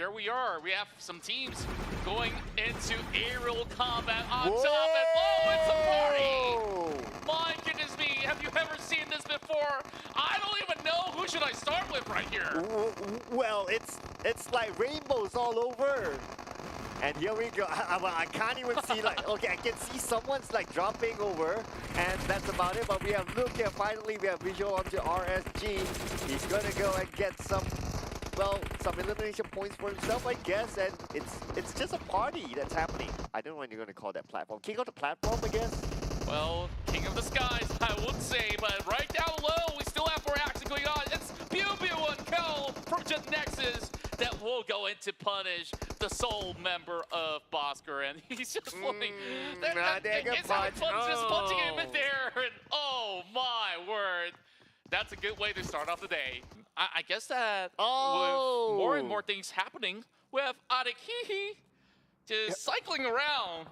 there we are. We have some teams going into aerial combat on top, and it's a party! My goodness me, have you ever seen this before? I don't even know who should I start with right here. Well, it's like rainbows all over. And here we go. I can't even see, like, okay, I can see someone's like dropping over, and that's about it. But we have look here. Finally, we have visual onto RSG. He's gonna go and get some, well, some elimination points for himself, I guess. And it's just a party that's happening. I don't know when you're gonna call that platform. King of the platform, I guess. Well, King of the Skies, I would say, but right down low, we still have more action going on. It's PMPL from GENEXUS that will go in to punish the sole member of Bosskur, and he's just looking. Just punching him in there, and oh my word. That's a good way to start off the day. I guess that with more and more things happening, we have ALMGHTY just cycling around,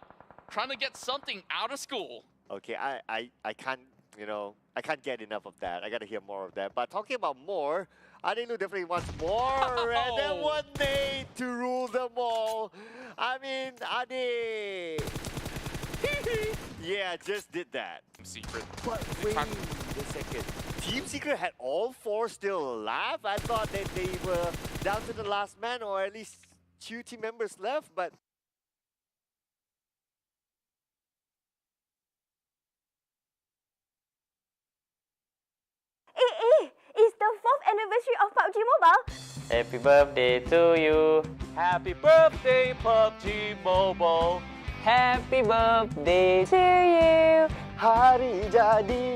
trying to get something out of school. Okay, I can't, you know, I can't get enough of that. I gotta hear more of that. But talking about more, ALMGHTY definitely wants more, and then one day to rule them all. I mean, ALMGHTY. Yeah, just did that. Secret. But wait a second. Team Secret had all four still alive? I thought that they were down to the last man, or at least 2 team members left, but It's the 4th anniversary of PUBG Mobile. Happy birthday to you. happy birthday, PUBG Mobile. Happy birthday to you. Hari jadi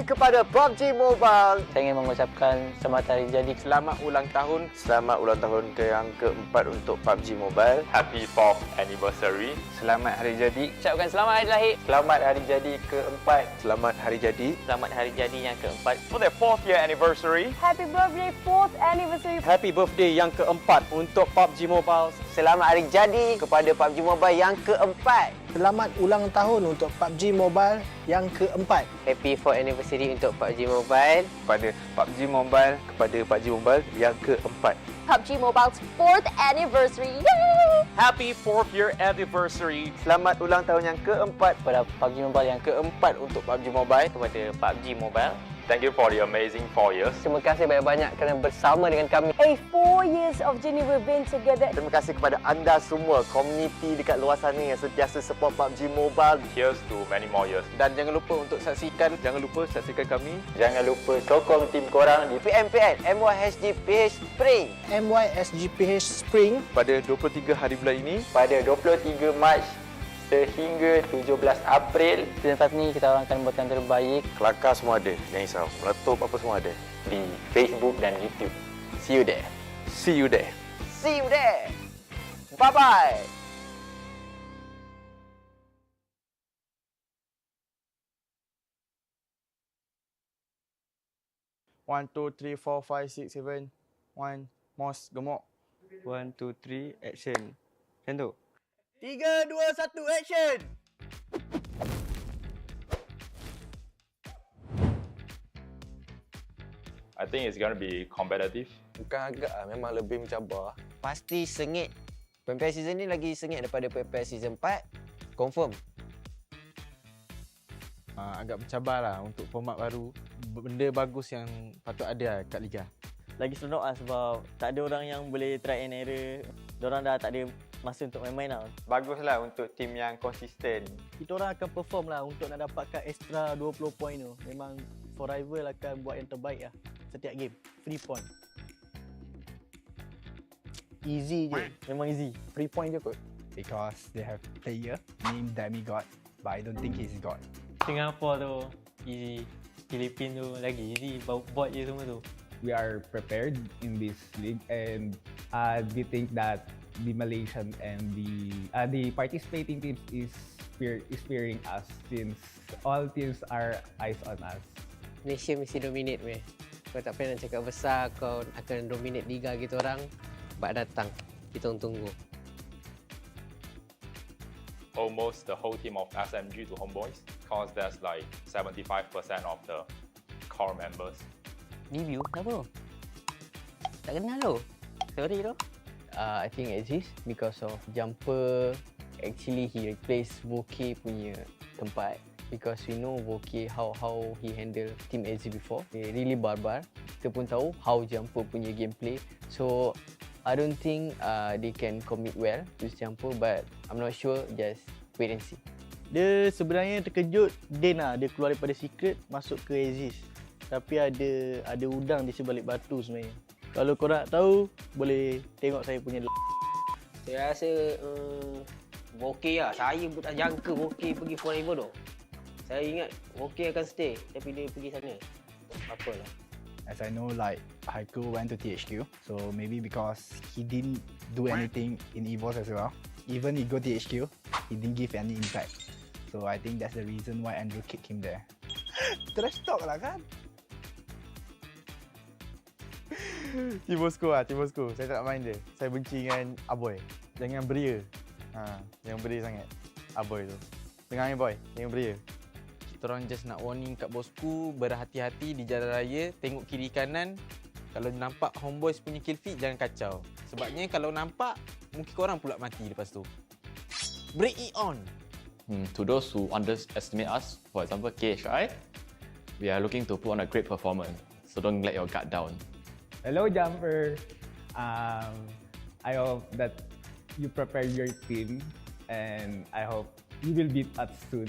kepada PUBG Mobile. Saya ingin mengucapkan selamat hari jadi. Selamat ulang tahun. Selamat ulang tahun ke yang keempat untuk PUBG Mobile. Happy 4th anniversary. Selamat hari jadi. Ucapkan selamat hari lahir. Selamat hari jadi keempat. Selamat hari jadi. Selamat hari jadi yang keempat. For their 4th year anniversary. Happy birthday 4th anniversary. Happy birthday yang keempat untuk PUBG Mobile. Selamat hari jadi kepada PUBG Mobile yang keempat. Selamat ulang tahun untuk PUBG Mobile yang keempat. Happy 4th anniversary untuk PUBG Mobile. Kepada PUBG Mobile, kepada PUBG Mobile yang keempat. PUBG Mobile's 4th anniversary. Yay! Happy 4th year anniversary. Selamat ulang tahun yang keempat Kepada PUBG Mobile yang keempat untuk PUBG Mobile. Kepada PUBG Mobile. Thank you for the amazing 4 years. Terima kasih banyak-banyak kerana bersama dengan kami. 4 years of journey we've been together. Terima kasih kepada anda semua, komuniti dekat luar sana yang sentiasa support PUBG Mobile. Here's to many more years. Dan jangan lupa untuk saksikan kami. Jangan lupa sokong tim korang di PMPL MYSGPH Spring. MYSGPH Spring Pada 23 hari bulan ini. Pada 23 Mac sehingga 17 April. Season 4 ni kita orang akan buat yang terbaik Kelakar semua ada, jangan risau. Meletup apa semua ada. di Facebook dan YouTube. See you there. See you there. See you there. Bye-bye. One, two, three, 4, 5, 6, 7. One, mos gemuk. 1, 2, 3, action. Macam tu. 3, 2, 1, action! I think it's going to be competitive. Bukan agak lah, memang lebih mencabar. Pasti sengit. PMPL season ni lagi sengit daripada PMPL season 4. Confirm. Agak mencabar lah untuk format baru. Benda bagus yang patut ada lah kat Liga. Lagi seronok lah sebab tak ada orang yang boleh try and error. Diorang dah tak ada masa untuk main-main lah. Baguslah untuk tim yang konsisten. Kita orang akan perform lah untuk nak dapatkan extra 20 point tu. Memang for rival akan buat yang terbaik lah setiap game. Free point. Easy je. Memang easy. Free point je kot. Because they have player named Demigod, but I don't think he's God. Singapore tu easy. Philippines tu lagi easy. Buat je semua tu. We are prepared in this league, and we think that the Malaysian and the participating teams is fearing us since all teams are eyes on us. Malaysia mesti dominate weh. Kau tak payah nak cakap besar kau akan dominate liga kita orang. Bak datang. Kita tunggu. Almost the whole team of SMG to Homebois, because there's like 75% of the core members. Review? Kenapa tu? Tak kenal tu. Sorry tu. I think exist because of jumper. Actually, he replaced Voke punya tempat because we know Voke how he handle Team AZ before. They really barbar. Kita pun tahu how jumper punya gameplay. So I don't think they can commit well with jumper, but I'm not sure. Just wait and see. Dia sebenarnya terkejut Din lah. Dia keluar daripada secret masuk ke Aziz. Tapi ada udang di sebalik batu sebenarnya. Kalau korang nak tahu, boleh tengok saya punya. Saya rasa Voke lah. Saya pun tak jangka Voke pergi forever tu. Saya ingat Voke akan stay tapi dia pergi sana. Apalah. As I know, like Haiko went to THQ, so maybe because he didn't do anything in EVOS as well. Even he go THQ, he didn't give any impact. So I think that's the reason why Andrew kicked him there. Trash talk lah kan? Tim Bosskur. Saya tak nak main dia. Saya benci dengan Aboy. Jangan beria. Jangan beria sangat. Aboy tu. Dengar ni boy, jangan beria. Kita orang just nak warning kat Bosskur, berhati-hati di jalan raya, tengok kiri kanan. Kalau nampak Homebois punya kill feed, jangan kacau. Sebabnya kalau nampak, mungkin korang pula mati lepas tu. Break it on. To those who underestimate us, for example KHI, we are looking to put on a great performance. So don't let your guard down. Hello, Jumper. I hope that you prepare your team, and I hope you will beat us soon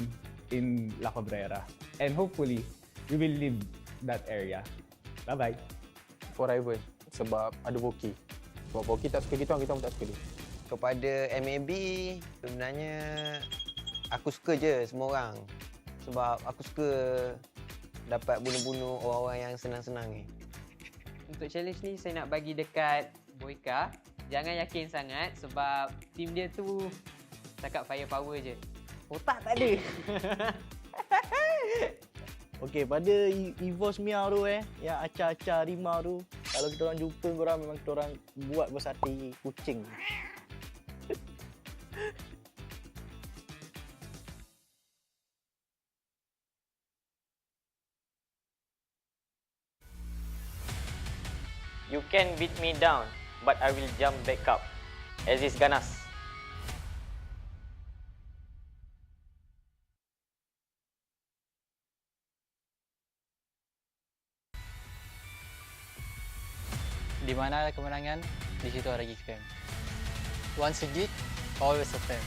in La Cabrera. And hopefully, you will leave that area. Bye-bye. Forever. Sebab ada Voki. Sebab Voki tak suka kita pun tak suka dia. Kepada MAB, sebenarnya aku suka je semua orang. Sebab aku suka dapat bunuh-bunuh orang-orang yang senang-senang ni. Untuk challenge ni saya nak bagi dekat Boyka. Jangan yakin sangat sebab tim dia tu cakap firepower je. Otak tak ada. Okey, pada EVOS Miao tu yang acah-acah rimau tu, kalau kita orang jumpa korang memang kita orang buat bersate kucing. You can beat me down, but I will jump back up. Aziz ganas. Di mana ada kemenangan, di situ ada Geek Fam. Once a Geek, always a fan.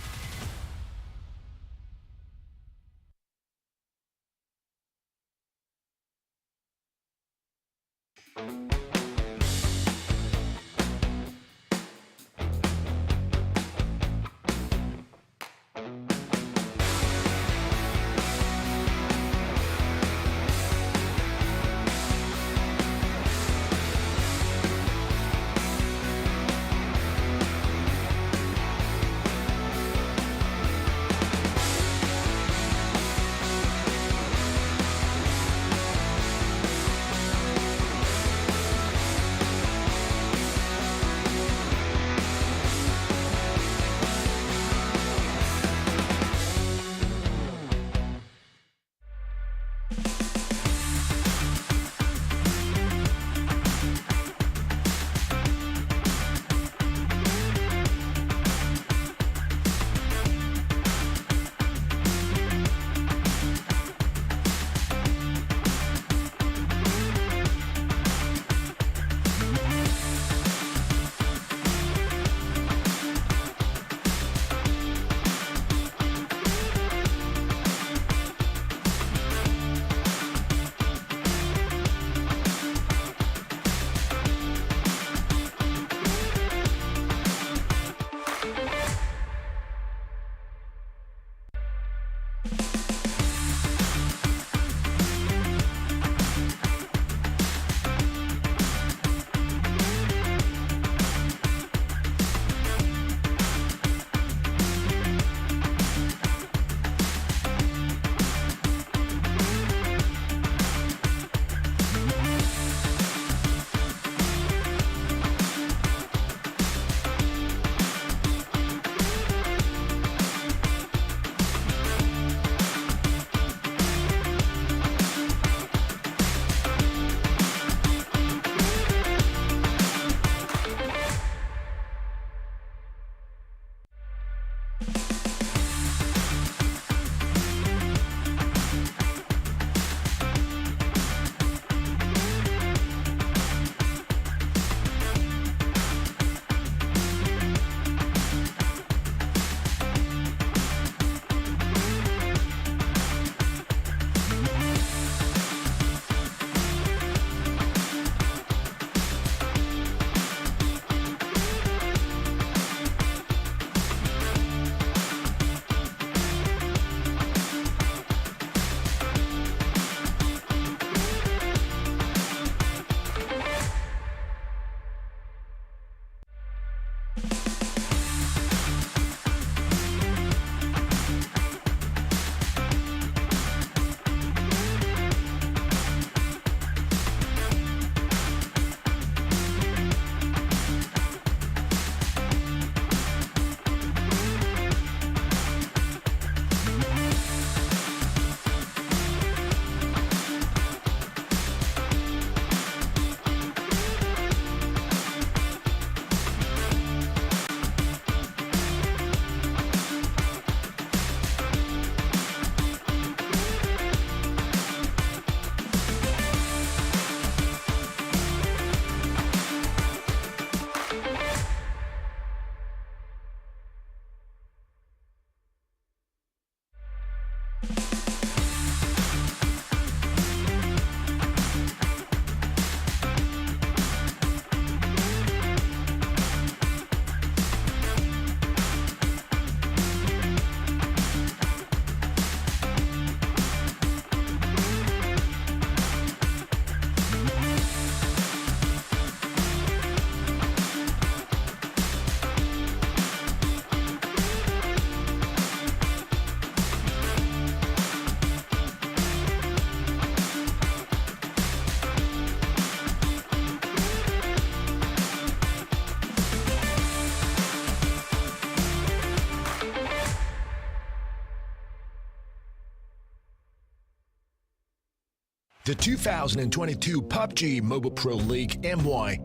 The 2022 PUBG Mobile Pro League MYSGPH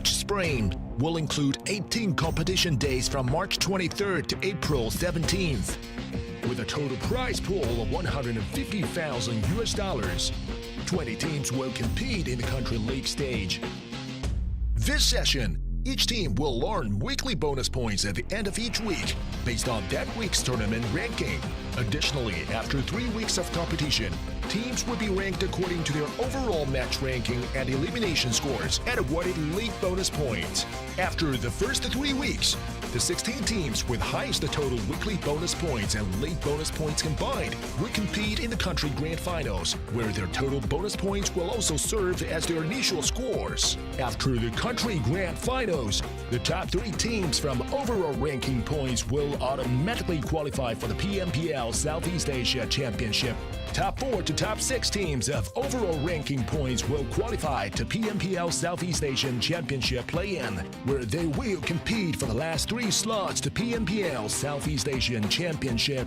Spring will include 18 competition days from March 23rd to April 17th, with a total prize pool of $150,000. 20 teams will compete in the country league stage. This session, each team will earn weekly bonus points at the end of each week based on that week's tournament ranking. Additionally, after 3 weeks of competition, teams will be ranked according to their overall match ranking and elimination scores and awarded league bonus points. After the first 3 weeks, the 16 teams with highest total weekly bonus points and league bonus points combined will compete in the country grand finals, where their total bonus points will also serve as their initial scores. After the country grand finals, the top 3 teams from overall ranking points will automatically qualify for the PMPL Southeast Asia Championship. Top 4 to top 6 teams of overall ranking points will qualify to PMPL Southeast Asian Championship play-in, where they will compete for the last 3 slots to PMPL Southeast Asian Championship.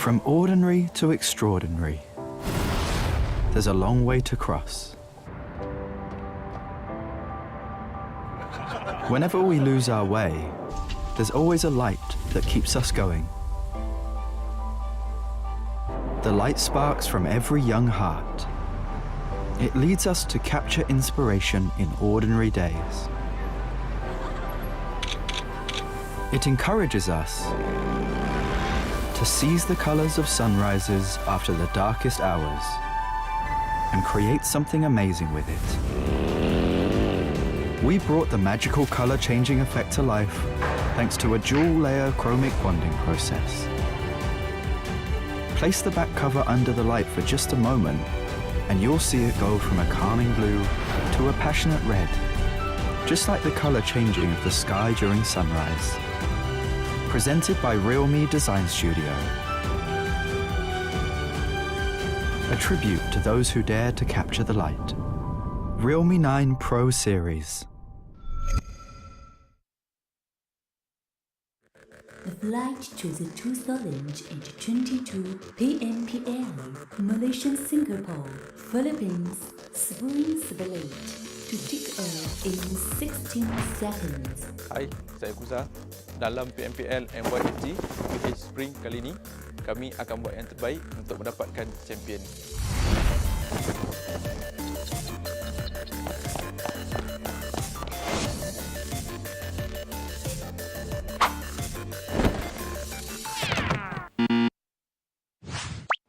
From ordinary to extraordinary, there's a long way to cross. Whenever we lose our way, there's always a light that keeps us going. The light sparks from every young heart. It leads us to capture inspiration in ordinary days. It encourages us to seize the colors of sunrises after the darkest hours and create something amazing with it. We brought the magical color-changing effect to life thanks to a dual-layer chromic bonding process. Place the back cover under the light for just a moment and you'll see it go from a calming blue to a passionate red, just like the color changing of the sky during sunrise. Presented by RealMe Design Studio. A tribute to those who dare to capture the light. RealMe 9 Pro Series. The flight to the 2022 PMPL Malaysia Singapore Philippines Spring Split to take off in 16 seconds. Hai, saya Kuza. Dalam PMPL MYSGPH Spring kali ini, kami akan buat yang terbaik untuk mendapatkan champion.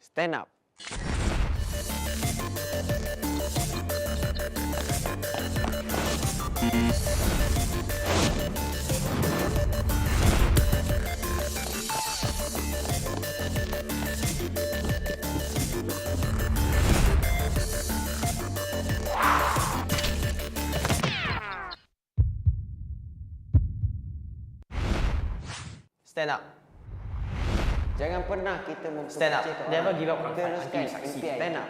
Stand up. Stand up. Jangan pernah kita Stand up. Never give up on fight until you succeed. succeed. Stand up.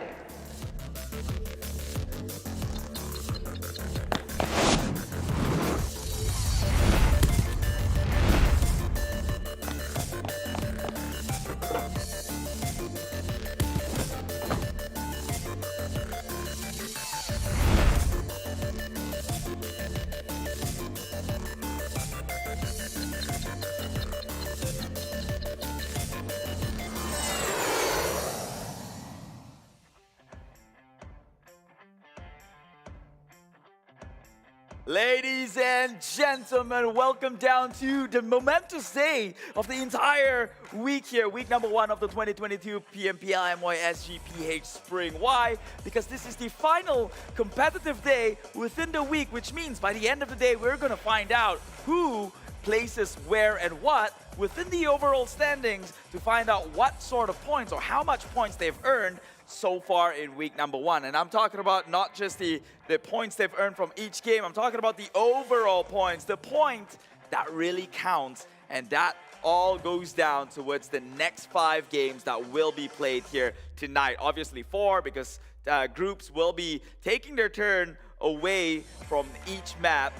Ladies and gentlemen, welcome down to the momentous day of the entire week here. Week number 1 of the 2022 PMPL MYSGPH Spring. Why? Because this is the final competitive day within the week, which means by the end of the day, we're going to find out who places where and what within the overall standings to find out what sort of points or how much points they've earned so far in week number 1. And I'm talking about not just the points they've earned from each game, I'm talking about the overall points, the point that really counts, and that all goes down towards the next 5 games that will be played here tonight. Obviously 4, because groups will be taking their turn away from each map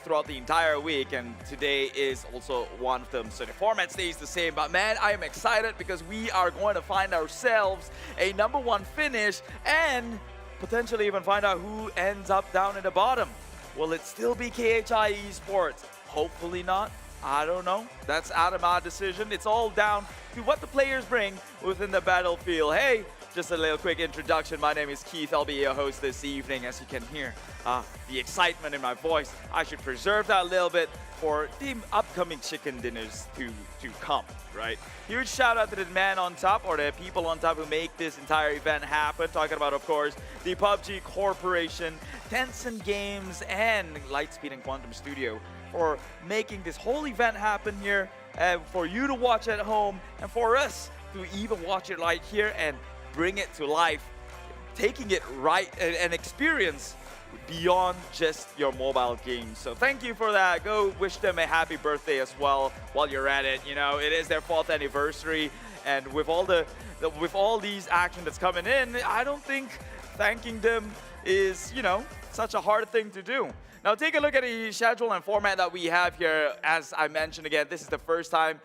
throughout the entire week, and today is also one of them. So the format stays the same, but man, I am excited because we are going to find ourselves a number 1 finish and potentially even find out who ends up down in the bottom. Will it still be KHI Esports? Hopefully not. I don't know. That's out of my decision. It's all down to what the players bring within the battlefield. Hey, just a little quick introduction. My name is Keith. I'll be your host this evening. As you can hear, the excitement in my voice, I should preserve that a little bit for the upcoming chicken dinners to come, right? Huge shout out to the man on top, or the people on top who make this entire event happen. Talking about, of course, the PUBG Corporation, Tencent Games, and Lightspeed and Quantum Studio for making this whole event happen here, for you to watch at home, and for us to even watch it right here and bring it to life, taking it right and experience beyond just your mobile games. So thank you for that. Go wish them a happy birthday as well while you're at it. You know, it is their 4th anniversary, and with all with all these action that's coming in, I don't think thanking them is, you know, such a hard thing to do. Now take a look at the schedule and format that we have here. As I mentioned again, this is the first time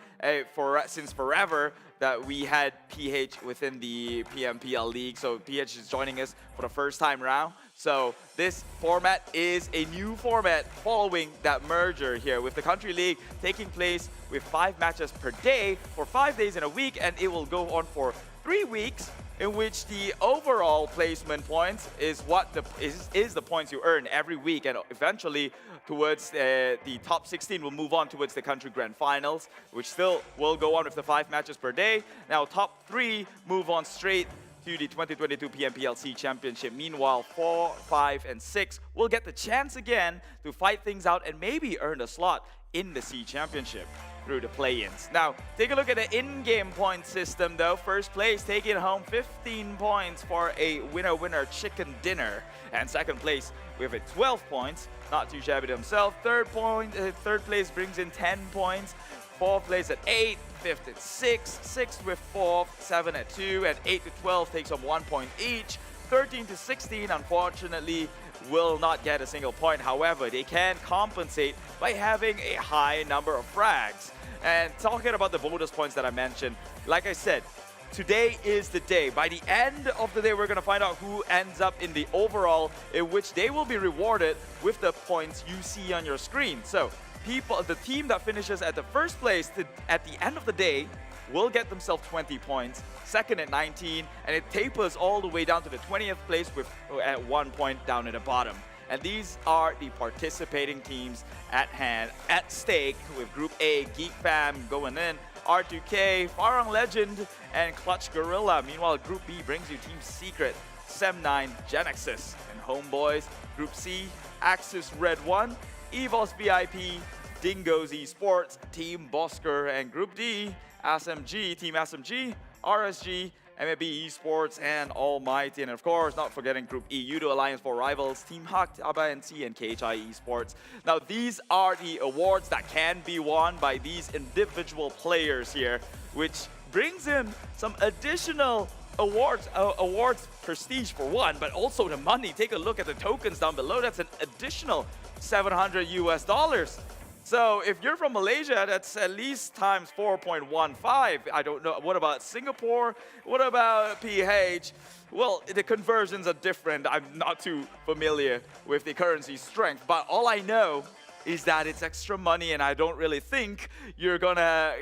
since forever that we had PH within the PMPL League. So PH is joining us for the first time round. So this format is a new format following that merger here with the Country League taking place with 5 matches per day for 5 days in a week, and it will go on for 3 weeks, in which the overall placement points is what is the points you earn every week, and eventually towards the top 16 will move on towards the country grand finals, which still will go on with the 5 matches per day. Now top 3 move on straight to the 2022 PMPLC Championship. Meanwhile, 4, 5, and 6 will get the chance again to fight things out and maybe earn a slot in the C Championship through the play-ins. Now, take a look at the in-game point system though. First place taking home 15 points for a winner-winner chicken dinner. And second place with a 12 points, not too shabby to himself. Third place brings in 10 points. Fourth place at 8, fifth at 6, sixth with 4, 7 at 2, and 8 to 12 takes home 1 point each. 13 to 16, unfortunately, will not get a single point. However, they can compensate by having a high number of frags. And talking about the bonus points that I mentioned, like I said, today is the day. By the end of the day, we're going to find out who ends up in the overall, in which they will be rewarded with the points you see on your screen. So, the team that finishes at the first place at the end of the day will get themselves 20 points, second at 19, and it tapers all the way down to the 20th place with at 1 point down at the bottom. And these are the participating teams at stake, with Group A, Geek Fam going in, R2K, Farang Lejund, and Clutch Guerilla. Meanwhile, Group B brings you Team Secret, Sem9, GENEXUS, and Homebois. Group C, Axis Red1, EVOS VIP, Dingoz Esports, Team Bosskur, and Group D, SMG, Team SMG, RSG, MAB Esports, and ALMGHTY. And of course, not forgetting Group E, Yoodo Alliance for Rivals, Team Hak, TABAH, and KHI Esports. Now, these are the awards that can be won by these individual players here, which brings in some additional awards prestige for one, but also the money. Take a look at the tokens down below. That's an additional $700 US. So if you're from Malaysia, that's at least times 4.15. I don't know. What about Singapore? What about PH? Well, the conversions are different. I'm not too familiar with the currency strength, but all I know is that it's extra money, and I don't really think you're gonna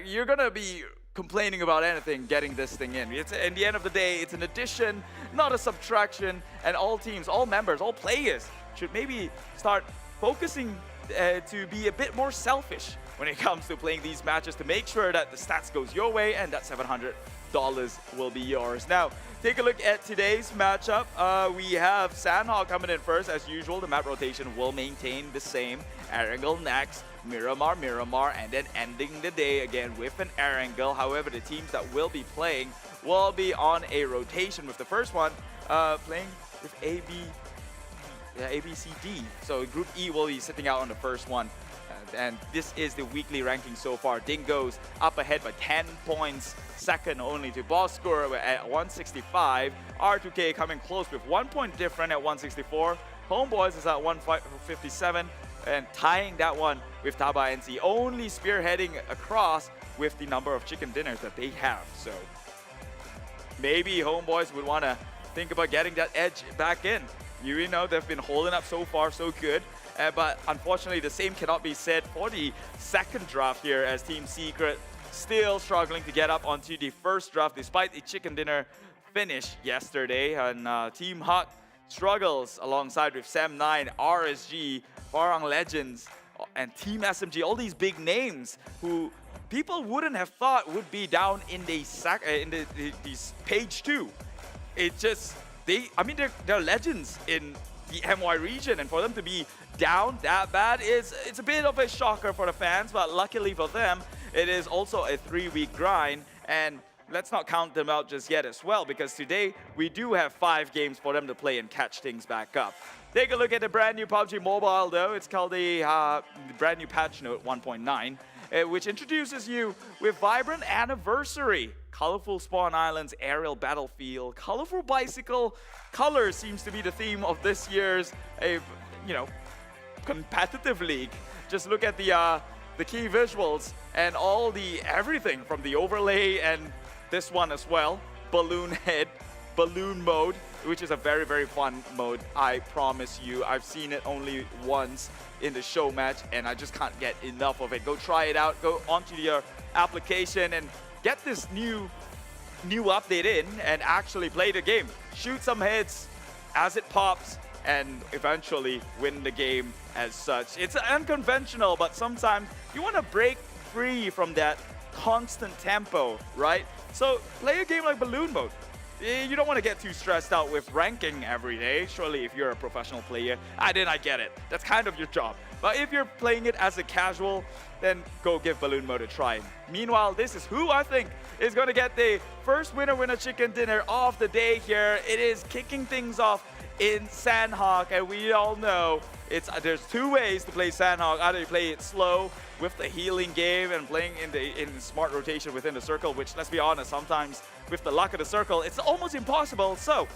be complaining about anything getting this thing in. It's, at the end of the day, it's an addition, not a subtraction, and all teams, all members, all players should maybe start focusing to be a bit more selfish when it comes to playing these matches, to make sure that the stats goes your way and that $700 will be yours. Now, take a look at today's matchup. We have Sandhawk coming in first. As usual, the map rotation will maintain the same. Erangel next, Miramar, and then ending the day again with an Erangel. However, the teams that will be playing will be on a rotation, with the first one playing with ABCD. So Group E will be sitting out on the first one. And this is the weekly ranking so far. Dingoz up ahead by 10 points, second only to Bosskur at 165. R2K coming close with 1 point different at 164. Homebois is at 157 and tying that one with TABAH NC, only spearheading across with the number of chicken dinners that they have. So maybe Homebois would want to think about getting that edge back in. You know, they've been holding up so far so good. But unfortunately, the same cannot be said for the second draft here, as Team Secret still struggling to get up onto the first draft despite the chicken dinner finish yesterday. And Team Hak struggles alongside with Sem9, RSG, Farang Legends, and Team SMG. All these big names who people wouldn't have thought would be down in the page 2. It just, they're legends in the MY region, and for them to be down that bad it's a bit of a shocker for the fans. But luckily for them, it is also a 3-week grind, and let's not count them out just yet as well, because today we do have 5 games for them to play and catch things back up. Take a look at the brand new PUBG Mobile though. It's called the brand new patch note 1.9, which introduces you with Vibrant Anniversary, colorful spawn islands, aerial battlefield, colorful bicycle. Color seems to be the theme of this year's competitive league. Just look at the key visuals and all the everything from the overlay and this one as well, Balloon Head, Balloon Mode, which is a very, very fun mode, I promise you. I've seen it only once in the show match, and I just can't get enough of it. Go try it out, go onto your application and get this new update in and actually play the game. Shoot some heads as it pops and eventually win the game as such. It's unconventional, but sometimes you want to break free from that constant tempo, right? So play a game like Balloon Mode. You don't want to get too stressed out with ranking every day. Surely if you're a professional player, I get it. That's kind of your job. But if you're playing it as a casual, then go give Balloon Mode a try. Meanwhile, this is who I think is going to get the first winner chicken dinner of the day here. It is kicking things off in Sandhawk, and we all know there's two ways to play Sandhawk. Either you play it slow with the healing game and playing in smart rotation within the circle, which, let's be honest, sometimes with the luck of the circle, it's almost impossible. So,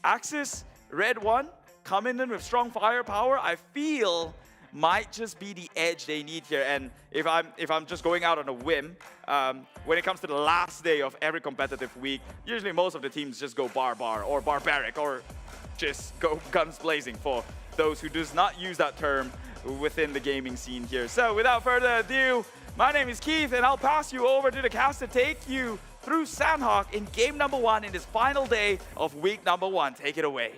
Axis, redONE, coming in with strong firepower, I feel might just be the edge they need here. And if I'm just going out on a whim, when it comes to the last day of every competitive week, usually most of the teams just go barbar or barbaric or just go guns blazing for those who does not use that term within the gaming scene here. So without further ado, my name is Keith, and I'll pass you over to the cast to take you through Sandhawk in game number 1 in this final day of week number 1. Take it away.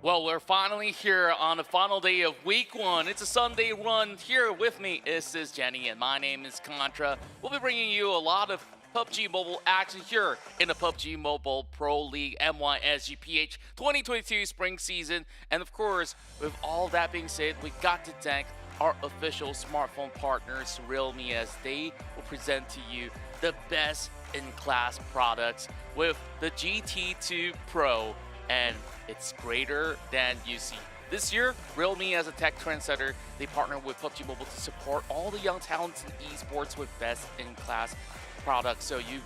Well, we're finally here on the final day of week 1. It's a Sunday run. Here with me is Jenny, and my name is Contra. We'll be bringing you a lot of PUBG Mobile action here in the PUBG Mobile Pro League MYSGPH 2022 spring season. And of course, with all that being said, we got to thank our official smartphone partners, Realme, as they will present to you the best in class products with the GT2 Pro, and it's greater than you see. This year, Realme, as a tech trendsetter, they partner with PUBG Mobile to support all the young talents in esports with best in class products. So you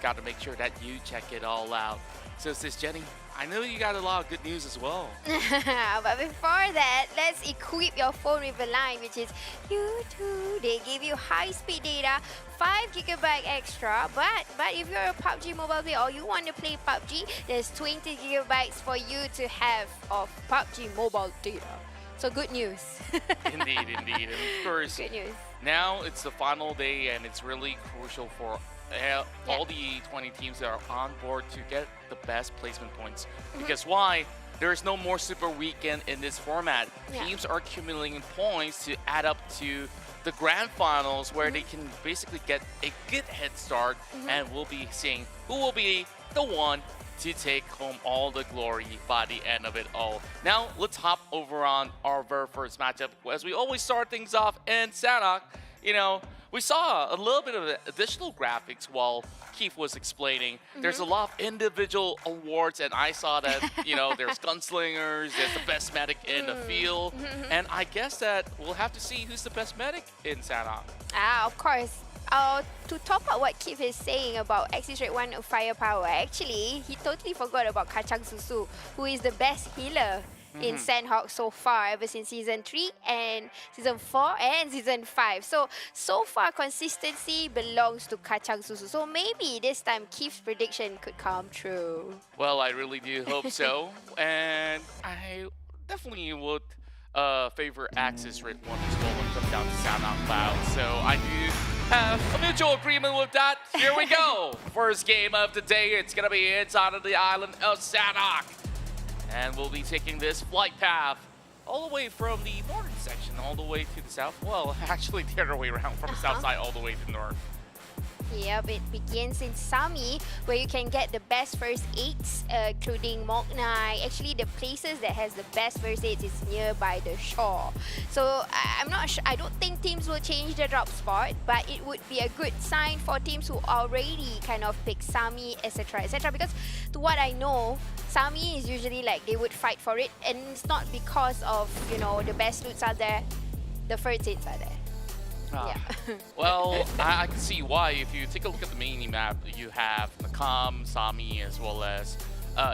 got to make sure that you check it all out. So sis Jenny, I know you got a lot of good news as well. But before that, let's equip your phone with a line, which is Yoodo. They give you high-speed data, 5 GB extra. But if you're a PUBG Mobile player or you want to play PUBG, there's 20 GB for you to have of PUBG Mobile data. So good news. Indeed, indeed. And of course, good news. Now it's the final day, and it's really crucial for all the 20 teams that are on board to get the best placement points. Because why? There is no more super weekend in this format. Teams are accumulating points to add up to the grand finals, where they can basically get a good head start, and we'll be seeing who will be the one to take home all the glory by the end of it all. Now, let's hop over on our very first matchup. As we always start things off in Sandhawk, you know, we saw a little bit of additional graphics while Keith was explaining. There's a lot of individual awards, and I saw that, you know, there's gunslingers, there's the best medic in the field, and I guess that we'll have to see who's the best medic in Sandhawk. Of course. To top up what Keith is saying about Axis redONE firepower, actually, he totally forgot about Kacang Susu, who is the best healer in Sandhawk so far, ever since Season 3 and Season 4 and Season 5. So far, consistency belongs to Kacang Susu. So maybe this time, Keith's prediction could come true. Well, I really do hope so. And I definitely would favor Axis redONE as well when it comes down to Sandhawk Cloud. So I do have a mutual agreement with that. Here we go. First game of the day. It's going to be inside of the island of Sandhawk. And we'll be taking this flight path all the way from the northern section all the way to the south. Well, actually the other way around, from the south side all the way to the north. Yep, it begins in Sami, where you can get the best first aids, including Moknai. Actually, the places that has the best first aids is nearby the shore. So I'm not sure. I don't think teams will change the drop spot, but it would be a good sign for teams who already kind of pick Sami, etc., etc. Because to what I know, Sami is usually like they would fight for it, and it's not because of, you know, the best loots are there, the first aids are there. Yeah. Well, I can see why. If you take a look at the mini map, you have Nakam, Sami, as well as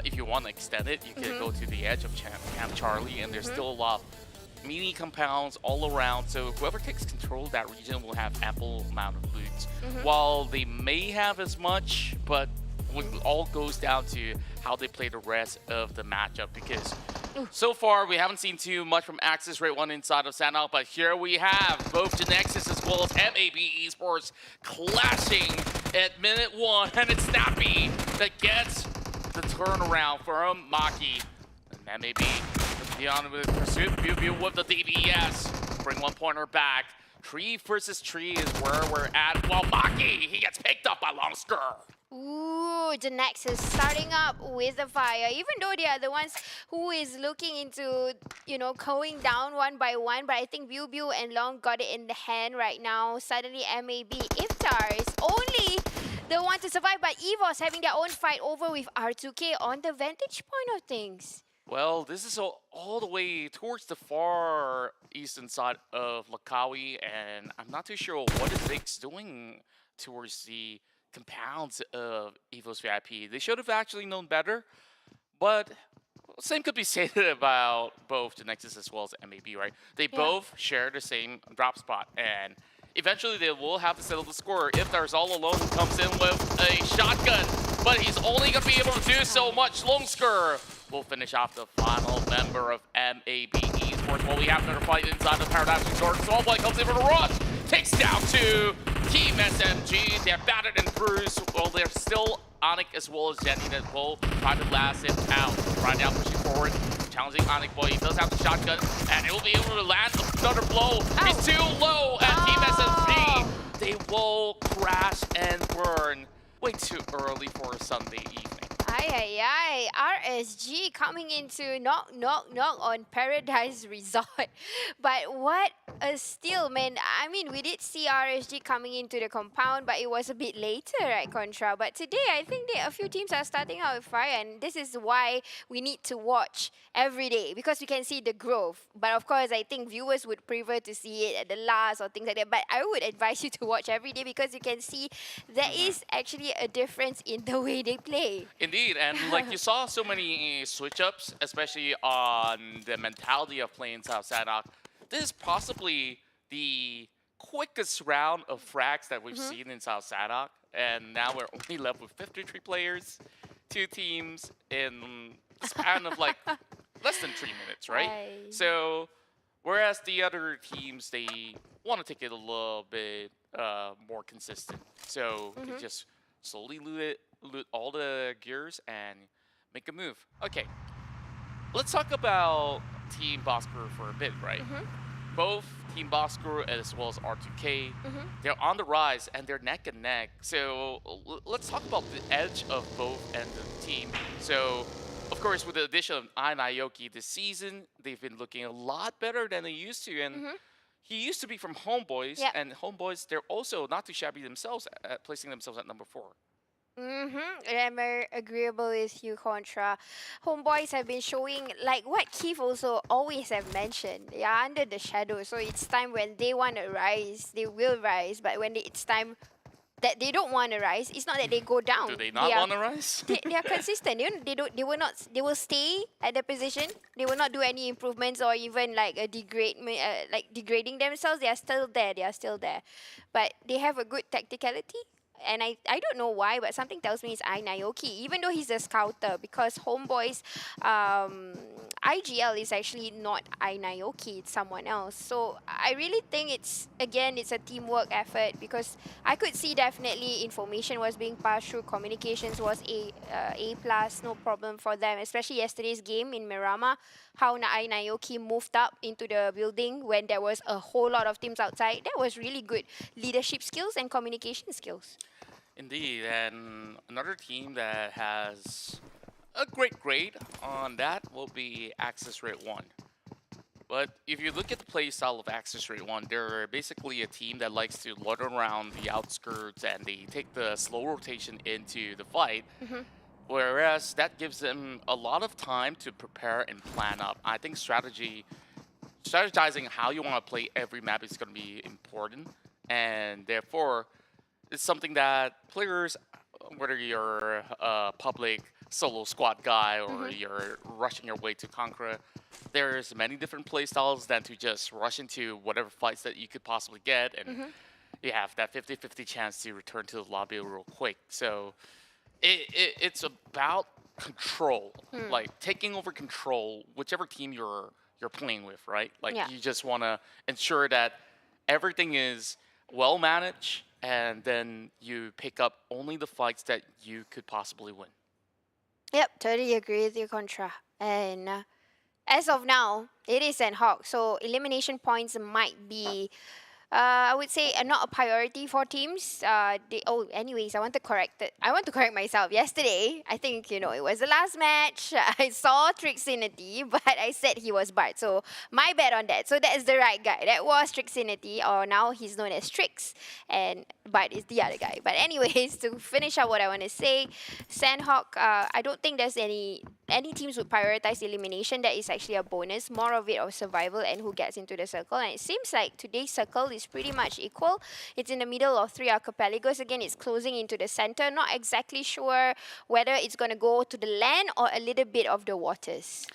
if you want to extend it, you can go to the edge of Camp Charlie, and there's still a lot of mini compounds all around, so whoever takes control of that region will have ample amount of loot. While they may have as much, but it all goes down to how they play the rest of the matchup, because so far we haven't seen too much from Axis Rate 1 inside of Sanhok, but here we have both GENEXUS as well as MAB Esports clashing at minute 1, and it's Snappy that gets the turnaround from Maki. And MAB beyond with pursuit, View with the DBS, bring 1 pointer back. Tree versus tree is where we're at. While Maki, he gets picked up by Bosskur. Ooh, GENEXUS starting up with the fire, even though they are the ones who is looking into, you know, going down one by one. But I think View and Long got it in the hand right now. Suddenly MAB Iftar is only the one to survive, but EVOS having their own fight over with R2K on the vantage point of things. Well, this is all the way towards the far eastern side of Langkawi, and I'm not too sure what is Vix doing towards the compounds of EVOS VIP. They should have actually known better, but same could be said about both GENEXUS as well as MAB, right? They both share the same drop spot, and eventually they will have to settle the score. If there's all alone, who comes in with a shotgun, but he's only going to be able to do so much. Longsker will finish off the final member of MAB Esports. While we have another fight inside the Paradise Resort. Homebois comes in for the rush, takes down to Team SMG. They're battered and bruised. Well, they're still Onyx as well as Jenny that will try to last him out. Right now pushing forward, challenging Onyx Boy. He does have the shotgun, and he'll be able to land another blow. He's too low, and Team SMG, they will crash and burn way too early for a Sunday evening. RSG coming into knock on Paradise Resort. But what a steal, man. I mean, we did see RSG coming into the compound, but it was a bit later, right, Contra? But today, I think a few teams are starting out with fire, and this is why we need to watch every day, because we can see the growth. But of course, I think viewers would prefer to see it at the last or things like that. But I would advise you to watch every day, because you can see there is actually a difference in the way they play. Indeed, and like you saw so many switch-ups, especially on the mentality of playing South Sanhok. This is possibly the quickest round of frags that we've seen in South Sanhok, and now we're only left with 53 players, 2 teams in the span of like less than 3 minutes, right? So, whereas the other teams, they want to take it a little bit more consistent, so they just slowly loot all the gears and make a move. Okay, let's talk about Team Bosskur for a bit, right? Both Team Bosskur as well as R2K, they're on the rise and they're neck and neck. So let's talk about the edge of both ends of the team. So, of course, with the addition of Naoki this season, they've been looking a lot better than they used to. And he used to be from Homebois, and Homebois, they're also not too shabby themselves at placing themselves at number 4. I'm agreeable with you, Contra. Homebois have been showing, like what Keith also always have mentioned, they are under the shadow. So it's time when they want to rise, they will rise. But when it's time that they don't want to rise, it's not that they go down. Do they not want to rise? They are consistent. They will not. They will stay at the position. They will not do any improvements or even like a degrading themselves. They are still there. They are still there, but they have a good tacticality. And I don't know why, but something tells me it's Naoki, even though he's a scouter, because Homebois IGL is actually not Naoki, it's someone else. So I really think it's a teamwork effort, because I could see definitely information was being passed through, communications was A+, no problem for them, especially yesterday's game in Miramar, how Naoki moved up into the building when there was a whole lot of teams outside. That was really good leadership skills and communication skills. Indeed, and another team that has a great grade on that will be Axis Rate 1. But if you look at the play style of Axis Rate 1, they're basically a team that likes to loiter around the outskirts and they take the slow rotation into the fight. Whereas that gives them a lot of time to prepare and plan up. I think strategizing how you want to play every map is going to be important, and therefore it's something that players, whether you're a public solo squad guy or you're rushing your way to Conqueror, there's many different play styles than to just rush into whatever fights that you could possibly get, and you have that 50-50 chance to return to the lobby real quick. So it's about control, like taking over control, whichever team you're playing with, right? Like you just want to ensure that everything is well managed, and then you pick up only the fights that you could possibly win. Yep, totally agree with you, Contra. And as of now, it is San Hawk, so elimination points might be, I would say, not a priority for teams. Anyways, I want to correct myself. Yesterday, I think, it was the last match. I saw Trixinity, but I said he was Bart. So my bad on that. So that is the right guy. That was Trixinity, or now he's known as Trix, and Bart is the other guy. But anyways, to finish up what I want to say, Sandhawk, I don't think there's any teams would prioritize elimination. That is actually a bonus. More of it of survival and who gets into the circle. And it seems like today's circle is pretty much equal. It's in the middle of 3 archipelagos. Again, it's closing into the center. Not exactly sure whether it's going to go to the land or a little bit of the waters.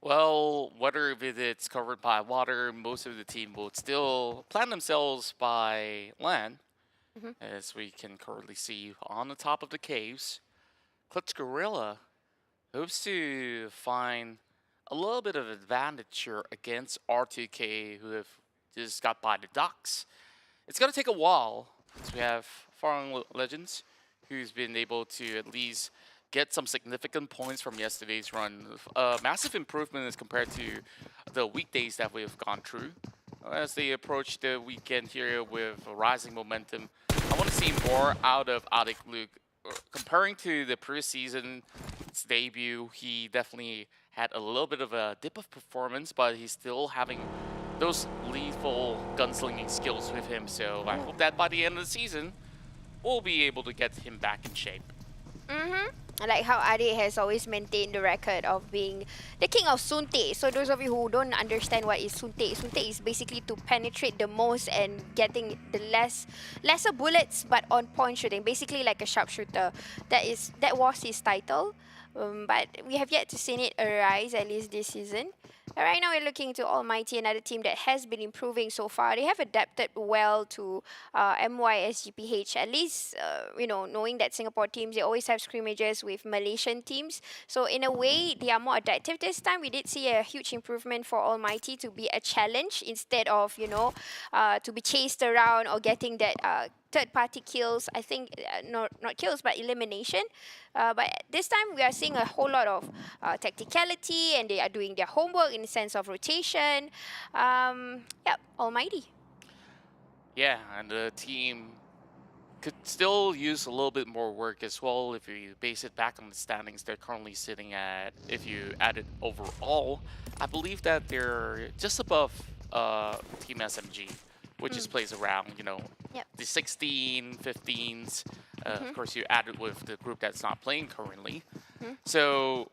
Well, whether it's covered by water, most of the team will still plan themselves by land, as we can currently see on the top of the caves. Clutch Guerilla hopes to find a little bit of advantage here against R2K, who have just got by the docks. It's going to take a while, because we have Farang Legends, who's been able to at least get some significant points from yesterday's run. Massive improvement as compared to the weekdays that we've gone through. As they approach the weekend here with rising momentum, I want to see more out of Adik Luke. Comparing to the previous season's debut, he definitely had a little bit of a dip of performance, but he's still having those lethal gunslinging skills with him. So I hope that by the end of the season, we'll be able to get him back in shape. I like how Adik has always maintained the record of being the king of Sunte. So those of you who don't understand what is Sunte, Sunte is basically to penetrate the most and getting the lesser bullets but on point shooting, basically like a sharpshooter. That was his title, but we have yet to see it arise, at least this season. Right now, we're looking to Almighty, another team that has been improving so far. They have adapted well to MYSGPH, at least, knowing that Singapore teams, they always have scrimmages with Malaysian teams. So in a way, they are more adaptive this time. We did see a huge improvement for Almighty to be a challenge instead of, to be chased around or getting that third-party kills. I think, not kills, but elimination. But this time, we are seeing a whole lot of tacticality, and they are doing their homework in the sense of rotation. Almighty. Yeah, and the team could still use a little bit more work as well if you base it back on the standings they're currently sitting at. If you add it overall, I believe that they're just above Team SMG, which is plays around, the 16, 15s. Of course, you add it with the group that's not playing currently. So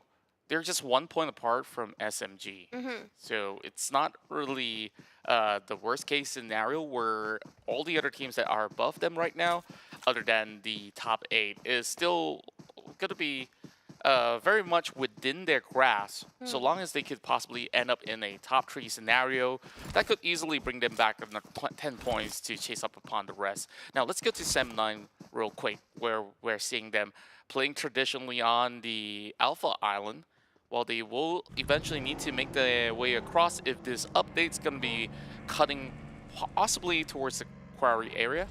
they're just 1 point apart from SMG. So it's not really the worst case scenario where all the other teams that are above them right now, other than the top 8, is still going to be very much within their grasp, so long as they could possibly end up in a top 3 scenario. That could easily bring them back another 10 points to chase up upon the rest. Now let's go to Sem9 real quick, where we're seeing them playing traditionally on the Alpha Island, while they will eventually need to make their way across if this update's going to be cutting possibly towards the quarry area.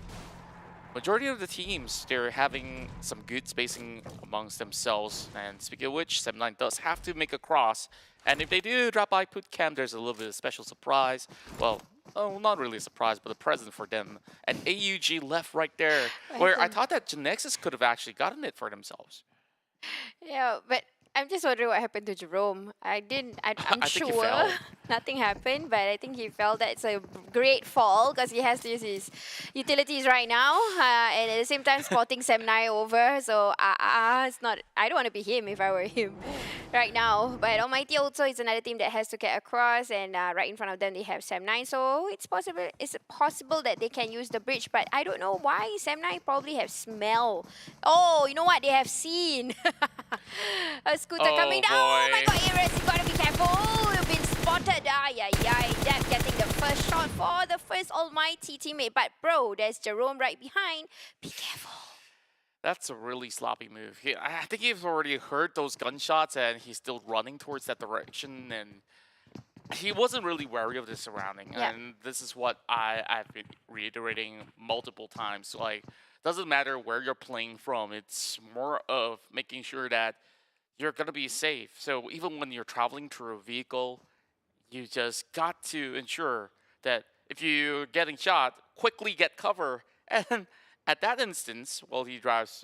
Majority of the teams, they're having some good spacing amongst themselves. And speaking of which, Sem9 does have to make a cross. And if they do drop by Put Camp, there's a little bit of special surprise. Well, not really a surprise, but a present for them. And AUG left right there, where I thought that GENEXUS could have actually gotten it for themselves. Yeah, but I'm just wondering what happened to Jerome. I'm sure nothing happened, but I think he felt that it's a great fall because he has to use his utilities right now, and at the same time spotting Sem9 over. So it's not. I don't want to be him if I were him right now. But Almighty also is another team that has to get across, and right in front of them they have Sem9. So it's possible. It's possible that they can use the bridge, but I don't know why Sem9 probably have smell. Oh, you know what? They have seen. A scooter coming down. Oh my god, Iris, you gotta be careful. You've been spotted. Deb getting the first shot for the first Almighty teammate. But bro, there's Jerome right behind. Be careful. That's a really sloppy move. I think he's already heard those gunshots and he's still running towards that direction, and he wasn't really wary of the surrounding. Yeah. And this is what I've been reiterating multiple times. Like, doesn't matter where you're playing from. It's more of making sure that you're going to be safe. So even when you're traveling through a vehicle, you just got to ensure that if you're getting shot, quickly get cover. And at that instance, while he drives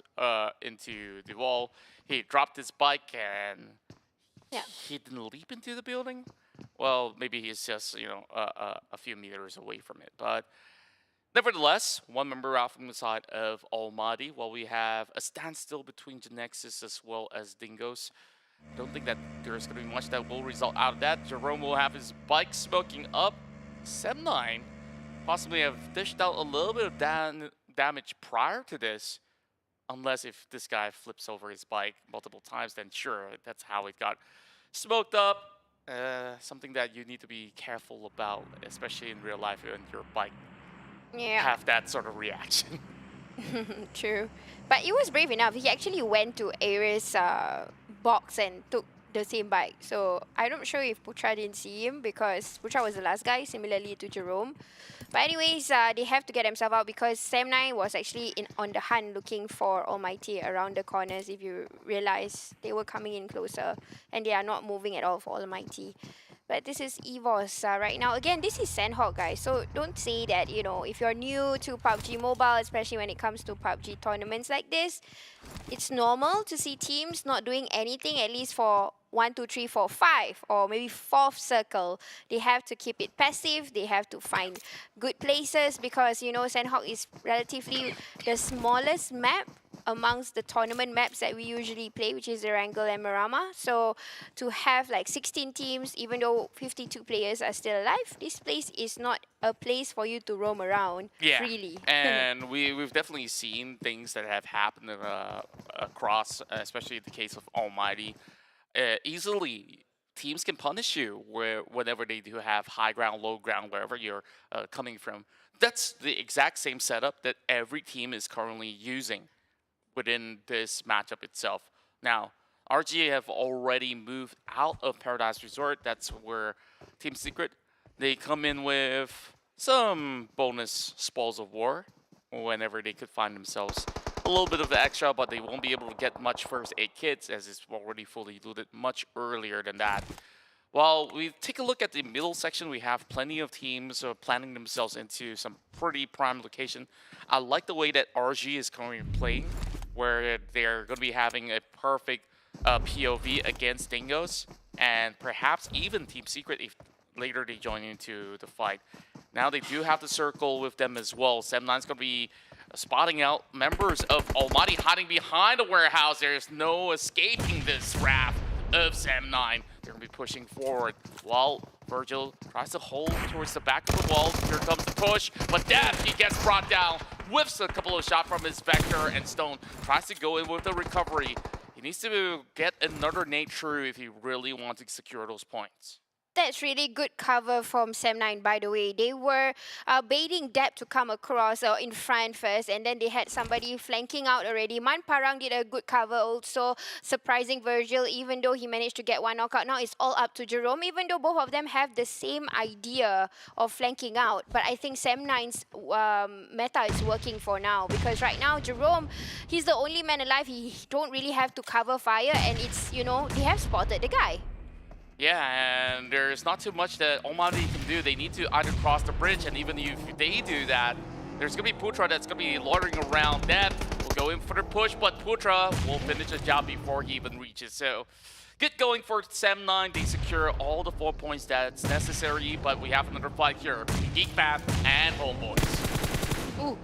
into the wall, he dropped his bike and he didn't leap into the building. Well, maybe he's just, you know, a few meters away from it. But nevertheless, one member out from the side of Almighty, while we have a standstill between GENEXUS as well as Dingoz. Don't think that there's going to be much that will result out of that. Jerome will have his bike smoking up. Sem9 possibly have dished out a little bit of damage prior to this. Unless if this guy flips over his bike multiple times, then sure, that's how it got smoked up. Something that you need to be careful about, especially in real life when your bike have that sort of reaction. True. But he was brave enough. He actually went to Ares' box and took the same bike. So I'm not sure if Putra didn't see him because Putra was the last guy, similarly to Jerome. But anyways, they have to get themselves out because Sem9 was actually on the hunt looking for Almighty around the corners. If you realize, they were coming in closer and they are not moving at all for Almighty. But this is EVOS right now. Again, this is Sandhawk, guys. So don't say that, you know, if you're new to PUBG Mobile, especially when it comes to PUBG tournaments like this, it's normal to see teams not doing anything, at least for 1, 2, 3, 4, 5, or maybe 4th circle. They have to keep it passive. They have to find good places because, you know, Sandhawk is relatively the smallest map amongst the tournament maps that we usually play, which is Erangel and Marama. So to have like 16 teams, even though 52 players are still alive, this place is not a place for you to roam around freely. And we've definitely seen things that have happened across, especially in the case of Almighty. Easily, teams can punish you whenever they do have high ground, low ground, wherever you're coming from. That's the exact same setup that every team is currently using within this matchup itself. Now, RGA have already moved out of Paradise Resort. That's where Team Secret, they come in with some bonus spoils of war whenever they could find themselves a little bit of the extra, but they won't be able to get much first aid kits as it's already fully looted much earlier than that. While we take a look at the middle section, we have plenty of teams planning themselves into some pretty prime location. I like the way that RG is currently playing, where they're going to be having a perfect POV against Dingoz, and perhaps even Team Secret if later they join into the fight. Now they do have the circle with them as well. Sem9's going to be spotting out members of Almighty hiding behind the warehouse. There's no escaping this wrath of Sem9. They're going to be pushing forward while Virgil tries to hold towards the back of the wall. Here comes the push, but Death, he gets brought down. Whiffs a couple of shots from his Vector, and Stone tries to go in with the recovery. He needs to get another nade through if he really wants to secure those points. That's really good cover from Sem9, by the way. They were baiting Deb to come across in front first, and then they had somebody flanking out already. Farang did a good cover also, surprising Virgil, even though he managed to get one knockout. Now it's all up to Jerome, even though both of them have the same idea of flanking out. But I think Sem9's meta is working for now, because right now Jerome, he's the only man alive. He don't really have to cover fire, and it's, you know, they have spotted the guy. Yeah, and there's not too much that Almighty can do. They need to either cross the bridge, and even if they do that, there's going to be Putra that's going to be loitering around. Death will go in for the push, but Putra will finish the job before he even reaches. So, good going for Sem9. They secure all the 4 points that's necessary, but we have another fight here. Geek Path and Homebois. Ooh,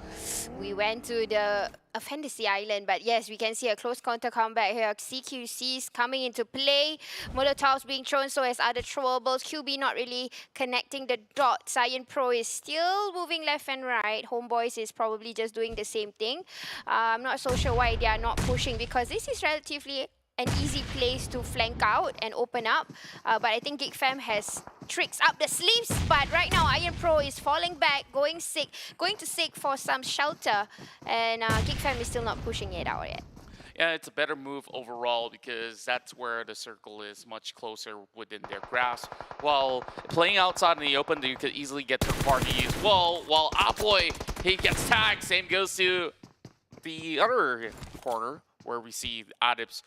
we went to the Fantasy Island, but yes, we can see a close counter combat here. CQCs coming into play, Molotovs being thrown, so as other throwables. QB not really connecting the dots. Cyan Pro is still moving left and right. Homebois is probably just doing the same thing. I'm not so sure why they are not pushing, because this is relatively an easy place to flank out and open up. But I think Geek Fam has tricks up the sleeves. But right now, Iron Pro is falling back, going to seek for some shelter. And Geek Fam is still not pushing it out yet. Yeah, it's a better move overall because that's where the circle is much closer within their grasp. While playing outside in the open, you could easily get to party as well. While Aboy, he gets tagged. Same goes to the other corner where we see Adips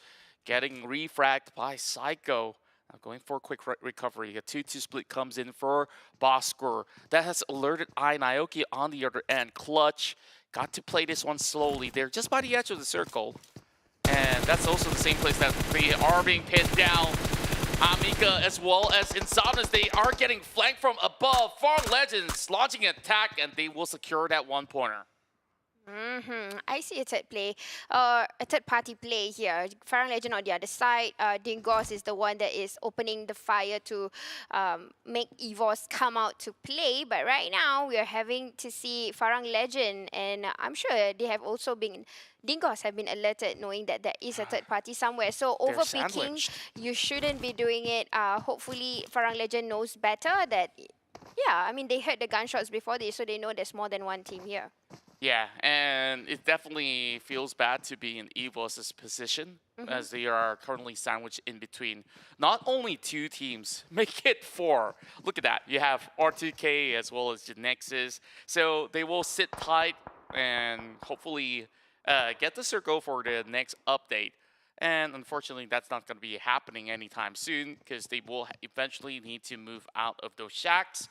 getting refragged by Psycho. Going for a quick recovery. A 2-2 split comes in for Bosskur. That has alerted Naoki on the other end. Clutch got to play this one slowly. They're just by the edge of the circle. And that's also the same place that they are being pinned down. Amika as well as Insomnus, they are getting flanked from above. Farang Legends launching an attack and they will secure that one-pointer. I see a third party play here. Farang Legend on the other side. Dingoz is the one that is opening the fire to make EVOS come out to play. But right now, we are having to see Farang Legend, and I'm sure they have also been. Dingoz have been alerted knowing that there is a third party somewhere. So overpicking, you shouldn't be doing it. Hopefully, Farang Legend knows better that, yeah, I mean, they heard the gunshots before this, so they know there's more than one team here. Yeah, and it definitely feels bad to be in EVOS' position as they are currently sandwiched in between not only two teams, make it 4. Look at that. You have R2K as well as GENEXUS. So they will sit tight and hopefully get the circle for the next update. And unfortunately, that's not going to be happening anytime soon because they will eventually need to move out of those shacks.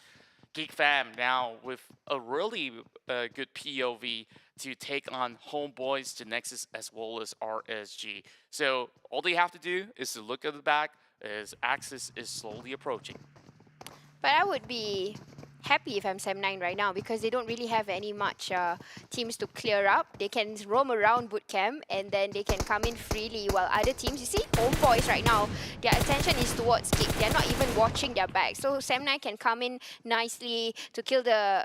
Geek Fam now with a really good POV to take on Homebois, GENEXUS, as well as RSG. So all they have to do is to look at the back as Axis is slowly approaching. But I would be happy if I'm Sam9 right now because they don't really have any much teams to clear up. They can roam around bootcamp and then they can come in freely while other teams, you see, Homebois right now, their attention is towards Geek. They're not even watching their back. So Sam9 can come in nicely to kill the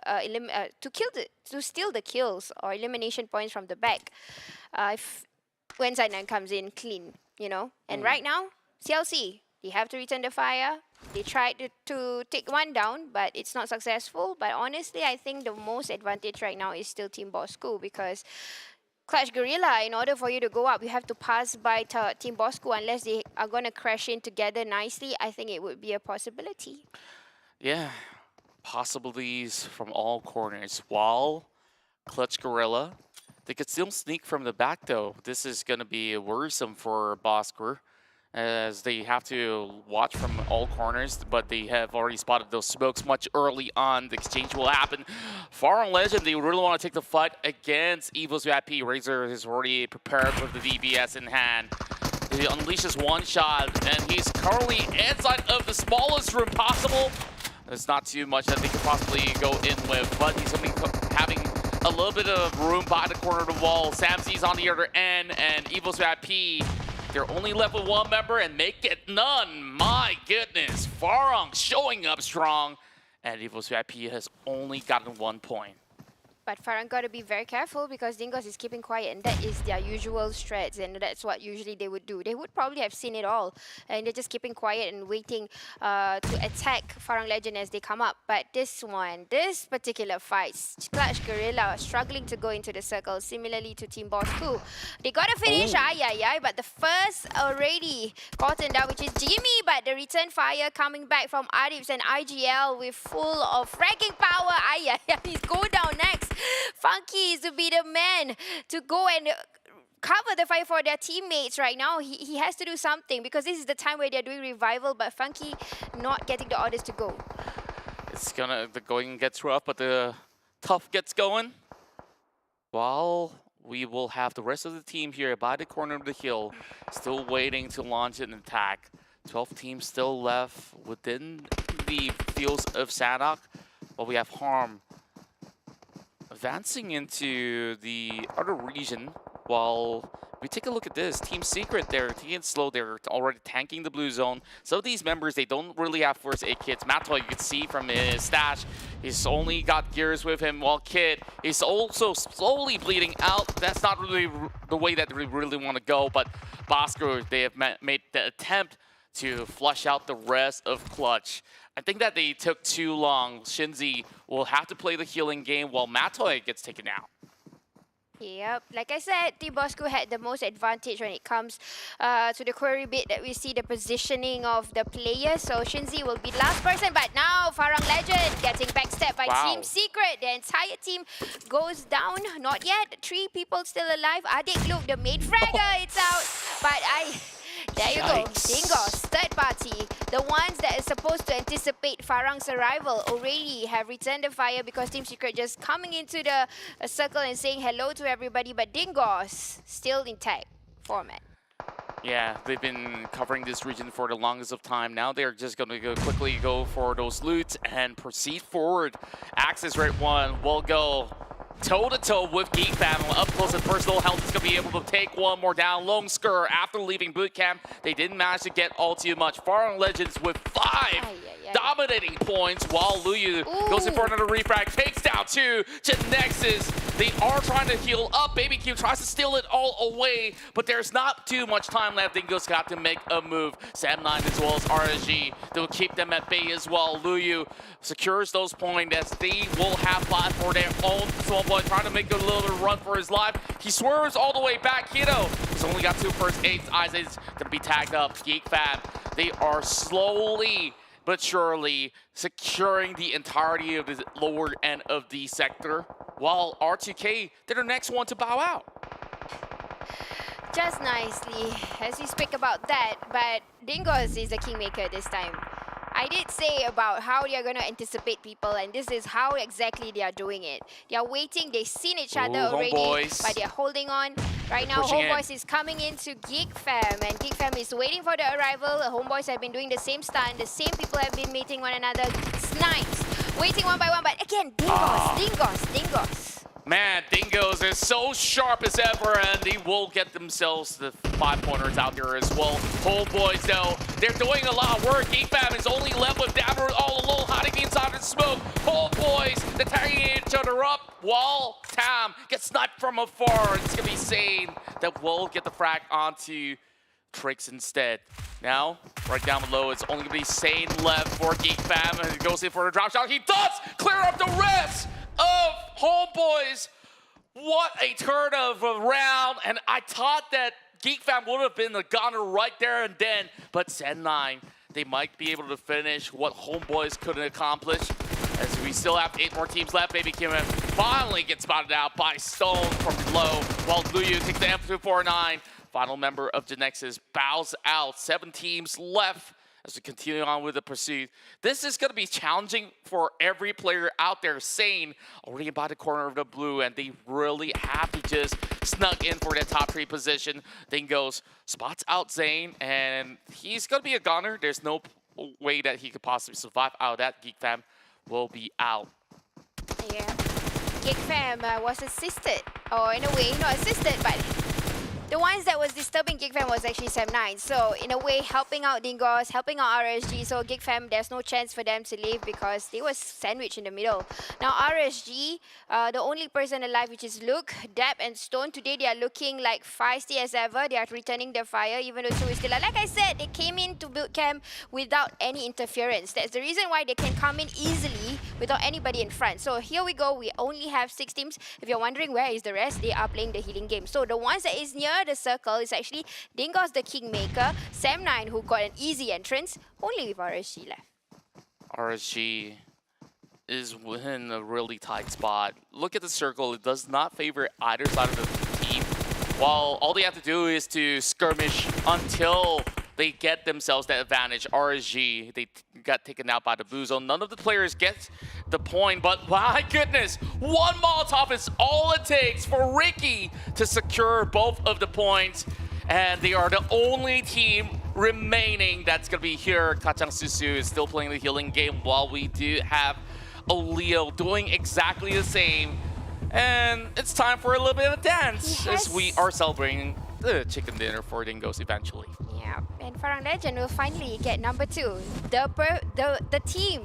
to steal the kills or elimination points from the back. When Zainan comes in clean, you know. And right now, CLC, they have to return the fire. They tried to take one down, but it's not successful. But honestly, I think the most advantage right now is still Team Bosskur because Clutch Guerilla, in order for you to go up, you have to pass by Team Bosskur unless they are going to crash in together nicely. I think it would be a possibility. Yeah, possibilities from all corners. While Clutch Guerilla, they could still sneak from the back though. This is going to be worrisome for Bosskur, as they have to watch from all corners, but they have already spotted those smokes much early on. The exchange will happen. Farang Legend, they really want to take the fight against EVOS VIP. Razor is already prepared with the DBS in hand. He unleashes one shot, and he's currently inside of the smallest room possible. There's not too much that they could possibly go in with, but he's only having a little bit of room by the corner of the wall. Samsy's on the other end, and EVOS VIP, they're only left with one member and make it none. My goodness, Farang showing up strong, and EVOS VIP has only gotten 1 point. But Farang got to be very careful because Dingoz is keeping quiet, and that is their usual strats, and that's what usually they would do. They would probably have seen it all, and they're just keeping quiet and waiting to attack Farang Legend as they come up. But this particular fight, Clutch Guerilla struggling to go into the circle, similarly to Team Bosskur. They got to finish, but the first already gotten down, which is Jimmy, but the return fire coming back from Adips and IGL with full of fragging power. He's go down next. Funky is to be the man to go and cover the fire for their teammates right now. He has to do something because this is the time where they're doing revival, but Funky not getting the orders to go. The going gets rough, but the tough gets going. While we will have the rest of the team here by the corner of the hill, still waiting to launch an attack. 12 teams still left within the fields of Sadok, but we have Harm advancing into the other region, while we take a look at this. Team Secret, they're taking it slow. They're already tanking the blue zone. Some of these members, they don't really have first aid kits. Matto, you can see from his stash, he's only got gears with him, while Kid is also slowly bleeding out. That's not really the way that we really want to go, but Bosskur, they have made the attempt to flush out the rest of Clutch. I think that they took too long. Shinzi will have to play the healing game while Matoy gets taken out. Yep, like I said, Team Bosskur had the most advantage when it comes to the query bit that we see the positioning of the players. So Shinzi will be the last person, but now Farang Lejund getting backstabbed by Team Secret. The entire team goes down. Not yet. 3 people still alive. Adik Luke, the main fragger, it's out. But there you go. Dingoz, third party. The ones that are supposed to anticipate Farang's arrival already have returned the fire because Team Secret just coming into the circle and saying hello to everybody. But Dingoz still intact format. Yeah, they've been covering this region for the longest of time. Now they're just going to quickly go for those loots and proceed forward. Axis Red 1 will go toe-to-toe with Geek Family. Up close and personal, Health is going to be able to take one more down. Lone Skur, after leaving boot camp, they didn't manage to get all too much. Farang Legends with 5 dominating points, while Luyu goes in for another refrag, takes down 2. GENEXUS, they are trying to heal up. Baby Q tries to steal it all away, but there's not too much time left. Dingoz got to make a move. Sam9 as well as RSG, they'll keep them at bay as well. Luyu secures those points as they will have 5 for their own. Homebois trying to make a little bit of run for his life. He swerves all the way back. Yoodo has only got 2 first aids. Isaac's gonna be tagged up. Geek Fab, they are slowly but surely securing the entirety of the lower end of the sector, while R2K, they're the next one to bow out. Just nicely, as we speak about that, but Dingoz is the kingmaker this time. I did say about how they are going to anticipate people, and this is how exactly they are doing it. They are waiting, they've seen each other already, Homebois, but they're holding on. Right now, Homebois is coming into Geek Fam, and Geek Fam is waiting for the arrival. Homebois have been doing the same stunt, the same people have been meeting one another. Snipes, waiting one by one, but again, Dingoz. Man, Dingoz is so sharp as ever, and they will get themselves the 5-pointers out there as well. Homebois, though, they're doing a lot of work. Geek Fam is only left with Dapper all alone, hiding inside the smoke. Homebois, they're tagging each other up, while Tam gets sniped from afar. It's going to be Sane that will get the frag onto Tricks instead. Now, right down below, it's only going to be Sane left for Geek Fam, and he goes in for the drop shot. He does clear up the rest of Homebois. What a turn of a round, and I thought that Geek Fam would have been the gunner right there and then, but Zen9, they might be able to finish what Homebois couldn't accomplish, as we still have 8 more teams left. Baby Kim finally gets spotted out by Stone from below, while Luyu takes the M249. Final member of GENEXUS bows out. 7 teams left as we continue on with the pursuit. This is going to be challenging for every player out there. Sane already by the corner of the blue, and they really have to just snug in for that top 3 position. Dingoz spots out Zane, and he's going to be a goner. There's no way that he could possibly survive out of that. Geek Fam will be out. Yeah, Geek Fam was assisted, or in a way, not assisted, but the ones that was disturbing Geek Fam was actually Sam9. So in a way, helping out Dingoz, helping out RSG. So Geek Fam, there's no chance for them to leave because they was sandwiched in the middle. Now RSG, the only person alive, which is Luke, Dap, and Stone. Today they are looking like feisty as ever. They are returning their fire, even though Sue is still alive. Like I said, they came into boot camp without any interference. That's the reason why they can come in easily without anybody in front. So here we go. We only have 6 teams. If you're wondering where is the rest, they are playing the healing game. So the ones that is near the circle is actually Dingoz the Kingmaker, Sam9 who got an easy entrance, only with RSG left. RSG is in a really tight spot. Look at the circle, it does not favor either side of the team. While all they have to do is to skirmish until they get themselves that advantage. RSG, they got taken out by the blue zone. None of the players get the point, but my goodness, 1 Molotov is all it takes for Ricky to secure both of the points. And they are the only team remaining that's going to be here. Kachang Susu is still playing the healing game, while we do have Leo doing exactly the same. And it's time for a little bit of a dance as we are celebrating the chicken dinner for Dingoz eventually. Yeah, and Farang Lejund will finally get number 2. The team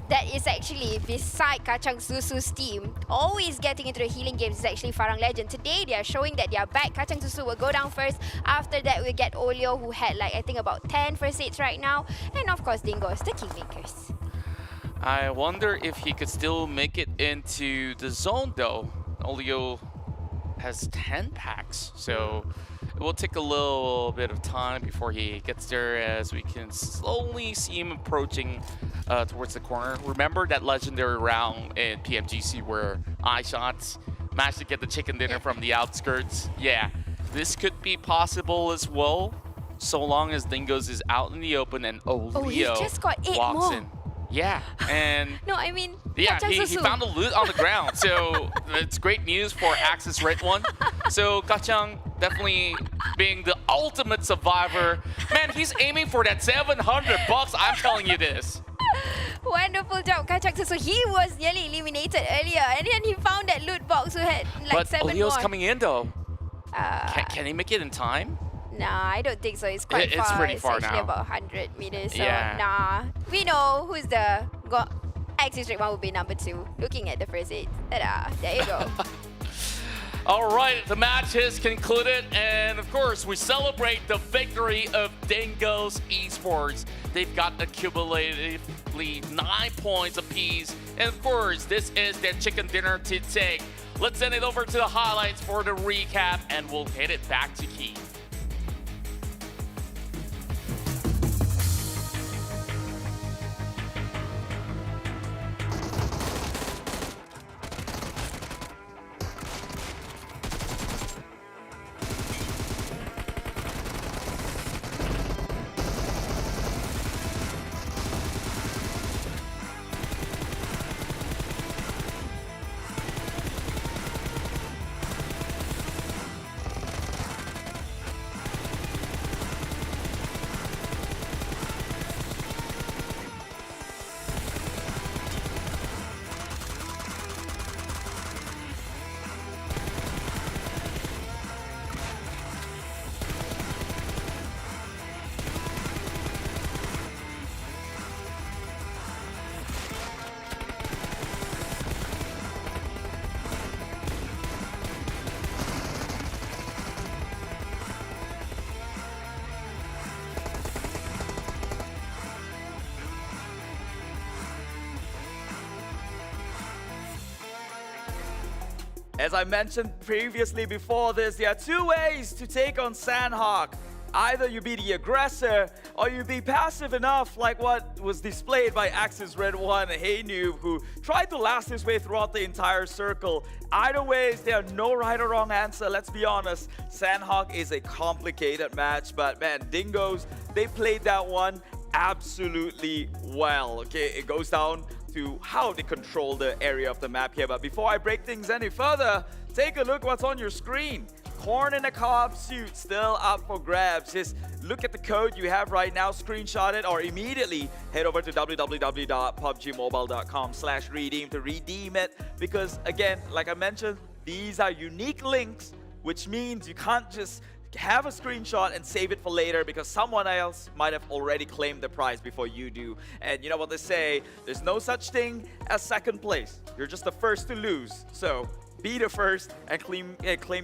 that is actually beside Kacang Susu's team, always getting into the healing games, is actually Farang Lejund. Today they are showing that they are back. Kacang Susu will go down first. After that we get Olio, who had like I think about 10 first aids right now, and of course Dingoz, the kingmakers. I wonder if he could still make it into the zone though. Olio has 10 packs, so it will take a little bit of time before he gets there, as we can slowly see him approaching towards the corner. Remember that legendary round in PMGC where iShots managed to get the chicken dinner from the outskirts? Yeah, this could be possible as well, so long as Dingoz is out in the open and Olio he just got 8 walks more. in. Yeah, and No, I mean, yeah, Kacang he Susu. found the loot on the ground, so it's great news for Axis Red One. So Kacang definitely being the ultimate survivor. Man, he's aiming for that $700, I'm telling you this. Wonderful job, Kacang Susu. He was nearly eliminated earlier, and then he found that loot box who had like But 7 Olio's more. coming in though. Can he make it in time? Nah, I don't think so. It's quite far. It's pretty far actually now. about 100 meters. So Yeah. nah, we know who's the Axis Red One will be number 2. Looking at the first 8. Ta-da! There you go. All right, the match is concluded, and of course, we celebrate the victory of Dingoz Esports. They've got accumulatively 9 points apiece, and of course, this is their chicken dinner to take. Let's send it over to the highlights for the recap, and we'll hit it back to Geek. As I mentioned previously before this, there are 2 ways to take on Sandhawk. Either you be the aggressor, or you be passive enough like what was displayed by Axis Red One, Hey Noob, who tried to last his way throughout the entire circle. Either ways, there are no right or wrong answer, let's be honest. Sandhawk is a complicated match, but man, Dingoz, they played that one absolutely well. Okay, it goes down to how they control the area of the map here. But before I break things any further, take a look what's on your screen. Corn in a co-op suit still up for grabs. Just look at the code you have right now, screenshot it, or immediately head over to www.pubgmobile.com/redeem to redeem it. Because again, like I mentioned, these are unique links, which means you can't just have a screenshot and save it for later, because someone else might have already claimed the prize before you do. And you know what they say, there's no such thing as second place. You're just the first to lose. So be the first and claim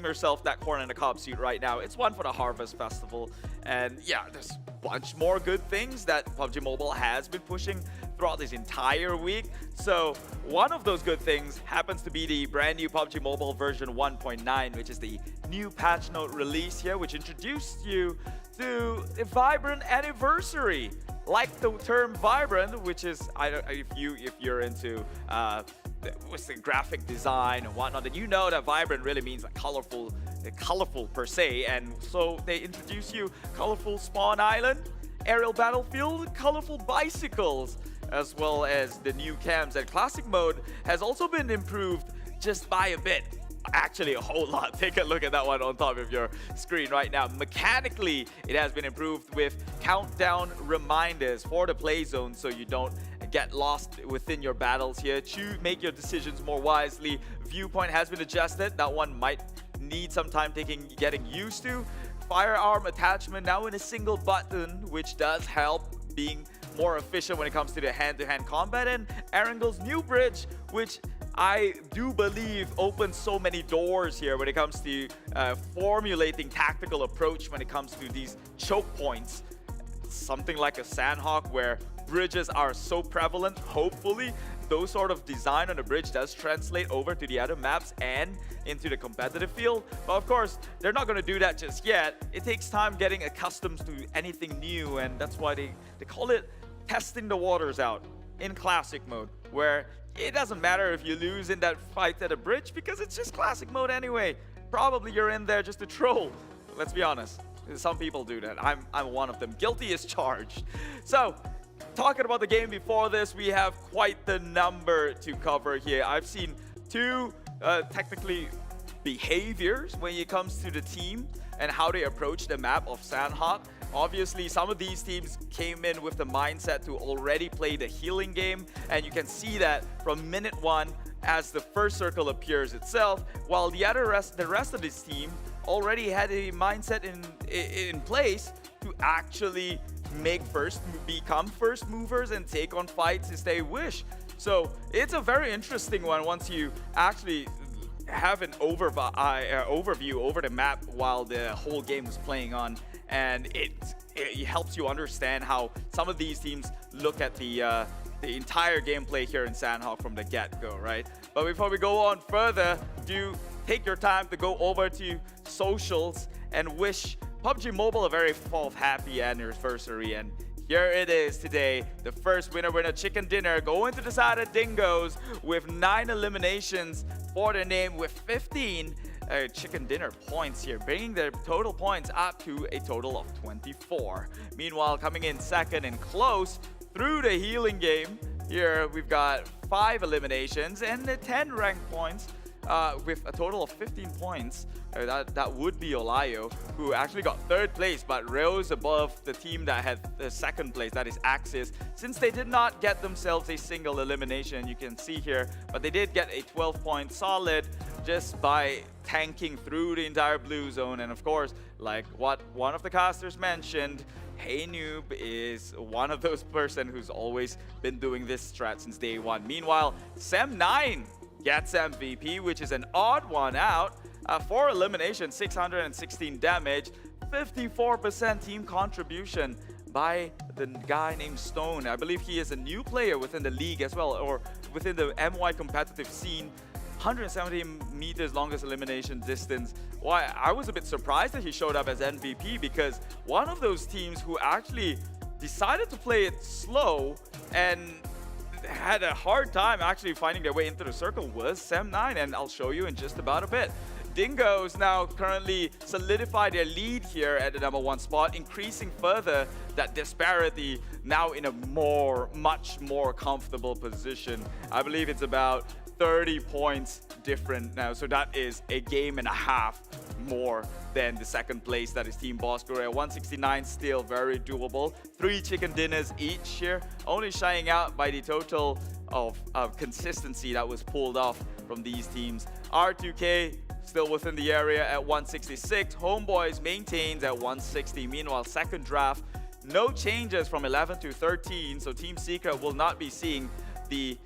yourself that corn in the cob suit right now. It's one for the Harvest Festival. And yeah, there's a bunch more good things that PUBG Mobile has been pushing throughout this entire week. So one of those good things happens to be the brand new PUBG Mobile version 1.9, which is the new patch note release here, which introduced you to a vibrant anniversary. Like the term vibrant, which is, if you're into what's the graphic design and whatnot, then you know that vibrant really means like colorful per se. And so they introduce you colorful spawn island, aerial battlefield, colorful bicycles, as well as the new cams. And classic mode has also been improved just by a bit. Actually, a whole lot. Take a look at that one on top of your screen right now. Mechanically, it has been improved with countdown reminders for the play zone, so you don't get lost within your battles here. Make your decisions more wisely. Viewpoint has been adjusted. That one might need some time getting used to. firearm attachment now in a single button, which does help being more efficient when it comes to the hand-to-hand combat. And Erengel's new bridge, which I do believe opens so many doors here when it comes to formulating tactical approach when it comes to these choke points. Something like a Sandhawk where bridges are so prevalent, hopefully those sort of design on the bridge does translate over to the other maps and into the competitive field. But of course, they're not going to do that just yet. It takes time getting accustomed to anything new, and that's why they call it testing the waters out in classic mode, where it doesn't matter if you lose in that fight at a bridge because it's just classic mode anyway. Probably you're in there just to troll. Let's be honest. Some people do that. I'm one of them. Guilty as charged. So, talking about the game before this, we have quite the number to cover here. I've seen two technically behaviors when it comes to the team and how they approach the map of Sandhawk. Obviously, some of these teams came in with the mindset to already play the healing game, and you can see that from minute 1 as the first circle appears itself, while the rest of this team already had a mindset in place to actually become first movers and take on fights as they wish. So it's a very interesting one once you actually have an overview over the map while the whole game is playing on, and it helps you understand how some of these teams look at the entire gameplay here in Sandhawk from the get-go, right? But before we go on further, do take your time to go over to socials and wish PUBG Mobile a very happy anniversary. And here it is today, the first winner chicken dinner going to the side of Dingoz with 9 eliminations for their name with 15 chicken dinner points here, bringing their total points up to a total of 24. Meanwhile, coming in second and close through the healing game, here we've got 5 eliminations and 10 ranked points with a total of 15 points. That would be Olayo, who actually got 3rd place but rose above the team that had the 2nd place, that is Axis, since they did not get themselves a single elimination, you can see here, but they did get a 12-point solid just by tanking through the entire blue zone. And of course, like what one of the casters mentioned, Hey Noob is one of those person who's always been doing this strat since day one. Meanwhile, Sem9 gets MVP, which is an odd one out. 4 eliminations, 616 damage, 54% team contribution by the guy named Stone. I believe he is a new player within the league as well, or within the MY competitive scene. 170 meters longest elimination distance. Why, I was a bit surprised that he showed up as MVP, because one of those teams who actually decided to play it slow and had a hard time actually finding their way into the circle was Sem9, and I'll show you in just about a bit. Dingoz now currently solidify their lead here at the #1 spot, increasing further that disparity now in a much more comfortable position. I believe it's about 30 points different now, so that is a game and a half more than the 2nd place, that is Team Bosskur. At 169, still very doable. 3 chicken dinners each here, only shying out by the total of consistency that was pulled off from these teams. R2K still within the area at 166. Homebois maintains at 160. Meanwhile, 2nd draft, no changes from 11 to 13, so Team Secret will not be seeing the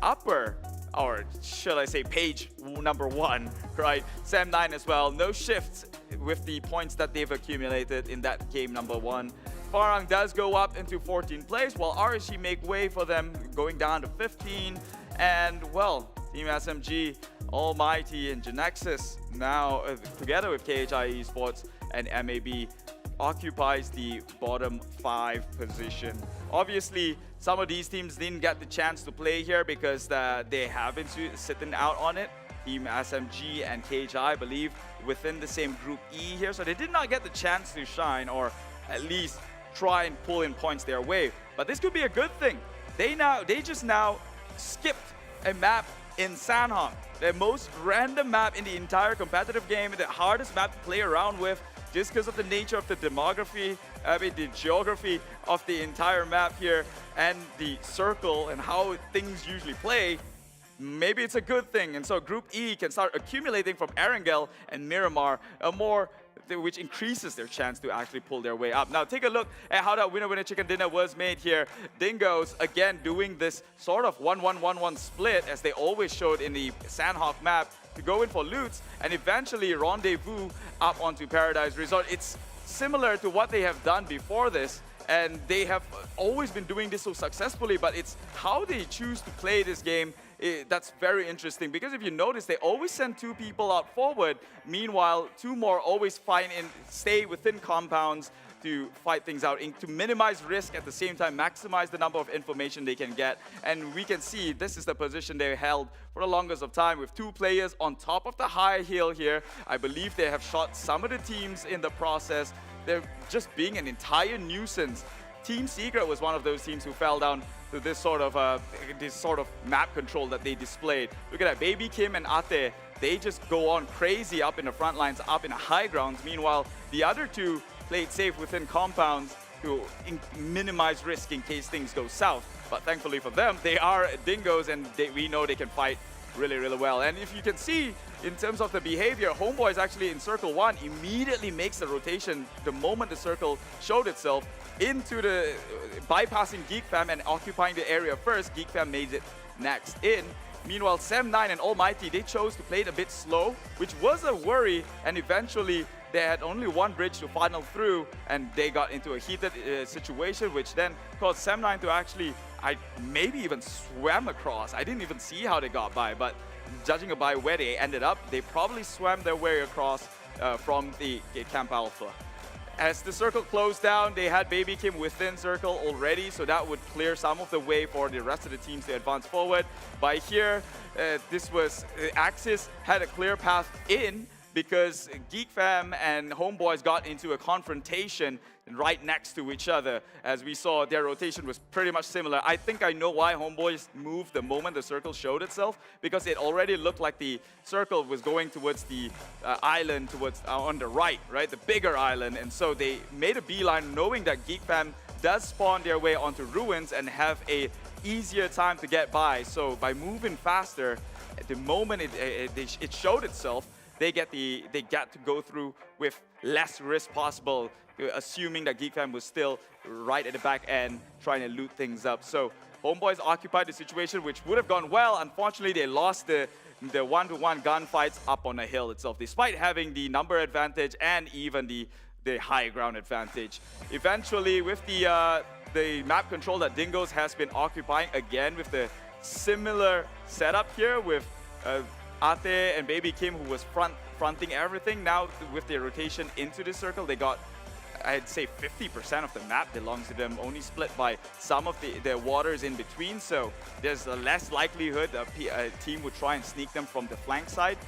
upper, or should I say page #1, right? Sem9 as well, no shifts with the points that they've accumulated in that game #1. Farang does go up into 14th place, while RSG make way for them, going down to 15. And well, Team SMG, Almighty, and GENEXUS now together with KHI Esports and MAB occupies the bottom 5 position. Obviously, some of these teams didn't get the chance to play here because they have been sitting out on it. Team SMG and KHI, I believe, within the same Group E here, so they did not get the chance to shine, or at least try and pull in points their way. But this could be a good thing. They just now skipped a map in Sandhawk, the most random map in the entire competitive game, the hardest map to play around with, just because of the nature of the demography, the geography of the entire map here, and the circle and how things usually play. Maybe it's a good thing, and so Group E can start accumulating from Erengel and Miramar a more which increases their chance to actually pull their way up. Now take a look at how that winner-winner chicken dinner was made here. Dingoz, again, doing this sort of 1-1-1-1 split, as they always showed in the Sandhawk map, to go in for loots, and eventually rendezvous up onto Paradise Resort. It's similar to what they have done before this, and they have always been doing this so successfully, but it's how they choose to play this game that's very interesting, because if you notice, they always send 2 people out forward. Meanwhile, 2 more always stay within compounds to fight things out, to minimize risk at the same time, maximize the number of information they can get. And we can see this is the position they held for the longest of time, with 2 players on top of the high hill here. I believe they have shot some of the teams in the process. They're just being an entire nuisance. Team Secret was one of those teams who fell down to this sort of map control that they displayed. Look at that, Baby Kim and Ate, they just go on crazy up in the front lines, up in the high grounds. Meanwhile, the other 2 played safe within compounds to minimize risk in case things go south. But thankfully for them, they are Dingoz, and we know they can fight really, really well. And if you can see, in terms of the behavior, Homebois actually in Circle 1 immediately makes the rotation the moment the circle showed itself into the bypassing Geek Fam and occupying the area first. Geek Fam made it next in. Meanwhile, Sam9 and Almighty, they chose to play it a bit slow, which was a worry, and eventually they had only 1 bridge to funnel through, and they got into a heated situation, which then caused Sam9 to actually, maybe even swam across. I didn't even see how they got by, but judging by where they ended up, they probably swam their way across from the Camp Alpha. As the circle closed down, they had Baby Kim within circle already, so that would clear some of the way for the rest of the teams to advance forward. By here, this was Axis had a clear path in, because Geek Fam and Homebois got into a confrontation right next to each other. As we saw, their rotation was pretty much similar. I think I know why Homebois moved the moment the circle showed itself, because it already looked like the circle was going towards the island, towards on the right, the bigger island. And so they made a beeline, knowing that Geek Fam does spawn their way onto ruins and have a easier time to get by. So by moving faster, at the moment it showed itself, they get to go through with less risk possible, assuming that Geek Fam was still right at the back end trying to loot things up. So Homebois occupied the situation, which would have gone well. Unfortunately, they lost the one-to-one gunfights up on the hill itself, despite having the number advantage and even the high ground advantage. Eventually, with the map control that Dingoz has been occupying, again with the similar setup here with Ate and Baby Kim, who was fronting everything. Now with their rotation into the circle, they got, I'd say 50% of the map belongs to them, only split by some of the waters in between. So there's a less likelihood a team would try and sneak them from the flank side.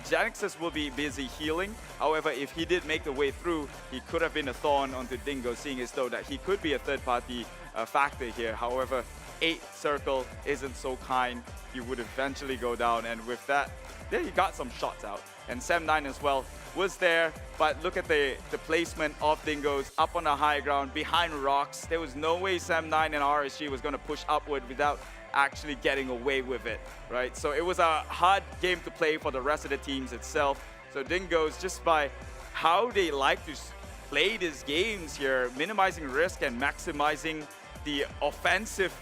GENEXUS will be busy healing. However, if he did make the way through, he could have been a thorn onto Dingo, seeing as though that he could be a third-party factor here. However, 8 circle isn't so kind. He would eventually go down, and with that, there he got some shots out. And Sam9 as well was there, but look at the placement of Dingoz up on the high ground behind rocks. There was no way Sam9 and RSG was going to push upward without actually getting away with it, right? So it was a hard game to play for the rest of the teams itself. So Dingoz, just by how they like to play these games here, minimizing risk and maximizing the offensive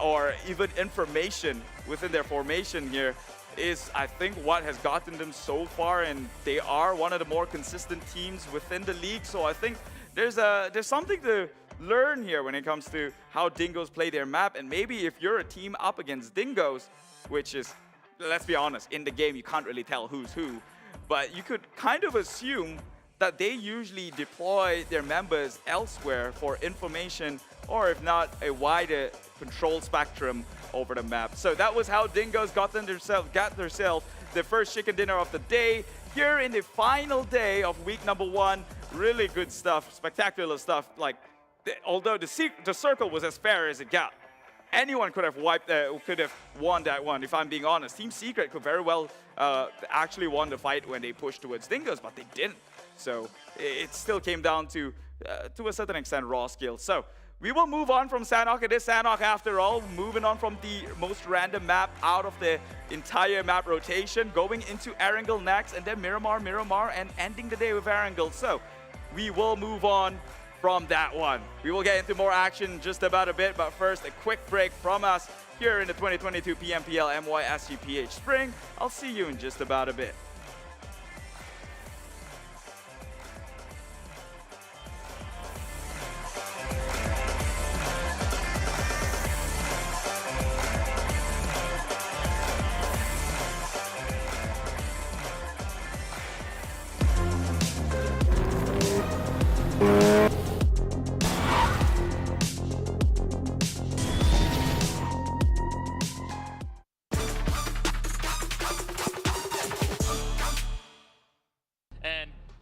or even information within their formation here, is, I think, what has gotten them so far, and they are one of the more consistent teams within the league. So I think there's something to learn here when it comes to how Dingoz play their map. And maybe if you're a team up against Dingoz, which is, let's be honest, in the game you can't really tell who's who, but you could kind of assume that they usually deploy their members elsewhere for information, or if not, a wider control spectrum over the map. So that was how Dingoz got themselves the first chicken dinner of the day here in the final day of week number 1. Really good stuff, spectacular stuff. Like, although the circle was as fair as it got, anyone could have won that one. If I'm being honest, Team Secret could very well actually won the fight when they pushed towards Dingoz, but they didn't. So it still came down to a certain extent, raw skill. So We will move on from Sanhok. It is Sanhok after all. Moving on from the most random map out of the entire map rotation. Going into Erangel next, and then Miramar, and ending the day with Erangel. So we will move on from that one. We will get into more action just about a bit, but first a quick break from us here in the 2022 PMPL MYSGPH Spring. I'll see you in just about a bit.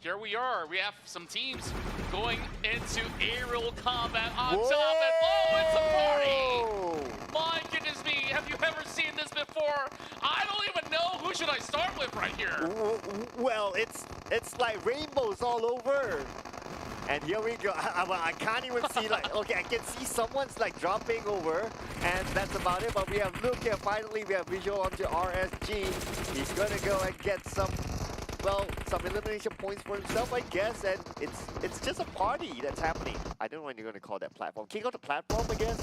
Here we are. We have some teams going into aerial combat on top, and oh, it's a party! My goodness me, have you ever seen this before? I don't even know who should I start with right here. Well, it's like rainbows all over. And here we go. I can't even see, like, okay, I can see someone's like dropping over, and that's about it. But we have look here. Finally, we have visual onto RSG. He's gonna go and get some, well, some elimination points for himself, I guess. And it's just a party that's happening. I don't know what you're gonna call that platform. King of the platform, I guess.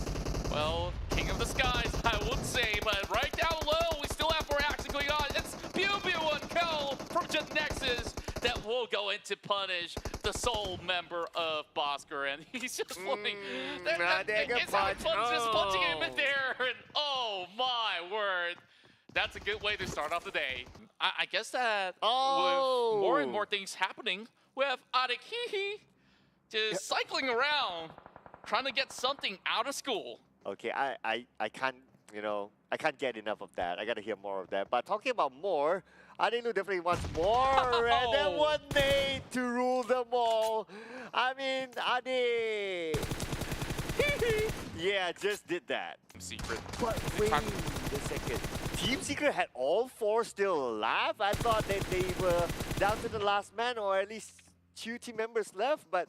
Well, King of the Skies, I would say, but right down low, we still have more action going on. It's W1D5 from GENEXUS that will go in to punish the sole member of Bosskur, and he's just floating. Just punching him in there, and oh my word. That's a good way to start off the day. I guess that with more and more things happening, we have ALMGHTY just cycling around, trying to get something out of school. Okay, I can't, you know, I can't get enough of that. I gotta hear more of that. But talking about more, Adilu definitely wants more, and then one day to rule them all. I mean, Adi. Yeah, just did that. Secret. But wait a second. Team Secret had all four still alive? I thought that they were down to the last man, or at least 2 team members left, but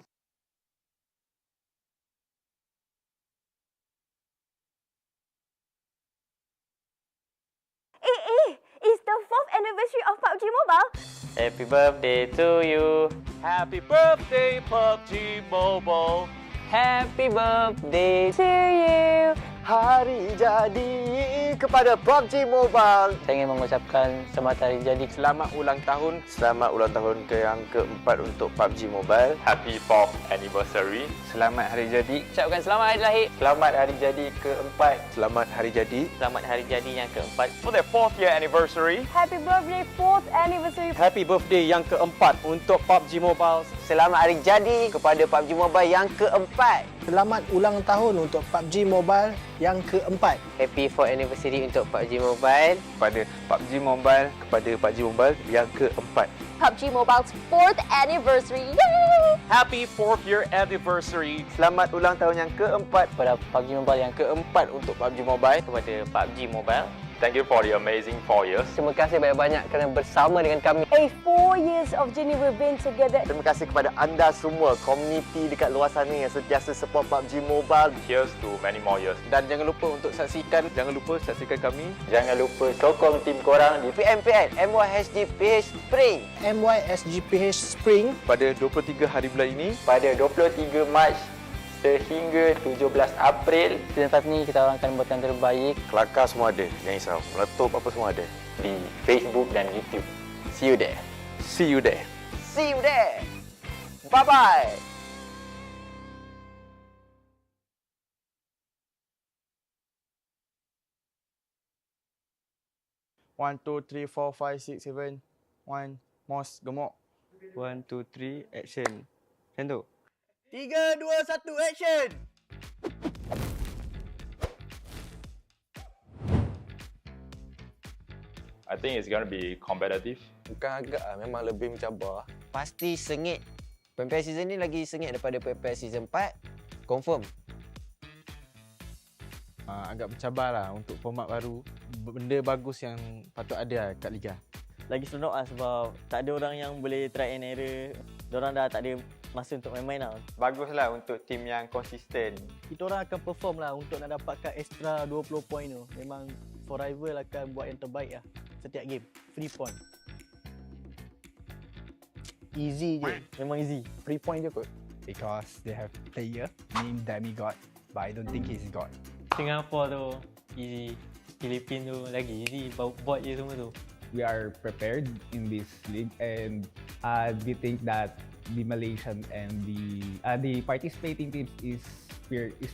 It's the 4th anniversary of PUBG Mobile. Happy birthday to you. Happy birthday, PUBG Mobile. Happy birthday To you. hari jadi kepada PUBG Mobile. Saya ingin mengucapkan selamat hari jadi. Selamat ulang tahun. Selamat ulang tahun ke yang keempat untuk PUBG Mobile. Happy 4th anniversary. Selamat hari jadi. Ucapkan selamat hari lahir. Selamat hari jadi keempat. Selamat hari jadi. Selamat hari jadi yang keempat. For their 4th year anniversary. Happy birthday 4th anniversary. Happy birthday yang keempat untuk PUBG Mobile. Selamat hari jadi kepada PUBG Mobile yang keempat. Selamat ulang tahun untuk PUBG Mobile yang keempat. Happy 4th anniversary untuk PUBG Mobile. Kepada PUBG Mobile, kepada PUBG Mobile yang keempat. PUBG Mobile's 4th anniversary. Yay! Happy 4th year anniversary. Selamat ulang tahun yang keempat Kepada PUBG Mobile yang keempat untuk PUBG Mobile. Kepada PUBG Mobile. Thank you for the amazing 4 years. Terima kasih banyak-banyak kerana bersama dengan kami. 4 years of journey we've been together. Terima kasih kepada anda semua, komuniti dekat luar sana yang sentiasa support PUBG Mobile. Here's to many more years. Dan jangan lupa saksikan kami. Jangan lupa sokong tim korang di PMPL MYSGPH Spring. MYSGPH Spring Pada 23 hari bulan ini. pada 23 Mac sehingga 17 April. Season 5 ni kita orang akan buat yang terbaik. Kelakar semua ada, jangan risau. Meletup apa semua ada. Di Facebook dan YouTube. See you there. See you there. See you there. Bye-bye. One, two, three, 4, 5, 6, 7. 1, Mos, gemuk. 1, 2, 3, action. Macam tu. 3, 2, 1, action! I think it's going to be competitive. Bukan agak lah, memang lebih mencabar. Pasti sengit. PMPL season ni lagi sengit daripada PMPL season 4. Confirm. Agak mencabar lah untuk format baru. Benda bagus yang patut ada kat Liga. Lagi seronok lah sebab tak ada orang yang boleh try and error. Diorang dah tak ada masa untuk main-main lah. Baguslah untuk tim yang konsisten. Kita orang akan perform lah untuk nak dapatkan extra 20 poin tu. Memang for rival akan buat yang terbaik lah setiap game. Free point. Easy je. Memang easy. Free point je kot. Because they have player named Demigod, but I don't think he's God. Singapore tu easy. Philippines tu lagi easy. Buat je semua tu. We are prepared in this league, and we think that the Malaysian and the participating teams is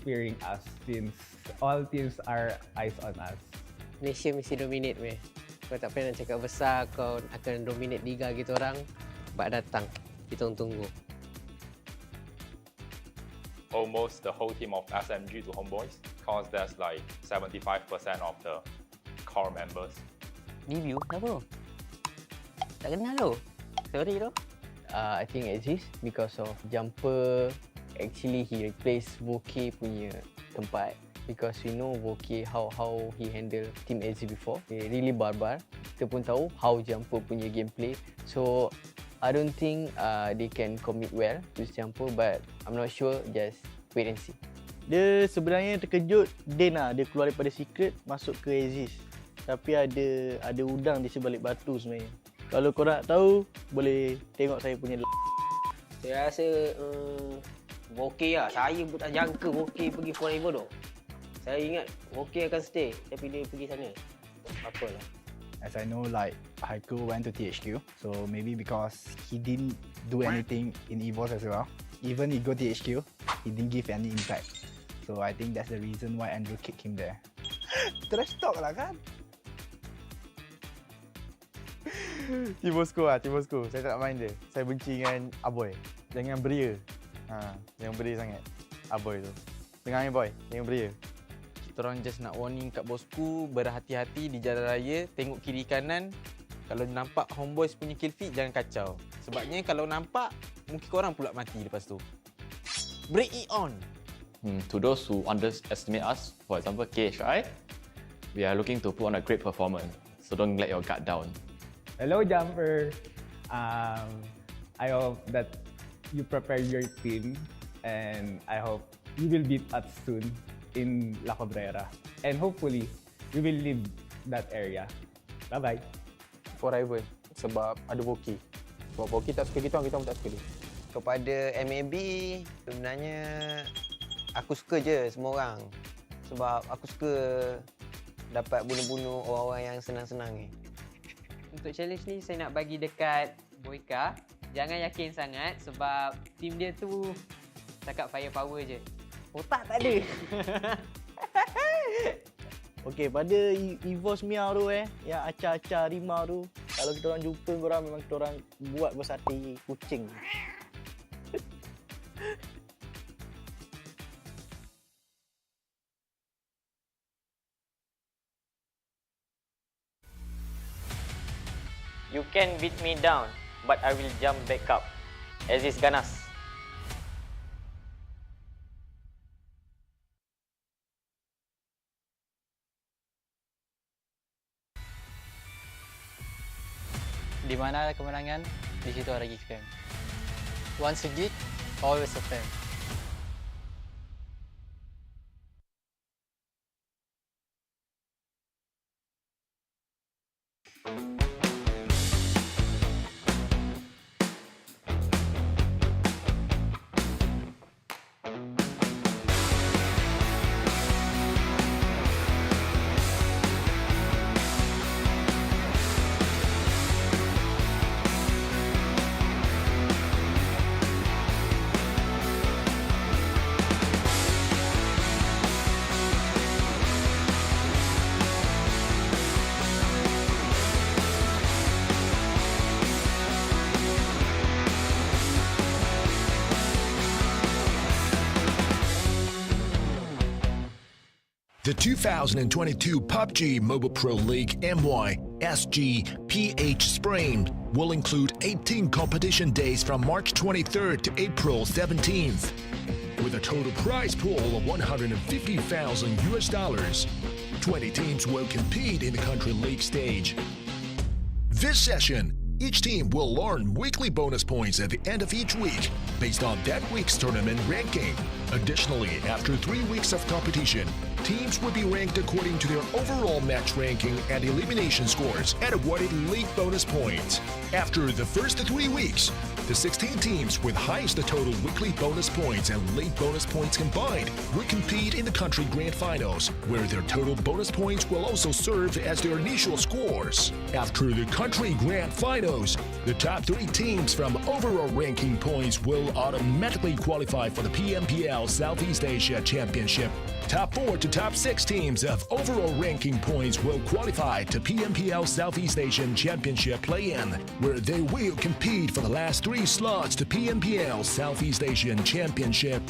fearing us since all teams are eyes on us. Malaysia mesti dominate meh. Kau tak payah nak cakap besar kau akan dominate liga kita orang. Bak datang. Kita tunggu. Almost the whole team of SMG to Homebois, because there's like 75% of the core members. Review? Kenapa? Tak kenal tu. Sorry tu. I think exist because of jumper. Actually he replaced Voke punya tempat. Because we know Voke how he handle Team AZ before. He really barbar. Kita pun tahu how jumper punya gameplay. So I don't think they can commit well to jumper, but I'm not sure. Just wait and see. Dia sebenarnya terkejut Din lah. Dia keluar daripada secret masuk ke Aziz. Tapi ada udang di sebalik batu sebenarnya. Kalau korang nak tahu, boleh tengok saya punya. Saya rasa Voke lah. Saya pun tak jangka Voke pergi forever tu. Saya ingat Voke akan stay, tapi dia pergi sana. Apalah. As I know, like Haiku went to THQ, so maybe because he didn't do anything in EVOS as well. Even he go THQ, he didn't give any impact. So I think that's the reason why Andrew kicked him there. Trash talk lah kan? Bosskur lah, Bosskur. Saya tak nak main dia. Saya benci dengan Aboy. Jangan beria. Jangan beria sangat. Aboy tu. Dengar ni boy, jangan beria. Kita orang just nak warning kat Bosskur, berhati-hati di jalan raya, tengok kiri kanan. Kalau nampak Homebois punya kill feed, jangan kacau. Sebabnya kalau nampak, mungkin korang pula mati lepas tu. Break it on! To those who underestimate us, for example KHI, we are looking to put on a great performance. So don't let your guard down. Hello Jumper! I hope that you prepare your team, and I hope you will beat us soon in La Cabrera. And hopefully, we will leave that area. Bye-bye. Forever. Sebab ada Voke. Sebab Voke tak suka kita, kita pun tak suka dia. Kepada MAB, sebenarnya aku suka je semua orang. Sebab aku suka dapat bunuh-bunuh orang-orang yang senang-senang ni. Untuk challenge ni saya nak bagi dekat Boyka. Jangan yakin sangat sebab team dia tu cakap firepower je. Otak tak ada. Okey, pada EVOS Miao tu yang acah-acah rimau tu, kalau kita orang jumpa korang, memang kita orang buat bersate kucing. You can beat me down, but I will jump back up. Aziz ganas. Di mana ada kemenangan, di situ ada Geek Fam. Once a Geek, always a fan. The 2022 PUBG Mobile Pro League MYSGPH Spring will include 18 competition days from March 23rd to April 17th, with a total prize pool of $150,000. 20 teams will compete in the country league stage. This session, each team will earn weekly bonus points at the end of each week based on that week's tournament ranking. Additionally, after 3 weeks of competition, teams will be ranked according to their overall match ranking and elimination scores and awarded league bonus points. After the first 3 weeks, the 16 teams with highest total weekly bonus points and league bonus points combined will compete in the country grand finals, where their total bonus points will also serve as their initial scores. After the country grand finals, the top 3 teams from overall ranking points will automatically qualify for the PMPL Southeast Asia Championship. Top 4 to top 6 teams of overall ranking points will qualify to PMPL Southeast Asian Championship play-in, where they will compete for the last 3 slots to PMPL Southeast Asian Championship.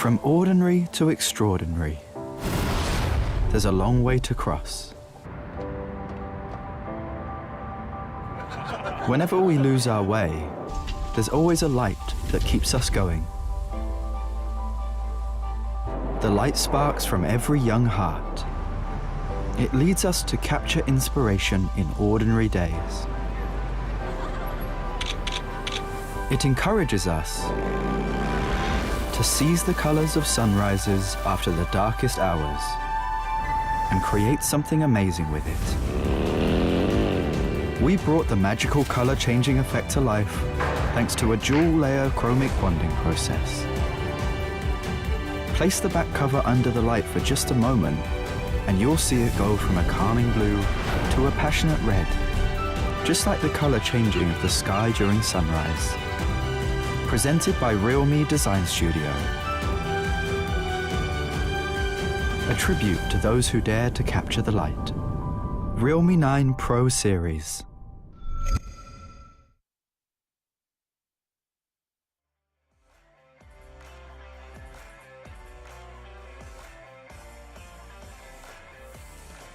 From ordinary to extraordinary, there's a long way to cross. Whenever we lose our way, there's always a light that keeps us going. The light sparks from every young heart. It leads us to capture inspiration in ordinary days. It encourages us to seize the colors of sunrises after the darkest hours and create something amazing with it. We brought the magical color changing effect to life thanks to a dual layer chromic bonding process. Place the back cover under the light for just a moment and you'll see it go from a calming blue to a passionate red, just like the color changing of the sky during sunrise. Presented by RealMe Design Studio. A tribute to those who dare to capture the light. Realme 9 Pro Series.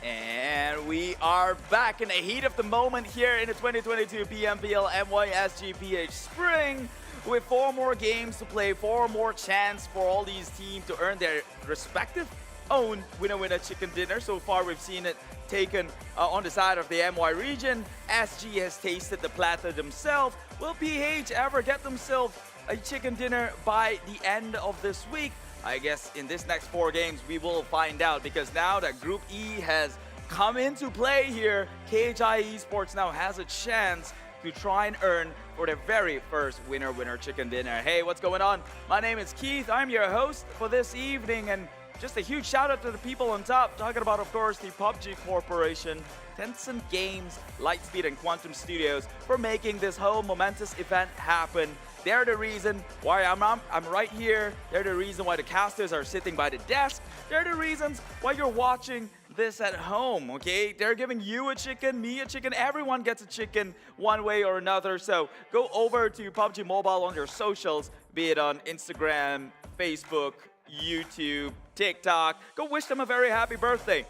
And we are back in the heat of the moment here in the 2022 PMPL MYSGPH Spring with 4 more games to play, 4 more chances for all these teams to earn their respective own winner-winner chicken dinner. So far we've seen it taken on the side of the MY region. SG has tasted the platter themselves. Will PH ever get themselves a chicken dinner by the end of this week? I guess in this next 4 games we will find out, because now that Group E has come into play here, KHI Esports now has a chance to try and earn for their very first winner-winner chicken dinner. Hey, what's going on? My name is Keith. I'm your host for this evening, and just a huge shout out to the people on top. Talking about, of course, the PUBG Corporation, Tencent Games, Lightspeed, and Quantum Studios for making this whole momentous event happen. They're the reason why I'm right here. They're the reason why the casters are sitting by the desk. They're the reasons why you're watching this at home, okay? They're giving you a chicken, me a chicken, everyone gets a chicken one way or another. So go over to PUBG Mobile on your socials, be it on Instagram, Facebook, YouTube, TikTok. Go wish them a very happy birthday.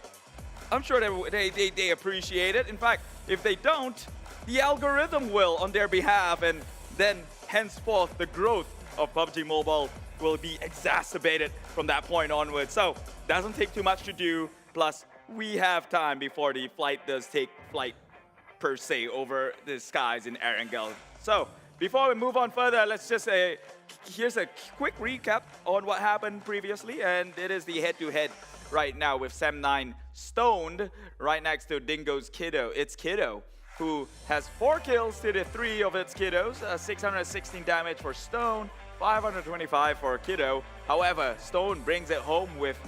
I'm sure they appreciate it. In fact, if they don't, the algorithm will on their behalf, and then henceforth the growth of PUBG Mobile will be exacerbated from that point onwards. So doesn't take too much to do. Plus, we have time before the flight does take flight per se over the skies in Erangel. So before we move on further, let's just here's a quick recap on what happened previously, and it is the head-to-head right now with Sem9 stoned right next to Dingo's Kiddo. It's Kiddo who has 4 kills to the 3 of its kiddos, 616 damage for Stone, 525 for Kiddo. However, Stone brings it home with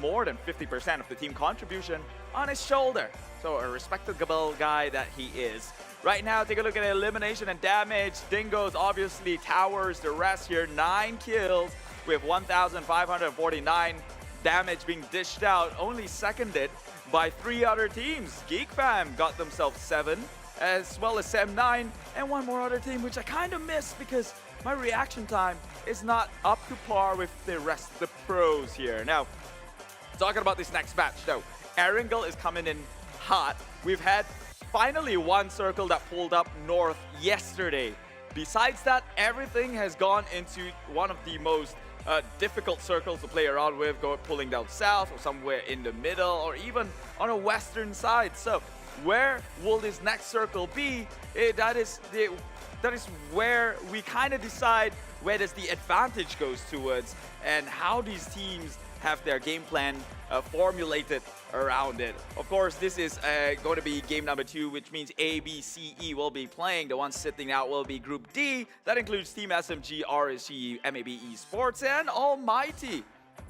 more than 50% of the team contribution on his shoulder. So a respectable guy that he is. Right now, take a look at elimination and damage. Dingoz obviously towers the rest here. 9 kills with 1,549 damage being dished out, only seconded by 3 other teams. Geek Fam got themselves 7, as well as Sem9, and 1 more other team, which I kind of missed because my reaction time is not up to par with the rest of the pros here. Now, talking about this next match though, Erangel is coming in hot. We've had finally 1 circle that pulled up north yesterday. Besides that, everything has gone into one of the most difficult circles to play around with, pulling down south or somewhere in the middle or even on a western side. So where will this next circle be? That is where we kind of decide where does the advantage goes towards and how these teams have their game plan formulated around it. Of course, this is going to be game number 2, which means A, B, C, E will be playing. The one sitting out will be Group D. That includes Team SMG, RSG, MAB Esports, and ALMGHTY.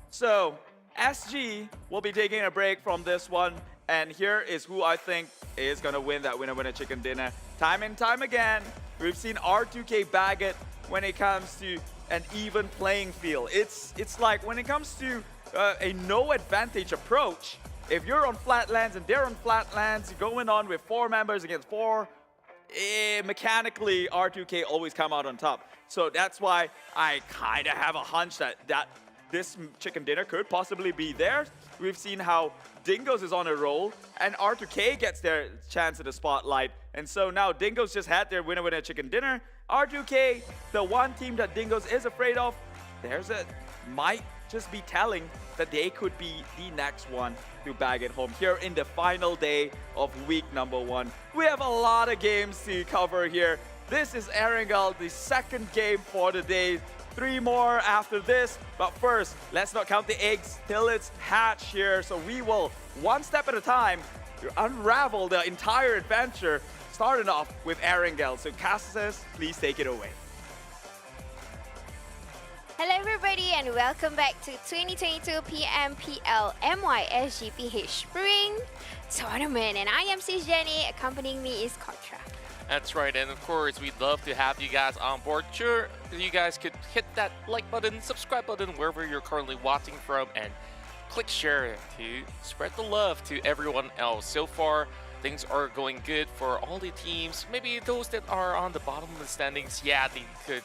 So SG will be taking a break from this one. And here is who I think is going to win that winner-winner chicken dinner. Time and time again, we've seen R2K bag it when it comes to an even playing field. It's like when it comes to a no advantage approach, if you're on flatlands and they're on flatlands, going on with 4 members against 4, mechanically R2K always come out on top. So that's why I kind of have a hunch that this chicken dinner could possibly be theirs. We've seen how Dingoz is on a roll, and R2K gets their chance at the spotlight. And so now Dingoz just had their winner chicken dinner. R2K, the one team that Dingoz is afraid of, might just be telling that they could be the next one to bag it home here in the final day of week number 1. We have a lot of games to cover here. This is Erangel, the second game for the day. 3 more after this, but first, let's not count the eggs till it's hatched here. So we will, one step at a time, unravel the entire adventure, starting off with Erangel. So Cassis, please take it away. Hello everybody and welcome back to 2022 PMPL MYSGPH Spring Tournament, and I am Jenny. Accompanying me is Contra. That's right, and of course we'd love to have you guys on board. Sure, you guys could hit that like button, subscribe button wherever you're currently watching from, and click share to spread the love to everyone else. So far, things are going good for all the teams. Maybe those that are on the bottom of the standings, yeah, they could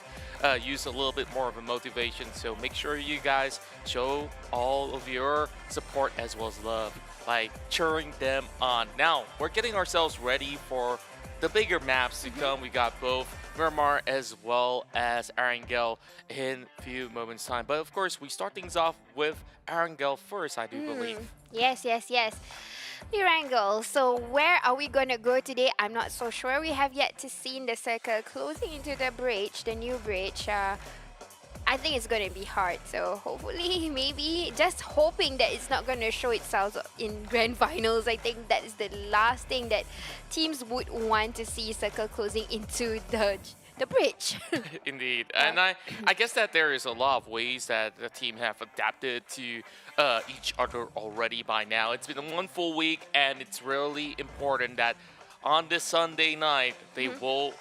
use a little bit more of a motivation. So make sure you guys show all of your support as well as love by cheering them on. Now, we're getting ourselves ready for the bigger maps to come. We got both Miramar as well as Erangel in a few moments time. But of course, we start things off with Erangel first, I do believe. Yes. Erangel, so where are we gonna go today? I'm not so sure. We have yet to see the circle closing into the bridge, the new bridge. I think it's gonna be hard, so hopefully, maybe, just hoping that it's not gonna show itself in grand finals. I think that is the last thing that teams would want to see, circle closing into the bridge. Indeed, and I guess that there is a lot of ways that the team have adapted to each other already by now. It's been 1 full week, and it's really important that on this Sunday night, they will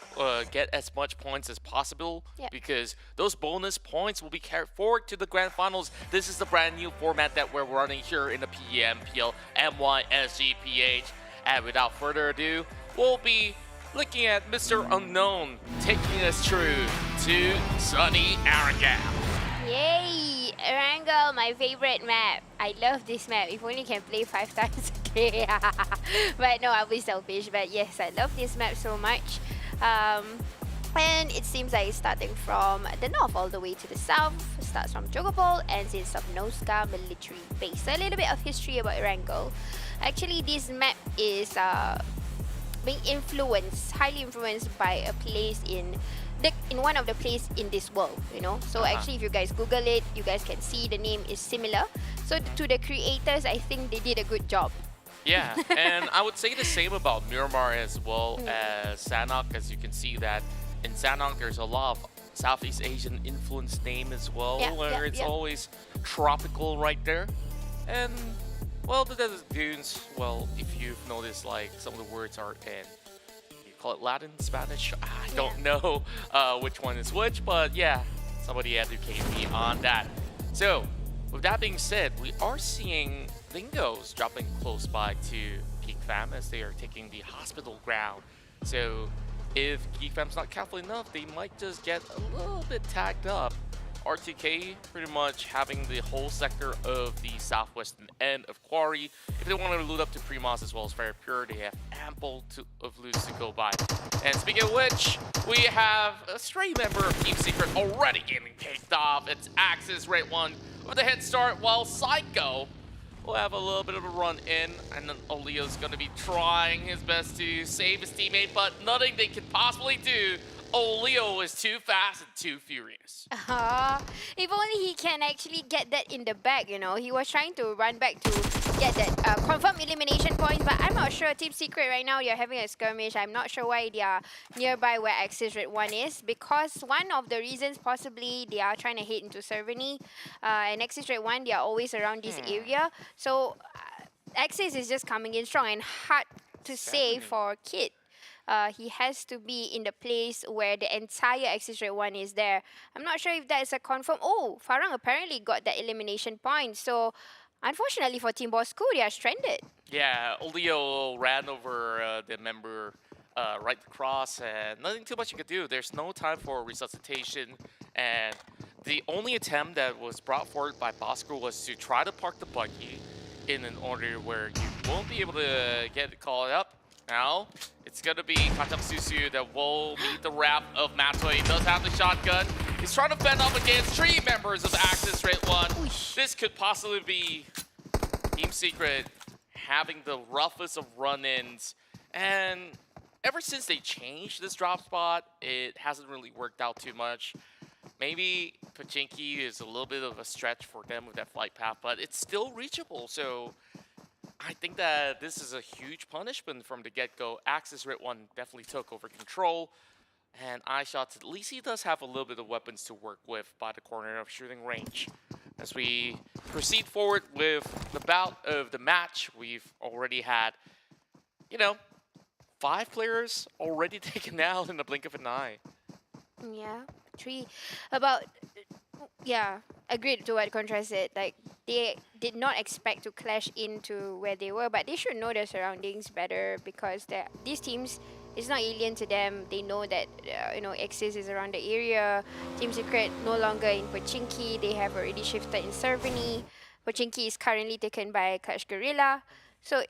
get as much points as possible, because those bonus points will be carried forward to the grand finals. This is the brand new format that we're running here in the PMPL MYSGPH. And without further ado, we'll be looking at Mr. Unknown taking us through to sunny Erangel. Yay! Erangel, my favorite map. I love this map. If only can play 5 times a day. But no, I'll be selfish. But yes, I love this map so much. And it seems like it's starting from the north all the way to the south. It starts from Jogopol, ends in Subnoska military base. So a little bit of history about Erangel. Actually, this map is being highly influenced by a place in one of the places in this world, you know. So actually, if you guys Google it, you guys can see the name is similar. So to the creators, I think they did a good job. Yeah, and I would say the same about Miramar as well as Sanhok, as you can see that in Sanhok there's a lot of Southeast Asian influence name as well, where it's always tropical right there. And well, the Desert Dunes, well, if you've noticed, like, some of the words are in, you call it Latin, Spanish? I don't know which one is which, but yeah, somebody educated me on that. So, with that being said, we are seeing Dingoz dropping close by to Geek Fam as they are taking the hospital ground. So, if Geek Fam's not careful enough, they might just get a little bit tagged up. R2K pretty much having the whole sector of the southwestern end of Quarry. If they want to loot up to Primos as well as Very Pure, they have ample of loot to go by. And speaking of which, we have a stray member of Team Secret already getting picked off. It's Axis Red One with a head start, while Psycho will have a little bit of a run in, and then Oleo's going to be trying his best to save his teammate, but nothing they could possibly do. Oleo is too fast and too furious. If only he can actually get that in the bag, you know. He was trying to run back to get that confirmed elimination points, but I'm not sure. Team Secret right now, you're having a skirmish. I'm not sure why they are nearby where Axis Red 1 is, because one of the reasons possibly they are trying to head into Cerveny, and Axis Red 1, they are always around this area. So Axis is just coming in strong and hard to save for Kid. He has to be in the place where the entire Axis Red 1 is there. I'm not sure if that is a confirm. Oh, Farang apparently got that elimination point. So, unfortunately for Team Bosskur, they are stranded. Yeah, Oleo ran over the member right across, and nothing too much you could do. There's no time for resuscitation, and the only attempt that was brought forward by Bosskur was to try to park the buggy in an order where you won't be able to get it called up. Now, it's going to be Kachak Susu that will meet the wrap of Matoy. He does have the shotgun. He's trying to fend off against 3 members of Axis Red One. This could possibly be Team Secret having the roughest of run-ins. And ever since they changed this drop spot, it hasn't really worked out too much. Maybe Pachinki is a little bit of a stretch for them with that flight path, but it's still reachable. So I think that this is a huge punishment from the get-go. Axis Red One definitely took over control. And iShots, at least he does have a little bit of weapons to work with by the corner of shooting range. As we proceed forward with the bout of the match, we've already had, 5 players already taken out in the blink of an eye. Yeah, 3. Agreed to what Contra said. Like, they did not expect to clash into where they were, but they should know their surroundings better because these teams, it's not alien to them. They know that, Axis is around the area. Team Secret no longer in Pachinki. They have already shifted in Cerveny. Pachinki is currently taken by Clash Guerilla. So,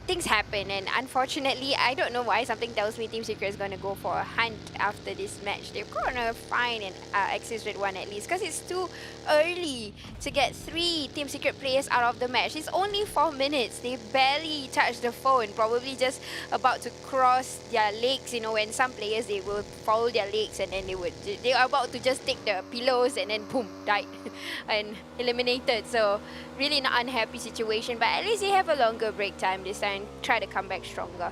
things happen, and unfortunately, I don't know why something tells me Team Secret is going to go for a hunt after this match. They're going to find an Axis Red One at least, because it's too early to get 3 Team Secret players out of the match. It's only 4 minutes. They barely touched the phone, probably just about to cross their legs. When some players, they will follow their legs, and then they are about to just take the pillows, and then boom, died and eliminated. So really not unhappy situation, but at least they have a longer break time this time. Try to come back stronger.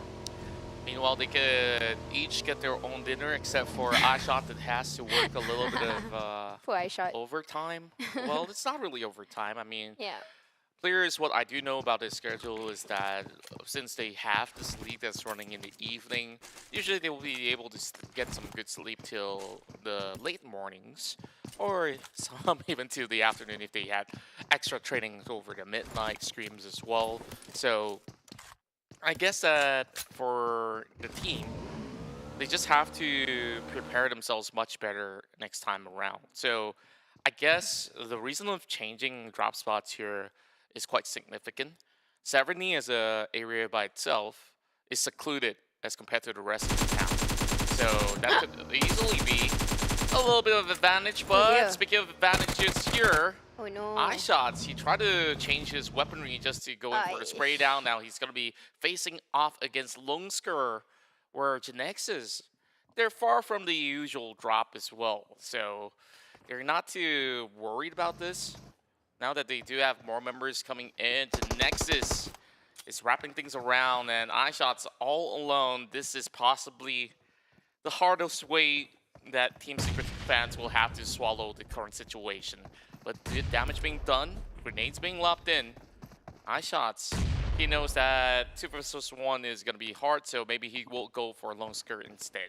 Meanwhile, they could each get their own dinner, except for iShot that has to work a little bit of overtime. Well, it's not really overtime. I mean, players, what I do know about their schedule is that since they have this league that's running in the evening, usually they will be able to get some good sleep till the late mornings, or some even to the afternoon if they had extra training over the midnight streams as well. So I guess that for the team, they just have to prepare themselves much better next time around. So I guess the reason of changing drop spots here is quite significant. Cerveny as an area by itself is secluded as compared to the rest of the town. So that could easily be a little bit of advantage, but speaking of advantages here, oh no, iShots, he tried to change his weaponry just to go in for the spray down. Now he's going to be facing off against Bosskur, where GENEXUS, they're far from the usual drop as well. So they're not too worried about this. Now that they do have more members coming in, GENEXUS is wrapping things around, and iShots all alone. This is possibly the hardest way that Team Secret fans will have to swallow the current situation. But the damage being done, grenades being lobbed in, iShots, he knows that 2 vs 1 is going to be hard, so maybe he will go for Bosskur instead.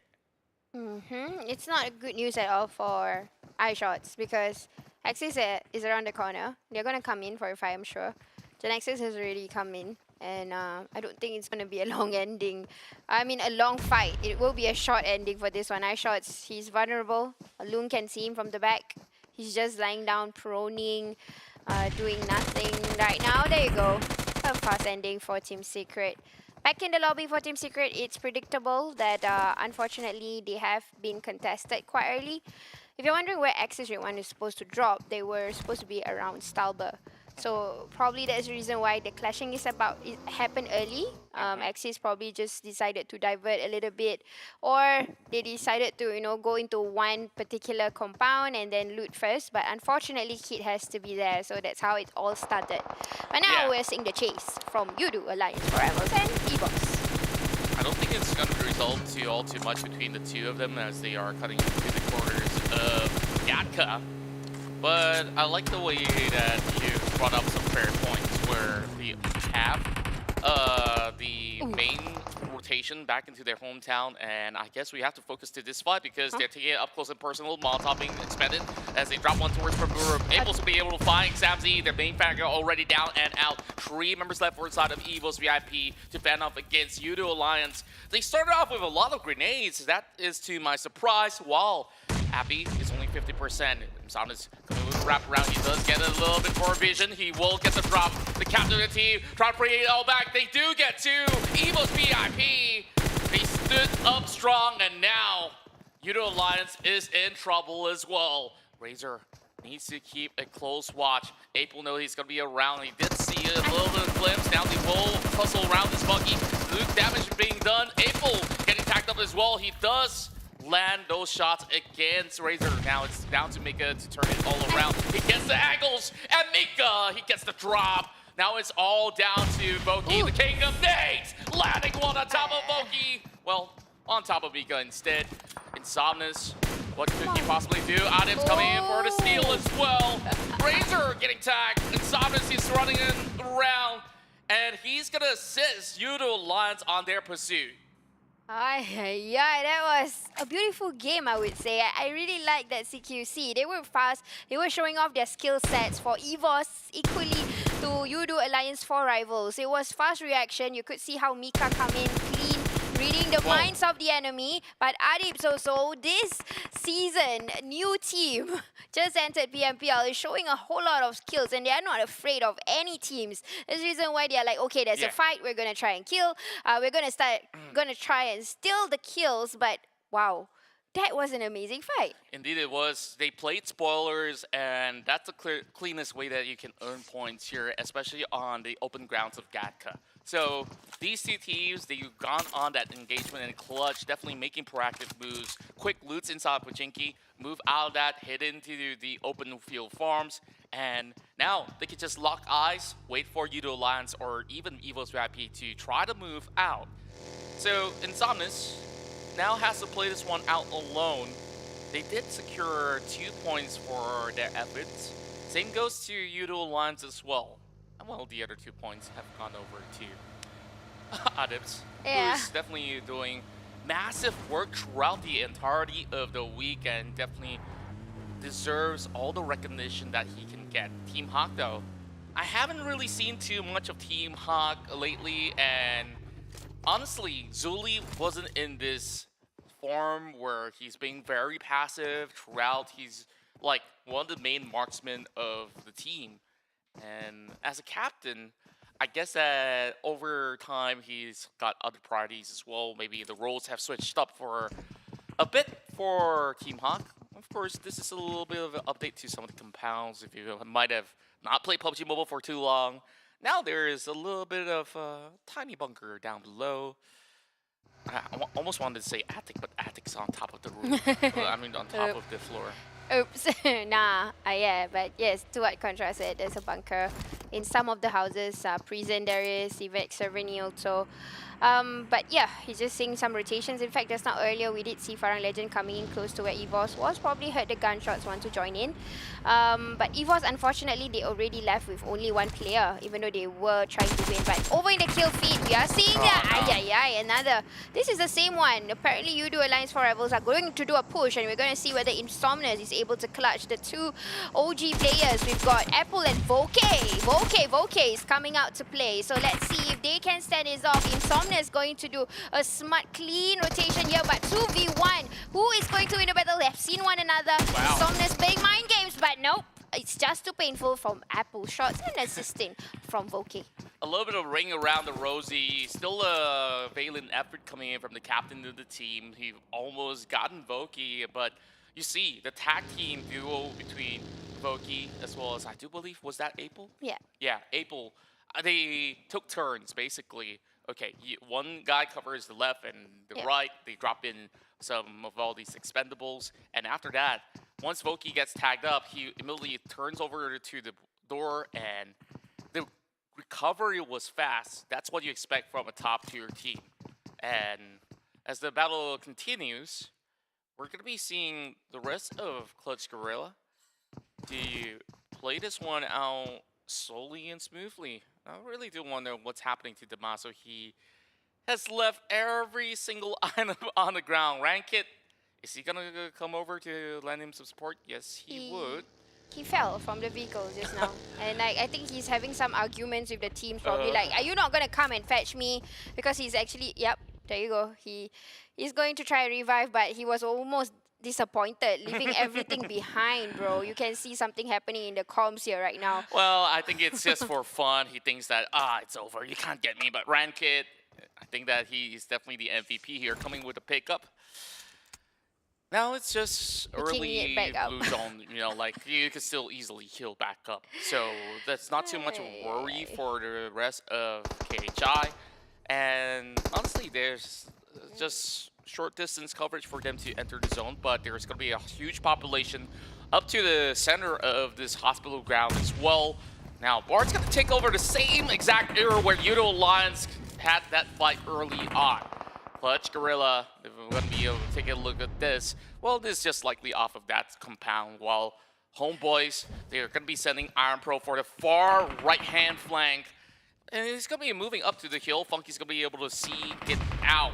It's not good news at all for iShots because Axis is around the corner. They're going to come in for a fight, I'm sure. GENEXUS has already come in, and I don't think it's going to be a long ending. I mean, a long fight. It will be a short ending for this one. iShots, he's vulnerable. Loon can see him from the back. He's just lying down, proning, doing nothing right now. There you go. A fast ending for Team Secret. Back in the lobby for Team Secret, it's predictable that unfortunately they have been contested quite early. If you're wondering where Axis Red One is supposed to drop, they were supposed to be around TABAH. So probably that's the reason why the clashing is happened early. Axis probably just decided to divert a little bit, or they decided to go into one particular compound and then loot first. But unfortunately, Kid has to be there, so that's how it all started. But now we're seeing the chase from Yoodo, Alliance for Rebels, and EVOS. I don't think it's going to result to all too much between the two of them as they are cutting into the corners of Yatka. But I like the way that you brought up some fair points where we have the main rotation back into their hometown, and I guess we have to focus to this fight because they're taking it up close and personal. Molotov being expended as they drop one towards Buru. Able to be able to find Samzy, their main fagger already down and out. 3 members left for inside of EVOS VIP to fan off against Yoodo Alliance. They started off with a lot of grenades. That is to my surprise. While Abby is only 50%. Samna's going to wrap around. He does get a little bit more vision. He will get the drop. The captain of the team trying to bring it all back. They do get 2. EVOS VIP. They stood up strong, and now Yoodo Alliance is in trouble as well. Razor needs to keep a close watch. April knows he's going to be around. He did see a little bit of glimpse. Now they will hustle around this buggy. Luke damage being done. April getting tacked up as well. He does land those shots against Razor. Now it's down to Mika to turn it all around. He gets the angles, and Mika, he gets the drop. Now it's all down to Voki, the king of nades, landing one on top of Voki. Well, on top of Mika instead. Insomnus, what could he possibly do? Adib's coming in for the steal as well. Razor getting tagged. Insomnus is running around, and he's gonna assist Yoodo Alliance on their pursuit. Yeah, that was a beautiful game, I would say. I really like that CQC. They were fast. They were showing off their skill sets for EVOS, equally to Yoodo Alliance 4 rivals. It was fast reaction. You could see how Mika come in clean, reading the minds of the enemy. But Adib's also, this season, new team, just entered PMPL, is showing a whole lot of skills, and they are not afraid of any teams. That's the reason why they are like, okay, there's a fight, we're going to try and kill. We're going to try and steal the kills, but wow. That was an amazing fight. Indeed it was. They played spoilers, and that's the cleanest way that you can earn points here, especially on the open grounds of Gatka. So these 2 teams, they've gone on that engagement and clutch, definitely making proactive moves. Quick loots inside Pochinki, move out of that, head into the open field farms, and now they can just lock eyes, wait for Yoodo Alliance or even EVOS VIP to try to move out. So Insomnus now has to play this one out alone. They did secure 2 points for their efforts. Same goes to Yoodo Alliance as well. And well, the other 2 points have gone over to Adibs, who's definitely doing massive work throughout the entirety of the week and definitely deserves all the recognition that he can get. Team Hawk though, I haven't really seen too much of Team Hawk lately, and honestly, Zuli wasn't in this form where he's being very passive throughout. He's like one of the main marksmen of the team. And as a captain, I guess that over time he's got other priorities as well. Maybe the roles have switched up for a bit for Team Hawk. Of course, this is a little bit of an update to some of the compounds. If you might have not played PUBG Mobile for too long, now there is a little bit of a tiny bunker down below. I almost wanted to say attic, but attic's on top of the roof. I mean, on top of the floor. Oops, nah, yeah, but yes, to what Contra said, there's a bunker in some of the houses. Prison there is, Evac Servani also. But yeah, he's just seeing some rotations. In fact, just now earlier, we did see Farang Lejund coming in close to where EVOS was. Probably heard the gunshots, want to join in. But EVOS, unfortunately, they already left with only 1 player, even though they were trying to win. But over in the kill feed, we are seeing that. Another. This is the same one. Apparently, Yoodo Alliance 4 Rebels are going to do a push, and we're going to see whether Insomnus is able to clutch the 2 OG players. We've got Apple and Voke. Voke is coming out to play. So let's see if they can stand this off. Insomnus is going to do a smart, clean rotation here, but 2v1. Who is going to win the battle? They have seen one another. Wow. Insomnus playing mind games, but nope. It's just too painful from Apple shots and assisting from Voke. A little bit of ring around the rosy. Still a valiant effort coming in from the captain of the team. He almost gotten Voke, but you see the tag team duo between Voke as well as, I do believe, was that Apple? Yeah. Yeah, Apple. They took turns, basically. Okay, one guy covers the left and the right. They drop in some of all these expendables. And after that, once Voke gets tagged up, he immediately turns over to the door, and the recovery was fast. That's what you expect from a top-tier team. And as the battle continues, we're going to be seeing the rest of Clutch Guerilla. Do you play this one out slowly and smoothly? I really do wonder what's happening to Damaso. He has left every single item on the ground. Rankit, is he gonna come over to lend him some support? Yes, he would. He fell from the vehicle just now. And like, I think he's having some arguments with the teams, probably like, are you not gonna come and fetch me? Because he's actually, yep, there you go. He's going to try and revive, but he was almost disappointed, leaving everything behind, bro. You can see something happening in the comms here right now. Well, I think it's just for fun. He thinks that, it's over. You can't get me. But Rankit, I think that he's definitely the MVP here, coming with a pickup. Now it's just early blue zone, you know, like you can still easily heal back up. So that's not too much of a worry for the rest of KHI. And honestly, there's just short distance coverage for them to enter the zone, but there's going to be a huge population up to the center of this hospital ground as well. Now, Bard's going to take over the same exact area where Yoodo Lions had that fight early on. Clutch, Guerilla, if we're going to be able to take a look at this, well, this is just likely off of that compound, while Homebois, they're going to be sending Iron Pro for the far right-hand flank. And he's going to be moving up to the hill. Funky's going to be able to get out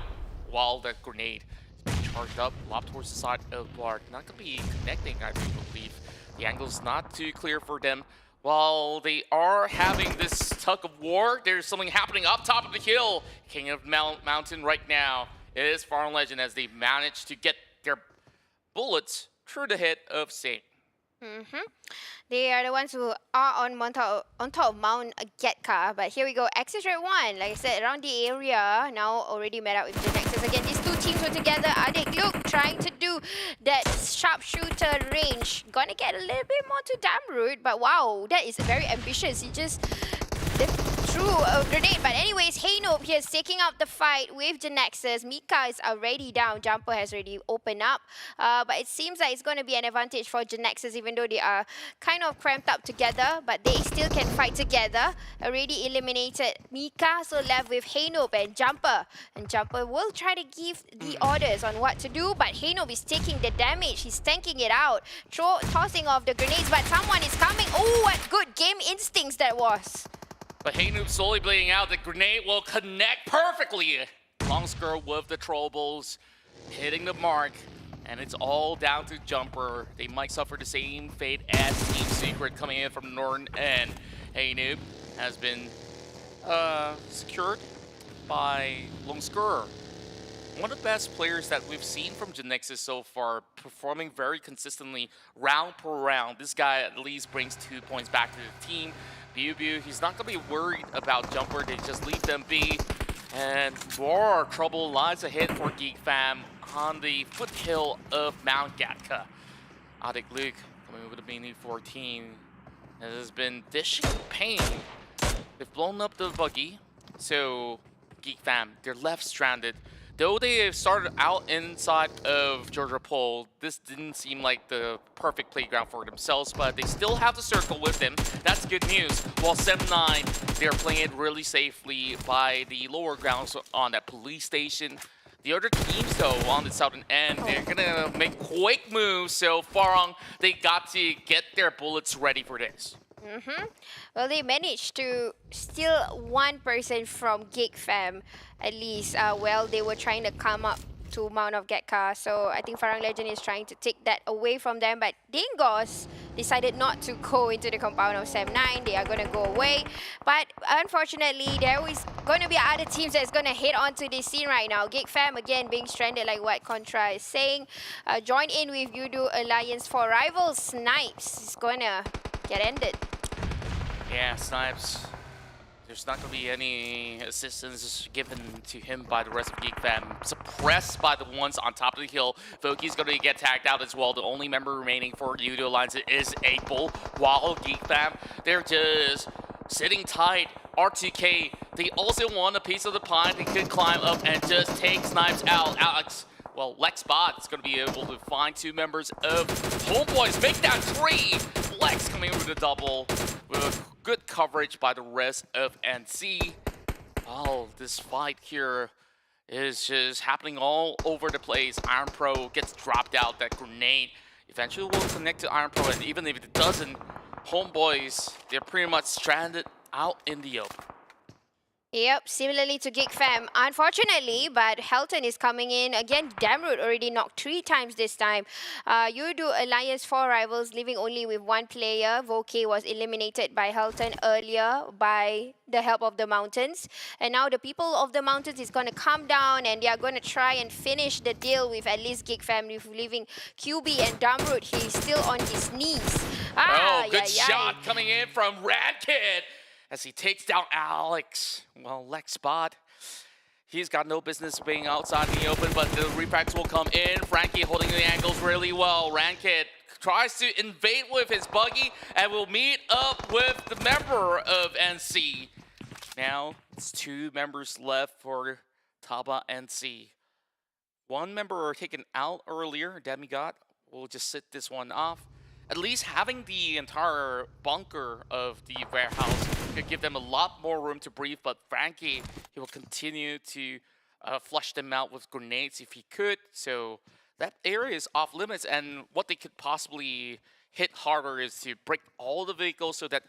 while the grenade is being charged up, lobbed towards the side of Bard. Not going to be connecting, I do believe. The angle's not too clear for them. While they are having this tug of war, there's something happening up top of the hill. King of Mountain right now is Farang Legend as they manage to get their bullets through the head of Saint. They are the ones who are on top of Mount GENEXUS. But here we go, Axis Red 1, like I said, around the area, now already met up with GENEXUS. Again, these two teams were together. Adik, look, trying to do that sharpshooter range. Gonna get a little bit more to Damroot, but wow, that is very ambitious. He just threw a grenade. But anyways, Haynope here is taking up the fight with GENEXUS. Mika is already down. Jumper has already opened up. But it seems like it's going to be an advantage for GENEXUS, even though they are kind of cramped up together. But they still can fight together. Already eliminated Mika, so left with Haynope and Jumper. And Jumper will try to give the orders on what to do, but Haynope is taking the damage. He's tanking it out, tossing off the grenades, but someone is coming. Oh, what good game instincts that was. But Haynope slowly bleeding out. The grenade will connect perfectly. Bosskur with the troubles, hitting the mark. And it's all down to Jumper. They might suffer the same fate as Team Secret coming in from the northern end. Haynope has been secured by Bosskur. One of the best players that we've seen from GENEXUS so far, performing very consistently round per round. This guy at least brings 2 points back to the team. He's not going to be worried about Jumper. They just leave them be. And more trouble lies ahead for Geek Fam on the foothill of Mount GENEXUS. Adik Luke coming over the Mini 14 has been dishing pain. They've blown up the buggy, so Geek Fam, they're left stranded. Though they have started out inside of Georgia Pole, this didn't seem like the perfect playground for themselves, but they still have the circle with them. That's good news. While 7-9, they're playing it really safely by the lower grounds on that police station. The other teams, though, on the southern end, they're going to make quick moves. So Farang, they got to get their bullets ready for this. Well, they managed to steal one person from Geek Fam, at least. Well, they were trying to come up to Mount of GENEXUS, so I think Farang Legend is trying to take that away from them. But Dingoz decided not to go into the compound of 7-9. They are going to go away. But unfortunately, there is going to be other teams that's going to hit onto this scene right now. Geek Fam, again, being stranded like what Contra is saying. Join in with Yoodo Alliance for rival Snipes. It's going to get ended. Yeah, Snipes. There's not going to be any assistance given to him by the rest of Geek Fam. Suppressed by the ones on top of the hill. Voki's going to get tagged out as well. The only member remaining for Yoodo Alliance is April. While Geek Fam, they're just sitting tight. R2K, they also want a piece of the pie. They could climb up and just take Snipes out. Lex Bot is going to be able to find 2 members of Homebois. Make that 3. Lex coming with a double with good coverage by the rest of NC. Oh, this fight here is just happening all over the place. Iron Pro gets dropped out. That grenade eventually will connect to Iron Pro, and even if it doesn't, Homebois, they're pretty much stranded out in the open. Yep, similarly to Geek Fam. Unfortunately, but Helton is coming in. Again, Damroot already knocked 3 times this time. Yoodo Alliance 4 rivals, leaving only with 1 player. Voke was eliminated by Helton earlier by the help of the Mountains. And now the people of the Mountains is going to come down and they are going to try and finish the deal with at least Geek Fam, with leaving QB and Damroot. He's still on his knees. Good shot coming in from Radkid as he takes down Alex. Well, Lexbot, he's got no business being outside in the open, but the repacks will come in. Frankie holding the angles really well. Radkid tries to invade with his buggy and will meet up with the member of NC. Now, it's 2 members left for TABAH NC. 1 member taken out earlier, Demigod. We'll just sit this one off. At least having the entire bunker of the warehouse could give them a lot more room to breathe, but Frankie, he will continue to flush them out with grenades if he could. So that area is off limits, and what they could possibly hit harder is to break all the vehicles so that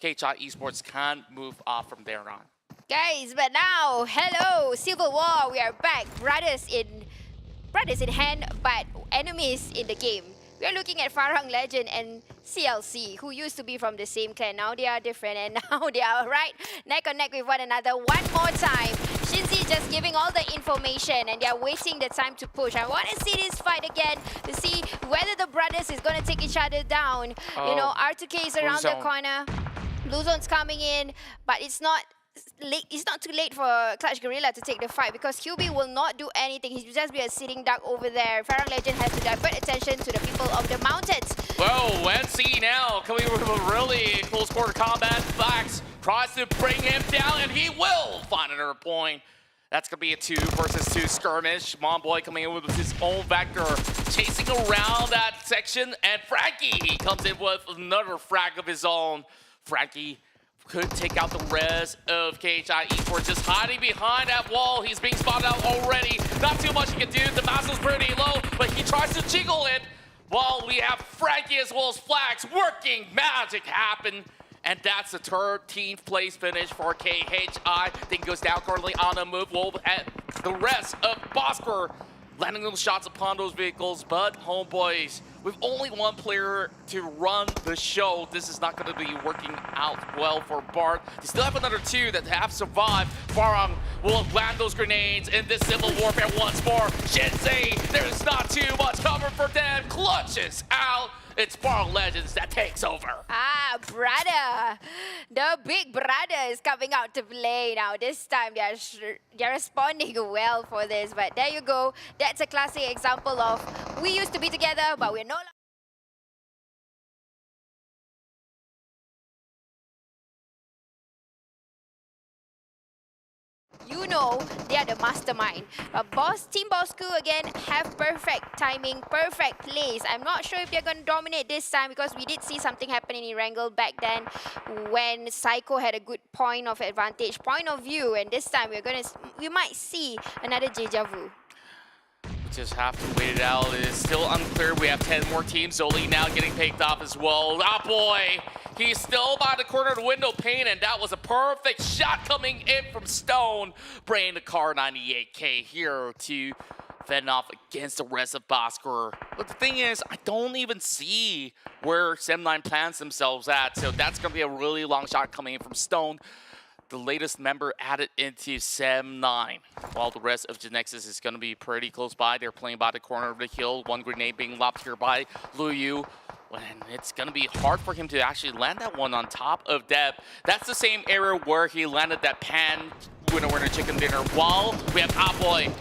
KHI Esports can move off from there on. Guys, but now, hello, Civil War, we are back. Brothers in hand, but enemies in the game. We are looking at Farang, Lejund, and CLC, who used to be from the same clan. Now they are different, and now they are right neck and neck with one another. One more time, Shinzi just giving all the information, and they are waiting the time to push. I want to see this fight again to see whether the brothers is going to take each other down. You know, R2K is around the corner. Blue Zone's coming in, but it's not too late for Clutch Guerilla to take the fight, because QB will not do anything. He'll just be a sitting duck over there. Farang Lejund has to divert attention to the people of the mountains. Whoa, NC now coming with a really close quarter combat. Fax tries to bring him down, and he will find another point. That's going to be a 2 versus 2 skirmish. Homebois coming in with his own vector, chasing around that section, and Frankie comes in with another frag of his own. Frankie could take out the rest of KHI Esports, just hiding behind that wall. He's being spotted out already. Not too much he can do. The mouse is pretty low, but he tries to jiggle it. While we have Frankie as well as Flax working magic happen. And that's the 13th place finish for KHI. Dingoz down currently on the move. We'll have the rest of Bosskur landing those shots upon those vehicles, but Homebois, with only 1 player to run the show, this is not going to be working out well for Bart. They still have another 2 that have survived. Farang will land those grenades in this civil warfare once more. Shinsei, there's not too much cover for them. Clutches out. It's Farang Legends that takes over. Brother. The big brother is coming out to play now. This time they're responding well for this. But there you go. That's a classic example of we used to be together, but we're no longer. You know they are the mastermind. Team Bosskur again have perfect timing, perfect plays. I'm not sure if they're going to dominate this time, because we did see something happening in Wrangle back then when Psycho had a good point of advantage, point of view, and this time we might see another deja vu. Just have to wait it out. It is still unclear. We have 10 more teams. Zoli now getting picked off as well. Boy, he's still by the corner of the window pane, and that was a perfect shot coming in from Stone, bringing the car 98K here to fend off against the rest of Bosskur. But the thing is, I don't even see where Sem9 plans themselves at, so that's going to be a really long shot coming in from Stone, the latest member added into Sem9, while the rest of GENEXUS is going to be pretty close by. They're playing by the corner of the hill. 1 grenade being lobbed here by Luyu. And it's going to be hard for him to actually land that one on top of Deb. That's the same area where he landed that pan winner chicken dinner. While we have Boy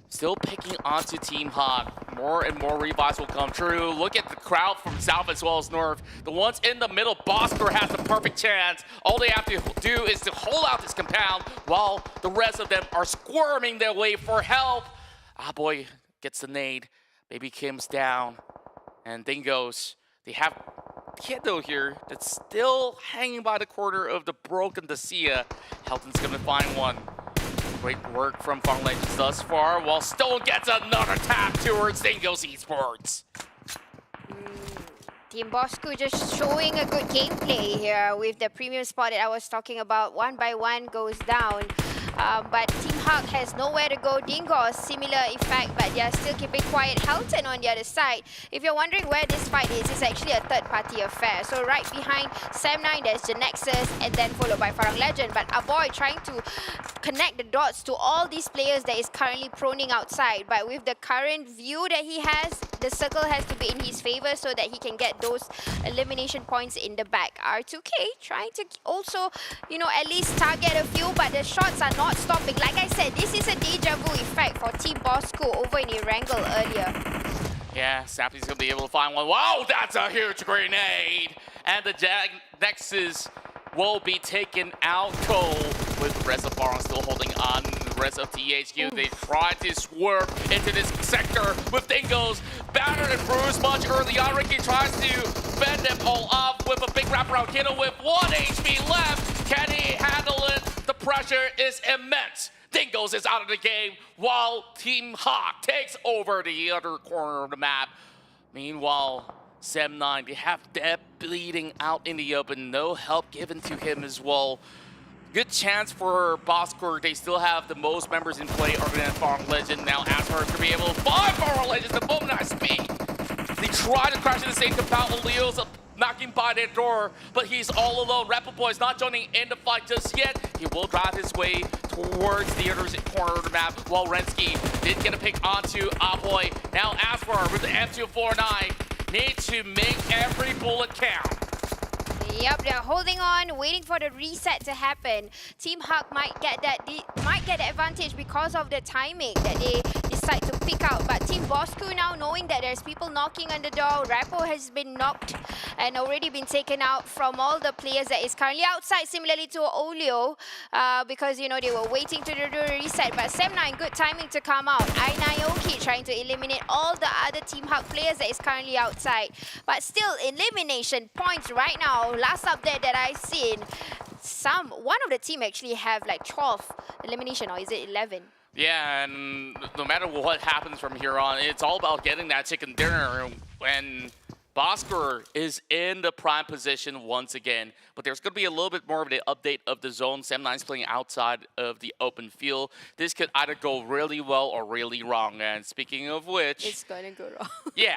still picking onto Team Hog. More and more revives will come true. Look at the crowd from south as well as north. The ones in the middle, Bosskur has the perfect chance. All they have to do is to hold out this compound while the rest of them are squirming their way for help. Boy gets the nade. Baby Kim's down. And Dingoz. They have Kiddo here that's still hanging by the corner of the broken NSEA. Helton's going to find one. Great work from Farang Legends thus far, while Stone gets another tap towards Dingoz Esports. Team Bosskur just showing a good gameplay here with the premium spot that I was talking about. 1 by 1 goes down. But Team Hawk has nowhere to go. Dingoz, similar effect, but they are still keeping quiet. Helton on the other side. If you're wondering where this fight is, it's actually a third-party affair. So right behind Sam9, there's GENEXUS, and then followed by Farang Lejund. But Aboy trying to connect the dots to all these players that is currently proning outside. But with the current view that he has, the circle has to be in his favor so that he can get those elimination points in the back. R2K trying to also, you know, at least target a few, but the shots are not stopping. Like I said, this is a deja vu effect for Team Bosskur over in Erangel earlier. Yeah, Sappy's gonna be able to find one. Wow, that's a huge grenade! And the GENEXUS will be taken out cold with the rest of Farang still holding on. The rest of THQ, they try to swerve into this sector with Dingoz battered and bruised much early on. Ricky tries to fend them all off with a big wraparound kiddo with 1 HP left. Can he handle it? The pressure is immense. Dingoz is out of the game while Team Hawk takes over the other corner of the map. Meanwhile, Sam9, they have Deb bleeding out in the open. No help given to him as well. Good chance for Bosskur. They still have the most members in play other than Farang Lejund. Now Asper to be able to find Farang Lejund the moment I speak. They try to crash in the same compound. Leo's knocking by their door, but he's all alone. Rapidboy is not joining in the fight just yet. He will drive his way towards the other corner of the map, while Rensky did get a pick onto Aboy. Now Asper with the M249 need to make every bullet count. Yep, they're holding on, waiting for the reset to happen. Team Hawk might get the advantage because of the timing that they decide to pick out. But Team Bosskur now, knowing that there's people knocking on the door, Rappo has been knocked and already been taken out from all the players that is currently outside, similarly to Olio, because, you know, they were waiting to do the reset. But Sam9, good timing to come out. Naoki trying to eliminate all the other Team Hawk players that is currently outside. But still, elimination points right now. Last update that I've seen, one of the team actually have like 12 elimination, or is it 11? Yeah, and no matter what happens from here on, it's all about getting that chicken dinner. When Bosskur is in the prime position once again, but there's going to be a little bit more of the update of the zone. Sam9's playing outside of the open field. This could either go really well or really wrong. And speaking of which, it's going to go wrong. Yeah,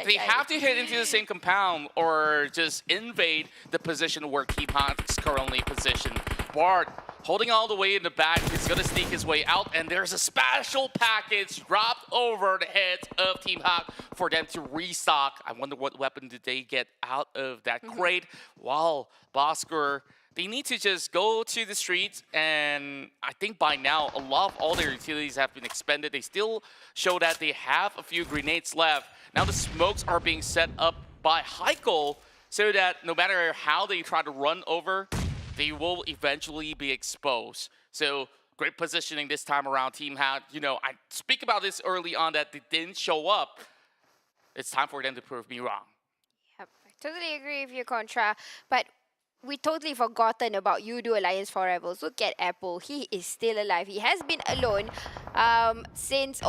they have to hit into the same compound or just invade the position where Team Hawk's currently positioned. Bard holding all the way in the back, he's going to sneak his way out, and there's a special package dropped over the heads of Team Hawk for them to restock. I wonder what weapon did they get out of that crate. While Bosskur, they need to just go to the streets, and I think by now, a lot of all their utilities have been expended. They still show that they have a few grenades left. Now the smokes are being set up by Heiko, so that no matter how they try to run over, they will eventually be exposed. So great positioning this time around. Team Hawk, you know, I speak about this early on that they didn't show up. It's time for them to prove me wrong. Yep, I totally agree with you, Contra. But we totally forgotten about Yoodo Alliance for Rebels. Look at Apple. He is still alive. He has been alone since,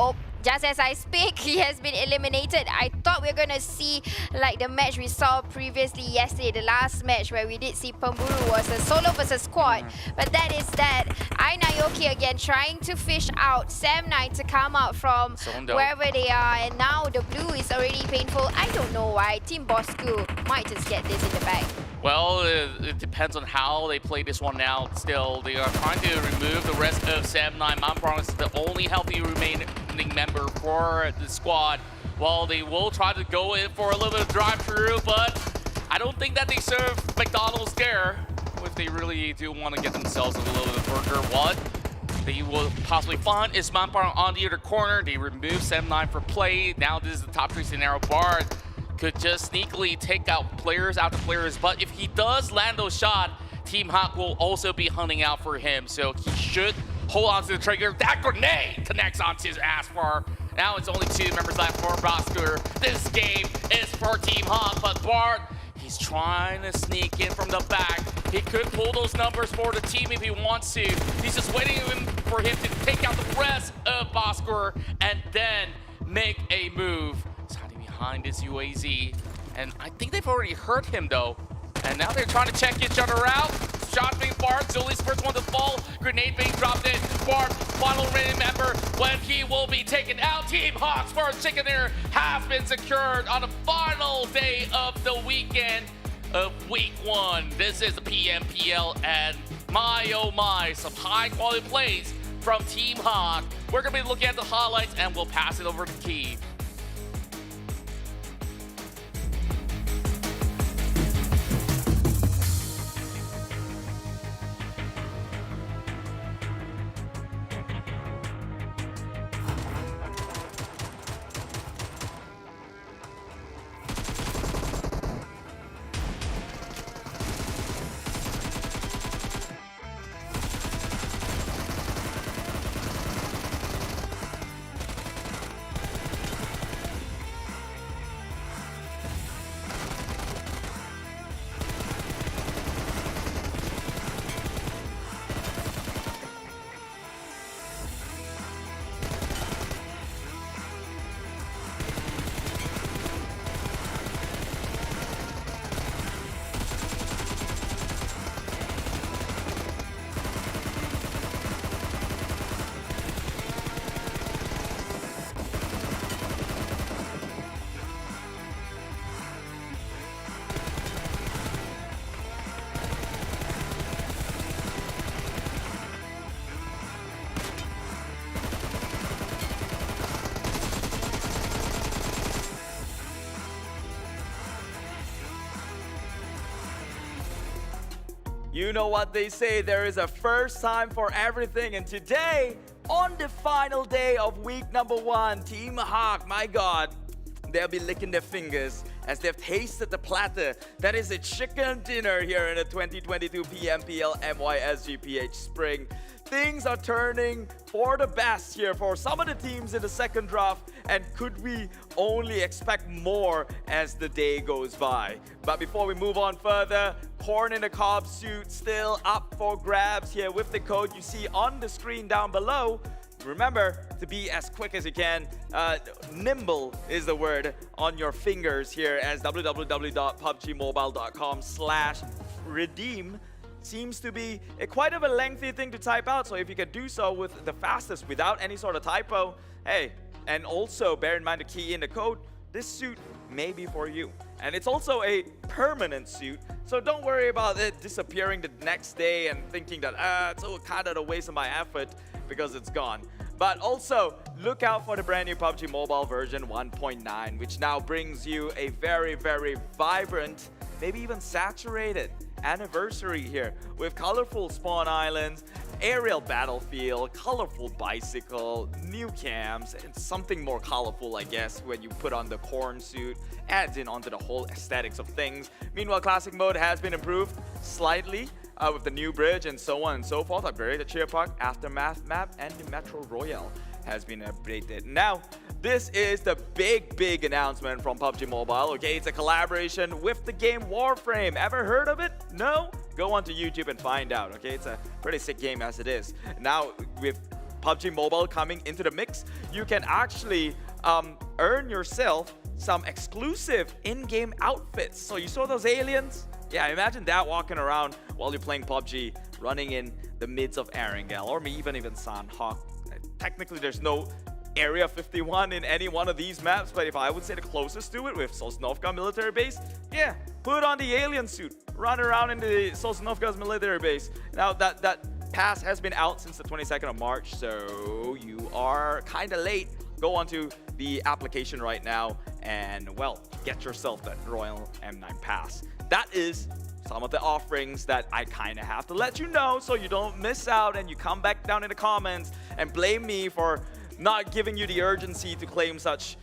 just as I speak, he has been eliminated. I thought we were going to see like the match we saw previously yesterday, the last match where we did see Pemburu was a solo versus squad. But that is that. Naoki again trying to fish out Sam9 to come out from wherever they are. And now the blue is already painful. I don't know why. Team Bosskur might just get this in the bag. Well, it depends on how they play this one out. Still, they are trying to remove the rest of Sam9. Farang is the only healthy remaining member for the squad. Well, they will try to go in for a little bit of drive-through, but I don't think that they serve McDonald's there. If they really do want to get themselves a little bit of burger, what they will possibly find is Farang on the other corner. They remove Sam9 for play. Now this is the top 3 scenario. Bard could just sneakily take out players after players, but if he does land those shots, Team Hawk will also be hunting out for him, so he should hold on to the trigger. That grenade connects onto his ass bar. Now it's only 2 members left for Bosskur. This game is for Team Hawk, but Bard, he's trying to sneak in from the back. He could pull those numbers for the team if he wants to. He's just waiting for him to take out the rest of Bosskur and then make a move. Behind his UAZ. And I think they've already hurt him though. And now they're trying to check each other out. Shot being fired, Zully's first one to fall. Grenade being dropped in. Bart, final remaining member, when he will be taken out. Team Hawk's first chicken dinner has been secured on the final day of the weekend of week 1. This is the PMPL, and my oh my, some high quality plays from Team Hawk. We're gonna be looking at the highlights and we'll pass it over to Key. You know what they say, there is a first time for everything, and today, on the final day of week number 1, Team Hawk, my god, they'll be licking their fingers as they've tasted the platter that is a chicken dinner here in the 2022 PMPL MYSGPH Spring. Things are turning for the best here for some of the teams in the second draft, and could we only expect more as the day goes by? But before we move on further, Corn in the Cob suit still up for grabs here with the code you see on the screen down below. Remember to be as quick as you can. Nimble is the word on your fingers here, as www.pubgmobile.com/redeem seems to be quite of a lengthy thing to type out. So if you can do so with the fastest without any sort of typo, hey, and also bear in mind to key in the code, this suit may be for you. And it's also a permanent suit, so don't worry about it disappearing the next day and thinking that, it's kind of a waste of my effort because it's gone. But also, look out for the brand new PUBG Mobile version 1.9, which now brings you a very, very vibrant, maybe even saturated anniversary here with colorful spawn islands, aerial battlefield, colorful bicycle, new cams, and something more colorful, I guess, when you put on the corn suit, adds in onto the whole aesthetics of things. Meanwhile, classic mode has been improved slightly with the new bridge and so on and so forth. Upgraded the Cheer Park, Aftermath map, and the Metro Royale has been updated. Now, this is the big announcement from PUBG Mobile, okay? It's a collaboration with the game Warframe. Ever heard of it? No? Go onto YouTube and find out, okay? It's a pretty sick game as it is. Now, with PUBG Mobile coming into the mix, you can actually earn yourself some exclusive in-game outfits. So you saw those aliens? Yeah, imagine that walking around while you're playing PUBG, running in the midst of Erangel, or even San Hawk. Technically, there's no Area 51 in any one of these maps, but if I would say the closest to it with Sosnovka military base, yeah, put on the alien suit, run around in the Sosnovka's military base. Now, that pass has been out since the 22nd of March, so you are kind of late. Go onto the application right now and, well, get yourself that Royal M9 pass. That is some of the offerings that I kind of have to let you know so you don't miss out and you come back down in the comments and blame me for not giving you the urgency to claim such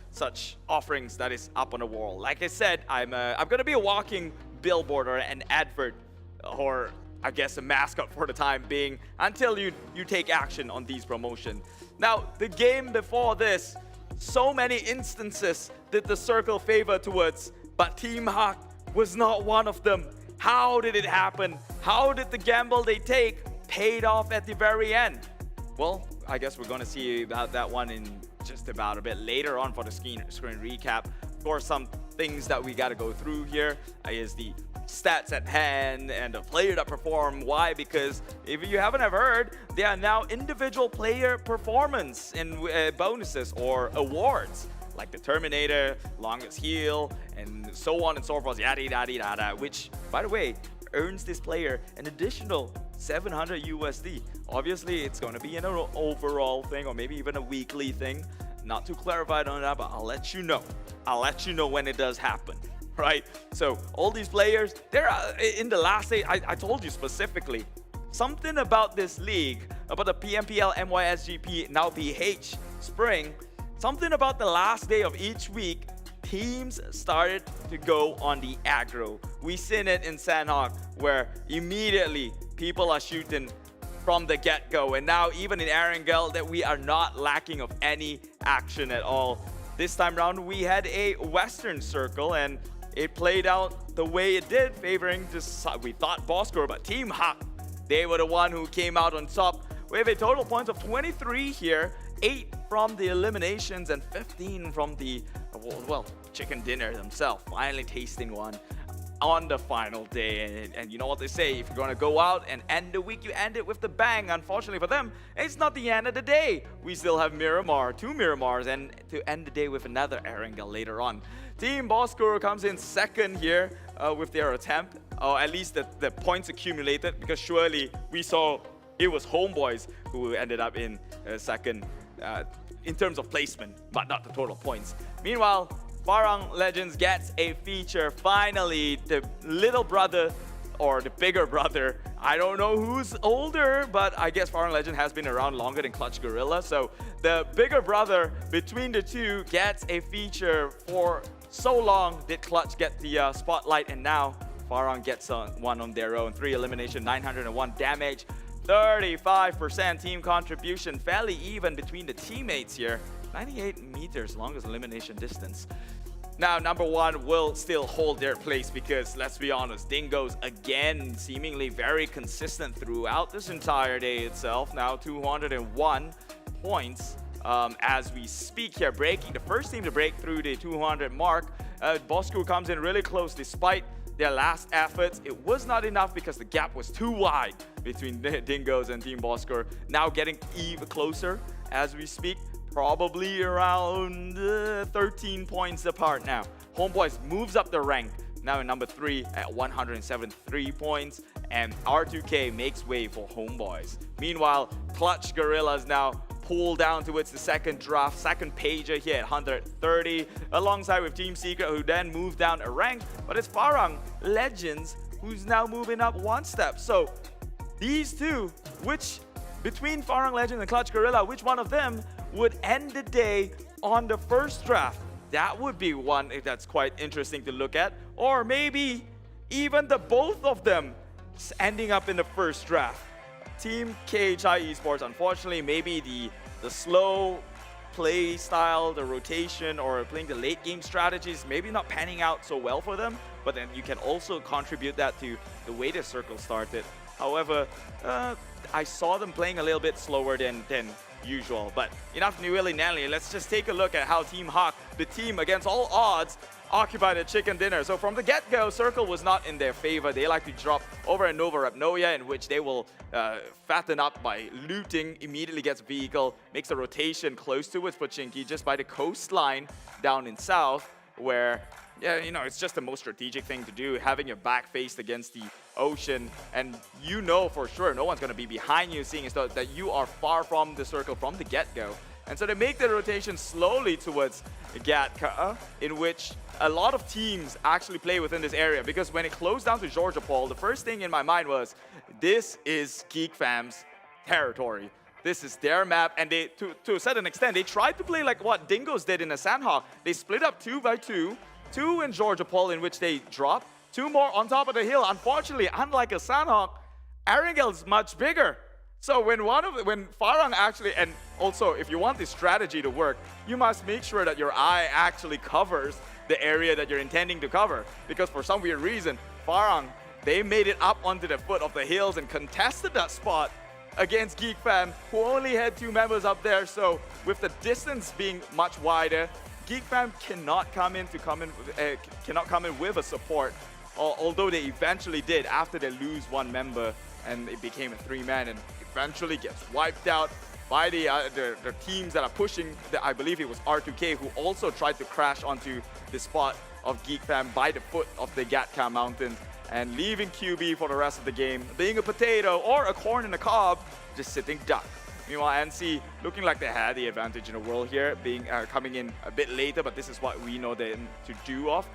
offerings that is up on the wall. Like I said, I'm gonna be a walking billboard or an advert, or I guess a mascot for the time being, until you take action on these promotions. Now, the game before this, so many instances did the circle favor towards, but Team Hawk was not one of them. How did it happen? How did the gamble they take paid off at the very end? Well, I guess we're going to see about that one in just about a bit later on for the screen recap. Of course, some things that we got to go through here is the stats at hand and the player that perform. Why? Because if you haven't ever heard, there are now individual player performance in bonuses or awards, like the Terminator, longest heal, and so on and so forth, yada yada yada, which, by the way, earns this player an additional 700 USD. Obviously, it's going to be an overall thing or maybe even a weekly thing. Not too clarified on that, but I'll let you know. I'll let you know when it does happen, right? So all these players, they're in the last day, I told you specifically, something about this league, about the PMPL MYSGP, now PH Spring, something about the last day of each week, teams started to go on the aggro. We seen it in Sandhawk where immediately people are shooting from the get-go, and now even in Erangel that we are not lacking of any action at all. This time round we had a Western Circle and it played out the way it did, favoring this, we thought Bosskur, but Team Hawk, they were the one who came out on top. We have a total points of 23 here, 8 from the eliminations and 15 from the, well, chicken dinner themselves, finally tasting one on the final day. And you know what they say, if you're going to go out and end the week, you end it with the bang. Unfortunately for them, it's not the end of the day. We still have Miramar, 2 Miramars, and to end the day with another Erangel later on. Team Bosskur comes in second here with their attempt, or at least the points accumulated, because surely we saw it was Homebois who ended up in second in terms of placement, but not the total points. Meanwhile, Farang Legends gets a feature. Finally, the little brother or the bigger brother. I don't know who's older, but I guess Farang Legend has been around longer than Clutch Guerilla. So the bigger brother between the two gets a feature. For so long did Clutch get the spotlight, and now Farang gets one on their own. 3 elimination, 901 damage, 35% team contribution, fairly even between the teammates here. 98 meters, longest elimination distance. Now, number one will still hold their place because, let's be honest, Dingoz, again, seemingly very consistent throughout this entire day itself. Now, 201 points as we speak here, breaking the first team to break through the 200 mark. Bosskur comes in really close despite their last efforts. It was not enough because the gap was too wide between Dingoz and Team Bosskur. Now getting even closer as we speak. Probably around 13 points apart now. Homebois moves up the rank, now in number 3 at 173 points, and R2K makes way for Homebois. Meanwhile, Clutch Guerrillas now pull down towards the second draft, second pager here at 130, alongside with Team Secret, who then move down a rank, but it's Farang Legends who's now moving up one step. So these two, which between Farang Legends and Clutch Guerrilla, which one of them would end the day on the first draft? That would be one that's quite interesting to look at. Or maybe even the both of them ending up in the first draft. Team KHI Esports, unfortunately, maybe the slow play style, the rotation, or playing the late game strategies, maybe not panning out so well for them. But then you can also contribute that to the way the circle started. However, I saw them playing a little bit slower than usual, but enough willy-nilly. Let's just take a look at how Team Hawk, the team against all odds, occupied a chicken dinner. So from the get-go, Circle was not in their favor. They like to drop over and over Rapnoia, in which they will fatten up by looting, immediately gets vehicle, makes a rotation close towards Pochinki, just by the coastline down in south, where, yeah, you know, it's just the most strategic thing to do, having your back faced against the ocean, and you know for sure no one's going to be behind you, seeing as though that you are far from the circle from the get-go. And so they make the rotation slowly towards Gatka, in which a lot of teams actually play within this area, because when it closed down to Georgia Paul, the first thing in my mind was, this is Geek Fam's territory. This is their map, and they, to a certain extent, they tried to play like what Dingoz did in a Sandhawk. They split up 2 by 2, 2 in Georgia Paul, in which they drop, 2 more on top of the hill. Unfortunately, unlike a Sandhawk, Erangel's much bigger. So when Farang actually, and also if you want this strategy to work, you must make sure that your eye actually covers the area that you're intending to cover. Because for some weird reason, Farang, they made it up onto the foot of the hills and contested that spot against Geek Fam, who only had 2 members up there. So with the distance being much wider, Geek Fam cannot come in with a support, although they eventually did after they lose one member and it became a 3-man and eventually gets wiped out by the teams that are pushing. I believe it was R2K who also tried to crash onto the spot of Geek Fam by the foot of the Gatka Mountain and leaving QB for the rest of the game, being a potato or a corn in the cob, just sitting duck. Meanwhile, NC looking like they had the advantage in the world here, being coming in a bit later, but this is what we know them to do off.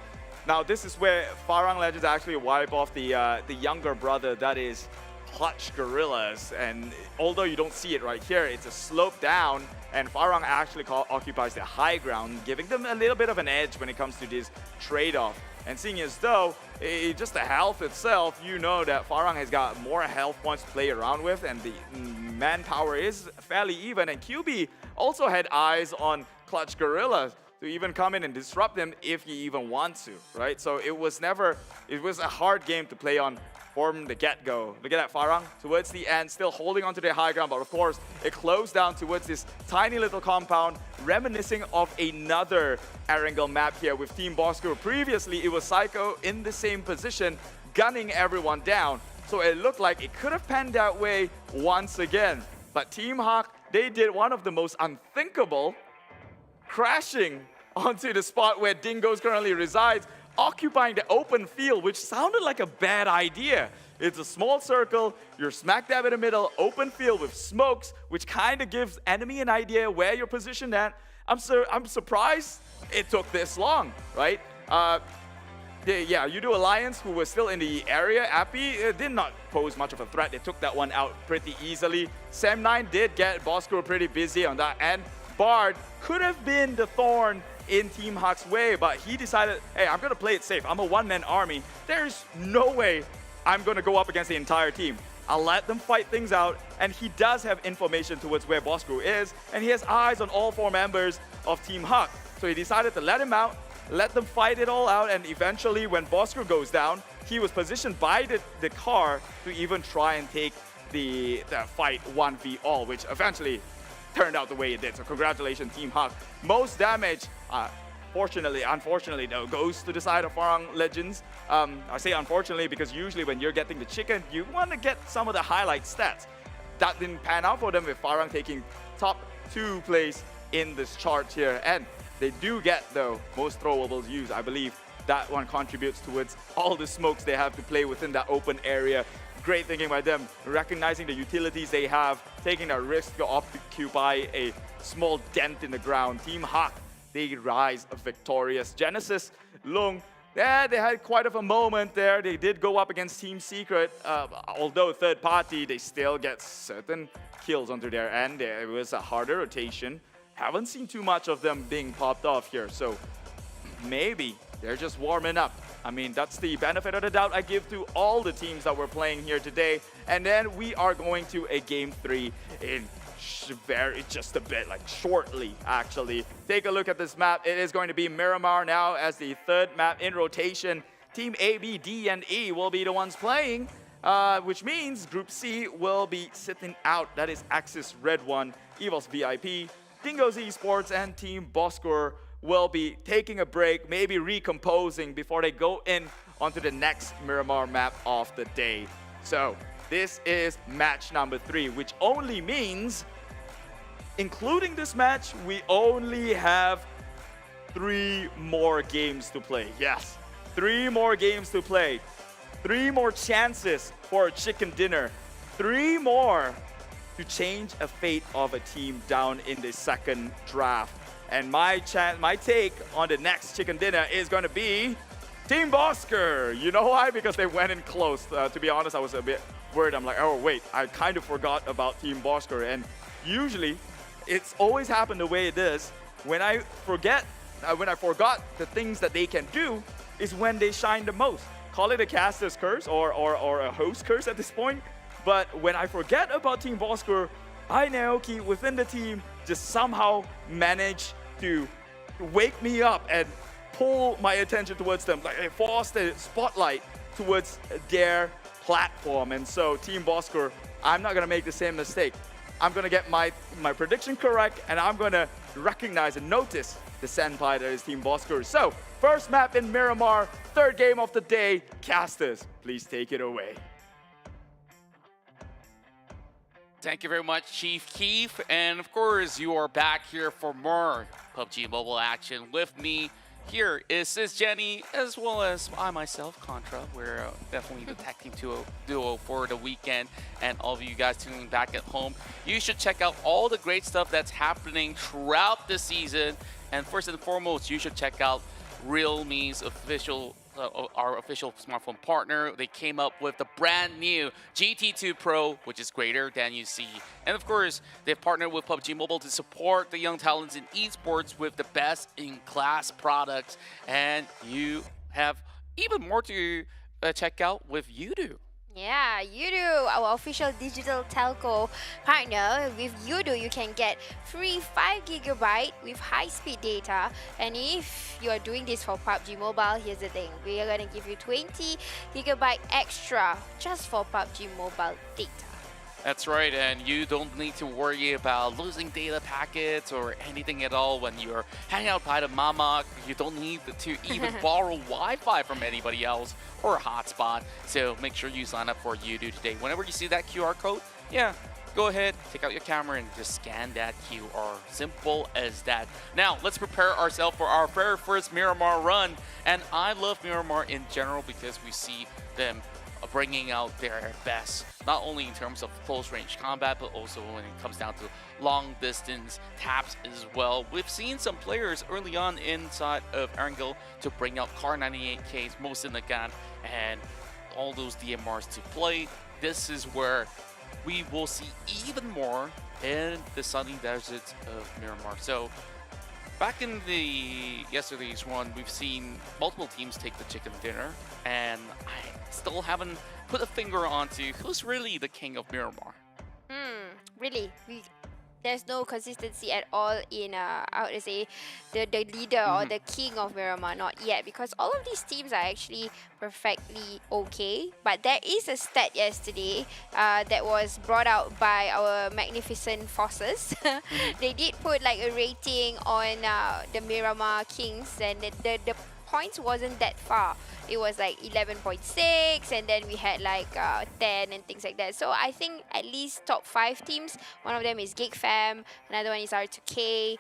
Now, this is where Farang Legends actually wipe off the younger brother, that is Clutch Guerillas. And although you don't see it right here, it's a slope down, and Farang actually occupies the high ground, giving them a little bit of an edge when it comes to this trade-off. And seeing as though, just the health itself, you know that Farang has got more health points to play around with, and the manpower is fairly even. And QB also had eyes on Clutch Guerilla to even come in and disrupt them if he even wants to, right? So it was a hard game to play on from the get-go. Look at that, Farang towards the end, still holding onto their high ground, but of course, it closed down towards this tiny little compound, reminiscing of another Erangel map here with Team Bosskur. Previously, it was Psycho in the same position, gunning everyone down. So it looked like it could have panned that way once again. But Team Hawk, they did one of the most unthinkable, crashing onto the spot where Dingoz currently resides, occupying the open field, which sounded like a bad idea. It's a small circle, you're smack dab in the middle, open field with smokes, which kind of gives enemy an idea where you're positioned at. I'm surprised it took this long, right? Yoodo Alliance, who was still in the area, Appy did not pose much of a threat. They took that one out pretty easily. Sam9 did get Bosskur pretty busy on that end. Bard could have been the thorn in Team Hawk's way, but he decided, hey, I'm going to play it safe. I'm a one-man army. There's no way I'm going to go up against the entire team. I'll let them fight things out, and he does have information towards where Bosskur is, and he has eyes on all 4 members of Team Hawk. So he decided to let him out, let them fight it all out, and eventually when Bosskur goes down, he was positioned by the car to even try and take the fight 1v all, which eventually turned out the way it did. So congratulations, Team Hawk. Most damage, unfortunately though, goes to the side of Farang Legends. I say unfortunately because usually when you're getting the chicken, you want to get some of the highlight stats. That didn't pan out for them with Farang taking top 2 place in this chart here. And they do get, though, most throwables used. I believe that one contributes towards all the smokes they have to play within that open area. Great thinking by them, recognizing the utilities they have, taking a risk to occupy a small dent in the ground. Team Hawk, they rise victorious. GENEXUS, Lung, yeah, they had quite of a moment there. They did go up against Team Secret. Although third party, they still get certain kills onto their end. It was a harder rotation. Haven't seen too much of them being popped off here, so maybe they're just warming up. I mean, that's the benefit of the doubt I give to all the teams that we're playing here today. And then we are going to a Game 3 in just a bit, like shortly, actually. Take a look at this map. It is going to be Miramar now as the 3rd map in rotation. Team A, B, D, and E will be the ones playing, which means Group C will be sitting out. That is Axis redONE, EVOS VIP, Dingoz Esports, and Team Bosskur will be taking a break, maybe recomposing before they go in onto the next Miramar map of the day. So this is match number 3, which only means, including this match, we only have 3 more games to play. Yes, 3 more games to play. 3 more chances for a chicken dinner. 3 more to change a fate of a team down in the 2nd draft. And my take on the next chicken dinner is going to be Team Bosskur. You know why? Because they went in close. To be honest, I was a bit worried. I'm like, oh wait, I kind of forgot about Team Bosskur. And usually, it's always happened the way it is. When I forgot the things that they can do, is when they shine the most. Call it a caster's curse or a host curse at this point. But when I forget about Team Bosskur, I now keep within the team just somehow manage to wake me up and pull my attention towards them, like I force the spotlight towards their platform. And so Team Bosskur, I'm not gonna make the same mistake. I'm gonna get my prediction correct, and I'm gonna recognize and notice the senpai, that is Team Bosskur. So, first map in Miramar, third game of the day. Casters, please take it away. Thank you very much, Chief Keef. And of course, you are back here for more PUBG Mobile action with me. Here is Sis Jenny, as well as I myself, Contra. We're definitely the tag team duo for the weekend. And all of you guys tuning back at home, you should check out all the great stuff that's happening throughout the season. And first and foremost, you should check out Realme's official our official smartphone partner. They came up with the brand new GT2 Pro, which is greater than you see. And of course, they've partnered with PUBG Mobile to support the young talents in esports with the best in class products. And you have even more to check out with Yoodo. Yeah, Yoodo, our official digital telco partner. With Yoodo, you can get free 5 GB with high-speed data. And if you are doing this for PUBG Mobile, here's the thing. We are going to give you 20 GB extra just for PUBG Mobile data. That's right, and you don't need to worry about losing data packets or anything at all when you're hanging out by the mama. You don't need to even borrow Wi-Fi from anybody else or a hotspot. So make sure you sign up for Yoodo today. Whenever you see that QR code, yeah, go ahead, take out your camera and just scan that QR. Simple as that. Now, let's prepare ourselves for our very first Miramar run. And I love Miramar in general because we see them bringing out their best, not only in terms of close range combat, but also when it comes down to long distance taps as well. We've seen some players early on inside of Erangel to bring out Car 98Ks, most in the gun, and all those DMRs to play. This is where we will see even more in the sunny deserts of Miramar. So back in yesterday's run, we've seen multiple teams take the chicken dinner, and I still haven't put a finger onto who's really the king of Miramar. Really, there's no consistency at all in how to say the leader or the king of Miramar, not yet, because all of these teams are actually perfectly okay. But there is a stat yesterday that was brought out by our magnificent forces. They did put like a rating on the Miramar Kings, and the points wasn't that far. It was like 11.6, and then we had like 10 and things like that. So I think at least top 5 teams. One of them is Geek Fam, another one is R2K.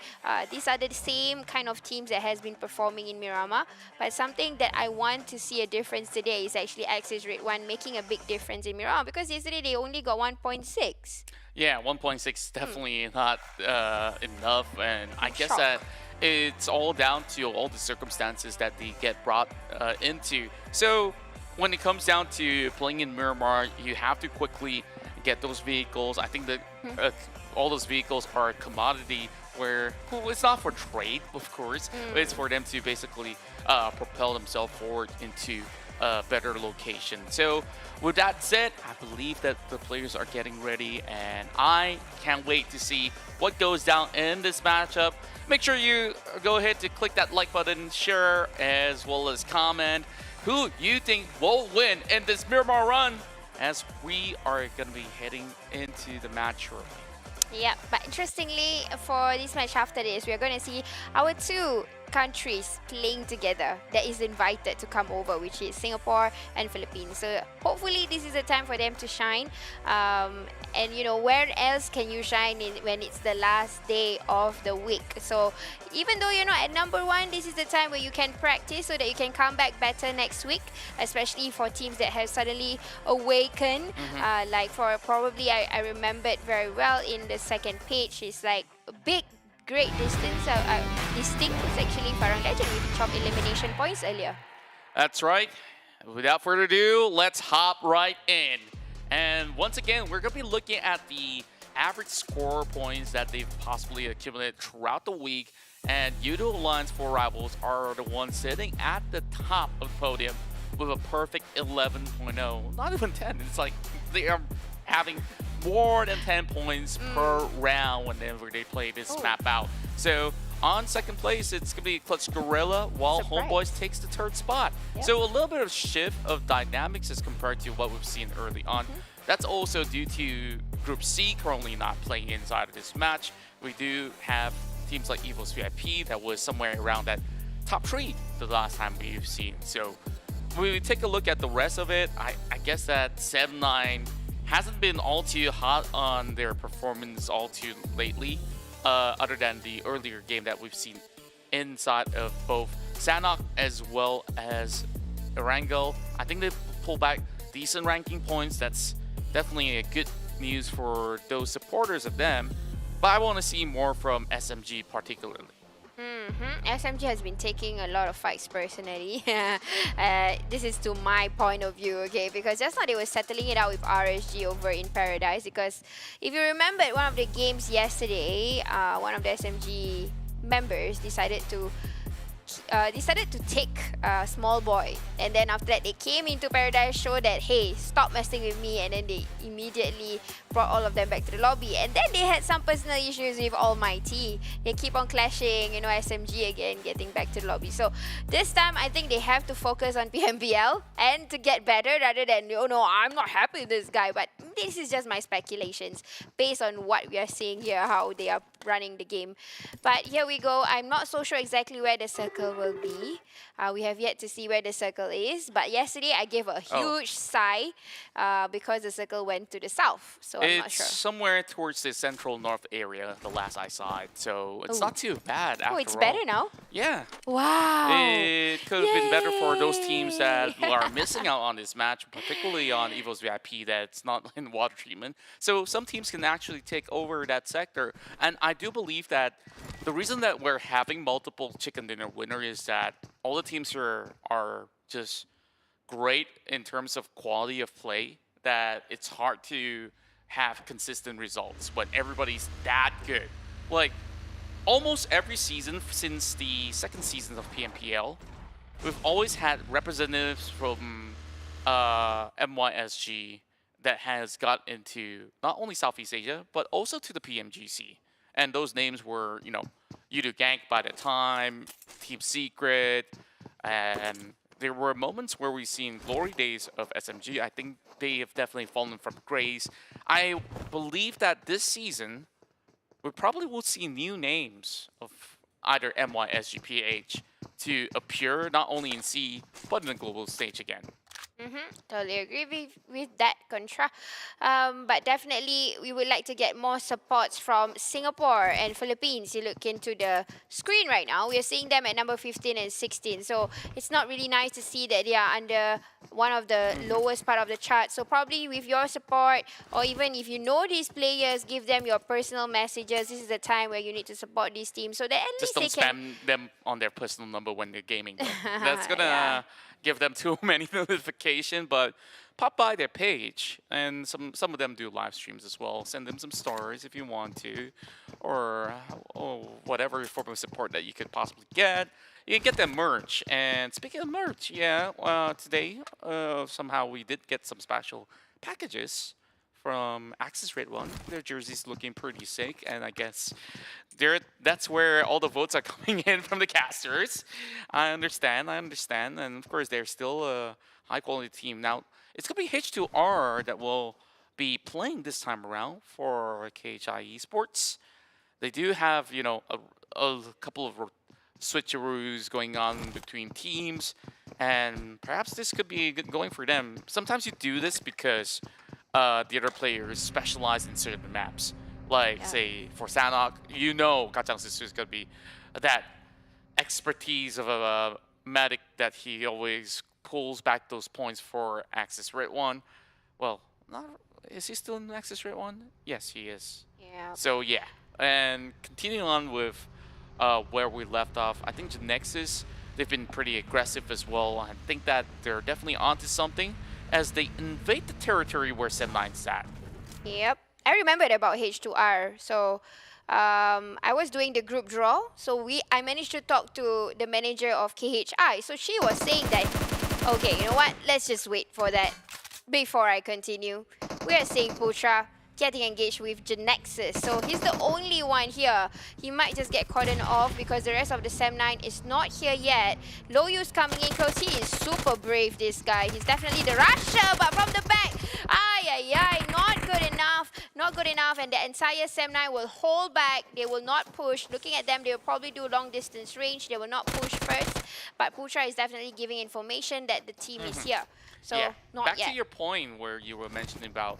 These are the same kind of teams that has been performing in Miramar. But something that I want to see a difference today is actually Axis redONE making a big difference in Miramar, because yesterday they only got 1.6. Yeah, 1.6 is definitely not enough, and I guess that it's all down to all the circumstances that they get brought into. So when it comes down to playing in Miramar, you have to quickly get those vehicles. I think that all those vehicles are a commodity where it's not for trade, of course, but it's for them to basically propel themselves forward into a better location. So with that said, I believe that the players are getting ready, and I can't wait to see what goes down in this matchup. Make sure you go ahead to click that like button, share, as well as comment who you think will win in this Miramar run, as we are going to be heading into the match shortly. Yeah, but interestingly, for this match after this, we are going to see our 2 countries playing together that is invited to come over, which is Singapore and Philippines. So hopefully this is the time for them to shine. And you know, where else can you shine when it's the last day of the week? So even though you're not at number 1, this is the time where you can practice so that you can come back better next week, especially for teams that have suddenly awakened. Like for probably, I remembered very well in the second page, it's like a great distance. Distinct is actually Farang Lejund with top elimination points earlier. That's right. Without further ado, let's hop right in. And once again, we're going to be looking at the average score points that they've possibly accumulated throughout the week. And Yoodo Alliance 4 Rivals are the ones sitting at the top of the podium with a perfect 11.0. Not even 10. It's like they are having more than 10 points per round whenever they play this map out. So on second place, it's going to be Clutch Guerilla, while Homebois takes the 3rd spot. So a little bit of shift of dynamics as compared to what we've seen early on. That's also due to Group C currently not playing inside of this match. We do have teams like EVOS VIP that was somewhere around that top 3 the last time we've seen. So when we take a look at the rest of it, I guess that 7-9 hasn't been all too hot on their performance all too lately, other than the earlier game that we've seen inside of both Sanok as well as Erangel. I think they pulled back decent ranking points. That's definitely a good news for those supporters of them. But I want to see more from SMG particularly. SMG has been taking a lot of fights personally. This is to my point of view, okay? Because just now they were settling it out with RSG over in Paradise. Because if you remember at one of the games yesterday, one of the SMG members decided to take Small Boy, and then after that they came into Paradise, show that hey, stop messing with me, and then they immediately brought all of them back to the lobby. And then they had some personal issues with Almighty. They keep on clashing, you know, SMG again getting back to the lobby. So this time I think they have to focus on PMPL and to get better rather than, oh no, I'm not happy with this guy. But this is just my speculations based on what we are seeing here, how they are running the game. But here we go. I'm not so sure exactly where the circle will be. We have yet to see where the circle is. But yesterday I gave a huge sigh because the circle went to the south. So I'm not sure. It's somewhere towards the central north area, the last I saw it. So it's not too bad after all. Oh, it's better now? Yeah. Wow. It could have been better for those teams that are missing out on this match, particularly on EVOS VIP that's not in water treatment. So some teams can actually take over that sector. And I do believe that the reason that we're having multiple chicken dinner winner is that all the teams here are just great in terms of quality of play, that it's hard to have consistent results when everybody's that good. Like, almost every season since the second season of PMPL, we've always had representatives from MYSG that has got into not only Southeast Asia, but also to the PMGC. And those names were, you know, Yoodo Gank by the time, Team Secret, and there were moments where we've seen glory days of SMG. I think they have definitely fallen from grace. I believe that this season, we probably will see new names of either MYSGPH to appear not only in C, but in the global stage again. Totally agree with that, Contra. But definitely, we would like to get more supports from Singapore and Philippines. You look into the screen right now, we are seeing them at number 15 and 16. So it's not really nice to see that they are under one of the lowest part of the chart. So probably with your support, or even if you know these players, give them your personal messages. This is the time where you need to support these teams so that at just least don't they spam them on their personal number when they're gaming. That's gonna give them too many notifications, but pop by their page, and some of them do live streams as well. Send them some stories if you want to, or whatever form of support that you could possibly get. You can get them merch. And speaking of merch, today somehow we did get some special packages from Axis redONE. Their jersey's looking pretty sick, and I guess that's where all the votes are coming in from the casters. I understand, and of course they're still a high-quality team. Now, it's going to be H2R that will be playing this time around for KHI Esports. They do have, you know, a couple of switcheroos going on between teams, and perhaps this could be good going for them. Sometimes you do this because the other players specialize in certain maps. Like, say, for Sanok, you know Kacang Sisu is going to be that expertise of a medic that he always pulls back those points for Axis redONE. Well, is he still in Axis redONE? Yes, he is. Yeah. So, yeah. And continuing on with where we left off, I think GENEXUS, they've been pretty aggressive as well. I think that they're definitely onto something as they invade the territory where 7-9's at. Yep. I remembered about H2R. So I was doing the group draw. So I managed to talk to the manager of KHI. So she was saying that, okay, you know what? Let's just wait for that before I continue. We are seeing Putra getting engaged with GENEXUS. So he's the only one here. He might just get cordoned off because the rest of the 7-9 is not here yet. Loyu's coming in close. He is super brave, this guy. He's definitely the rusher, but from the back, not good enough. not good enough, and the entire Sem9 will hold back. They will not push. Looking at them, they will probably do long distance range. They will not push first, but Putra is definitely giving information that the team is here. So yeah. not Back yet. to your point where you were mentioning about,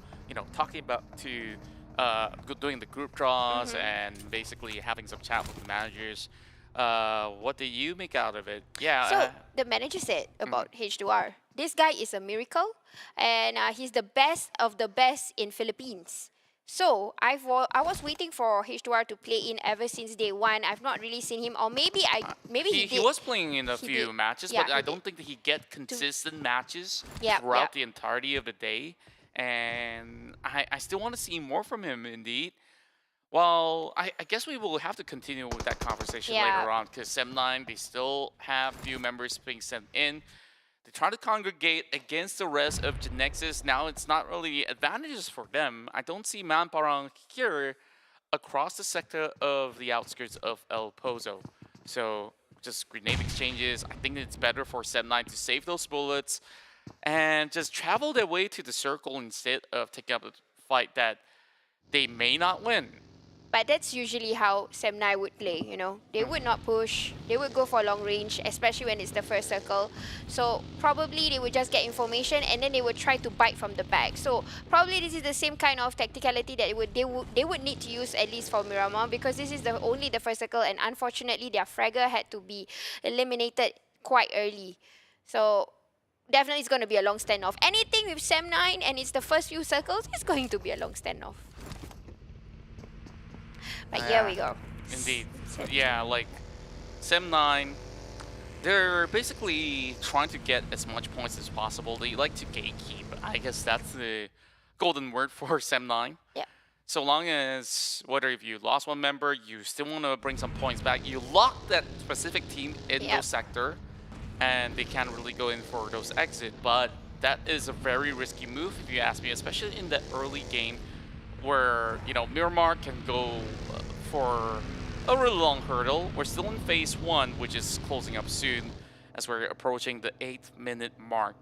talking about doing the group draws and basically having some chat with the managers. What did you make out of it? Yeah. So the manager said about H2R, this guy is a miracle, and he's the best of the best in Philippines. So I was waiting for H2R to play in ever since day one. I've not really seen him, or maybe he did. He was playing in a few did. matches, Yeah, but I don't think that he get consistent matches Yeah, throughout the entirety of the day. And I still want to see more from him, indeed. Well, I guess we will have to continue with that conversation later on, because Sem9, they still have few members being sent in. They try to congregate against the rest of GENEXUS. Now it's not really advantages for them. I don't see Farang here across the sector of the outskirts of El Pozo. So just grenade exchanges. I think it's better for Sem9 to save those bullets and just travel their way to the circle instead of taking up a fight that they may not win. But that's usually how Sem9 would play, They would not push. They would go for long range, especially when it's the first circle. So probably they would just get information and then they would try to bite from the back. So probably this is the same kind of tacticality that they would need to use, at least for Miramar, because this is only the first circle, and unfortunately their fragger had to be eliminated quite early. So definitely it's going to be a long standoff. Anything with Sem9 and it's the first few circles, it's going to be a long standoff. But here we go. Indeed. Yeah, like Sem9, they're basically trying to get as much points as possible. They like to gatekeep. I guess that's the golden word for Sem9. Yeah. So long as, whether if you lost one member, you still want to bring some points back. You lock that specific team in those sector, and they can't really go in for those exit. But that is a very risky move, if you ask me, especially in the early game, where Miramar can go for a really long hurdle. We're still in phase 1, which is closing up soon as we're approaching the 8-minute mark.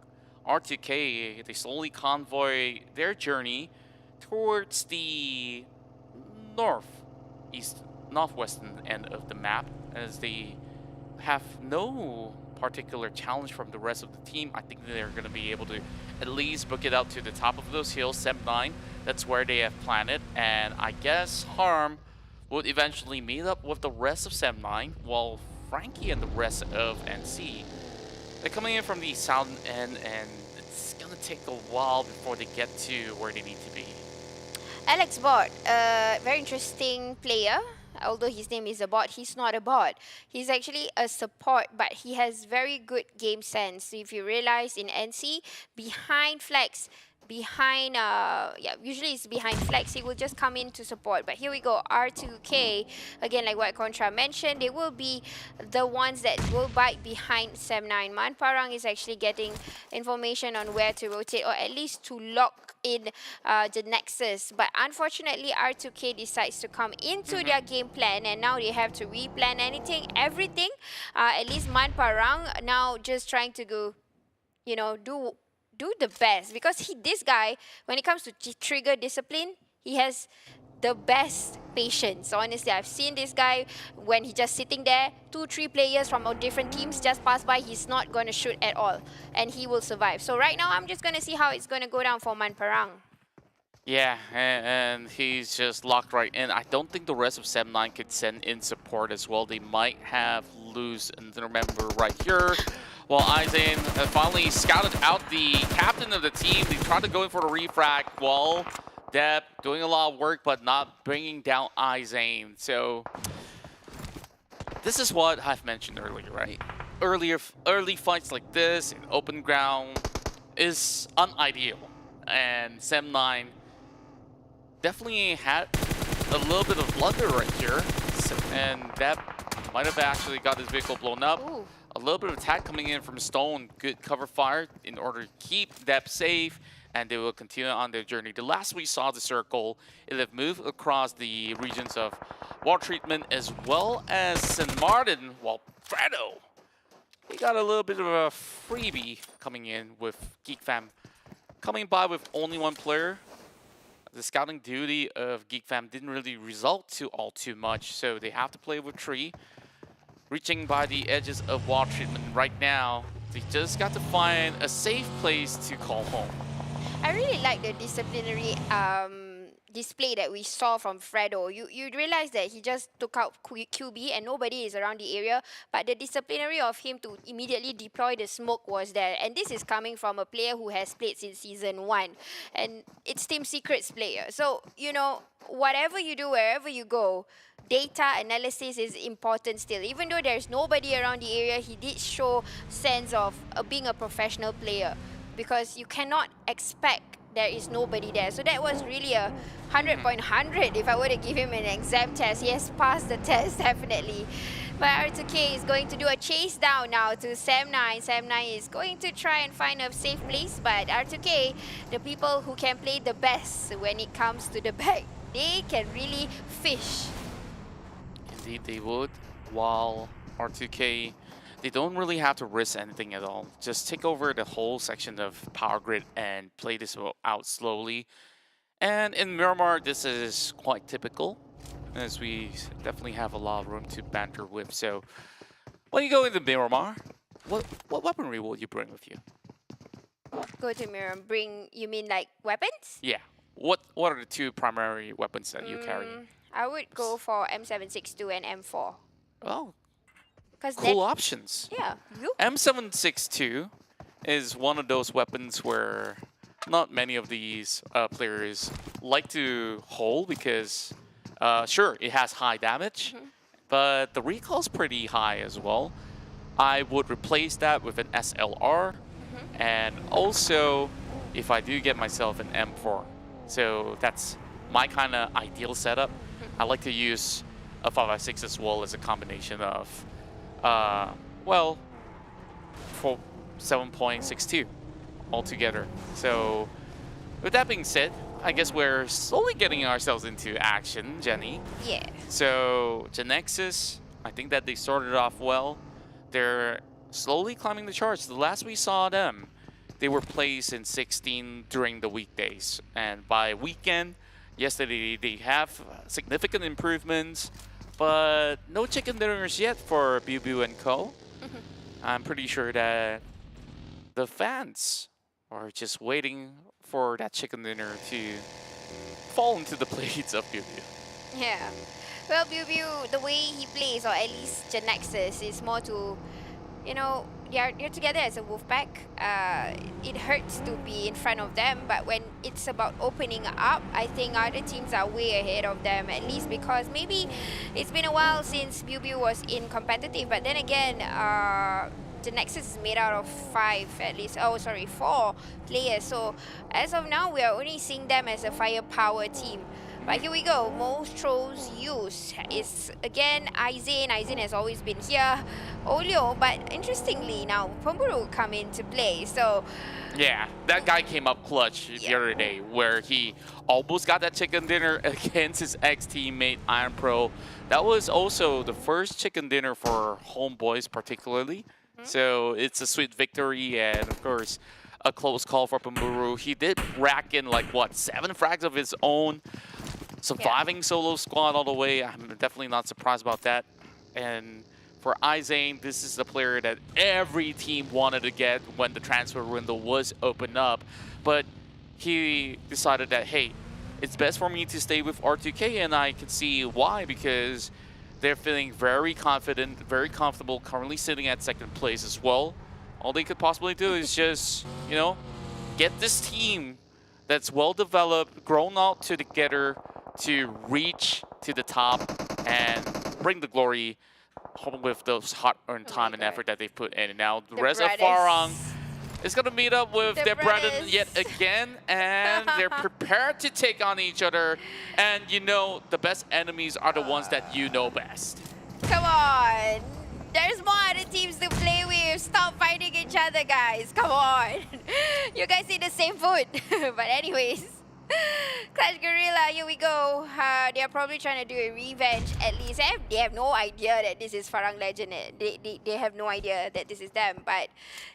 R2K, they slowly convoy their journey towards the northwestern end of the map, as they have no particular challenge from the rest of the team. I think they're going to be able to at least book it out to the top of those hills, Sem9. That's where they have planned it, and I guess Harm would eventually meet up with the rest of Sem9, while Frankie and the rest of NC, they're coming in from the southern end, and it's going to take a while before they get to where they need to be. Alex Bot, very interesting player. Although his name is a bot, he's not a bot. He's actually a support, but he has very good game sense. If you realize in NC, behind flags, usually it's behind flags, he will just come in to support. But here we go, R2K, again, like what Contra mentioned, they will be the ones that will bite behind Sem9. Farang is actually getting information on where to rotate, or at least to lock in the Nexus. But unfortunately, R2K decides to come into their game plan, and now they have to replan everything. At least Farang now just trying to go, do the best, because this guy, when it comes to trigger discipline, he has the best patience. So honestly, I've seen this guy when he's just sitting there, 2-3 players from different teams just pass by, he's not going to shoot at all, and he will survive. So right now, I'm just going to see how it's going to go down for Farang. Yeah, and he's just locked right in. I don't think the rest of Sem9 could send in support as well. They might have lose another member right here. While Izane finally scouted out the captain of the team. They tried to go in for the refrag. Wall, Deb doing a lot of work, but not bringing down Izane. So this is what I've mentioned earlier, right? Early fights like this in open ground is unideal. And Sem9 definitely had a little bit of blunder right here. And Deb might have actually got his vehicle blown up. Ooh. A little bit of attack coming in from Stone. Good cover fire in order to keep Deb safe, and they will continue on their journey. The last we saw the circle, it have moved across the regions of Water Treatment as well as St. Martin, while Fredo, he got a little bit of a freebie coming in with Geek Fam coming by with only one player. the scouting duty of Geek Fam didn't really result to all too much, so they have to play with 3. Reaching by the edges of wall treatment right now, they just got to find a safe place to call home. I really like the disciplinary display that we saw from Fredo. You realize that he just took out QB and nobody is around the area, but the disciplinary of him to immediately deploy the smoke was there. And this is coming from a player who has played since Season 1. And it's Team Secret's player. So, you know, whatever you do, wherever you go, data analysis is important still. Even though there's nobody around the area, he did show sense of being a professional player, because you cannot expect there is nobody there. So that was really a 100.100 if I were to give him an exam test. He has passed the test, definitely. But R2K is going to do a chase down now to Sam9. Sam9 is going to try and find a safe place, but R2K, the people who can play the best when it comes to the back, they can really fish. Indeed they would, while R2K, they don't really have to risk anything at all. Just take over the whole section of power grid and play this out slowly. And in Miramar, this is quite typical, as we definitely have a lot of room to banter with. So when you go into Miramar, what weaponry will you bring with you? Go to Miramar, bring, you mean like weapons? Yeah. What are the 2 primary weapons that you carry? I would go for M762 and M4. Oh, Cool cool options. Yeah. M762 is one of those weapons where not many of these players like to hold, because sure, it has high damage, but the recall's pretty high as well. I would replace that with an SLR, and also if I do get myself an M4. So that's my kind of ideal setup. I like to use a 5.56 as well as a combination of well, for 7.62 altogether. So with that being said, I guess we're slowly getting ourselves into action, Jenny. Yeah. So GENEXUS, I think that they started off well. They're slowly climbing the charts. The last we saw them, they were placed in 16 during the weekdays. And by weekend, yesterday, they have significant improvements. But no chicken dinners yet for BuBu and Co. I'm pretty sure that the fans are just waiting for that chicken dinner to fall into the plates of BuBu. Yeah. Well, BuBu, the way he plays, or at least GENEXUS, is more to, you know, you're together as a wolf pack. It hurts to be in front of them, but when it's about opening up, I think other teams are way ahead of them, at least because maybe it's been a while since BuBu was in competitive, but then again, GENEXUS is made out of 4 players. So as of now, we are only seeing them as a firepower team. But here we go. Most trolls used is again Aizen. Aizen has always been here. Olio, but interestingly now Pemburu come into play. So yeah, that guy came up clutch the other day, where he almost got that chicken dinner against his ex-teammate Iron Pro. That was also the first chicken dinner for Homebois particularly. So it's a sweet victory, and of course a close call for Pemburu. He did rack in like what, 7 frags of his own. Surviving solo squad all the way. I'm definitely not surprised about that. And for Aizen, this is the player that every team wanted to get when the transfer window was opened up. But he decided that, hey, it's best for me to stay with R2K, and I can see why, because they're feeling very confident, very comfortable, currently sitting at 2nd place as well. All they could possibly do is just, you know, get this team that's well developed, grown out together, to reach to the top and bring the glory home with those hard-earned time and effort that they've put in. And now the rest of Farang is going to meet up with their brethren yet again, and they're prepared to take on each other. And you know, the best enemies are the ones that you know best. come on. There's more other teams to play with. Stop fighting each other, guys. Come on. You guys eat the same food. But anyways, Clash Guerilla, here we go. They're probably trying to do a revenge at least. They have no idea that this is Farang Legend. They have no idea that this is them. But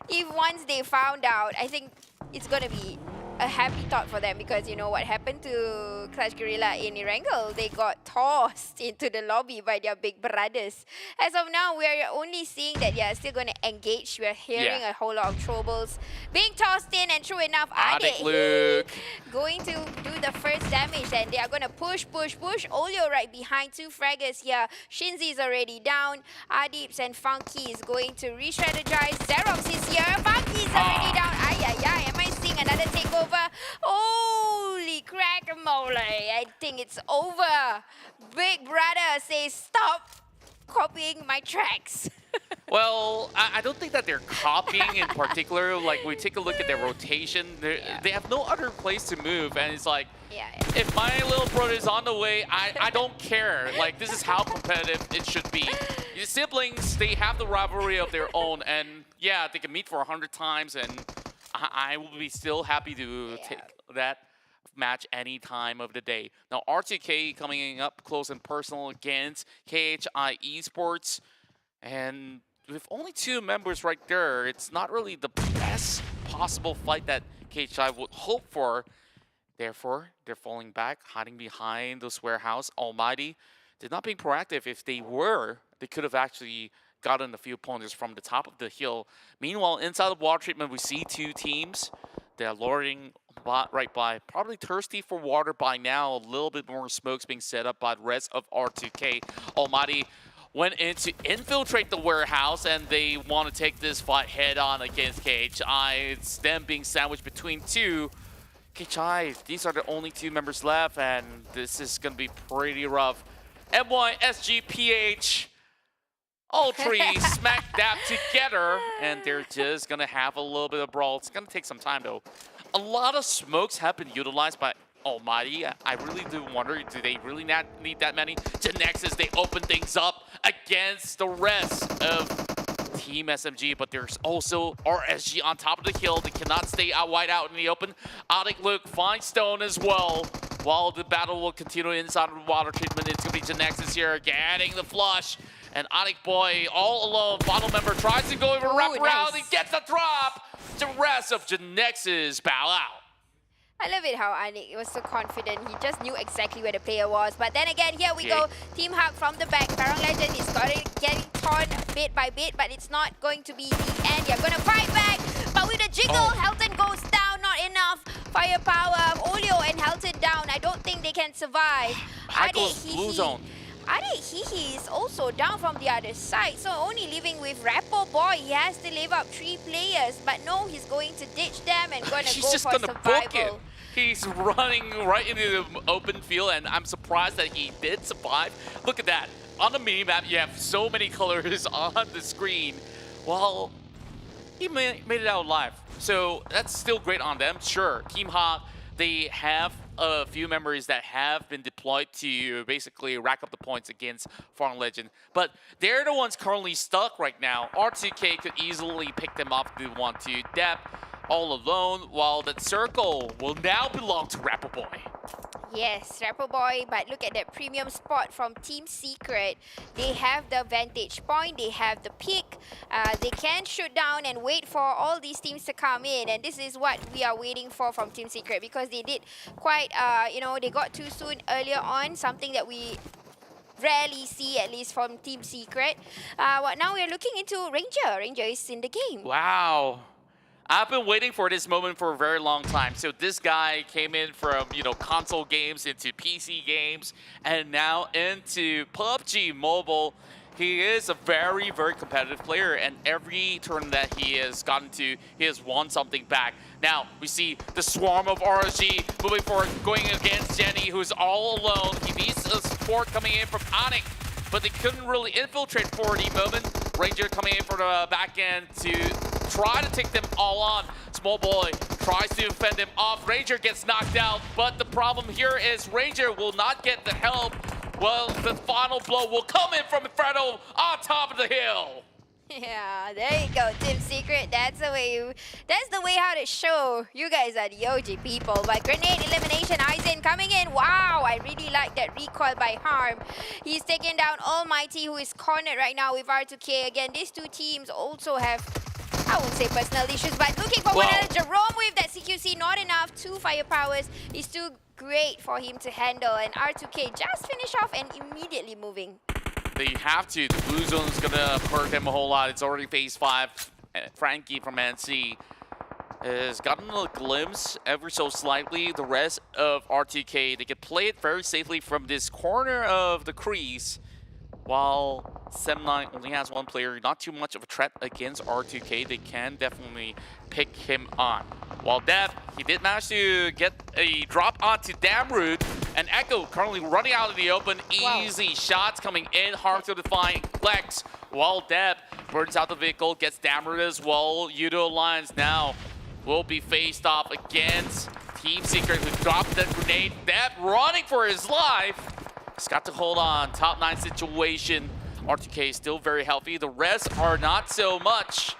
if once they found out, I think it's going to be a happy thought for them because you know what happened to Clash Guerilla in Erangel? They got tossed into the lobby by their big brothers. As of now, we are only seeing that they are still going to engage. We are hearing a whole lot of troubles being tossed in, and true enough, Adik going to do the first damage, and they are going to push. Olio right behind, 2 fraggers here. Shinzi is already down. Adips and Funky is going to re-strategize. Xerox is here. Funky is already down. Am I seeing another takeover? Holy crack-a-mole. I think it's over. Big brother says stop copying my tracks. Well, I don't think that they're copying in particular. Like, we take a look at their rotation. They have no other place to move, and it's like, if my little brother is on the way, I don't care. Like, this is how competitive it should be. Your siblings, they have the rivalry of their own, and yeah, they can meet for 100 times, and I will be still happy to take that match any time of the day. Now, R2K coming up close and personal against KHI Esports, and with only 2 members right there, it's not really the best possible fight that KHI would hope for. Therefore, they're falling back, hiding behind this warehouse. Almighty, they're not being proactive. If they were, they could have actually gotten a few pointers from the top of the hill. Meanwhile, inside of water treatment, we see 2 teams. They're luring right by, probably thirsty for water by now. A little bit more smokes being set up by the rest of R2K. Almighty went in to infiltrate the warehouse, and they want to take this fight head-on against KHI. It's them being sandwiched between 2. KHI, these are the only 2 members left, and this is going to be pretty rough. MYSGPH, all 3 smack dab together, and they're just going to have a little bit of brawl. It's going to take some time, though. A lot of smokes have been utilized by Almighty. I really do wonder, do they really not need that many? GENEXUS, they open things up against the rest of Team SMG, but there's also RSG on top of the hill. They cannot stay out wide out in the open. Adik Luke finds Stone as well. While the battle will continue inside of the water treatment, it's going to be GENEXUS here getting the flush. And Adik Boy all alone. Final member tries to go over wrap around. He gets the drop. The rest of GENEXUS bow out. I love it how Anik was so confident. He just knew exactly where the player was. But then again, here we go. Team Hug from the back. Farang Lejund is getting torn bit by bit, but it's not going to be the end. You're going to fight back. But with a jiggle, Helton goes down. Not enough firepower. Olio and Helton down. I don't think they can survive. Adik blue zone. Adik is also down from the other side. So only leaving with Boy. He has to leave up 3 players. But no, he's going to ditch them and going to go for survival. Book it. He's running right into the open field, and I'm surprised that he did survive. Look at that. On the minimap, you have so many colors on the screen. Well, he made it out alive. So that's still great on them. Sure, Team Ha, they have a few members that have been deployed to basically rack up the points against Farang Lejund. But they're the ones currently stuck right now. R2K could easily pick them up if they want to. Dep all alone, while that circle will now belong to Boy. Yes, Boy, but look at that premium spot from Team Secret. They have the vantage point, they have the pick. They can shoot down and wait for all these teams to come in. And this is what we are waiting for from Team Secret, because they did quite, they got too soon earlier on, something that we rarely see, at least from Team Secret. Now we're looking into Ranger. Ranger is in the game. Wow. I've been waiting for this moment for a very long time. So this guy came in from, console games into PC games and now into PUBG Mobile. He is a very, very competitive player, and every turn that he has gotten to, he has won something back. Now, we see the swarm of RSG moving forward, going against Jenny, who's all alone. He needs a support coming in from Onyx, but they couldn't really infiltrate for the moment. Ranger coming in for the back end to try to take them all on. Small Boy tries to fend them off. Ranger gets knocked out, but the problem here is Ranger will not get the help. Well, the final blow will come in from Fredo on top of the hill. Yeah, there you go, Team Secret. That's the way how to show you guys are the OG people. But grenade elimination, Aizen coming in. Wow, I really like that recoil by Harm. He's taking down Almighty, who is cornered right now with R2K. Again, these 2 teams also have, I won't say personal issues, but looking for one another. Jerome with that CQC, not enough 2 firepowers is too great for him to handle, and R2K just finish off and immediately moving. They have to. The blue zone is gonna hurt them a whole lot. It's already phase 5. Frankie from NC has gotten a glimpse ever so slightly. The rest of R2K, they can play it very safely from this corner of the crease, while Sem9 only has 1 player. Not too much of a threat against R2K. They can definitely pick him on. While Dev, he did manage to get a drop onto Damroot, and Echo currently running out of the open. Easy shots coming in, hard to define. Lex, while Dev burns out the vehicle, gets Damroot as well. Yoodo Alliance now will be faced off against Team Secret, who dropped the grenade. Dev running for his life. He's got to hold on. Top 9 situation. R2K is still very healthy. The rest are not so much.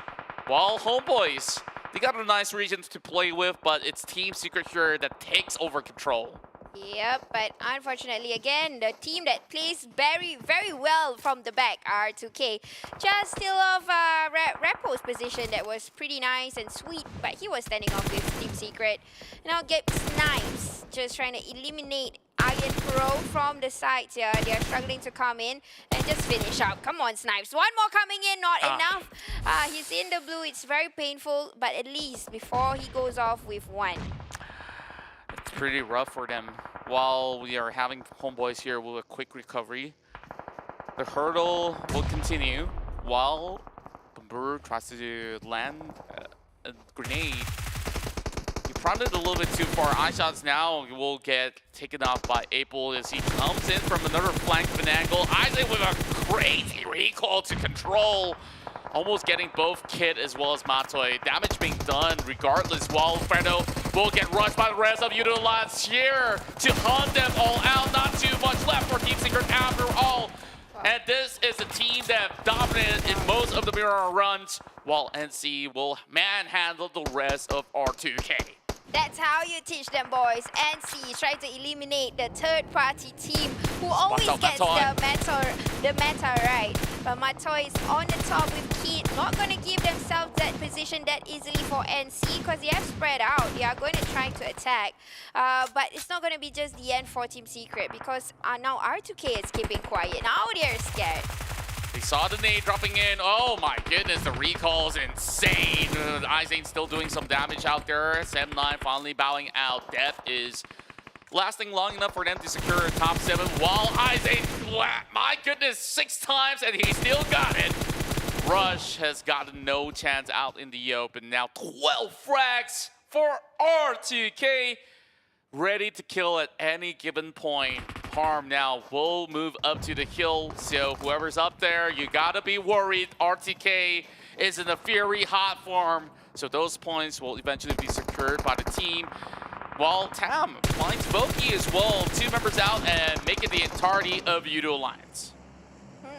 While Homebois, they got a nice region to play with, but it's Team Secret here that takes over control. Yep, but unfortunately, again, the team that plays very, very well from the back, R2K, just still off Repo's position that was pretty nice and sweet, but he was standing off with Team Secret. Now get Snipes, just trying to eliminate Iron Pro from the sides here. They are struggling to come in and just finish up. Come on, Snipes. 1 more coming in, not enough. He's in the blue. It's very painful, but at least before he goes off with 1. It's pretty rough for them. While we are having Homebois here with a quick recovery, the hurdle will continue while Bambur tries to land a grenade. He prodded a little bit too far. Eye shots now will get taken off by April as he comes in from another flank of an angle. Isaac with a crazy recall to control. Almost getting both Kid as well as Matoy. Damage being done regardless, while Fredo will get rushed by the rest of Yoodo Alliance here to hunt them all out. Not too much left for Team Secret after all. And this is a team that dominated in most of the mirror runs, while NC will manhandle the rest of R2K. That's how you teach them, boys. NC try to eliminate the third-party team who always gets the meta right. But Matoy is on the top with Kid, not going to give themselves that position that easily for NC because they have spread out. They are going to try to attack. But it's not going to be just the end for Team Secret because now R2K is keeping quiet. Now they're scared. They saw the nade dropping in. Oh my goodness, the recall is insane. Izane still doing some damage out there. Sem9 finally bowing out. Death is lasting long enough for them to secure a top 7. While Izane, my goodness, 6 times and he still got it. Rush has gotten no chance out in the open. Now 12 frags for R2K. Ready to kill at any given point. Harm now will move up to the hill, so whoever's up there, you gotta be worried. RTK is in a fury hot form, so those points will eventually be secured by the team. While Tam finds Voki as well, 2 members out and making the entirety of Yoodo Alliance.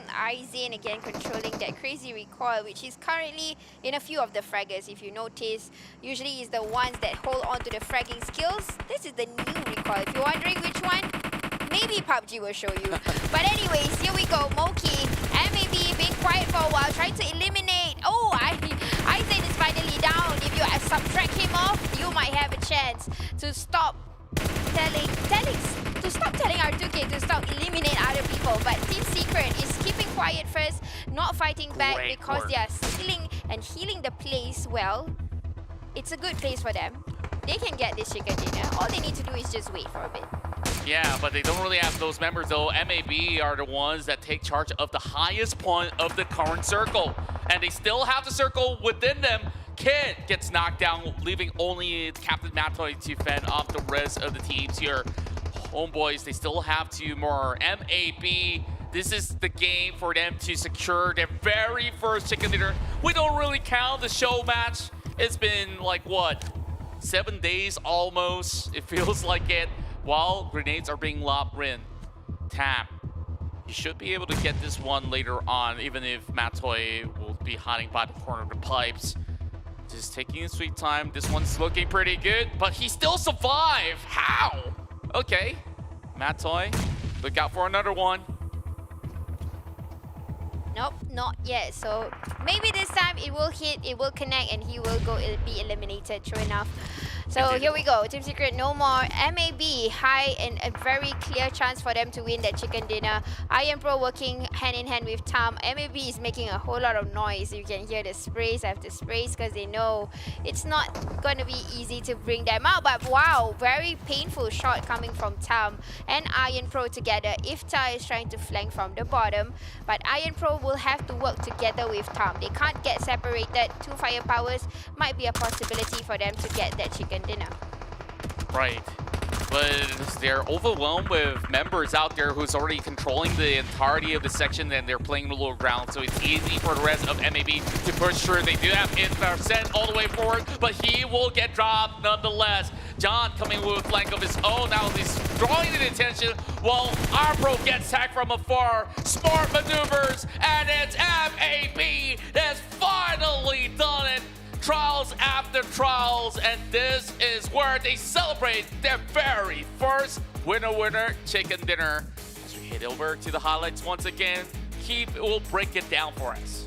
Izane again controlling that crazy recoil, which is currently in a few of the fraggers. If you notice, usually is the ones that hold on to the fragging skills. This is the new recoil. If you're wondering which one, maybe PUBG will show you. But anyways, here we go. Moki and maybe being quiet for a while, trying to eliminate. Oh, Izane is finally down. If you subtract him off, you might have a chance to stop telling R2K to stop eliminate other people. But Team Secret is keeping quiet first, not fighting back because they are stealing and healing the place well. It's a good place for them. They can get this chicken dinner. All they need to do is just wait for a bit. Yeah, but they don't really have those members though. MAB are the ones that take charge of the highest point of the current circle. And they still have the circle within them. Kid gets knocked down, leaving only Captain Matoy to fend off the rest of the teams here. Homebois, they still have 2 more. MAB, this is the game for them to secure their very first chicken dinner. We don't really count the show match. It's been like, what, 7 days almost? It feels like it. While grenades are being lobbed in. Tam, you should be able to get this one later on, even if Matoy will be hiding by the corner of the pipes. Just taking his sweet time. This one's looking pretty good, but he still survived. How? Okay. Matoy, look out for another one. Nope, not yet. So maybe this time it will hit, it will connect, and he will be eliminated. True enough. So here we go. Team Secret, no more. MAB, high and a very clear chance for them to win that chicken dinner. Iron Pro working hand in hand with Tam. MAB is making a whole lot of noise. You can hear the sprays after sprays because they know it's not going to be easy to bring them out. But wow, very painful shot coming from Tam and Iron Pro together. Ifta is trying to flank from the bottom, but Iron Pro will have to work together with Tam. They can't get separated. Two firepowers might be a possibility for them to get that chicken dinner. Right. But they're overwhelmed with members out there who's already controlling the entirety of the section, and they're playing the lower ground, so it's easy for the rest of MAB to push through. They do have Ifta sent all the way forward, but he will get dropped nonetheless. John coming with a flank of his own. Now he's drawing the attention while Arpro gets tagged from afar. Smart maneuvers, and it's MAB that's finally done it. Trials after trials, and this is where they celebrate their very first winner chicken dinner. As we head over to the highlights once again, Keith will break it down for us.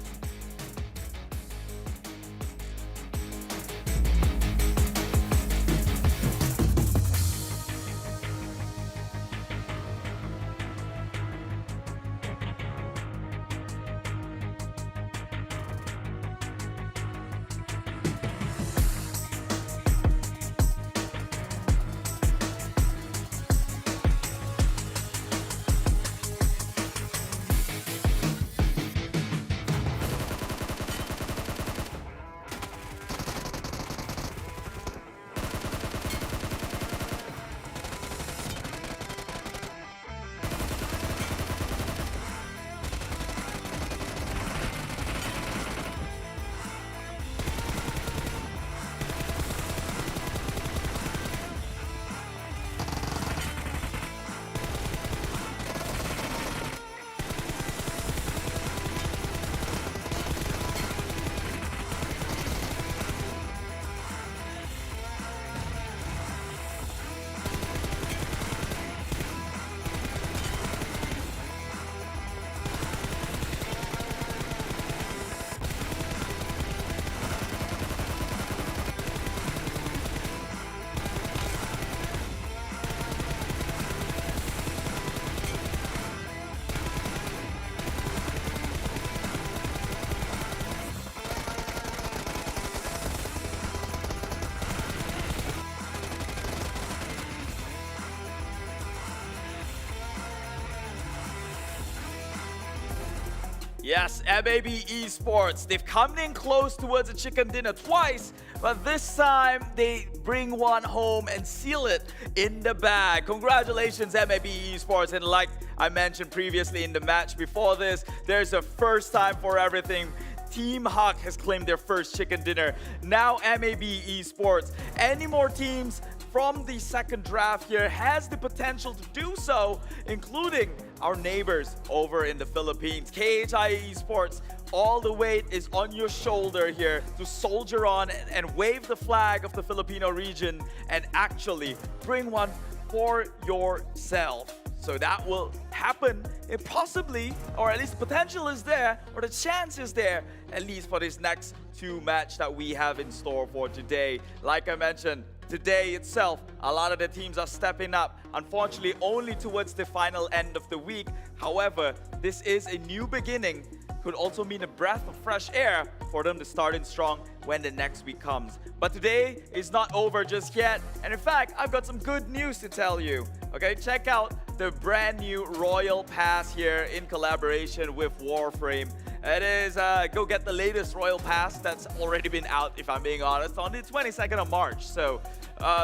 Yes, MAB Esports. They've come in close towards a chicken dinner twice, but this time they bring one home and seal it in the bag. Congratulations, MAB Esports. And like I mentioned previously in the match before this, there's a first time for everything. Team Huck has claimed their first chicken dinner. Now MAB Esports. Any more teams from the second draft here has the potential to do so, including our neighbors over in the Philippines. KHI Esports, all the weight is on your shoulder here to soldier on and wave the flag of the Filipino region and actually bring one for yourself. So that will happen, if possibly, or at least potential is there, or the chance is there, at least for this next two match that we have in store for today. Like I mentioned, today itself, a lot of the teams are stepping up. Unfortunately, only towards the final end of the week. However, this is a new beginning. Could also mean a breath of fresh air for them to start in strong when the next week comes. But today is not over just yet. And in fact, I've got some good news to tell you. Okay, check out the brand new Royal Pass here in collaboration with Warframe. It is, go get the latest Royal Pass that's already been out, if I'm being honest, on the 22nd of March. So,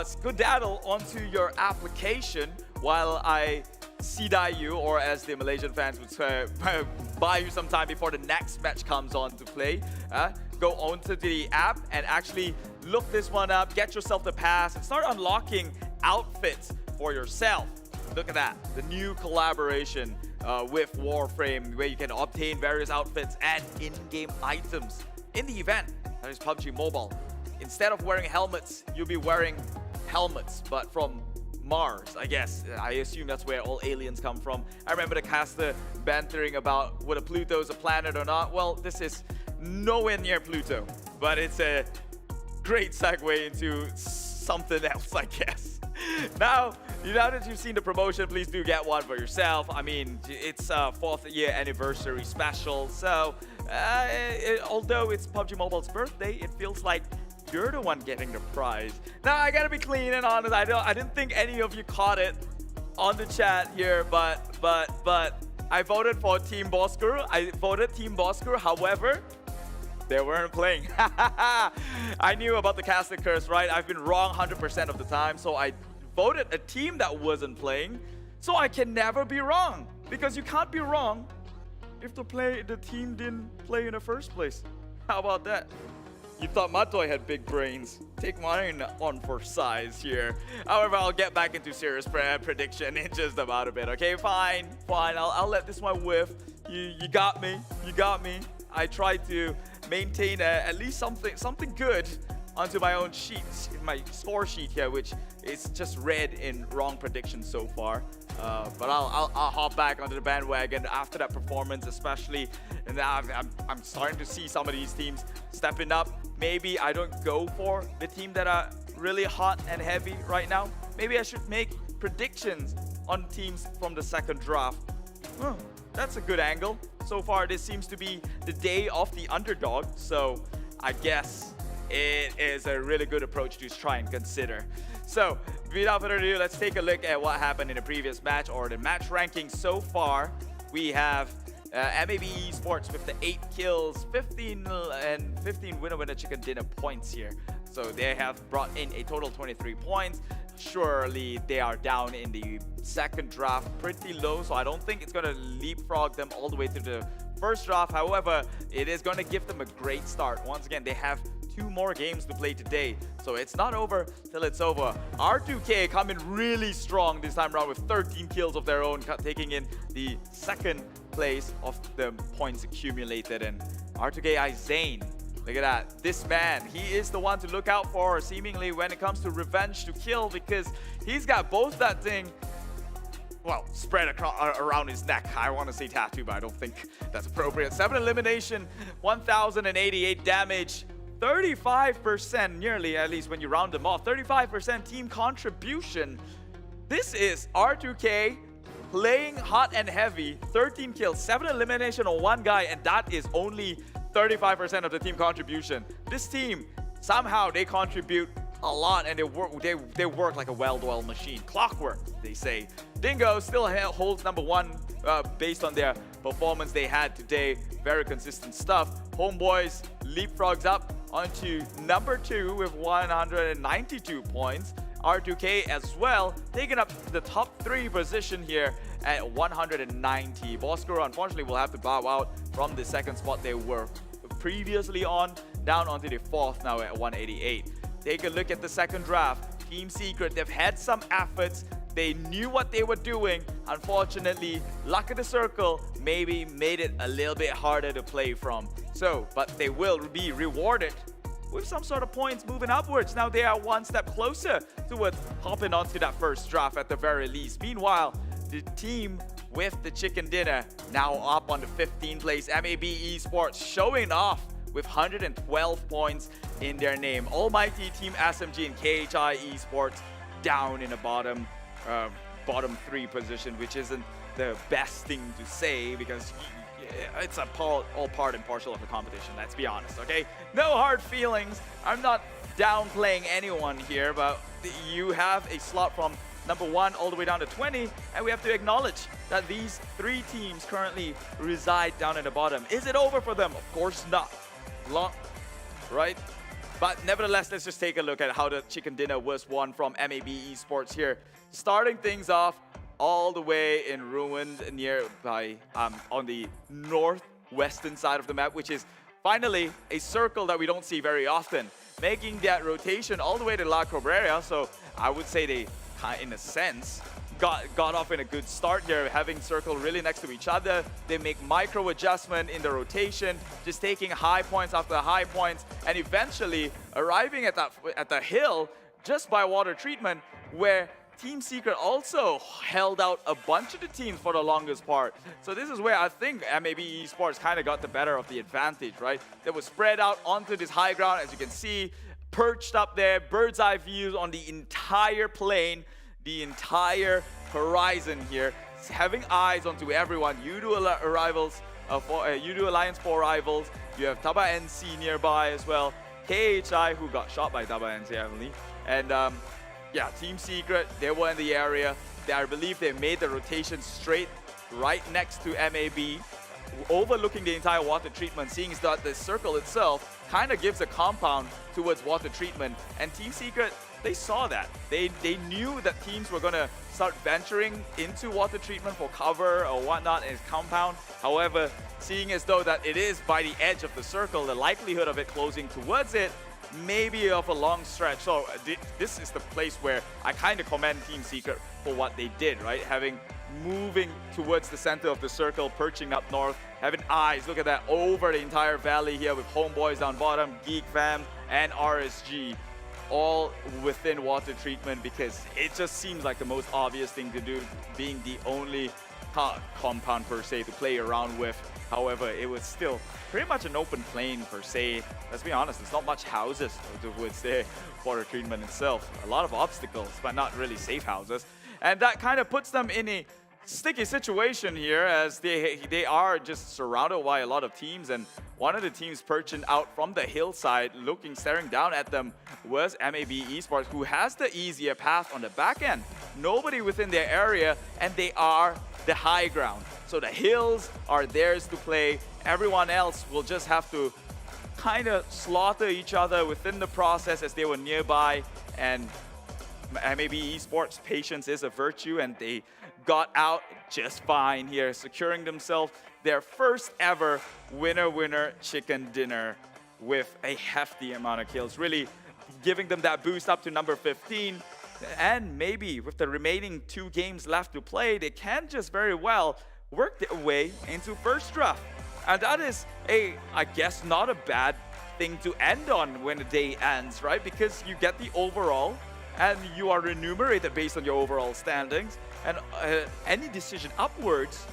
skedaddle onto your application while I see-die you, or as the Malaysian fans would say, buy you some time before the next match comes on to play. Go onto the app and actually look this one up, get yourself the pass, and start unlocking outfits for yourself. Look at that, the new collaboration with Warframe, where you can obtain various outfits and in-game items in the event. That is PUBG Mobile. Instead of wearing helmets, you'll be wearing helmets, but from Mars, I guess. I assume that's where all aliens come from. I remember the caster bantering about whether Pluto is a planet or not. Well, this is nowhere near Pluto, but it's a great segue into something else, I guess. Now that you've seen the promotion, please do get one for yourself. I mean, it's a 4th year anniversary special, so although it's PUBG Mobile's birthday, it feels like you're the one getting the prize. Now, I gotta be clean and honest. I didn't think any of you caught it on the chat here, but I voted for Team Bosskur. I voted Team Bosskur. However, they weren't playing. I knew about the casted curse, right? I've been wrong 100% of the time, so I voted a team that wasn't playing. So I can never be wrong, because you can't be wrong if the team didn't play in the first place. How about that? You thought Matoy had big brains. Take mine on for size here. However, I'll get back into serious prediction in just about a bit. Okay, fine. I'll let this one whiff. You got me. You got me. I tried to maintain at least something good onto my own sheet, my score sheet here, which is just red in wrong predictions so far. But I'll hop back onto the bandwagon after that performance, especially. And now I'm starting to see some of these teams stepping up. Maybe I don't go for the team that are really hot and heavy right now. Maybe I should make predictions on teams from the second draft. That's a good angle. So far, this seems to be the day of the underdog. So I guess it is a really good approach to try and consider. So without further ado, let's take a look at what happened in the previous match, or the match ranking so far. We have MAB Esports with the 8 kills, 15 winner chicken dinner points here. So they have brought in a total 23 points. Surely they are down in the second draft pretty low, so I don't think it's going to leapfrog them all the way to the first draft. However, it is going to give them a great start. Once again, they have 2 more games to play today, so it's not over till it's over. R2K come in really strong this time around with 13 kills of their own, taking in the second place of the points accumulated. And R2K Zane, look at that. This man, he is the one to look out for seemingly when it comes to revenge to kill, because he's got both that thing, well, spread around his neck. I want to say tattoo, but I don't think that's appropriate. 7 elimination, 1,088 damage, 35% nearly, at least when you round them off, 35% team contribution. This is R2K playing hot and heavy, 13 kills, 7 elimination on 1 guy, and that is only 35% of the team contribution. This team, somehow they contribute a lot, and they work like a well-oiled machine. Clockwork, they say. Dingoz still holds #1 based on their performance they had today. Very consistent stuff. Homebois leapfrogs up onto #2 with 192 points. R2K as well, taking up the top 3 position here at 190. Bosskur unfortunately will have to bow out from the second spot they were previously on, down onto the 4th now at 188. Take a look at the second draft. Team Secret, they've had some efforts. They knew what they were doing. Unfortunately, luck of the circle maybe made it a little bit harder to play from. So, but they will be rewarded with some sort of points moving upwards. Now they are 1 step closer towards hopping onto that first draft at the very least. Meanwhile, the team with the chicken dinner now up on the 15th place. MAB Esports showing off with 112 points in their name. Almighty, Team SMG, and KHI Esports down in the bottom 3 position, which isn't the best thing to say, because it's all part and parcel of the competition, let's be honest, okay? No hard feelings. I'm not downplaying anyone here, but you have a slot from #1 all the way down to 20, and we have to acknowledge that these 3 teams currently reside down in the bottom. Is it over for them? Of course not. Right? But nevertheless, let's just take a look at how the chicken dinner was won from MAB Esports here. Starting things off all the way in ruins nearby on the northwestern side of the map, which is finally a circle that we don't see very often, making that rotation all the way to La Cabrera. So I would say they, in a sense, got off in a good start here, having circle really next to each other. They make micro adjustment in the rotation, just taking high points after high points, and eventually arriving at the hill just by water treatment, where Team Secret also held out a bunch of the teams for the longest part. So this is where I think MAB Esports kind of got the better of the advantage, right? They were spread out onto this high ground, as you can see. perched up there, bird's eye views on the entire plane, the entire horizon here, having eyes onto everyone. Yoodo Alliance 4 rivals. You have TABAH NC nearby as well. KHI, who got shot by TABAH NC, I believe. And yeah, Team Secret, they were in the area. I believe they made the rotation straight right next to MAB, overlooking the entire water treatment, seeing that the circle itself kind of gives a compound towards water treatment. And Team Secret, they saw that. They knew that teams were going to start venturing into water treatment for cover or whatnot in its compound. However, seeing as though that it is by the edge of the circle, the likelihood of it closing towards it maybe of a long stretch. So this is the place where I kind of commend Team Secret for what they did, right? Moving towards the center of the circle, perching up north, having eyes, look at that, over the entire valley here with Homebois down bottom, Geek fam, and RSG, all within water treatment, because it just seems like the most obvious thing to do, being the only compound per se to play around with. However, it was still pretty much an open plain per se. Let's be honest, there's not much houses towards the water treatment itself. A lot of obstacles, but not really safe houses. And that kind of puts them in a sticky situation here, as they are just surrounded by a lot of teams, and one of the teams perching out from the hillside, staring down at them, was MAB Esports, who has the easier path on the back end. Nobody within their area, and they are the high ground. So the hills are theirs to play. Everyone else will just have to kind of slaughter each other within the process as they were nearby. And maybe Esports patience is a virtue, and they got out just fine here, securing themselves their first ever winner chicken dinner with a hefty amount of kills, really giving them that boost up to number 15. And maybe with the remaining 2 games left to play, they can just very well work their way into first draft. And that is I guess, not a bad thing to end on when the day ends, right? Because you get the overall, and you are remunerated based on your overall standings. And any decision upwards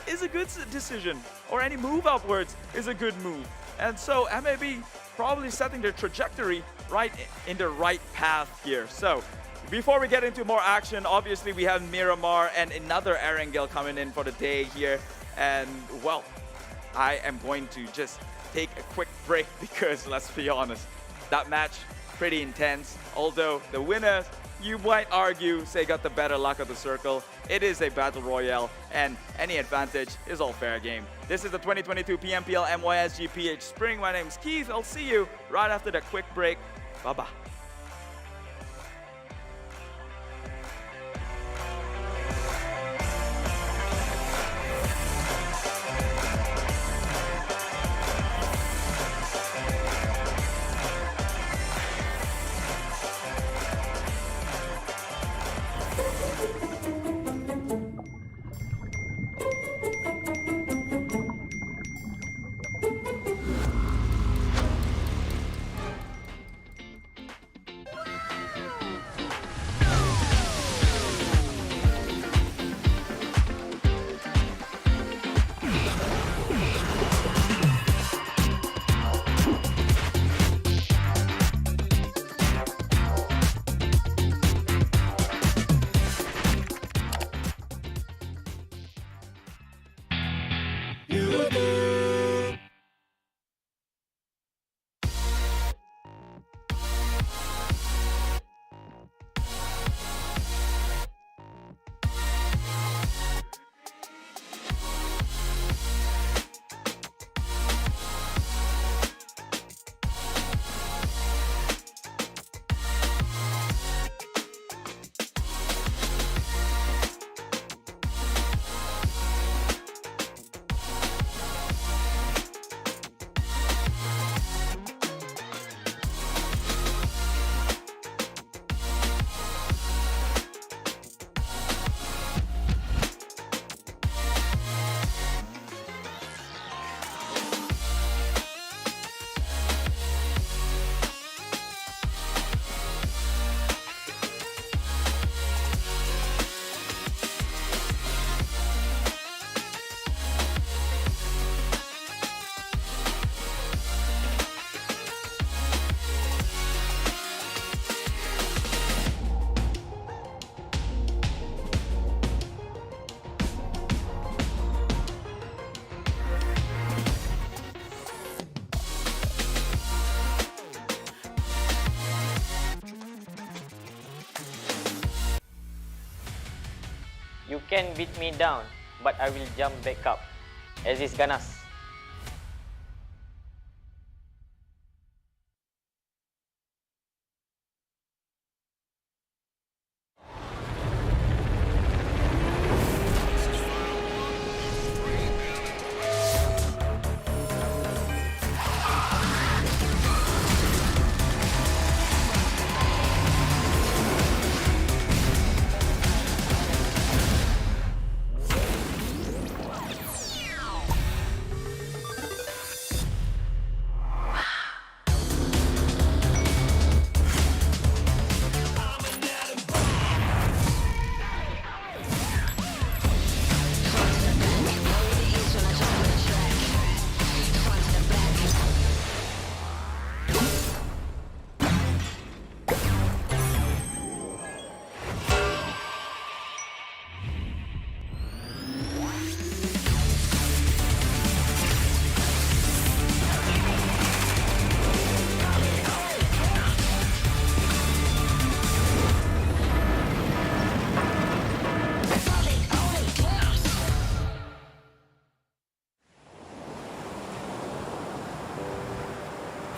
is a good decision, or any move upwards is a good move. And so MAB probably setting their trajectory right in the right path here. So before we get into more action, obviously we have Miramar and another Erangel coming in for the day here. And well, I am going to just take a quick break because let's be honest, that match pretty intense. Although the winners, you might argue, say got the better luck of the circle. It is a battle royale, and any advantage is all fair game. This is the 2022 PMPL MYSGPH Spring. My name's Keith. I'll see you right after that quick break. Bye-bye. You can beat me down, but I will jump back up. As is Ganas.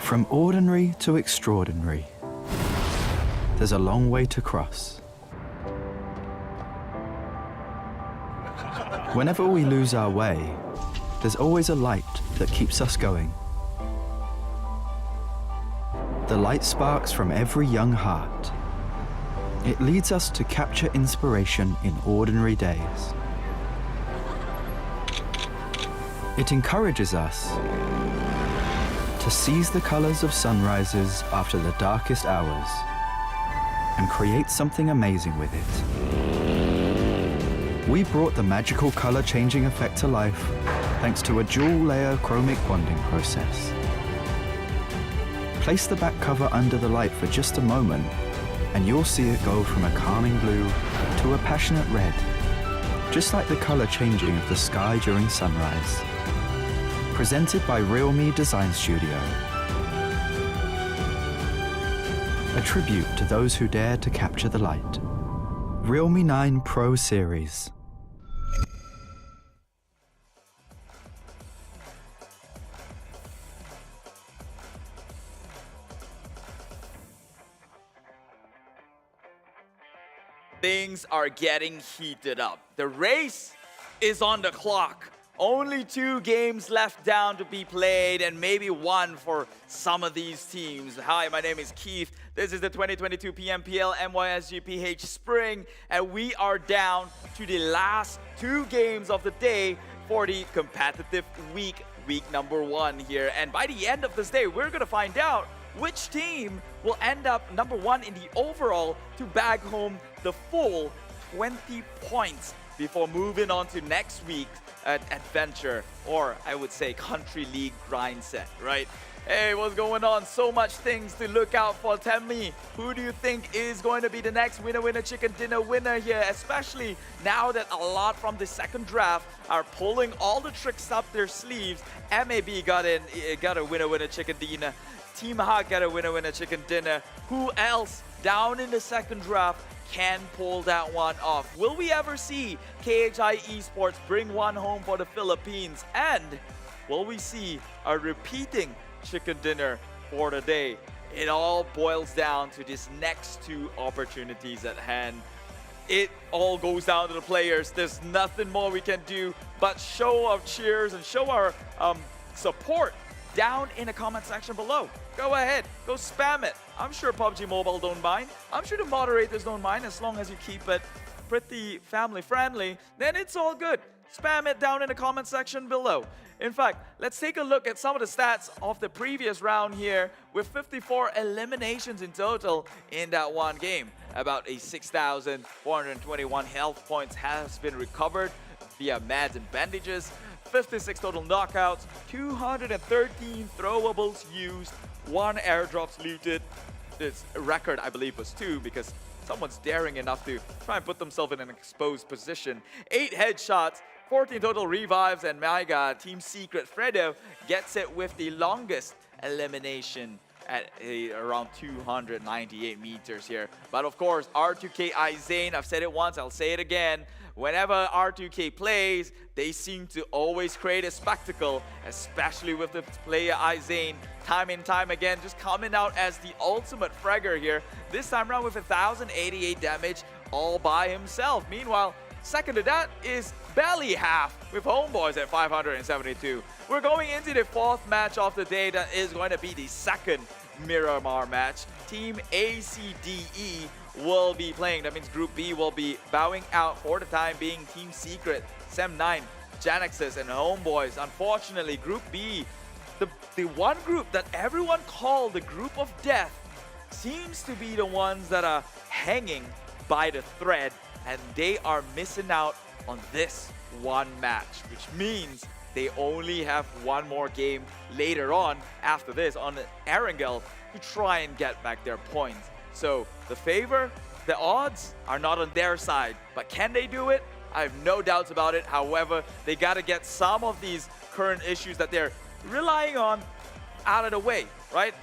From ordinary to extraordinary, there's a long way to cross. Whenever we lose our way, there's always a light that keeps us going. The light sparks from every young heart. It leads us to capture inspiration in ordinary days. It encourages us to seize the colors of sunrises after the darkest hours and create something amazing with it. We brought the magical color changing effect to life thanks to a dual layer chromic bonding process. Place the back cover under the light for just a moment and you'll see it go from a calming blue to a passionate red, just like the color changing of the sky during sunrise. Presented by RealMe Design Studio. A tribute to those who dare to capture the light. Realme 9 Pro Series. Things are getting heated up. The race is on the clock. Only 2 games left down to be played and maybe 1 for some of these teams. Hi, my name is Keith. This is the 2022 PMPL MYSGPH Spring and we are down to the last 2 games of the day for the competitive week number 1 here. And by the end of this day, we're going to find out which team will end up number 1 in the overall to bag home the full 20 points before moving on to next week's adventure, or I would say country league grind set, right? Hey, what's going on? So much things to look out for. Tell me, who do you think is going to be the next winner chicken dinner winner here? Especially now that a lot from the second draft are pulling all the tricks up their sleeves. MAB got a winner chicken dinner. Team Hawk got a winner chicken dinner. Who else down in the second draft can pull that one off? Will we ever see KHI Esports bring one home for the Philippines? And will we see a repeating chicken dinner for the day? It all boils down to these next 2 opportunities at hand. It all goes down to the players. There's nothing more we can do but show our cheers and show our support down in the comment section below. Go ahead, go spam it. I'm sure PUBG Mobile don't mind. I'm sure the moderators don't mind as long as you keep it pretty family friendly. Then it's all good. Spam it down in the comment section below. In fact, let's take a look at some of the stats of the previous round here with 54 eliminations in total in that one game. About a 6,421 health points has been recovered via meds and bandages. 56 total knockouts, 213 throwables used, 1 airdrops looted. This record, I believe, was 2 because someone's daring enough to try and put themselves in an exposed position. 8 headshots, 14 total revives, and my god, Team Secret Fredo gets it with the longest elimination at around 298 meters here. But of course, R2K Izane, I've said it once, I'll say it again. Whenever R2K plays, they seem to always create a spectacle, especially with the player Izane, time and time again, just coming out as the ultimate fragger here. This time around with 1,088 damage all by himself. Meanwhile, second to that is barely half with Homebois at 572. We're going into the fourth match of the day that is going to be the second Miramar match. Team ACDE will be playing. That means Group B will be bowing out for the time being. Team Secret, Sem9, GENEXUS, and Homebois. Unfortunately, Group B, the one group that everyone called the Group of Death, seems to be the ones that are hanging by the thread, and they are missing out on this one match, which means they only have one more game later on after this on Erangel to try and get back their points. So the favor, the odds are not on their side, but can they do it? I have no doubts about it. However, they got to get some of these current issues that they're relying on out of the way, right?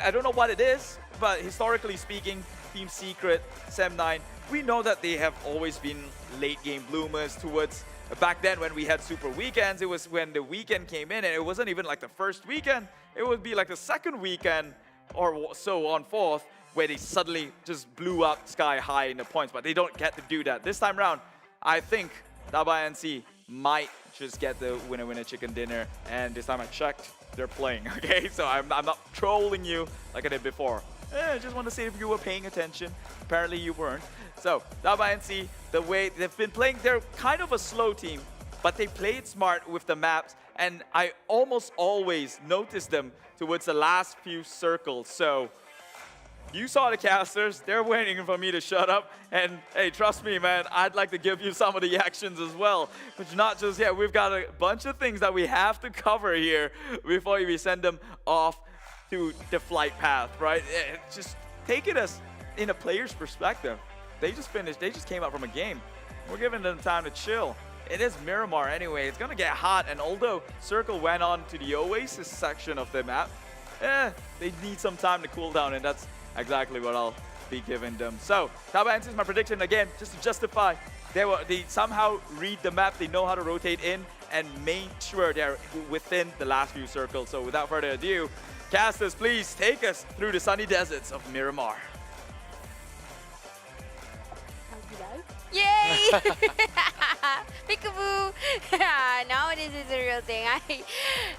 I don't know what it is, but historically speaking, Team Secret, Sem9, we know that they have always been late game bloomers towards, back then when we had super weekends, it was when the weekend came in and it wasn't even like the first weekend, it would be like the second weekend or so on forth, where they suddenly just blew up sky high in the points, but they don't get to do that. This time around, I think TABAH NC might just get the winner chicken dinner, and this time I checked, they're playing, okay? So I'm not trolling you like I did before. I just want to see if you were paying attention. Apparently you weren't. So TABAH NC, the way they've been playing, they're kind of a slow team, but they played smart with the maps, and I almost always notice them towards the last few circles. So you saw the casters, they're waiting for me to shut up, and hey, trust me, man, I'd like to give you some of the actions as well. But not just yet, we've got a bunch of things that we have to cover here before we send them off to the flight path, right? Just take it as in a player's perspective. They just finished, they just came out from a game. We're giving them time to chill. It is Miramar anyway, it's gonna get hot, and although Circle went on to the Oasis section of the map, they need some time to cool down, and that's exactly what I'll be giving them. So, TABAH NC is my prediction again, just to justify. They somehow read the map, they know how to rotate in, and make sure they're within the last few circles. So without further ado, casters, please take us through the sunny deserts of Miramar. Yay! Peekaboo! Now this is the real thing.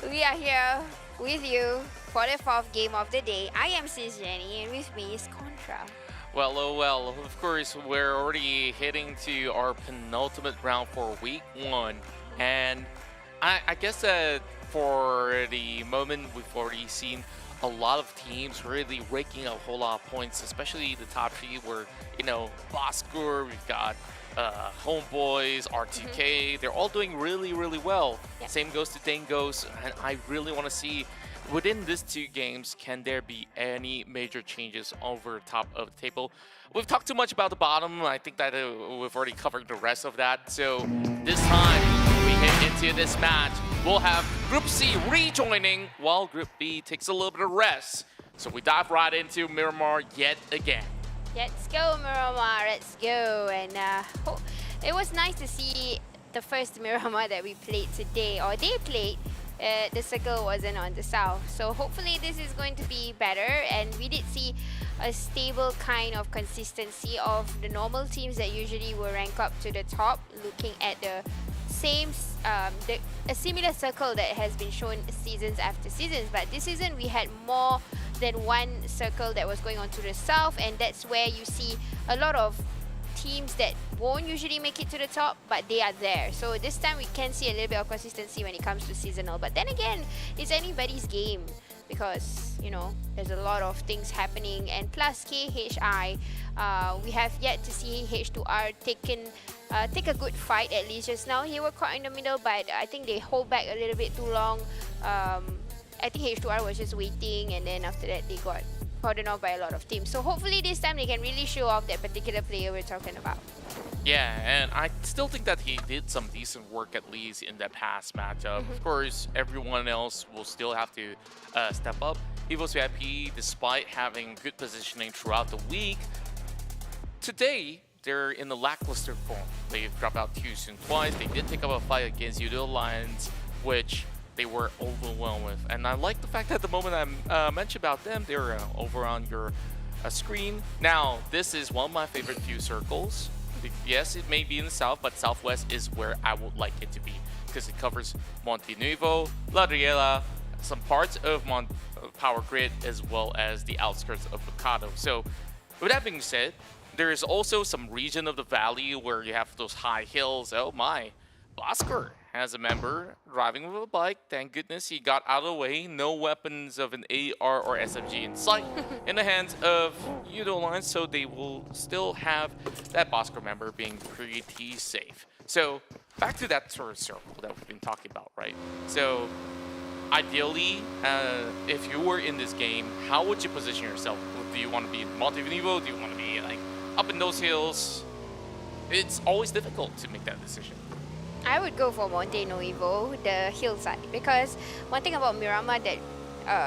We are here with you for the fourth game of the day. I am Sis Jenny, and with me is Contra. Well, oh well, of course, we're already heading to our penultimate round for week 1. And I guess that for the moment, we've already seen a lot of teams really raking a whole lot of points, especially the top 3 where, you know, Bosskur, we've got Homebois, R2K, they're all doing really, really well. Yep. Same goes to Dingoz, and I really want to see within these 2 games, can there be any major changes over top of the table? We've talked too much about the bottom. I think that we've already covered the rest of that. So this time, we head into this match. We'll have Group C rejoining while Group B takes a little bit of rest. So we dive right into Miramar yet again. Let's go, Miramar, let's go. And it was nice to see the first Miramar that we played today, or they played. The circle wasn't on the south, so hopefully this is going to be better, and we did see a stable kind of consistency of the normal teams that usually will rank up to the top, looking at the same a similar circle that has been shown seasons after seasons. But this season we had more than one circle that was going on to the south, and that's where you see a lot of teams that won't usually make it to the top, but they are there. So this time we can see a little bit of consistency when it comes to seasonal. But then again, it's anybody's game because, you know, there's a lot of things happening. And plus KHI, we have yet to see H2R take a good fight. At least just now he was caught in the middle, but I think they hold back a little bit too long. I think H2R was just waiting, and then after that they got cordoned off by a lot of teams. So hopefully this time they can really show off that particular player we're talking about. Yeah, and I still think that he did some decent work at least in that past matchup. Of course, everyone else will still have to step up. EVOS VIP, despite having good positioning throughout the week, today they're in the lackluster form. They've dropped out too soon twice. They did take up a fight against Yoodo Alliance, which they were overwhelmed with. And I like the fact that the moment I mentioned about them, they're over on your screen. Now, this is one of my favorite few circles. Yes, it may be in the south, but southwest is where I would like it to be because it covers Monte Nuevo, La Riela, some parts of Power Grid, as well as the outskirts of Bocado. So, with that being said, there is also some region of the valley where you have those high hills. Oh my, Bosskur has a member driving with a bike. Thank goodness he got out of the way. No weapons of an AR or SMG in sight in the hands of Yoodo Alliance, so they will still have that Bosskur member being pretty safe. So back to that sort of circle that we've been talking about, right? So ideally, if you were in this game, how would you position yourself? Do you want to be in Monte Nuevo? Do you want to be like up in those hills? It's always difficult to make that decision. I would go for Monte Nuevo, the hillside, because one thing about Miramar that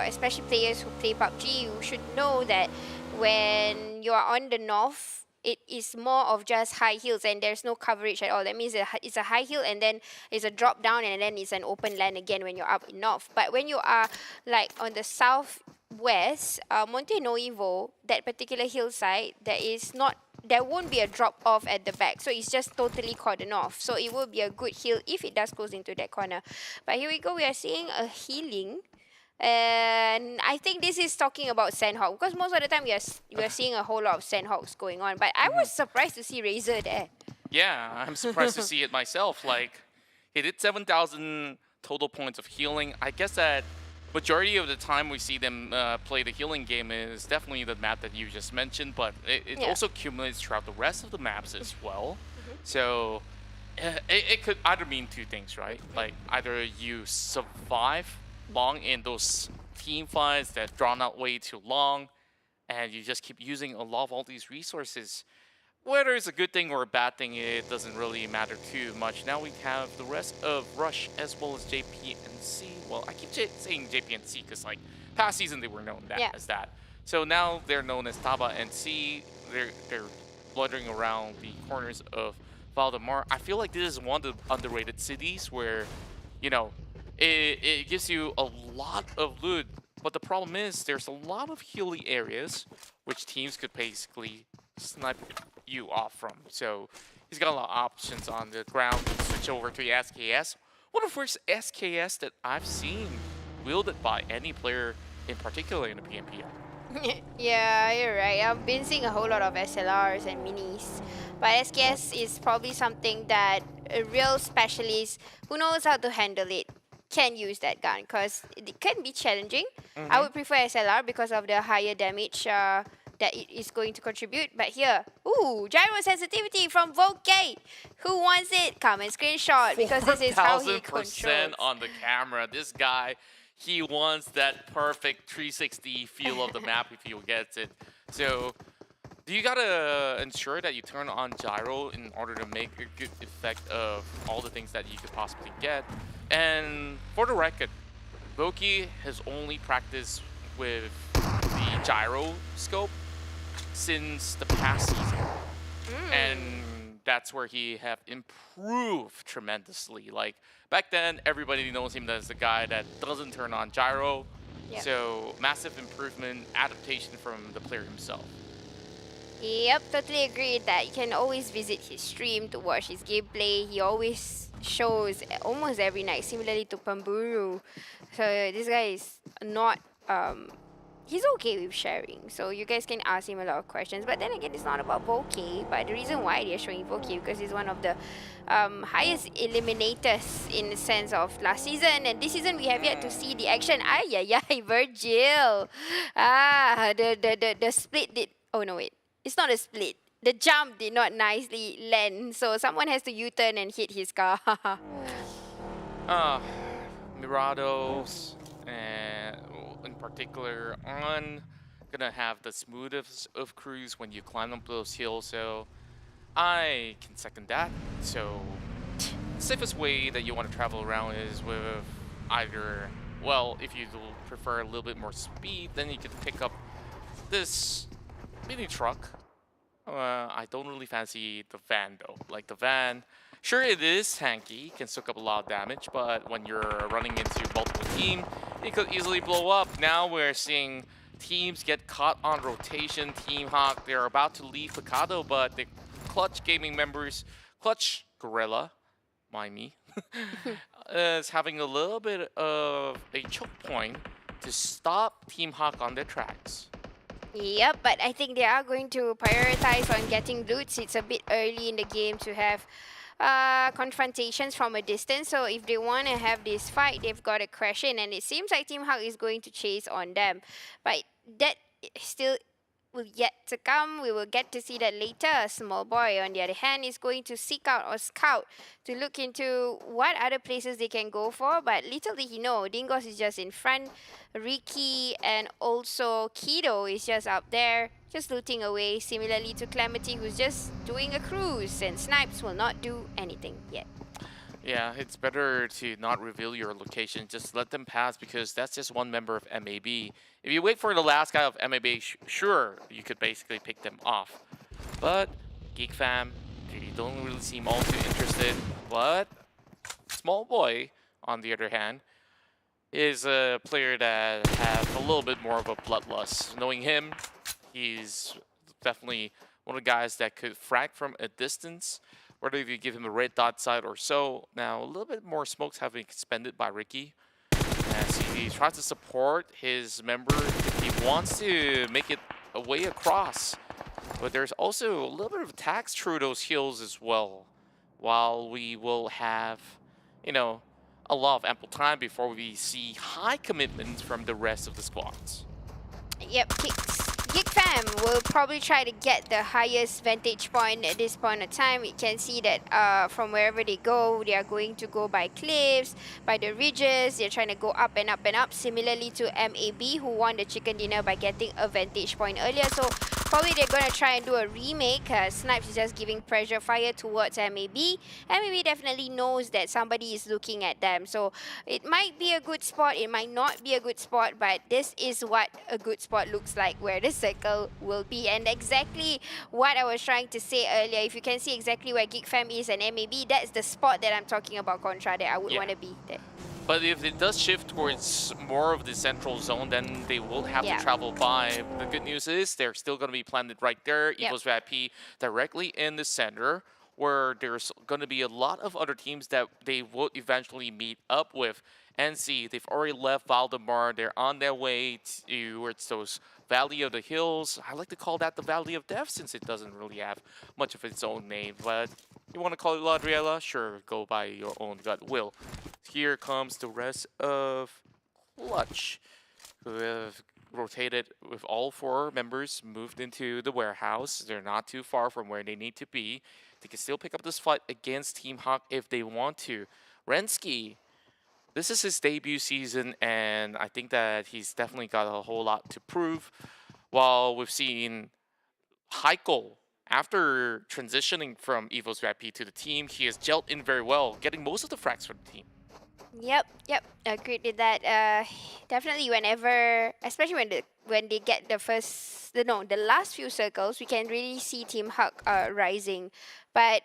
especially players who play PUBG, you should know that when you are on the north, it is more of just high hills and there's no coverage at all. That means it's a high hill and then it's a drop down and then it's an open land again when you're up in north. But when you are like on the southwest, Monte Nuevo, that particular hillside, there won't be a drop off at the back, so it's just totally cordoned off. So it will be a good hill if it does goes into that corner. But here we go, we are seeing a healing, and I think this is talking about Sandhawk because most of the time we are seeing a whole lot of Sandhawks going on. But I was surprised to see Razor there. Yeah, I'm surprised to see it myself. Like, he did 7,000 total points of healing. I guess that majority of the time we see them play the healing game is definitely the map that you just mentioned, but it also accumulates throughout the rest of the maps as well. So it could either mean two things, right? Like either you survive long in those team fights that drawn out way too long and you just keep using a lot of all these resources. Whether it's a good thing or a bad thing, it doesn't really matter too much. Now we have the rest of Rush as well as JPNC. Well, I keep saying JPNC because like past season they were known as that. So now they're known as TABAH NC. They're blundering around the corners of Valdemar. I feel like this is one of the underrated cities where, you know, it gives you a lot of loot. But the problem is there's a lot of hilly areas which teams could basically snipe you off from. So he's got a lot of options on the ground to switch over to the SKS. One of the first SKS that I've seen wielded by any player in particular in the PMPL. Yeah, you're right. I've been seeing a whole lot of SLRs and minis. But SKS is probably something that a real specialist who knows how to handle it can use that gun because it can be challenging. I would prefer SLR because of the higher damage that it is going to contribute. But here, ooh, gyro sensitivity from Volk. Who wants it? Come and screenshot because this is how he controls. 4,000% on the camera. This guy, he wants that perfect 360 feel of the map if he gets it. So you gotta ensure that you turn on gyro in order to make a good effect of all the things that you could possibly get. And for the record, Voki has only practiced with the gyro scope since the past season. And that's where he have improved tremendously. Like back then, everybody knows him as the guy that doesn't turn on gyro. So massive improvement, adaptation from the player himself. Yep, totally agree with that. You can always visit his stream to watch his gameplay. He always shows almost every night, similarly to Pamburu. So this guy is not he's okay with sharing, so you guys can ask him a lot of questions. But then again, it's not about Voki, but the reason why they're showing Voki because he's one of the highest eliminators in the sense of last season, and this season we have yet to see the action. Ay, Virgil. The split did, oh no wait, it's not a split. The jump did not nicely land, so someone has to U-turn and hit his car. Mirados, and in particular on gonna have the smoothest of cruise when you climb up those hills, so I can second that. So the safest way that you want to travel around is with either, well, if you prefer a little bit more speed, then you can pick up this mini truck. I don't really fancy the van though. Like the van, sure it is tanky, can soak up a lot of damage, but when you're running into multiple teams, it could easily blow up. Now we're seeing teams get caught on rotation. Team Hawk, they're about to leave Picado, but the Clutch Gaming members, Clutch Guerilla, mind me, is having a little bit of a choke point to stop Team Hawk on their tracks. Yep, but I think they are going to prioritize on getting loots. It's a bit early in the game to have confrontations from a distance. So if they want to have this fight, they've got to crash in. And it seems like Team Hawk is going to chase on them. But that still will yet to come. We will get to see that later. Small Boy, on the other hand, is going to seek out or scout to look into what other places they can go for. But little did he know, Dingoz is just in front. Ricky and also Kido is just up there, just looting away. Similarly to Clemity, who's just doing a cruise. And Snipes will not do anything yet. Yeah, it's better to not reveal your location. Just let them pass because that's just one member of MAB. If you wait for the last guy of MAB, sure, you could basically pick them off. But Geek fam, they don't really seem all too interested. But Small Boy, on the other hand, is a player that has a little bit more of a bloodlust. Knowing him, he's definitely one of the guys that could frag from a distance. Whether if you give him a red dot side or so. Now, a little bit more smokes have been expended by Ricky. As he tries to support his member if he wants to make it a way across. But there's also a little bit of attacks through those hills as well. While we will have, you know, a lot of ample time before we see high commitments from the rest of the squads. Yep, Geek fam will probably try to get the highest vantage point at this point of time. We can see that from wherever they go, they are going to go by cliffs, by the ridges. They're trying to go up and up and up. Similarly to MAB, who won the chicken dinner by getting a vantage point earlier. So probably they're going to try and do a remake. Snipes is just giving pressure fire towards MAB. MAB definitely knows that somebody is looking at them. So it might be a good spot, it might not be a good spot, but this is what a good spot looks like, where the circle will be. And exactly what I was trying to say earlier, if you can see exactly where Geek Fam is and MAB, that's the spot that I'm talking about, Contra, that I would want to be there. But if it does shift towards more of the central zone, then they will have to travel by. The good news is they're still going to be planted right there. EVOS VIP directly in the center, where there's going to be a lot of other teams that they will eventually meet up with. NSEA, they've already left Valdemar. They're on their way towards those Valley of the Hills. I like to call that the Valley of Death since it doesn't really have much of its own name. But you want to call it Ladriela? Sure, go by your own gut will. Here comes the rest of Clutch, who have rotated with all 4 members, moved into the warehouse. They're not too far from where they need to be. They can still pick up this fight against Team Hawk if they want to. Rensky, this is his debut season, and I think that he's definitely got a whole lot to prove. While we've seen Heiko, after transitioning from EVOS VIP to the team, he has gelled in very well, getting most of the frags for the team. Yep, agreed with that. Definitely whenever, especially when they get the last few circles, we can really see Team Hawk rising. But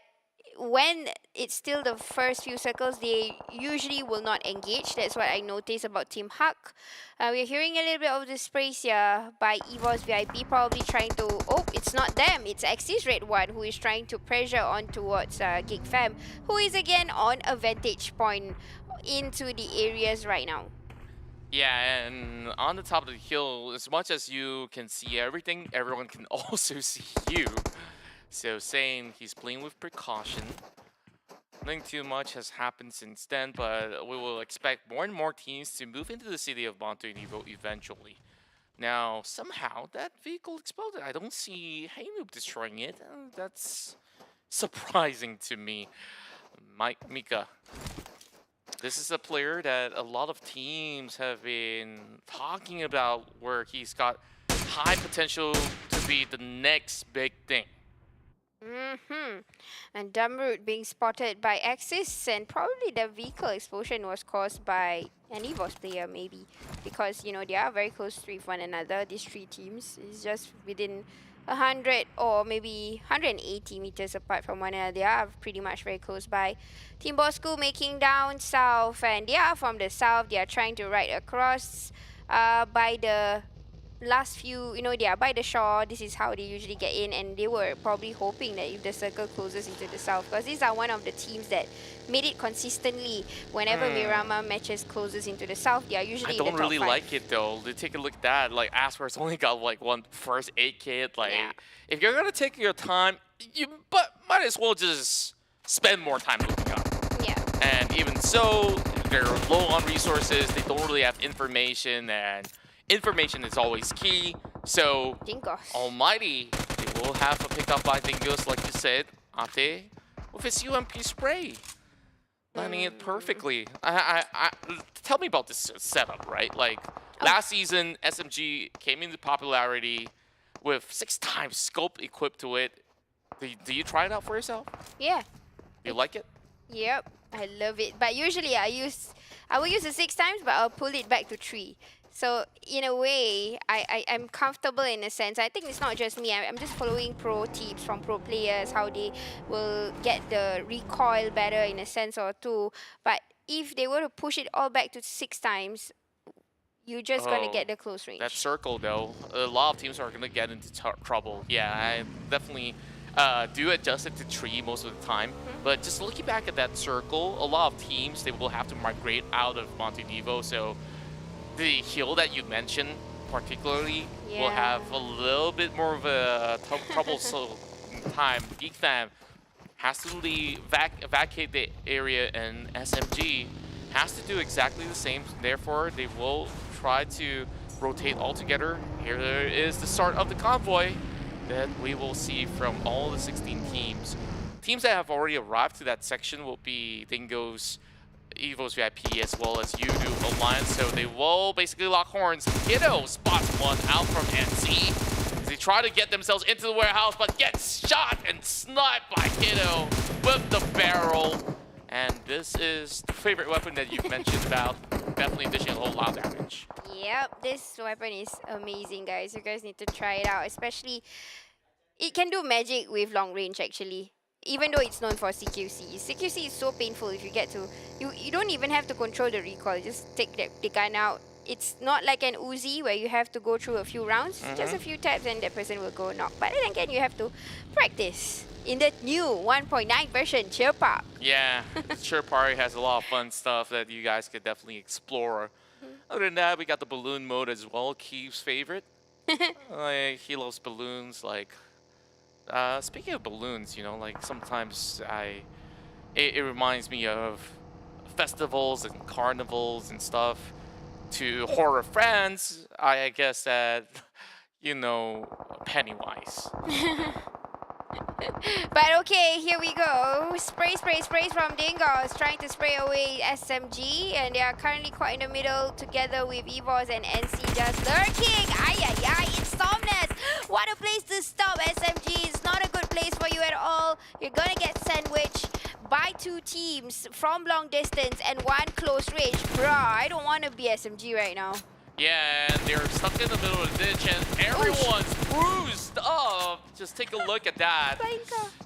when it's still the first few circles, they usually will not engage. That's what I noticed about Team Hawk. We're hearing a little bit of this praise here by EVOS VIP, probably trying to, oh, it's not them, it's Axis Red One who is trying to pressure on towards Geek Fam, who is again on a vantage point into the areas right now. Yeah, and on the top of the hill, as much as you can see everything, everyone can also see you. So saying he's playing with precaution. Nothing too much has happened since then, but we will expect more and more teams to move into the city of Montenegro eventually. Now, somehow, that vehicle exploded. I don't see Haynoob destroying it. That's surprising to me. Mika. This is a player that a lot of teams have been talking about, where he's got high potential to be the next big thing. And Dumroot being spotted by Axis, and probably the vehicle explosion was caused by an EVOS player maybe, because you know they are very close with one another. These three teams is just within 100 or maybe 180 meters apart from one another. They are pretty much very close by. Team Bosskur making down south, and they are from the south. They are trying to ride across by the last few, you know, they are by the shore. This is how they usually get in, and they were probably hoping that if the circle closes into the south, because these are one of the teams that made it consistently whenever Miramar matches closes into the south. They are usually I in the don't top really 5. like it though. Take a look at that. Like Asper's only got like one first aid kit. Like if you're gonna take your time, you might as well just spend more time looking up. Yeah. And even so, they're low on resources. They don't really have information, and information is always key. So Dingoz. Almighty, they will have a pickup by Dingoz, like you said, Ate, with his UMP spray. Landing it perfectly. Tell me about this setup, right? Like last season, SMG came into popularity with 6 times scope equipped to it. Do you try it out for yourself? Yeah. You like it? Yep, I love it. But usually I will use it 6 times, but I'll pull it back to 3. So in a way, I'm comfortable in a sense. I think it's not just me. I'm just following pro tips from pro players, how they will get the recoil better in a sense or two. But if they were to push it all back to 6 times, you're just going to get the close range. That circle, though, a lot of teams are going to get into trouble. Yeah, I definitely do adjust it to 3 most of the time. But just looking back at that circle, a lot of teams, they will have to migrate out of Montenevo. So the hill that you mentioned particularly will have a little bit more of a troublesome time. Geek fam has to evacuate the area, and SMG has to do exactly the same. Therefore, they will try to rotate all together. Here is the start of the convoy that we will see from all the 16 teams. Teams that have already arrived to that section will be Dingoz, EVOS VIP, as well as Yoodo Alliance, so they will basically lock horns. Yoodo spots one out from NC. They try to get themselves into the warehouse, but gets shot and sniped by Yoodo with the barrel. And this is the favorite weapon that you've mentioned about, definitely dishing a whole lot of damage. Yep, this weapon is amazing, guys. You guys need to try it out, especially it can do magic with long range actually. Even though it's known for CQC. CQC is so painful if you get to... You don't even have to control the recoil. Just take the gun out. It's not like an Uzi where you have to go through a few rounds. Just a few taps and that person will go knock. But then again, you have to practice. In the new 1.9 version, Cheer Park. Yeah, Cheer Park has a lot of fun stuff that you guys could definitely explore. Other than that, we got the balloon mode as well. Keith's favorite. He loves balloons. Like, speaking of balloons, you know, like sometimes it reminds me of festivals and carnivals and stuff. To horror fans, I guess that, you know, Pennywise. But okay, here we go. Spray from Dingoz, trying to spray away SMG, and they are currently quite in the middle together with EVOS and NC just lurking. It's Stormness. What a place to stop, SMG. It's not a good place for you at all. You're gonna get sandwiched by 2 teams from long distance and 1 close range. Bruh, I don't want to be SMG right now. Yeah, and they're stuck in the middle of the ditch, and everyone's bruised up. Just take a look at that.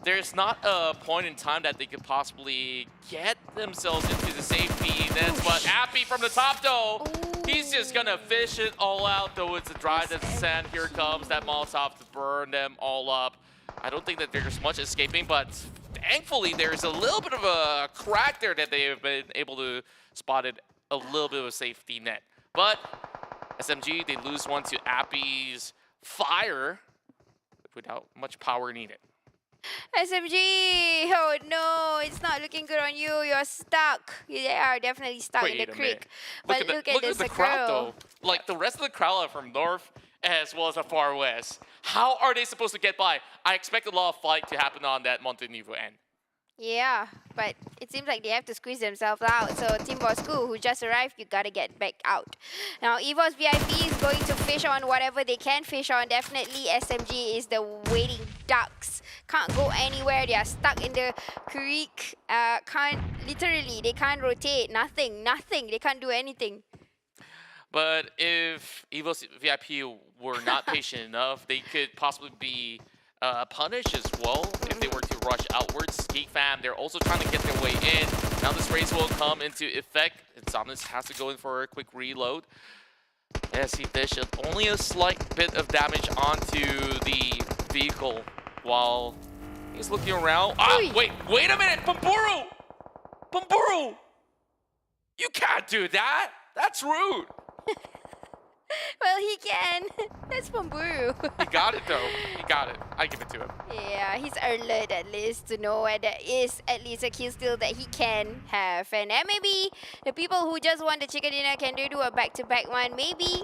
There's not a point in time that they could possibly get themselves into the safety. That's what Appy from the top, though. He's just gonna fish it all out, though it's a dry descent. Here comes that Molotov to burn them all up. I don't think that there's much escaping, but thankfully there's a little bit of a crack there that they have been able to spot it, a little bit of a safety net. But SMG, they lose one to Appy's fire without much power needed. SMG! Oh no, it's not looking good on you. You're stuck. You are definitely stuck in the creek. But look at the crowd, though. Like the rest of the crowd are from north as well as the far west. How are they supposed to get by? I expect a lot of fight to happen on that Montenevo end. Yeah, but it seems like they have to squeeze themselves out. So Team Bosskur, who just arrived, you gotta get back out. Now EVOS VIP is going to fish on whatever they can fish on. Definitely SMG is the waiting ducks. Can't go anywhere. They are stuck in the creek. They can't rotate. Nothing. They can't do anything. But if EVOS VIP were not patient enough, they could possibly be punished as well if they were to rush outwards. Geek fam, they're also trying to get their way in. Now this race will come into effect. And Somnus has to go in for a quick reload. NSEA Bishop, only a slight bit of damage onto the vehicle while he's looking around. Ah, wait a minute, Pamburu! You can't do that! That's rude! Well, he can. That's Pamburu. He got it though. He got it. I give it to him. Yeah, he's alert at least to know where there is at least a kill steal that he can have. And maybe the people who just want the chicken dinner, can they do a back-to-back one? Maybe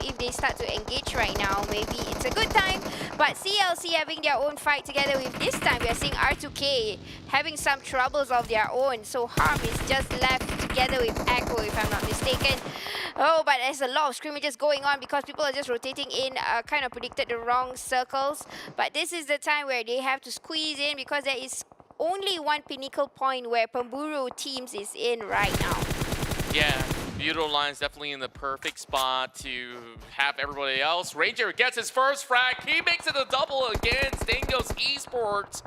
if they start to engage right now, maybe it's a good time. But CLC having their own fight together with this time, we are seeing R2K having some troubles of their own. So Harm is just left together with Echo, if I'm not mistaken. Oh, but there's a lot of scrimmages going on because people are just rotating in, kind of predicted the wrong circles. But this is the time where they have to squeeze in because there is only one pinnacle point where Pamburu teams is in right now. Yeah, Yoodo line's definitely in the perfect spot to have everybody else. Ranger gets his first frag. He makes it a double against Dingoz Esports.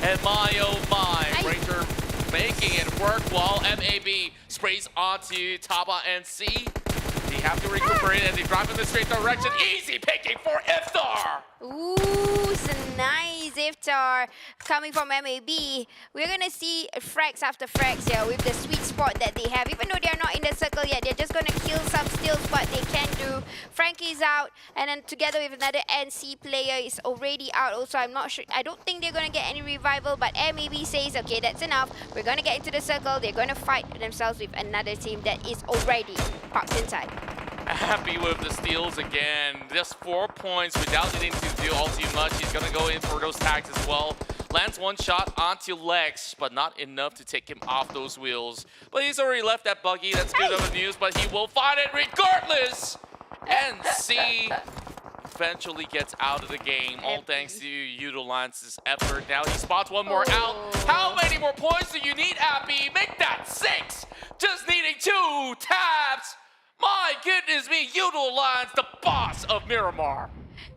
And oh my, Ranger making it work while MAB sprays onto TABAH and C. They have to recuperate and they drive in the straight direction. Easy picking for Iftar! Ooh, it's a nice Iftar coming from MAB. We're gonna see frags after frags here with the sweet spot that they have. Even though they're not in the circle yet, they're just gonna kill some steals, but they can do. Frankie's out, and then together with another NC player is already out also. I'm not sure. I don't think they're gonna get any revival, but MAB says, okay, that's enough. We're gonna get into the circle. They're gonna fight themselves with another team that is already parked inside. Happy with the steals again. Just 4 points without needing to do all too much. He's going to go in for those tags as well. Lands one shot onto Lex, but not enough to take him off those wheels. But he's already left that buggy. That's good of the news, but he will find it regardless. And C eventually gets out of the game, all thanks to Yoodo Lance's effort. Now he spots one more out. How many more points do you need, Appy? Make that 6! Just needing 2 taps! My goodness me, Yoodo Lance, the boss of Miramar.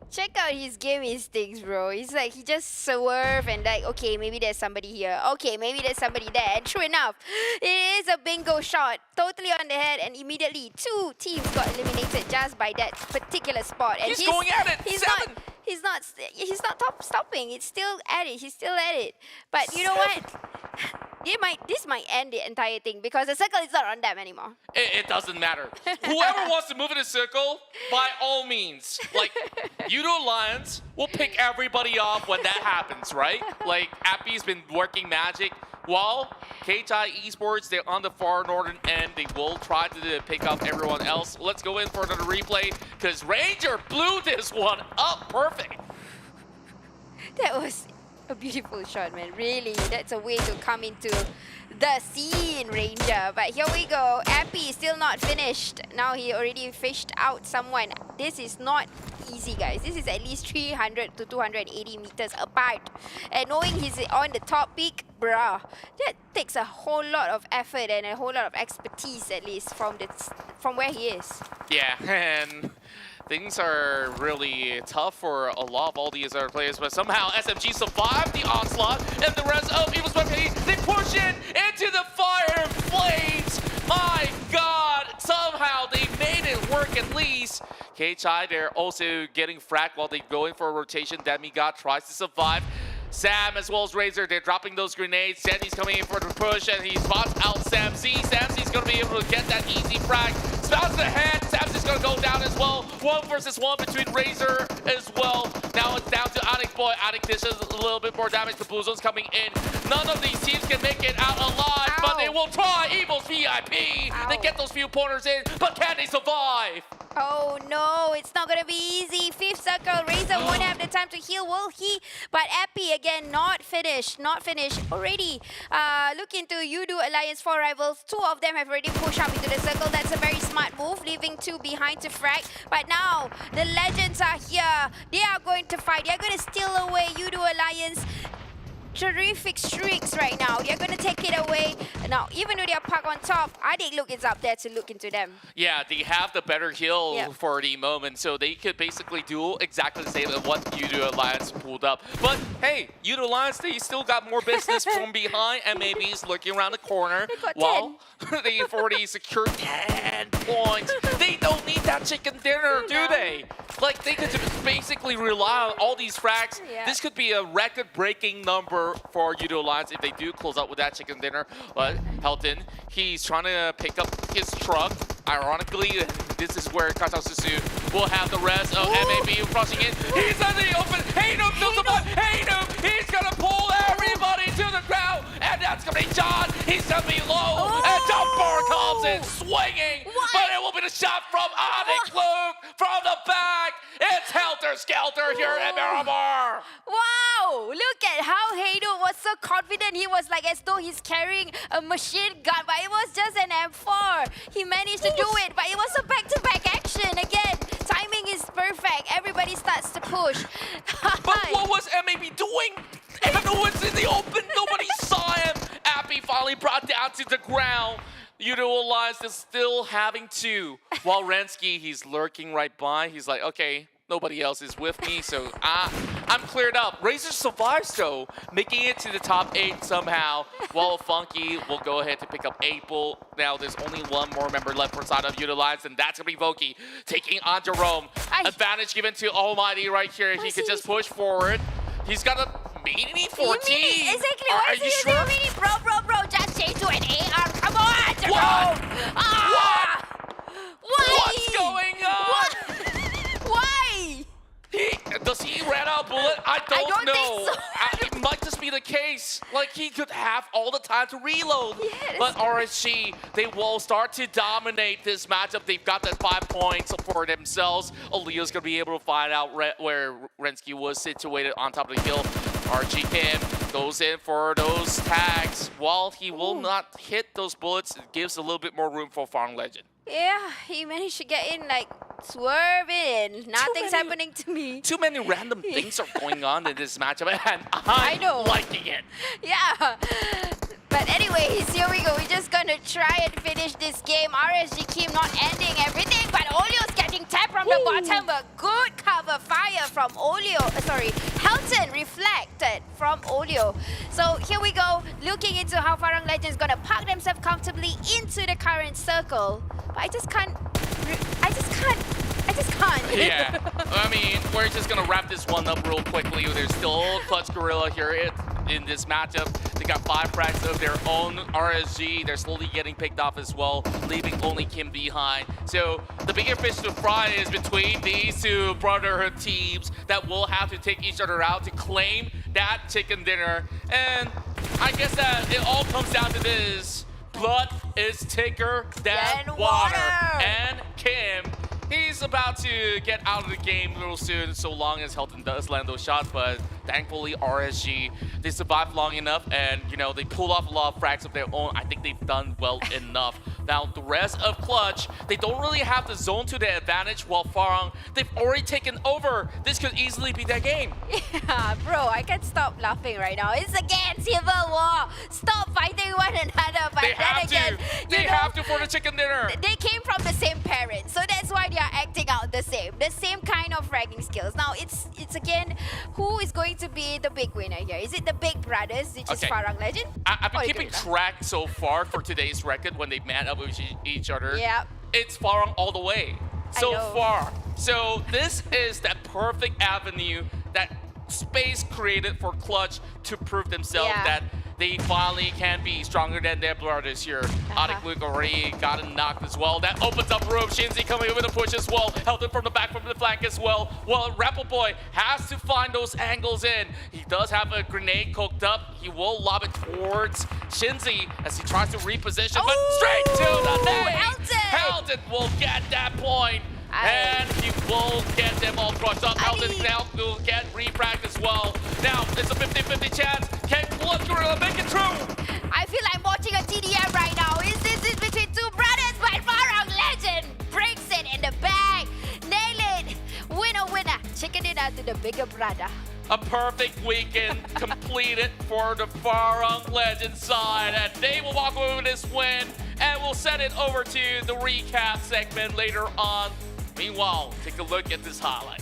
Check out his game instincts, bro. It's like he just swerve and like, okay, maybe there's somebody here. Okay, maybe there's somebody there. And true enough, it is a bingo shot. Totally on the head, and immediately 2 teams got eliminated just by that particular spot. And he's going at it. He's not stopping. It's still at it. He's still at it. But you know what? This might end the entire thing because the circle is not on them anymore. It doesn't matter. Whoever wants to move in a circle, by all means. Like, Yoodo Lions will pick everybody off when that happens, right? Like, Appy's been working magic. While GENEXUS Esports, they're on the far northern end. They will try to pick up everyone else. Let's go in for another replay because Ranger blew this one up perfect. That was a beautiful shot, man. Really, that's a way to come into the scene, Ranger. But here we go. Appy is still not finished. Now he already fished out someone. This is not easy, guys. This is at least 300 to 280 meters apart. And knowing he's on the top peak, bruh, that takes a whole lot of effort and a whole lot of expertise, at least from where he is. Yeah, and things are really tough for a lot of all these other players, but somehow SMG survived the onslaught, and the rest of EVOS VIP, they push in into the fire and flames. My God, somehow they made it work at least. GENEXUS, they're also getting fracked while they go in for a rotation. Demigod tries to survive. Sam as well as Razor, they're dropping those grenades. Sandy's coming in for the push, and he spots out Sam C. Samsy's going to be able to get that easy frag. Spots the head. Samsy's going to go down as well. 1 versus 1 between Razor as well. Now it's down to Addict Boy. Addict dishes a little bit more damage. The Blue Zone's coming in. None of these teams can make it out alive, but they will try EVOS VIP. They get those few pointers in, but can they survive? Oh no, it's not gonna be easy. 5th circle, Razor won't have the time to heal, will he? But Epi again, not finished already. Look into Yoodo Alliance 4 rivals. 2 of them have already pushed up into the circle. That's a very smart move, leaving 2 behind to frag. But now, the Legends are here. They are going to fight. They are going to steal away Yoodo Alliance. Terrific streaks right now. They're going to take it away. Now, even though they're parked on top, I think Luke is up there to look into them. Yeah, they have the better heal for the moment, so they could basically do exactly the same as what Yoodo Alliance pulled up. But hey, Yoodo Alliance, they still got more business from behind, and maybe he's looking around the corner. Well, they've already secured 10 points. They don't need that chicken dinner, do they? Like, they could just basically rely on all these frags. This could be a record-breaking number for Yoodo Alliance if they do close out with that chicken dinner. But Helton, he's trying to pick up his truck. Ironically, this is where Kachao Susu will have the rest of MAB rushing in. He's on the open. Haynoom still survive. Haynoom, he's going to pull everybody to the ground. And that's going to be John. He's going to be low. And Dumbar comes in swinging. But it will be the shot from Onyx Luke from the back. It's Helter Skelter here at Miramar. Wow! Look at how Haynoom was so confident. He was like as though he's carrying a machine gun, but it was just an M4. He managed to do it, but it was a back-to-back action. Again, timing is perfect. Everybody starts to push. But what was MAB doing? Everyone was in the open. Nobody saw him. Appy finally brought down to the ground. Yoodo Alliance is still having 2. While Rensky, he's lurking right by. He's like, okay, nobody else is with me, so I'm cleared up. Razor survives, though, making it to the top 8 somehow. While Funky will go ahead to pick up 8 bull. Now there's only 1 more member left for side of Yoodo Alliance, and that's going to be Voki taking on Jerome. Advantage given to Almighty right here. He could just push forward. He's got a mini 14. Exactly. Are you sure? Mini? Bro, just change to an AR. Come on, Jerome. What? Why? What's going on? Why? Does he ran out of bullet? I don't know. Think so. It might just be the case. Like, he could have all the time to reload. Yes. But RSG, they will start to dominate this matchup. They've got that 5 points for themselves. Aaliyah's going to be able to find out where Rensky was situated on top of the hill. RG Kim goes in for those tags. While he will not hit those bullets, it gives a little bit more room for Farang Legend. Yeah, he managed to get in, like, swerve in. Nothing's happening to me. Too many random things are going on in this matchup, and I'm liking it. Yeah. But anyways, here we go. We're just gonna try and finish this game. RSG Kim not ending everything, but Olio's getting tapped from the bottom. But good cover fire from Olio. Sorry, Helton reflected from Olio. So here we go, looking into how Farang Legend is gonna park themselves comfortably into the current circle. But I just can't. Yeah, I mean, we're just gonna wrap this one up real quickly. There's still Clutch Guerilla here in this matchup. They got 5 frags of their own RSG. They're slowly getting picked off as well, leaving only Kim behind. So the bigger fish to fry is between these 2 brotherhood teams that will have to take each other out to claim that chicken dinner. And I guess that it all comes down to this. Blood is thicker than water. And Kim, he's about to get out of the game real soon, so long as Helton does land those shots. But thankfully, RSG, they survived long enough, and you know, they pulled off a lot of frags of their own. I think they've done well enough. Now, the rest of Clutch, they don't really have the zone to their advantage, while Farang, they've already taken over. This could easily be their game. Yeah, bro, I can't stop laughing right now. It's again Civil War. Stop fighting one another. But they then have again, to. They have to for the chicken dinner. They came from the same parents, so that's why they are acting out the same kind of fragging skills. Now, it's again, who is going to be the big winner here? Is it the big brothers, which is Farang Legend? I've been keeping track so far for today's record when they met up with each other. Yeah. It's Farang all the way so far. So this is that perfect avenue that space created for Clutch to prove themselves Yeah. that they finally can be stronger than their brothers here. Adik Luke already got a knock as well. That opens up room. Shinzi coming with a push as well. Held it from the back, from the flank as well. Well, Rebel Boy has to find those angles in. He does have a grenade cooked up. He will lob it towards Shinzi as he tries to reposition, but straight to the net. Helden will get that point. And he will get them all crushed up. Helden now will get refragged as well. Now, it's a 50-50 chance. Can Guerilla make it through? I feel like watching a TDM right now. This is between two brothers, but Farang Lejund breaks it in the bag. Nail it. Winner, winner. Chicken dinner to the bigger brother. A perfect weekend completed for the Farang Lejund side, and they will walk away with this win, and we'll send it over to the recap segment later on. Meanwhile, take a look at this highlight.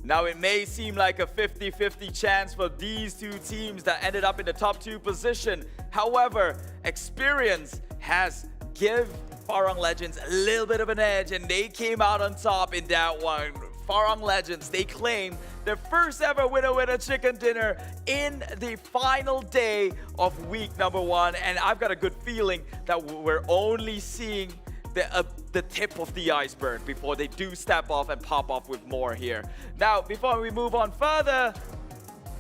Now, it may seem like a 50-50 chance for these two teams that ended up in the top 2 position. However, experience has give Farang Legends a little bit of an edge, and they came out on top in that one. Farang Legends, they claim their first ever winner chicken dinner in the final day of week number 1. And I've got a good feeling that we're only seeing the tip of the iceberg before they do step off and pop off with more here. Now, before we move on further,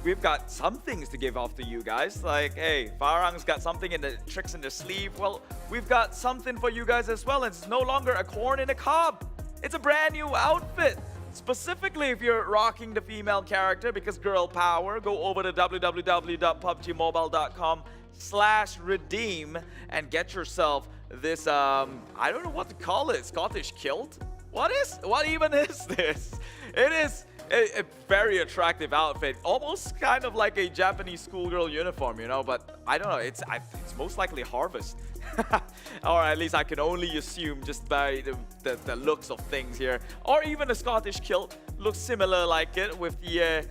we've got some things to give off to you guys. Like, hey, Farang's got something in the tricks in the sleeve. Well, we've got something for you guys as well. It's no longer a corn in a cob. It's a brand new outfit. Specifically, if you're rocking the female character, because girl power, go over to www.pubgmobile.com/redeem and get yourself this, I don't know what to call it, Scottish kilt? What even is this? It is a very attractive outfit, almost kind of like a Japanese schoolgirl uniform, you know, but I don't know, it's most likely Harvest. Or at least I can only assume just by the looks of things here. Or even a Scottish kilt looks similar like it with the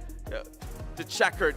checkered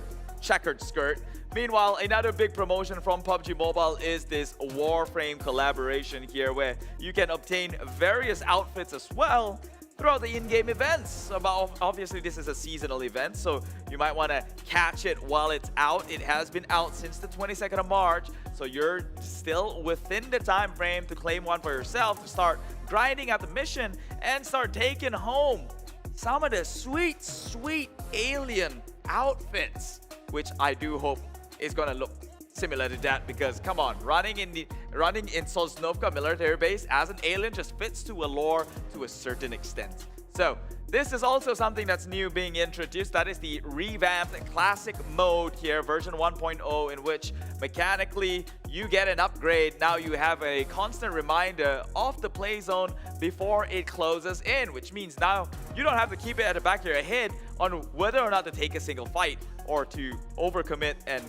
skirt. Meanwhile, another big promotion from PUBG Mobile is this Warframe collaboration here, where you can obtain various outfits as well throughout the in-game events. Obviously, this is a seasonal event, so you might want to catch it while it's out. It has been out since the 22nd of March, so you're still within the time frame to claim one for yourself, to start grinding out the mission and start taking home some of the sweet, sweet alien outfits, which I do hope is going to look similar to that, because come on, running in Sosnovka military base as an alien just fits to a lore to a certain extent. So this is also something that's new being introduced. That is the revamped classic mode here, version 1.0, in which mechanically you get an upgrade. Now you have a constant reminder of the play zone before it closes in, which means now you don't have to keep it at the back of your head on whether or not to take a single fight or to overcommit and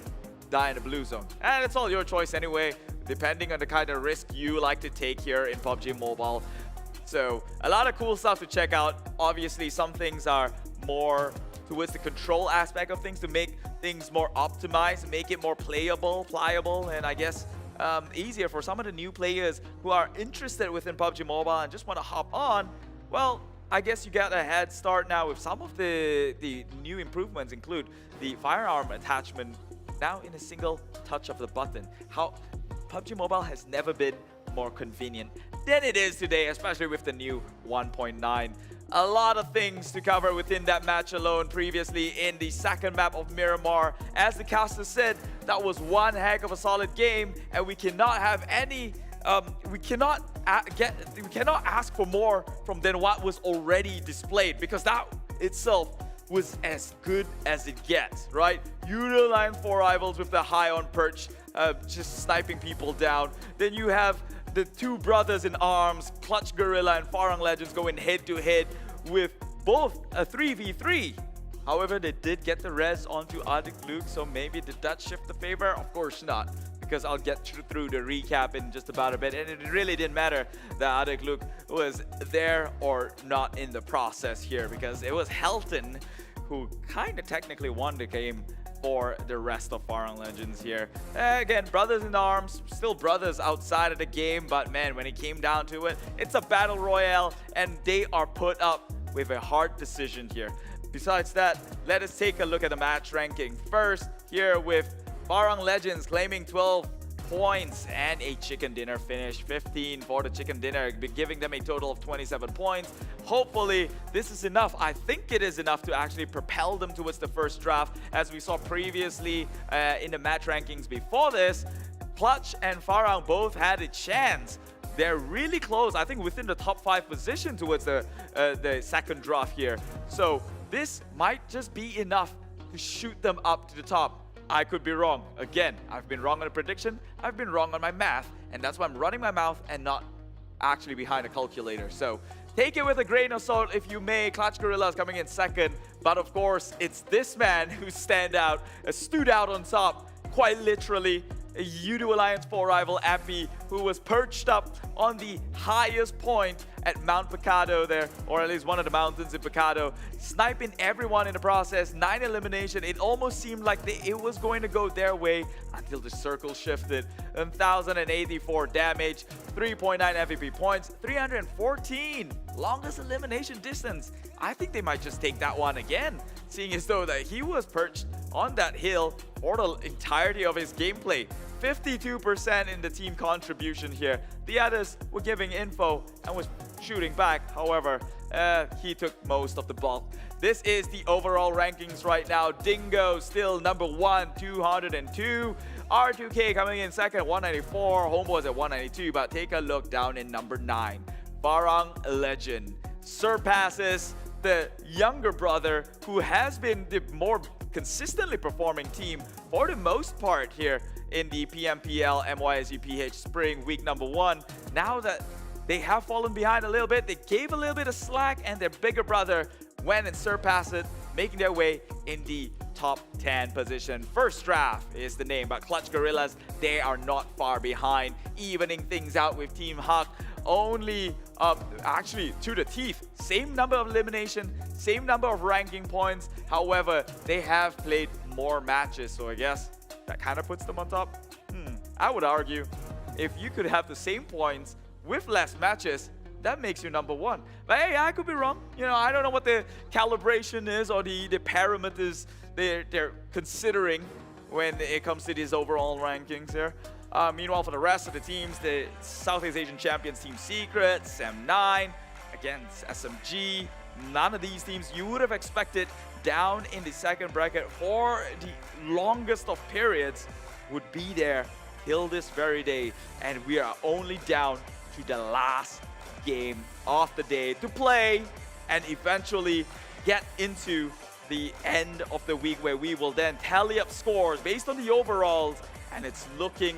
die in the blue zone. And it's all your choice anyway, depending on the kind of risk you like to take here in PUBG Mobile. So a lot of cool stuff to check out. Obviously, some things are more towards the control aspect of things to make things more optimized, make it more playable, pliable, and I guess easier for some of the new players who are interested within PUBG Mobile and just want to hop on. Well, I guess you got a head start now with some of the new improvements include the firearm attachment now in a single touch of the button. How PUBG Mobile has never been more convenient than it is today, especially with the new 1.9. A lot of things to cover within that match alone. Previously in the second map of Miramar, as the caster said, that was one heck of a solid game, and we cannot have any we cannot ask for more than what was already displayed, because that itself was as good as it gets, right? Yoodo line 4 rivals with the high on perch, just sniping people down. Then you have the two brothers in arms, Clutch Guerilla and Farang Legends, going head to head with both a 3v3. However, they did get the res onto ALMGHTY, so maybe did that shift the favor? Of course not, because I'll get through the recap in just about a bit, and it really didn't matter that ALMGHTY was there or not in the process here, because it was Helton who kind of technically won the game for the rest of Farang Legends here. Again, brothers in arms, still brothers outside of the game, but man, when it came down to it, it's a battle royale, and they are put up with a hard decision here. Besides that, let us take a look at the match ranking. First, here with Farang Legends claiming 12 points and a chicken dinner finish, 15 for the chicken dinner, giving them a total of 27 points. Hopefully this is enough. I think it is enough to actually propel them towards the first draft. As we saw previously in the match rankings before this, Clutch and Farang both had a chance. They're really close, I think within the top 5 position towards the second draft here. So this might just be enough to shoot them up to the top. I could be wrong. Again, I've been wrong on a prediction, I've been wrong on my math, and that's why I'm running my mouth and not actually behind a calculator. So take it with a grain of salt if you may. Clutch Guerilla is coming in second, but of course, it's this man who stood out on top, quite literally. A Yoodo Alliance 4 rival, Appy, who was perched up on the highest point at Mount Picado there, or at least one of the mountains in Picado, sniping everyone in the process. 9 elimination. It almost seemed like it was going to go their way until the circle shifted. 1,084 damage, 3.9 MVP points, 314 longest elimination distance. I think they might just take that one again, seeing as though that he was perched on that hill for the entirety of his gameplay. 52% in the team contribution here. The others were giving info and was shooting back. However, he took most of the bulk. This is the overall rankings right now. Dingoz still number 1, 202. R2K coming in second, 194. Homebois at 192. But take a look down in number 9. Farang Legend surpasses the younger brother, who has been the more consistently performing team for the most part here in the PMPL MYSGPH Spring week number 1. Now that they have fallen behind a little bit, they gave a little bit of slack, and their bigger brother went and surpassed it, making their way in the top 10 position. First draft is the name, but Clutch Guerillas, they are not far behind, evening things out with Team Huck. Only actually to the teeth, same number of elimination, same number of ranking points. However, they have played more matches, so I guess that kind of puts them on top. I would argue if you could have the same points with less matches, that makes you number 1. But hey, I could be wrong. You know, I don't know what the calibration is or the parameters they're considering when it comes to these overall rankings here. Meanwhile, for the rest of the teams, the Southeast Asian champions, Team Secret, SEM9 against SMG. None of these teams you would have expected down in the second bracket for the longest of periods would be there till this very day. And we are only down to the last game of the day to play and eventually get into the end of the week where we will then tally up scores based on the overalls, and it's looking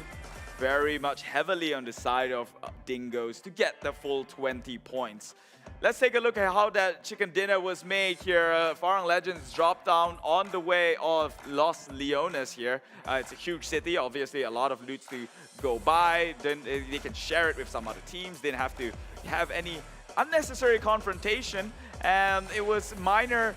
very much heavily on the side of Dingoz to get the full 20 points. Let's take a look at how that chicken dinner was made here. Farang Legends dropped down on the way of Los Leones here. It's a huge city, obviously a lot of loot to go by. Then they can share it with some other teams. Didn't have to have any unnecessary confrontation. It was minor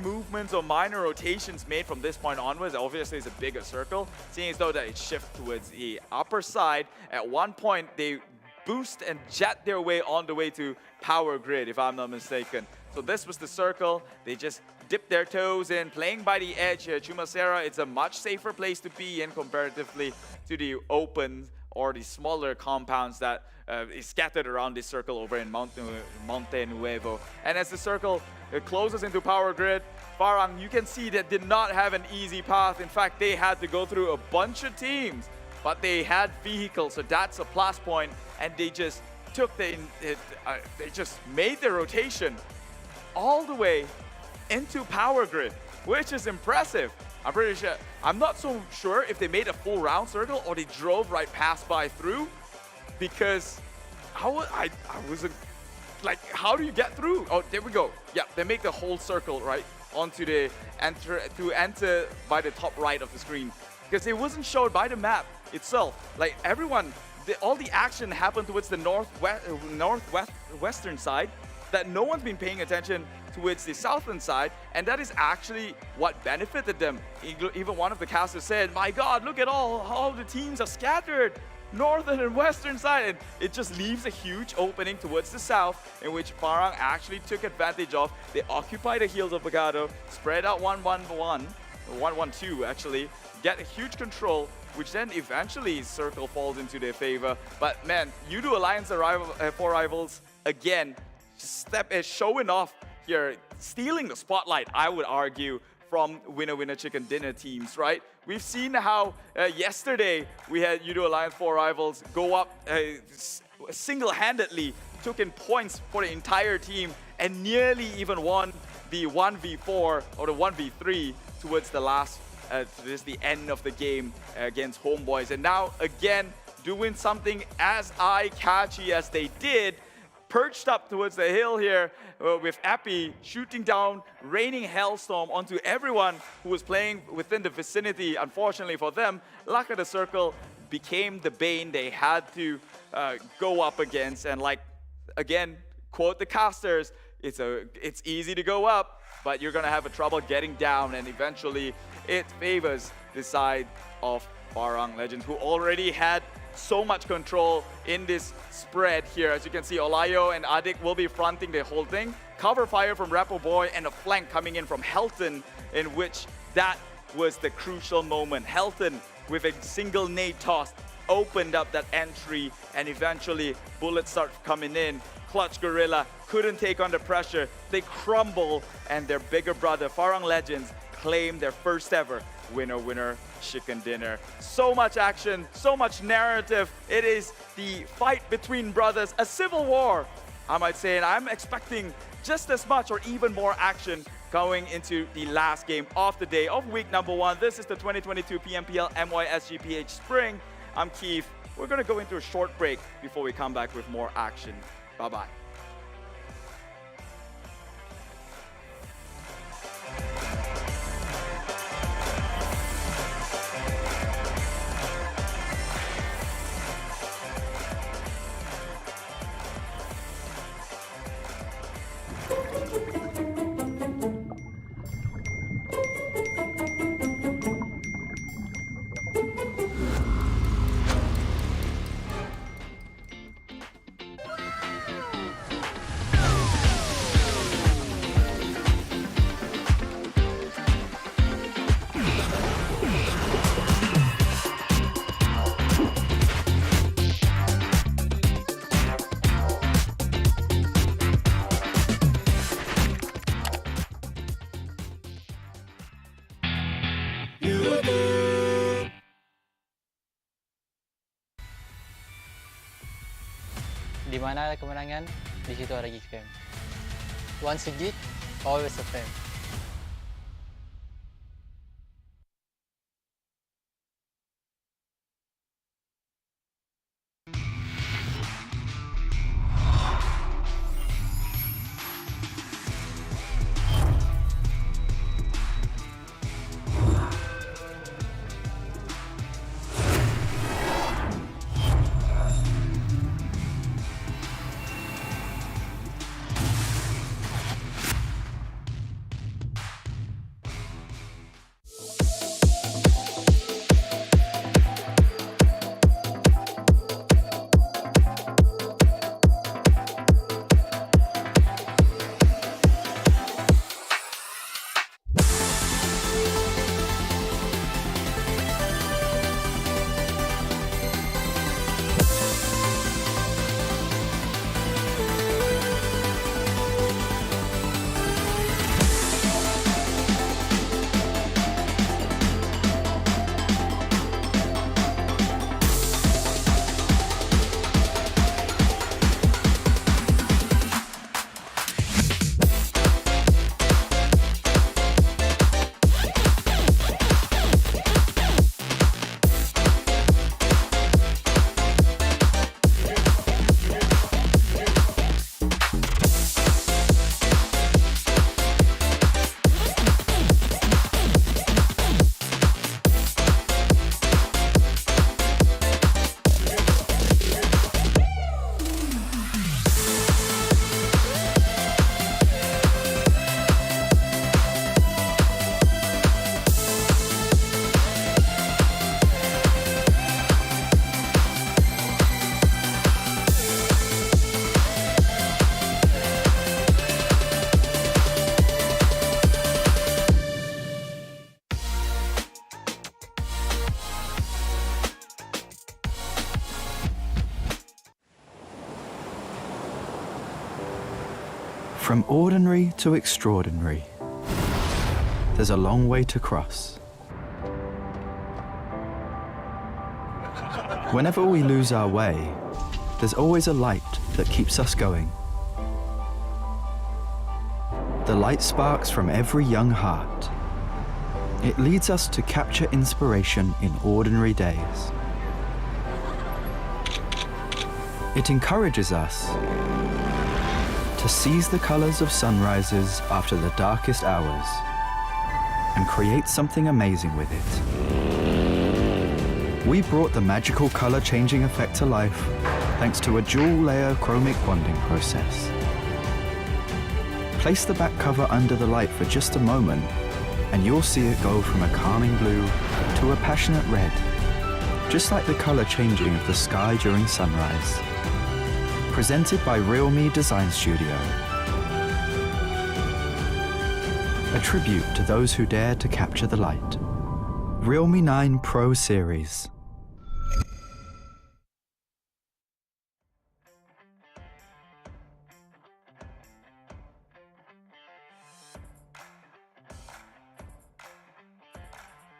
movements or minor rotations made from this point onwards. Obviously, it's a bigger circle, seeing as though that it shifts towards the upper side. At one point, they boost and jet their way on the way to Power Grid, if I'm not mistaken. So this was the circle. They just dipped their toes in, playing by the edge here. Chumacera, it's a much safer place to be in comparatively to the open or the smaller compounds that is scattered around this circle over in Monte Nuevo. And as the circle closes into Power Grid, Farang, you can see that did not have an easy path. In fact, they had to go through a bunch of teams, but they had vehicles, so that's a plus point. And they just took they just made the rotation all the way into Power Grid, which is impressive. I'm pretty sure, I'm not so sure if they made a full round circle or they drove right past by through, because I wasn't, like, how do you get through? Oh, there we go. Yeah, they make the whole circle right onto the enter by the top right of the screen, because it wasn't shown by the map itself. Like everyone, all the action happened towards the northwestern side, that no one's been paying attention towards the southern side, and that is actually what benefited them. Even one of the casters said, my God, look at how the teams are scattered, northern and western side, and it just leaves a huge opening towards the south, in which Farang actually took advantage of. They occupied the heels of Bagado, spread out 1-1-1-1-1-2 actually, get a huge control, which then eventually circle falls into their favor. But man, Yoodo Alliance for Rivals again, showing off here, stealing the spotlight, I would argue, from winner chicken dinner teams, right? We've seen how yesterday we had Yoodo Alliance for Rivals go up single-handedly, took in points for the entire team, and nearly even won the 1v4 or the 1v3 towards the last, towards the end of the game against Homebois. And now again, doing something as eye-catchy as they did, perched up towards the hill here with Appy shooting down, raining Hellstorm onto everyone who was playing within the vicinity. Unfortunately for them, Luck of the Circle became the bane they had to go up against. And like, again, quote the casters, it's easy to go up, but you're gonna have a trouble getting down, and eventually it favors the side of Farang Legends, who already had so much control in this spread here. As you can see, Olayo and Adik will be fronting the whole thing. Cover fire from Rapper Boy and a flank coming in from Helton, in which that was the crucial moment. Helton, with a single nade toss, opened up that entry, and eventually bullets start coming in. Clutch Guerilla couldn't take on the pressure. They crumble, and their bigger brother, Farang Legends, claim their first ever winner chicken dinner. So much action, so much narrative. It is the fight between brothers, a civil war, I might say, and I'm expecting just as much or even more action going into the last game of the day of week number 1. This is the 2022 PMPL MYSGPH Spring. I'm Keith. We're gonna go into a short break before we come back with more action. Bye-bye. Di mana ada kemenangan, di situ ada Geek. Once a geek, always a fan. From ordinary to extraordinary, there's a long way to cross. Whenever we lose our way, there's always a light that keeps us going. The light sparks from every young heart. It leads us to capture inspiration in ordinary days. It encourages us to seize the colors of sunrises after the darkest hours and create something amazing with it. We brought the magical color changing effect to life thanks to a dual layer chromic bonding process. Place the back cover under the light for just a moment and you'll see it go from a calming blue to a passionate red, just like the color changing of the sky during sunrise. Presented by RealMe Design Studio. A tribute to those who dare to capture the light. Realme 9 Pro Series.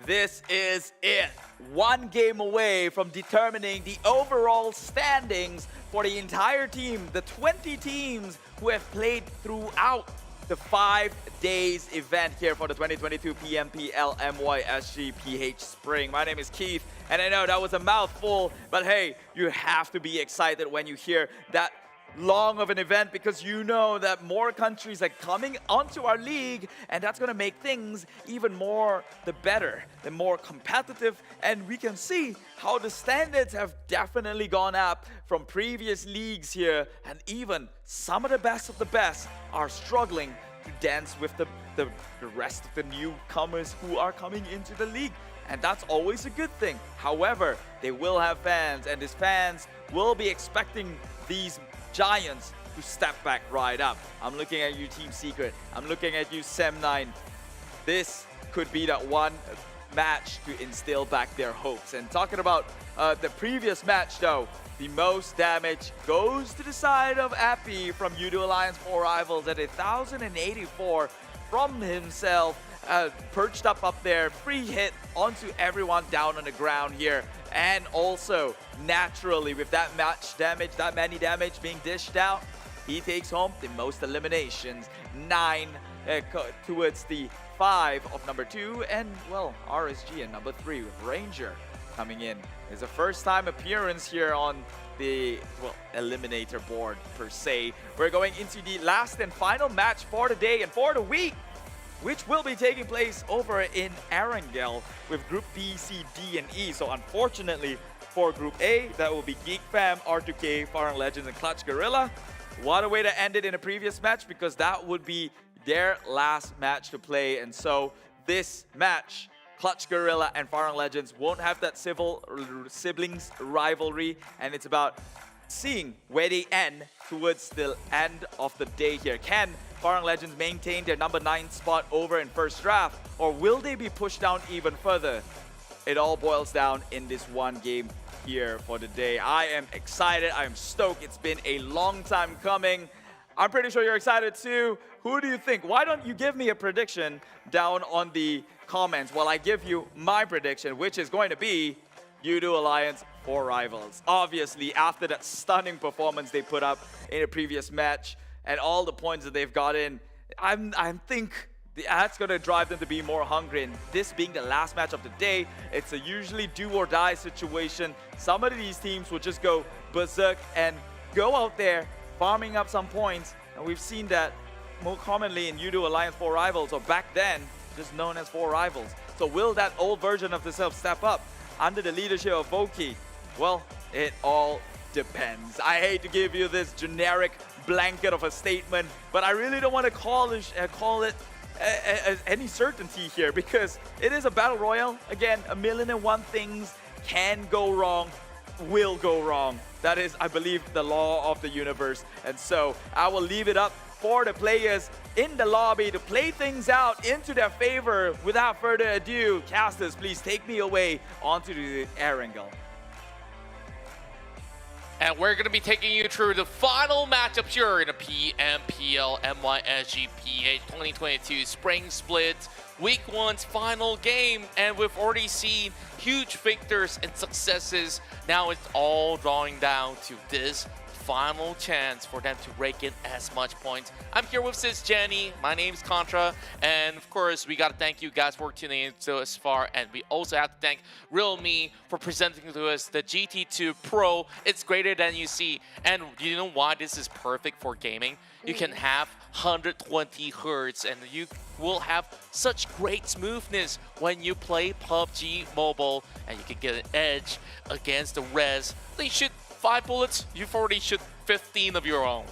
This is it. One game away from determining the overall standings for the entire team, the 20 teams who have played throughout the 5 days event here for the 2022 PMPL MYSGPH Spring. My name is Keith, and I know that was a mouthful, but hey, you have to be excited when you hear that long of an event, because you know that more countries are coming onto our league, and that's going to make things even more the better, the more competitive, and we can see how the standards have definitely gone up from previous leagues here, and even some of the best are struggling to dance with the rest of the newcomers who are coming into the league. And that's always a good thing. However, they will have fans, and these fans will be expecting these giants to step back right up. I'm looking at you, Team Secret. I'm looking at you, Sem9. This could be that one match to instill back their hopes. And talking about the previous match though, the most damage goes to the side of Appy from Yoodo Alliance 4 Rivals at 1,084 from himself. Perched up there, free hit onto everyone down on the ground here. And also, naturally, with that much damage, that many damage being dished out, he takes home the most eliminations. 9 towards the 5 of number 2, and well, RSG and number 3 with Ranger coming in. It's a first time appearance here on the, well, eliminator board per se. We're going into the last and final match for the day and for the week, which will be taking place over in Erangel with Group B, C, D, and E. So unfortunately for Group A, that will be Geek Fam, R2K, Farang Legends, and Clutch Guerilla. What a way to end it in a previous match, because that would be their last match to play. And so this match, Clutch Guerilla and Farang Legends won't have that siblings rivalry, and it's about seeing where they end towards the end of the day here. Can Farang Legends maintain their number 9 spot over in first draft, or will they be pushed down even further? It all boils down in this one game here for the day. I am excited, I am stoked. It's been a long time coming. I'm pretty sure you're excited too. Who do you think? Why don't you give me a prediction down on the comments while I give you my prediction, which is going to be Yoodo Alliance 4 Rivals. Obviously, after that stunning performance they put up in a previous match and all the points that they've gotten, I think that's going to drive them to be more hungry. And this being the last match of the day, it's a usually do or die situation. Some of these teams will just go berserk and go out there farming up some points. And we've seen that more commonly in Yoodo Alliance 4 Rivals, or back then, just known as 4 Rivals. So will that old version of themselves step up under the leadership of Voki? Well, it all depends. I hate to give you this generic blanket of a statement, but I really don't want to call it any certainty here, because it is a battle royale. Again, 1,000,001 things can go wrong, will go wrong. That is, I believe, the law of the universe. And so I will leave it up for the players in the lobby to play things out into their favor. Without further ado, casters, please take me away onto the Erangel. And we're going to be taking you through the final matchup here in the PMPL MYSGPH 2022 Spring Split Week 1's final game. And we've already seen huge victors and successes. Now it's all drawing down to this final chance for them to rake in as much points. I'm here with Sis Jenny, my name's Contra, and of course we gotta thank you guys for tuning in so far, and we also have to thank RealMe for presenting to us the GT2 Pro. It's greater than you see, and you know why this is perfect for gaming? You can have 120 Hz and you will have such great smoothness when you play PUBG Mobile, and you can get an edge against the res. They shoot 5 bullets, you've already shot 15 of your own.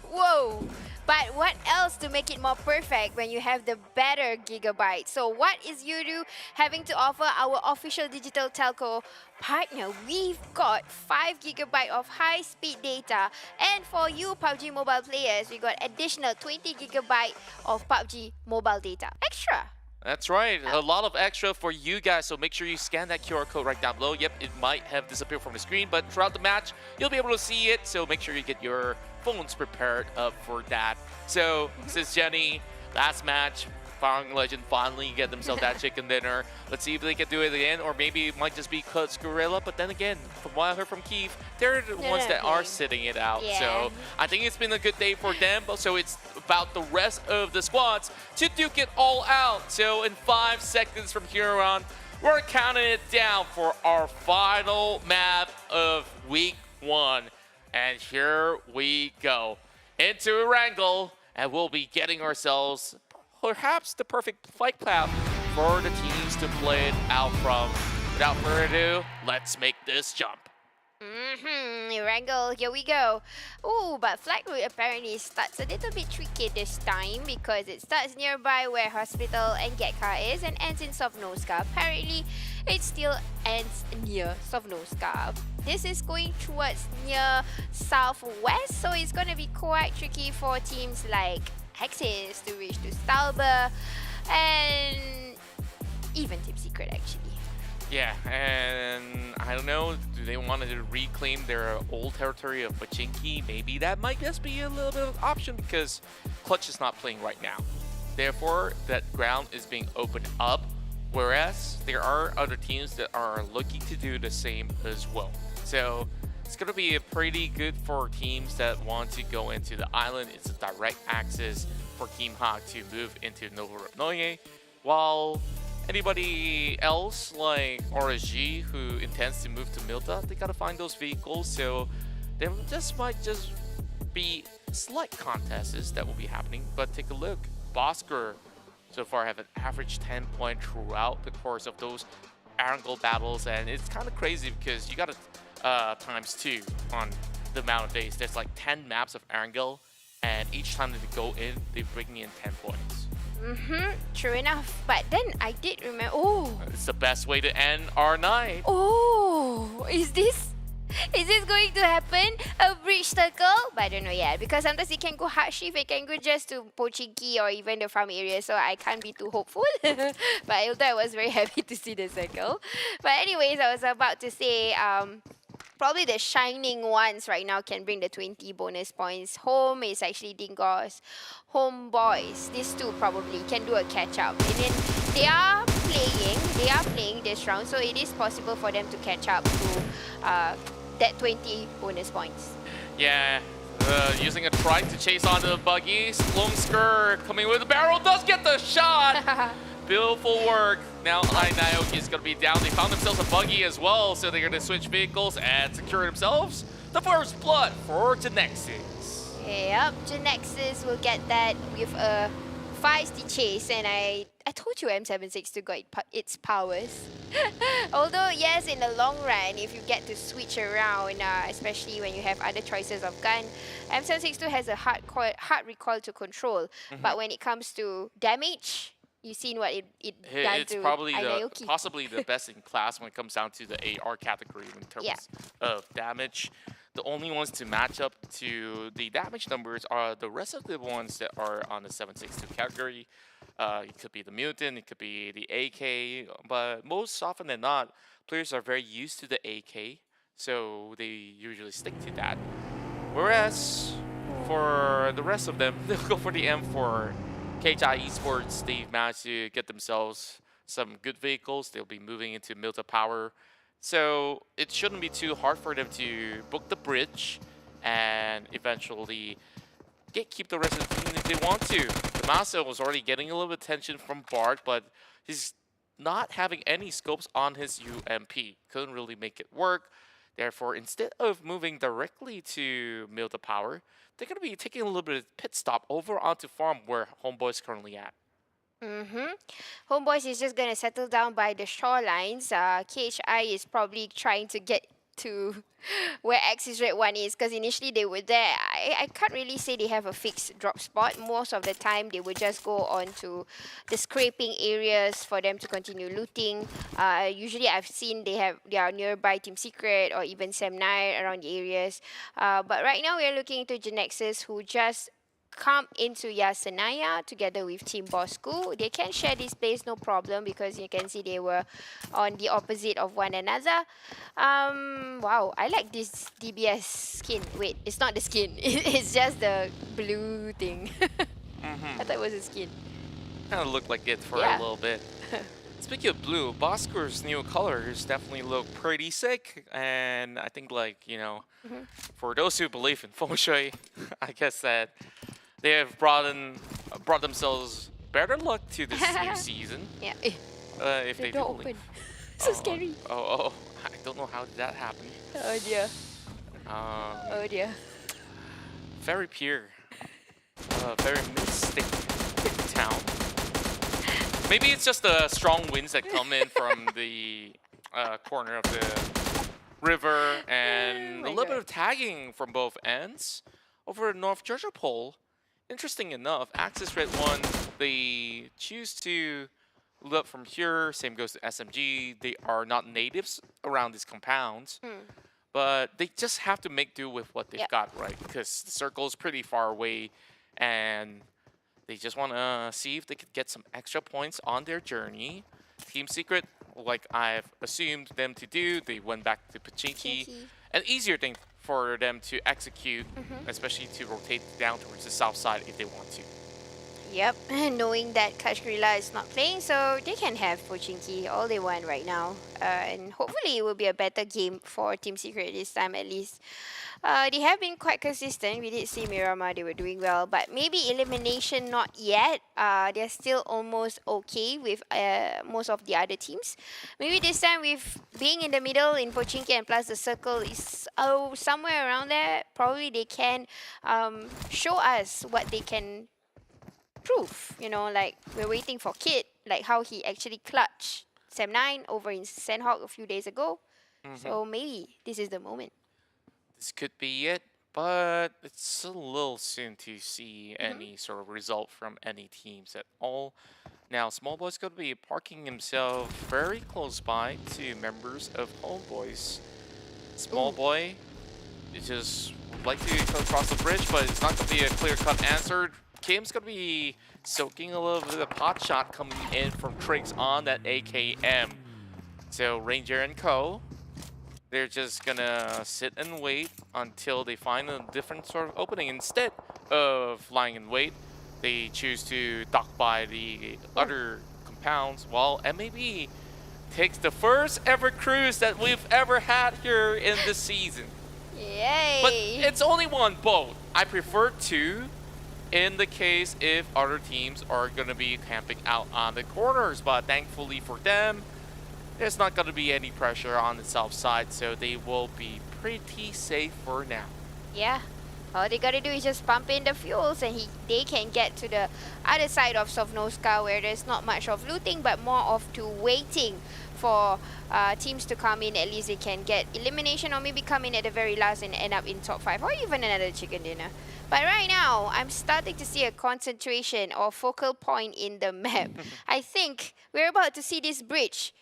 Whoa! But what else to make it more perfect when you have the better gigabyte? So what is Yoodo having to offer our official digital telco partner? We've got 5 GB of high-speed data, and for you PUBG Mobile players, we got additional 20 GB of PUBG Mobile data extra. That's right, a lot of extra for you guys, so make sure you scan that QR code right down below. Yep, it might have disappeared from the screen, but throughout the match, you'll be able to see it, so make sure you get your phones prepared for that. So, Sis Jenny, last match, Farang Legend finally get themselves that chicken dinner. Let's see if they can do it again, or maybe it might just be Clutch Guerilla, but then again, from what I heard from Keith, they're the ones that are sitting it out. Yeah. So I think it's been a good day for them, so it's about the rest of the squads to duke it all out. So in 5 seconds from here on, we're counting it down for our final map of Week 1. And here we go into Erangel, and we'll be getting ourselves perhaps the perfect flight path for the teams to play it out from. Without further ado, let's make this jump. Erangel, here we go. Ooh, but flight route apparently starts a little bit tricky this time because it starts nearby where Hospital and Getka is and ends in Sovnoska. Apparently, it still ends near Sovnoska. This is going towards near southwest, so it's going to be quite tricky for teams like Hexes to reach to Stalber and even Team Secret actually. Yeah, and I don't know, do they want to reclaim their old territory of Pachinki? Maybe that might just be a little bit of an option because Clutch is not playing right now. Therefore, that ground is being opened up, whereas there are other teams that are looking to do the same as well. So It's going to be pretty good for teams that want to go into the island. It's a direct access for Team Hawk to move into redONE, while anybody else like RSG who intends to move to Milta, they got to find those vehicles. So there might just be slight contests that will be happening. But take a look. Bosskur so far have an average 10 point throughout the course of those angle battles, and it's kind of crazy because you got to ×2 on the amount of days. There's like 10 maps of angle, and each time that they go in, they bring in 10 points. True enough. But then I did remember. Oh. It's the best way to end our night. Oh, is this going to happen? A bridge circle? But I don't know yet, because sometimes it can go hard shift, it can go just to Pochinki or even the farm area, so I can't be too hopeful. But although I was very happy to see the circle. But anyways, I was about to say, probably the shining ones right now can bring the 20 bonus points. Home is actually Dingoz. Homebois, these two probably can do a catch up. And then they are playing this round, so it is possible for them to catch up to that 20 bonus points. Yeah, using a trike to chase onto the buggy. Bosskur coming with the barrel, does get the shot. Beautiful work. Now Naoki is going to be down. They found themselves a buggy as well, so they're going to switch vehicles and secure themselves the first blood for GENEXUS. Yep, GENEXUS will get that with a feisty chase, and I told you M762 got its powers. Although, yes, in the long run, if you get to switch around, especially when you have other choices of gun, M762 has a hard recoil to control. But when it comes to damage, you've seen what it does It's to probably Naoki. possibly the best in class when it comes down to the AR category in terms of damage. The only ones to match up to the damage numbers are the rest of the ones that are on the 762 category. It could be the Mutant, it could be the AK, but most often than not, players are very used to the AK, so they usually stick to that. Whereas for the rest of them, they'll go for the M4. KHI Esports, they've managed to get themselves some good vehicles. They'll be moving into Milta Power. So it shouldn't be too hard for them to book the bridge and eventually keep the rest of the team if they want to. The Masa was already getting a little bit of attention from Bart, but he's not having any scopes on his UMP. Couldn't really make it work. Therefore, instead of moving directly to Milta Power, they're going to be taking a little bit of pit stop over onto farm where Homebois is currently at. Homebois is just going to settle down by the shorelines. KHI is probably trying to get to where Axis Red 1 is, because initially they were there. I can't really say they have a fixed drop spot. Most of the time they would just go on to the scraping areas for them to continue looting. Usually I've seen they are nearby Team Secret or even Sam9 around the areas. But right now we're looking into GENEXUS, who just come into Yasenaya together with Team Bosskur. They can share this place, no problem, because you can see they were on the opposite of one another. Wow, I like this DBS skin. Wait, it's not the skin. It's just the blue thing. I thought it was a skin. Kind of looked like it for a little bit. Speaking of blue, Bosskur's new colors definitely look pretty sick, and I think, like, you know, for those who believe in feng shui, I guess that they have brought themselves better luck to this new season. Yeah. If they do door believe. open. So scary. Oh, I don't know how did that happen. Oh dear. Oh dear. Very pure. Very mystic town. Maybe it's just the strong winds that come in from the corner of the river and a little bit of tagging from both ends. Over North Georgia Pole, interesting enough, Axis Red 1, they choose to look from here. Same goes to SMG. They are not natives around these compounds, but they just have to make do with what they've got, right? Because the circle is pretty far away, and they just want to see if they could get some extra points on their journey. Team Secret, like I've assumed them to do, they went back to Pochinki. An easier thing for them to execute, especially to rotate down towards the south side if they want to. Yep, knowing that Clutch Guerilla is not playing, so they can have Pochinki all they want right now. And hopefully it will be a better game for Team Secret this time at least. They have been quite consistent. We did see Miramar, they were doing well, but maybe elimination not yet. They're still almost okay with most of the other teams. Maybe this time with being in the middle in Pochinki and plus the circle is somewhere around there, probably they can show us what they can prove. You know, like we're waiting for Kid, like how he actually clutched Sam9 over in Sandhawk a few days ago. So maybe this is the moment. This could be it, but it's a little soon to see any sort of result from any teams at all. Now, Smallboy's going to be parking himself very close by to members of Homebois. Smallboy, you just would like to go across the bridge, but it's not going to be a clear-cut answer. Kim's going to be soaking a little bit of pot shot coming in from Tricks on that AKM. So Ranger and Co, they're just gonna sit and wait until they find a different sort of opening. Instead of lying in wait, they choose to dock by the other compounds, while MAB takes the first ever cruise that we've ever had here in this season. Yay! But it's only one boat. I prefer two in the case if other teams are gonna be camping out on the corners, but thankfully for them, there's not going to be any pressure on the south side, so they will be pretty safe for now. Yeah. All they gotta do is just pump in the fuels and they can get to the other side of Sovnovska where there's not much of looting but more of to waiting for teams to come in. At least they can get elimination or maybe come in at the very last and end up in top 5 or even another chicken dinner. But right now, I'm starting to see a concentration or focal point in the map. I think we're about to see this bridge.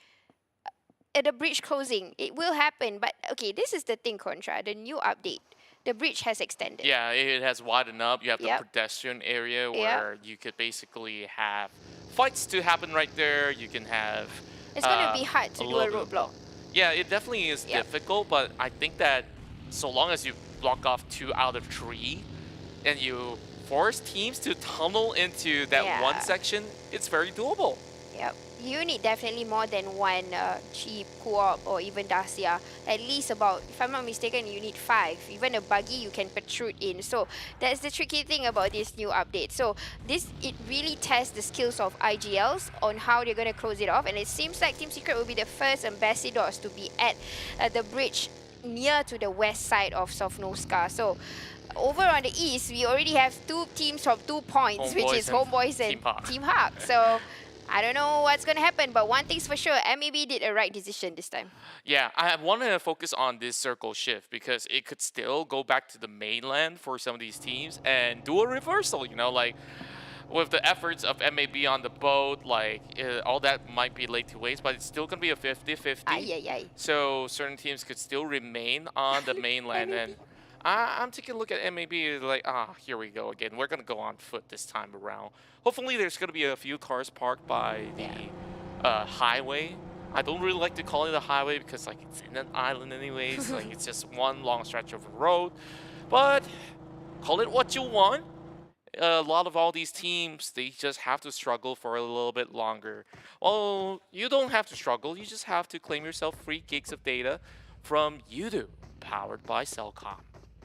The bridge closing. It will happen, but okay, this is the thing, Contra, the new update. The bridge has extended. Yeah, it has widened up. You have the pedestrian area where you could basically have fights to happen right there. You can have... It's going to be hard to do a roadblock. Yeah, it definitely is difficult, but I think that so long as you block off 2 out of 3 and you force teams to tunnel into that one section, it's very doable. Yep. You need definitely more than one cheap co-op or even Dacia. At least about, if I'm not mistaken, you need 5. Even a buggy you can protrude in. So that's the tricky thing about this new update. So it really tests the skills of IGLs on how they're going to close it off. And it seems like Team Secret will be the first ambassadors to be at the bridge near to the west side of Sovnovska. So over on the east, we already have 2 teams from 2 points, Homebois which is Homebois and Team Hawk. So I don't know what's going to happen, but one thing's for sure, MAB did a right decision this time. Yeah, I want to focus on this circle shift because it could still go back to the mainland for some of these teams and do a reversal, you know, like with the efforts of MAB on the boat, like all that might be laid to waste, but it's still going to be a 50-50. So certain teams could still remain on the mainland. And I'm taking a look at MAB like, here we go again. We're going to go on foot this time around. Hopefully there's going to be a few cars parked by the highway. I don't really like to call it a highway because like it's in an island anyways. Like it's just one long stretch of road. But call it what you want. A lot of all these teams, they just have to struggle for a little bit longer. Well, you don't have to struggle. You just have to claim yourself free gigs of data from Yoodo, powered by Cellcom.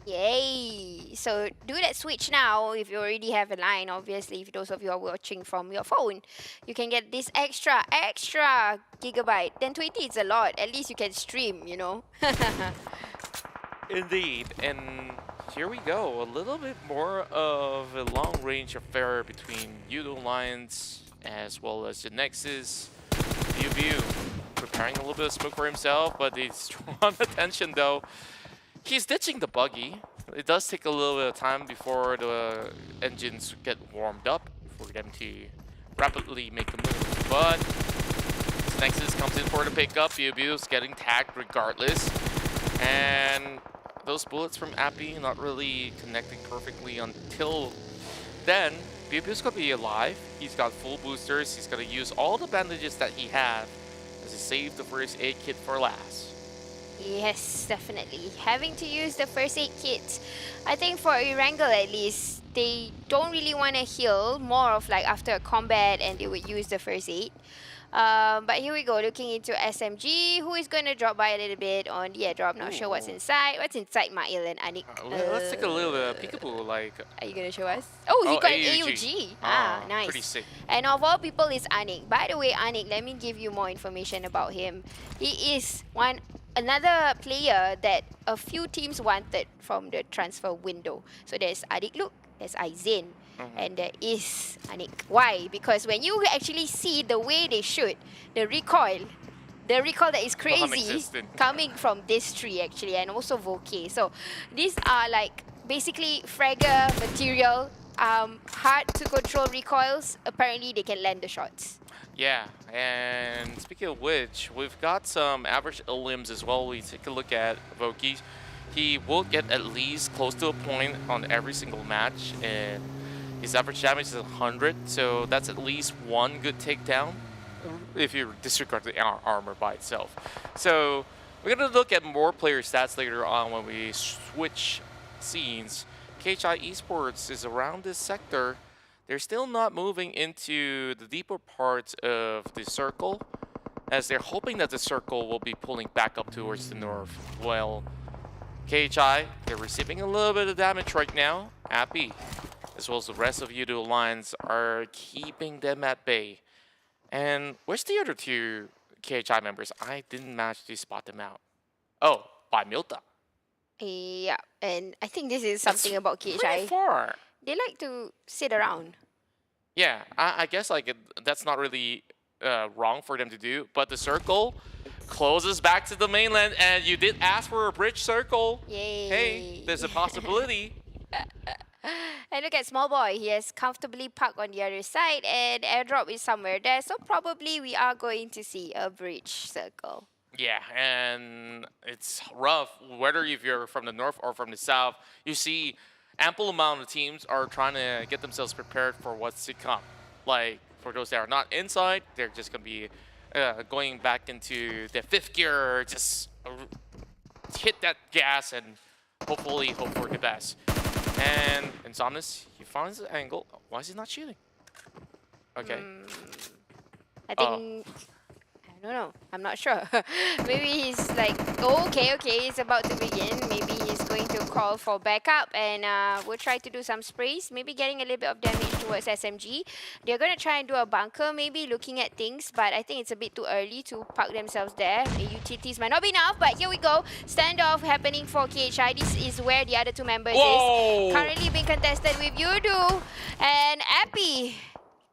Yay! So do that switch now if you already have a line. Obviously, if those of you are watching from your phone, you can get this extra gigabyte. Then 20 is a lot. At least you can stream, you know. Indeed, and here we go. A little bit more of a long-range affair between Yoodo Lions as well as GENEXUS. View preparing a little bit of smoke for himself, but he's drawn attention though. He's ditching the buggy. It does take a little bit of time before the engines get warmed up for them to rapidly make a move. But GENEXUS comes in for the pickup. View's getting tagged regardless. And those bullets from Appy not really connecting perfectly until then. View's gonna be alive. He's got full boosters. He's gonna use all the bandages that he has as he saved the first aid kit for last. Yes, definitely. Having to use the first aid kit. I think for Erangel at least, they don't really want to heal, more of like after a combat, and they would use the first aid. But here we go, looking into SMG, who is going to drop by a little bit on the airdrop. Not sure what's inside. What's inside Mail and Anik? Let's take a little peekaboo. Like, are you going to show us? Oh, he got an AUG. AUG. Ah, nice. Pretty sick. And of all people is Anik. By the way, Anik, let me give you more information about him. He is another player that a few teams wanted from the transfer window. So there's Adik Luke, there's Aizen, and there is Anik. Why? Because when you actually see the way they shoot, the recoil that is crazy coming from this tree actually, and also Voke. So these are like basically fragger material, hard to control recoils. Apparently they can land the shots. Yeah, and speaking of which, we've got some average limbs as well. We take a look at Voke. He will get at least close to a point on every single match, and his average damage is 100, so that's at least one good takedown if you disregard the armor by itself. So we're going to look at more player stats later on when we switch scenes. KHI Esports is around this sector. They're still not moving into the deeper parts of the circle, as they're hoping that the circle will be pulling back up towards the north. Well, KHI, they're receiving a little bit of damage right now. Appy, as well as the rest of Yoodo Alliance, are keeping them at bay. And where's the other two KHI members? I didn't manage to spot them out. Oh, by Milta. Yeah, and I think this is something about KHI. Pretty far. They like to sit around. Yeah, I guess like that's not really wrong for them to do, but the circle closes back to the mainland, and you did ask for a bridge circle. Yay. Hey, there's a possibility. And look at Small Boy. He has comfortably parked on the other side, and airdrop is somewhere there. So probably we are going to see a bridge circle. Yeah, and it's rough. Whether if you're from the north or from the south, you see ample amount of teams are trying to get themselves prepared for what's to come. Like, for those that are not inside, they're just going to be going back into the fifth gear, just hit that gas and hopefully hope for the best. And Insomnus, he finds the angle. Why is he not shooting? Okay. I think... I don't know. I'm not sure. Maybe he's like, oh, okay, it's about to begin. Maybe he's going to call for backup, and we'll try to do some sprays. Maybe getting a little bit of damage towards SMG. They're going to try and do a bunker, maybe looking at things, but I think it's a bit too early to park themselves there. The utilities might not be enough, but here we go. Standoff happening for KHI. This is where the other two members is. Currently being contested with Yoodo and Appy.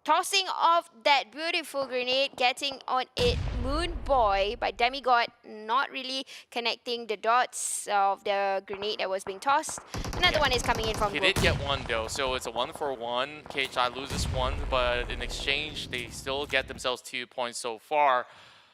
Tossing off that beautiful grenade, getting on it, Moon Boy by Demigod, not really connecting the dots of the grenade that was being tossed. Another one is coming in from He did get one though, so it's a 1-for-1. KHI loses one, but in exchange, they still get themselves 2 points so far.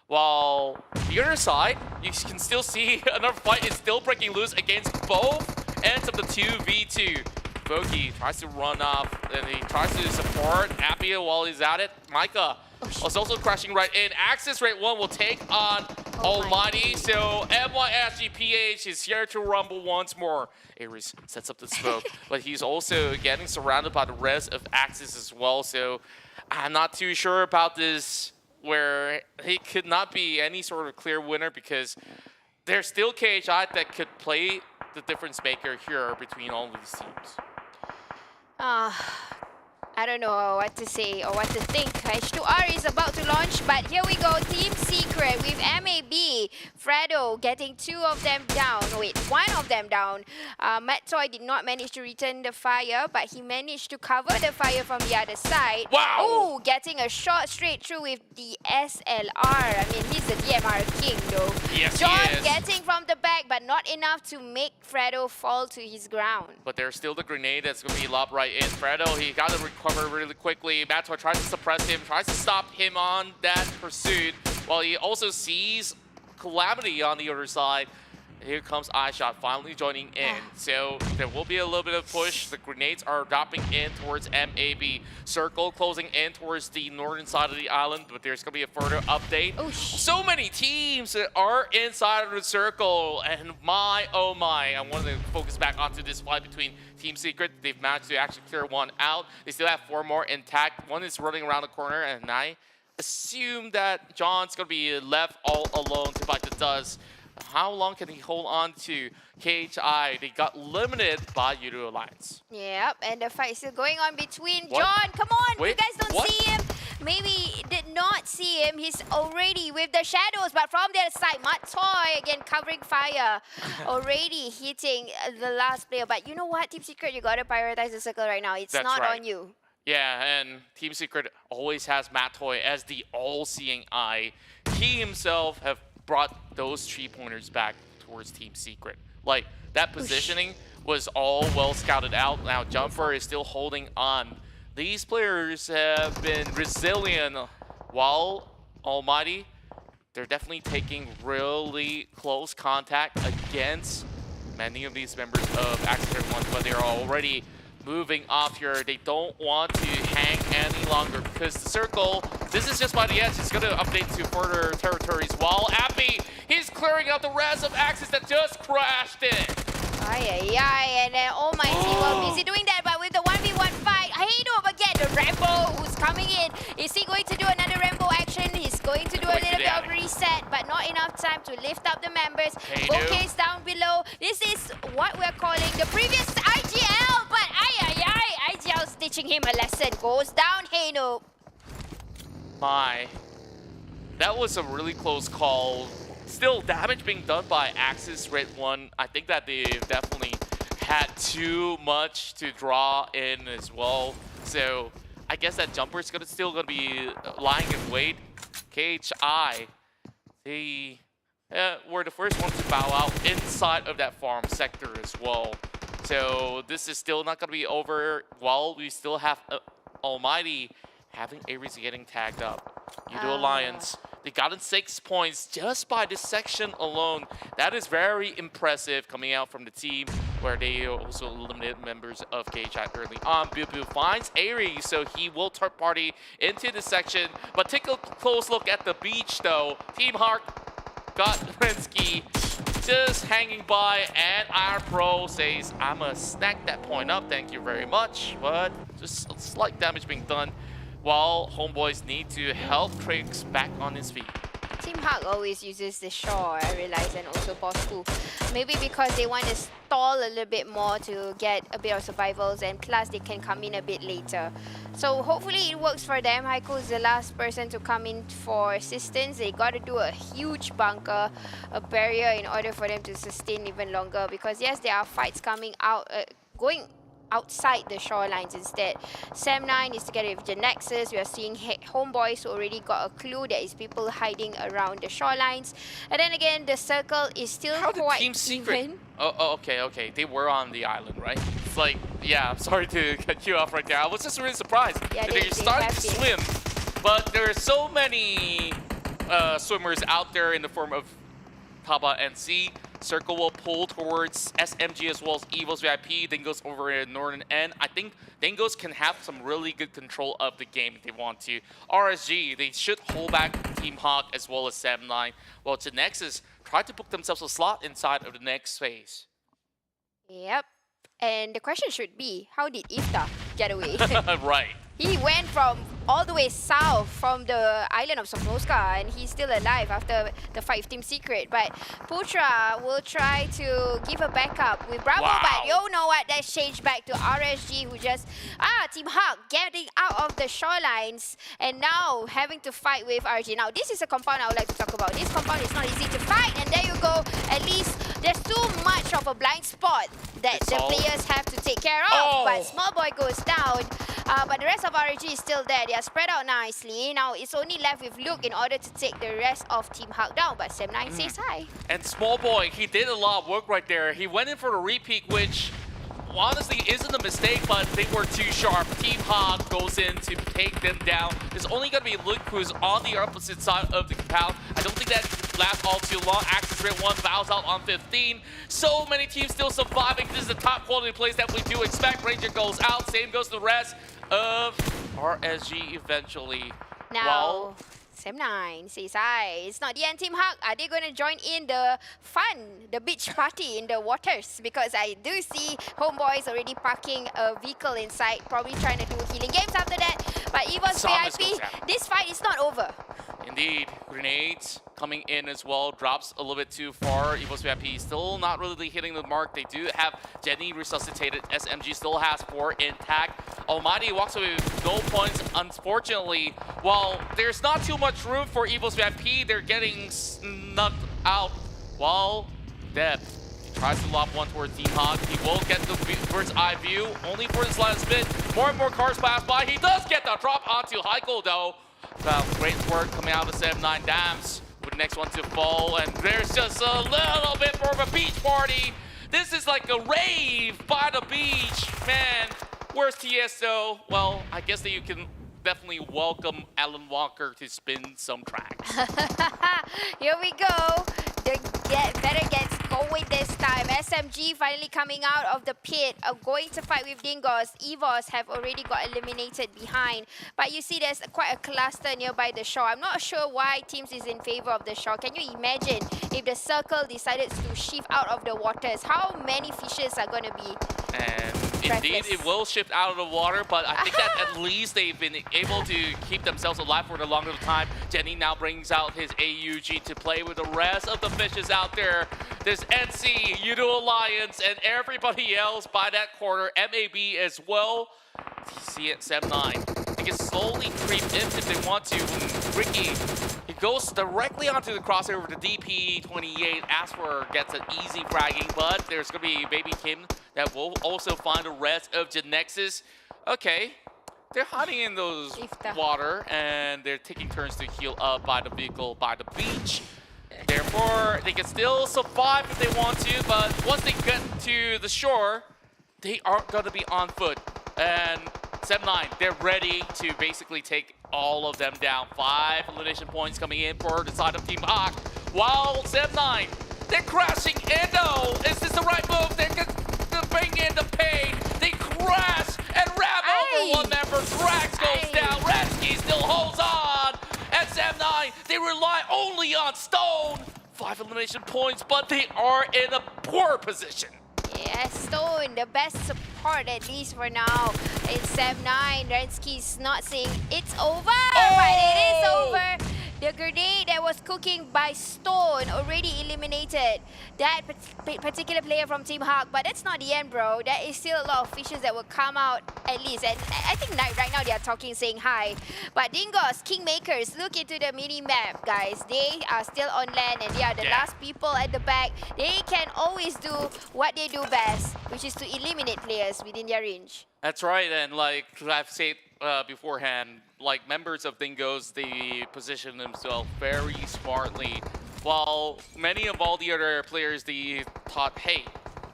While the other side, you can still see another fight is still breaking loose against both ends of the 2v2. Voke tries to run off, and he tries to support Appia while he's at it. Micah was also crashing right in. Axis Rate 1 will take on Almighty, so MYSGPH is here to rumble once more. Ares sets up the smoke, but he's also getting surrounded by the rest of Axis as well, so I'm not too sure about this, where he could not be any sort of clear winner, because there's still KHI that could play the difference maker here between all of these teams. I don't know what to say or what to think. H2R is about to launch, but here we go. Team Secret with MAB. Fredo getting two of them down. Wait, one of them down. Mattoy did not manage to return the fire, but he managed to cover the fire from the other side. Wow! Oh, getting a shot straight through with the SLR. I mean, he's the DMR king though. Yes, John he is. getting from the back, but not enough to make Fredo fall to his ground. But there's still the grenade that's going to be lobbed right in. Fredo, he got to recover really quickly. Mattoy tries to suppress him, tries to stop him on that pursuit, while he also sees Calamity on the other side. here comes iShot finally joining in. So there will be a little bit of push. The grenades are dropping in towards MAB. Circle closing in towards the northern side of the island, but there's going to be a further update. So many teams that are inside of the circle, and my, oh my. I wanted to focus back onto this fight between Team Secret. They've managed to actually clear one out. They still have 4 more intact. One is running around the corner, and I assume that John's going to be left all alone to fight the Dust. How long can he hold on to KHI? They got limited by Yoodo Alliance. Yep, and the fight is still going on between John. Come on, you guys don't see him. Maybe did not see him. He's already with the shadows, but from the other side, Matoy again covering fire. Already hitting the last player. But you know what, Team Secret, you gotta prioritize the circle right now. It's not on you. Yeah, and Team Secret always has Matoy as the all-seeing eye. He himself have brought those 3-pointers back towards Team Secret. Like, that positioning was all well scouted out. Now Jumper is still holding on. These players have been resilient, while Almighty, they're definitely taking really close contact against many of these members of Accident 1, but they're already moving off here. They don't want to hang any longer because the circle, this is just by the edge. It's going to update to further territories. While Appy, he's clearing out the rest of Axis that just crashed in. And then Almighty were busy doing that, but with the 1v1 fight, Hado again, the Rambo who's coming in. Is he going to do another Rambo action? He's going to do a little bit of reset, but not enough time to lift up the members. Bokeh's down below. This is what we're calling the previous IGL, but IGL teaching him a lesson. Goes down, Hado. My, that was a really close call. Still, damage being done by Axis Red 1. I think that they've definitely had too much to draw in as well. So I guess that Jumper is still gonna be lying in wait. KHI, they were the first ones to bow out inside of that farm sector as well. So this is still not gonna be over while we still have Almighty having Ares getting tagged up. Yoodo Alliance, they got in 6 points just by this section alone. That is very impressive coming out from the team where they also eliminated members of KHI early on. Bubu finds Ares, so he will third party into the section. But take a close look at the beach though. Team Hark got Rensky just hanging by, and our pro says, I'ma snack that point up, thank you very much. But just a slight damage being done, while Homeboys need to help Trix back on his feet. Team Hawk always uses the shore, I realize, and also Bosskur. Maybe because they want to stall a little bit more to get a bit of survivals, and plus they can come in a bit later. So hopefully it works for them. Heiko is the last person to come in for assistance. They got to do a huge bunker, a barrier, in order for them to sustain even longer. Because yes, there are fights coming out, going outside the shorelines instead. Sam9 is together with GENEXUS. We are seeing Homeboys who already got a clue there is people hiding around the shorelines. And then again, the circle is still quite Team Secret? even. Oh, okay. They were on the island, right? It's like, yeah, I'm sorry to cut you off right there. I was just really surprised. Yeah, They're starting to swim, but there are so many swimmers out there in the form of TABAH and C. Circle will pull towards SMG as well as EVOS VIP. Dingoz over in northern end. I think Dingoz can have some really good control of the game if they want to. RSG, they should hold back Team Hawk as well as Sam9. Well, GENEXUS tried to book themselves a slot inside of the next phase. Yep. And the question should be, how did Ifta get away? Right. He went from all the way south from the island of Sopnoska, and he's still alive after the fight with Team Secret. But Putra will try to give a backup with Bravo, but you know what? That's changed back to RSG, who just, Team Hawk getting out of the shorelines and now having to fight with RG. Now, this is a compound I would like to talk about. This compound is not easy to fight, and there you go. At least there's too much of a blind spot that the players have to take care of. But Small Boy goes down, but the rest of RG is still there. They are spread out nicely. Now it's only left with Luke in order to take the rest of Team Hawk down, but Sam9 says hi. And Small Boy, he did a lot of work right there. He went in for the repeat, which honestly isn't a mistake, but they were too sharp. Team Hawk goes in to take them down. There's only going to be Luke, who's on the opposite side of the compound. I don't think that last all too long. Axis Rate 1 bows out on 15. So many teams still surviving. This is the top quality plays that we do expect. Ranger goes out. Same goes the rest of RSG eventually. Now, Sem9 says hi. It's not the end, Team Hawk. Are they going to join in the fun, the beach party in the waters? Because I do see Homebois already parking a vehicle inside, probably trying to do healing games after that. But EVOS VIP, this fight is not over. Indeed, grenades coming in as well, drops a little bit too far. EVOS VIP still not really hitting the mark. They do have Jenny resuscitated. SMG still has 4 intact. ALMGHTY walks away with no points, unfortunately. While there's not too much room for EVOS VIP, they're getting snugged out. While Deb tries to lob one towards Team Hawk. He will get the bird's eye view, only for the slightest bit. More and more cars pass by. He does get the drop onto Heiko though. Well, great work coming out of the 7-9 Dams with the next one to fall, and there's just a little bit more of a beach party. This is like a rave by the beach. Man, where's TS though? Well, I guess that you can definitely welcome Alan Walker to spin some tracks. Here we go. The better gets going this time. SMG finally coming out of the pit, going to fight with Dingoz. EVOS have already got eliminated behind. But you see there's quite a cluster nearby the shore. I'm not sure why teams is in favor of the shore. Can you imagine if the circle decided to shift out of the waters? How many fishes are going to be? And indeed, it will shift out of the water, but I think that at least they've been able to keep themselves alive for the longer time. Jenny now brings out his AUG to play with the rest of the fishes out there. There's NSEA, Yoodo Alliance, and everybody else by that corner. MAB as well. You see it, 7-9. They can slowly creep in if they want to. When Ricky, he goes directly onto the crossover to DP28. Asper gets an easy fragging, but there's going to be Baby Kim that will also find the rest of GENEXUS. Okay, they're hiding in those water, and they're taking turns to heal up by the vehicle by the beach. Therefore, they can still survive if they want to, but once they get to the shore, they aren't going to be on foot. And 7-9, they're ready to basically take all of them down. 5 elimination points coming in for the side of Team Hawk. While 7-9, they're crashing in though. Is this the right move? They're going to bring in the pain. They crash and ram over one member. Drax goes down. Redsky still holds on. And 7-9, they rely only on Stone. 5 elimination points, but they are in a poor position. Yes, Stone, the best support at least for now. In 7-9, Redsky's not saying it's over, but it is over. The grenade that was cooking by Stone already eliminated that particular player from Team Hawk, but that's not the end, bro. There is still a lot of fishes that will come out at least, and I think right now they are talking, saying hi. But Dingoz, Kingmakers, look into the mini-map, guys. They are still on land, and they are the last people at the back. They can always do what they do best, which is to eliminate players within their range. That's right, and like I've said beforehand, like members of Dingoz, they position themselves very smartly, while many of all the other players, they thought, hey,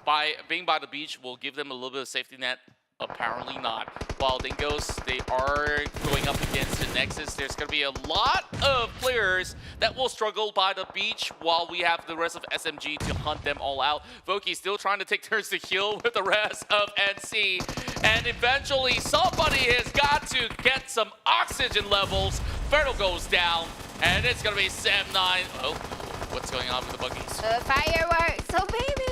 by being by the beach will give them a little bit of safety net. Apparently not. While Dingoz, they are going up against GENEXUS. There's going to be a lot of players that will struggle by the beach, while we have the rest of SMG to hunt them all out. Voki still trying to take turns to heal with the rest of NC. And eventually, somebody has got to get some oxygen levels. Fertile goes down, and it's going to be 7-9. Oh, what's going on with the buggies? Fireworks. So baby,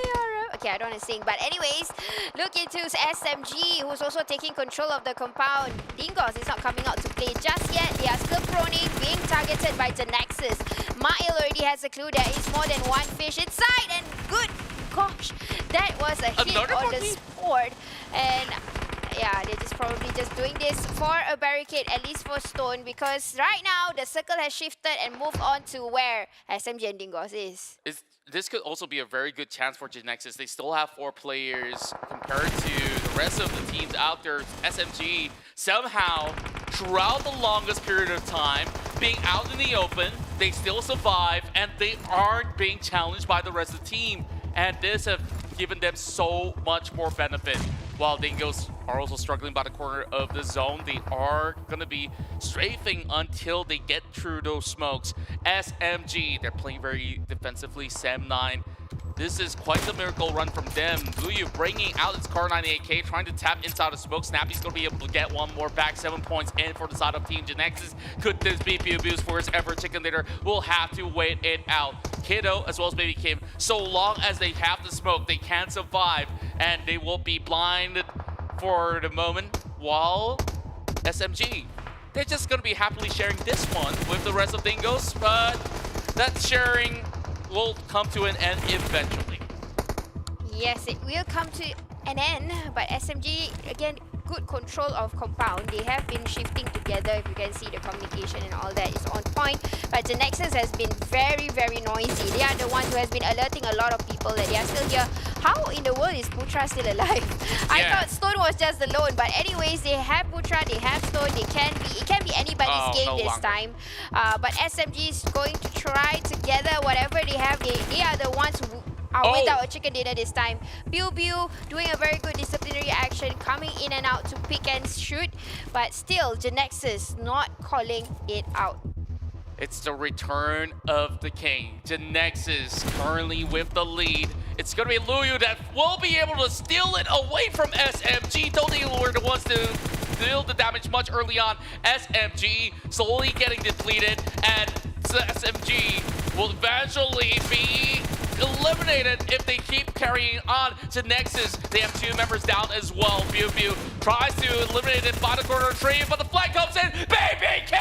okay, I don't want to sing, but anyways, look into SMG, who's also taking control of the compound. Dingoz is not coming out to play just yet. They are still proning, being targeted by GENEXUS. Mail already has a clue there is more than one fish inside, and good gosh, that was a hit on the sport. And yeah, they're just probably just doing this for a barricade, at least for Stone, because right now the circle has shifted and moved on to where SMG and Dingoz is. This could also be a very good chance for GENEXUS. They still have 4 players compared to the rest of the teams out there. SMG somehow, throughout the longest period of time, being out in the open, they still survive, and they aren't being challenged by the rest of the team. And this has given them so much more benefit. while Dingoz are also struggling by the corner of the zone. They are going to be strafing until they get through those smokes. SMG, they're playing very defensively. Sam9, this is quite the miracle run from them. Luyu bringing out its Car 98K, trying to tap inside the smoke. Snappy's going to be able to get one more back. 7 points in for the side of Team GENEXUS. Could this be PUBG's first ever chicken dinner? We'll have to wait it out. Kiddo, as well as Baby Kim, so long as they have the smoke, they can survive, and they will be blinded for the moment, while SMG, they're just going to be happily sharing this one with the rest of Dingoz, but that sharing will come to an end eventually. Yes, it will come to an end, but SMG, again, good control of compound. They have been shifting together. If you can see the communication and all that is on point, but GENEXUS has been very, very noisy. They are the ones who has been alerting a lot of people that they are still here. How in the world is Putra still alive? I thought Stone was just alone, but anyways, they have Putra, they have Stone, it can be anybody's game this time. But SMG is going to try to gather whatever they have. They are the ones who are without a chicken dinner this time. Pew doing a very good disciplinary action, coming in and out to pick and shoot, but still GENEXUS not calling it out. It's the return of the king. GENEXUS currently with the lead. It's going to be Luyu that will be able to steal it away from SMG. Totally were the ones to deal the damage much early on. SMG slowly getting depleted, and SMG will eventually be eliminated if they keep carrying on. GENEXUS, they have 2 members down as well. Pew tries to eliminate it by the corner tree, but the flag comes in. Baby Kim!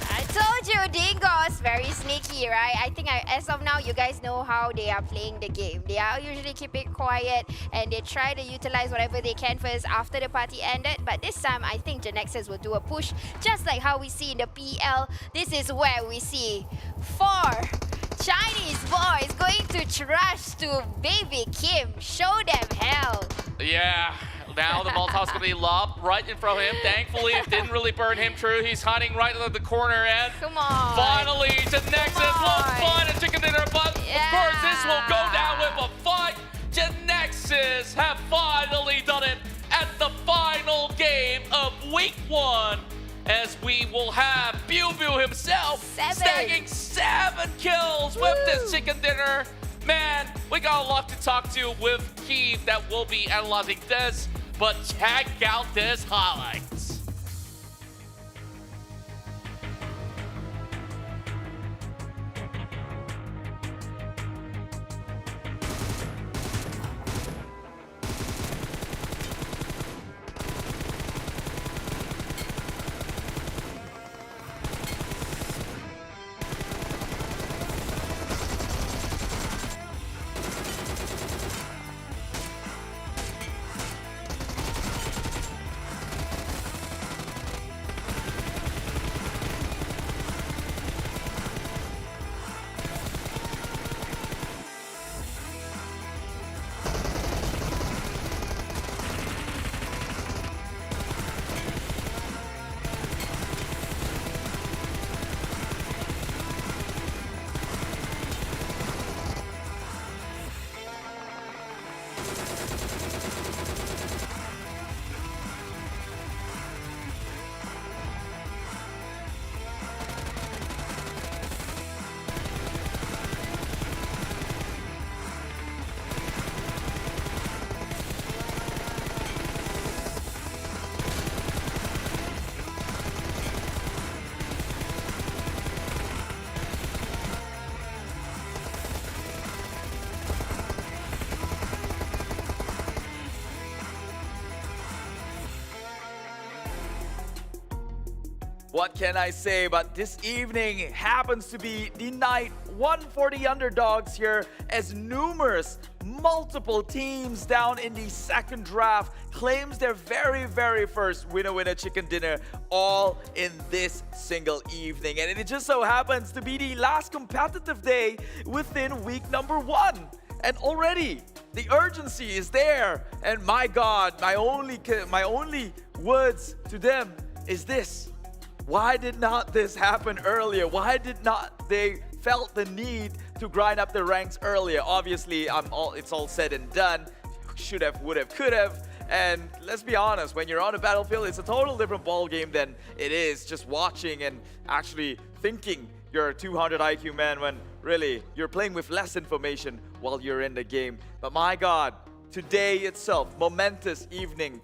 I told you, Dingoz, very sneaky, right? I think as of now, you guys know how they are playing the game. They are usually keep it quiet and they try to utilize whatever they can first after the party ended. But this time, I think GENEXUS will do a push, just like how we see in the PL. This is where we see 4 Chinese boys going to trash to Baby Kim. Show them hell. Yeah. Now the Molotov's going to be lobbed right in front of him. Thankfully, it didn't really burn him true. He's hiding right in the corner, and finally, GENEXUS will find a chicken dinner, but of course, this will go down with a fight. GENEXUS have finally done it at the final game of week 1, as we will have Pew himself snagging 7 kills with this chicken dinner. Man, we got a lot to talk to with Keith that will be analyzing this. But check out this highlights. What can I say? But this evening happens to be the night 1 for the underdogs here, as numerous, multiple teams down in the second draft claims their very first winner chicken dinner, all in this single evening. And it just so happens to be the last competitive day within week number 1. And already the urgency is there. And my God, my only words to them is this: why did not this happen earlier? Why did not they felt the need to grind up the ranks earlier? Obviously, it's all said and done. should have, would have, could have. And let's be honest, when you're on a battlefield, it's a total different ball game than it is just watching and actually thinking you're a 200 IQ man when really you're playing with less information while you're in the game. But my God, today itself, momentous evening.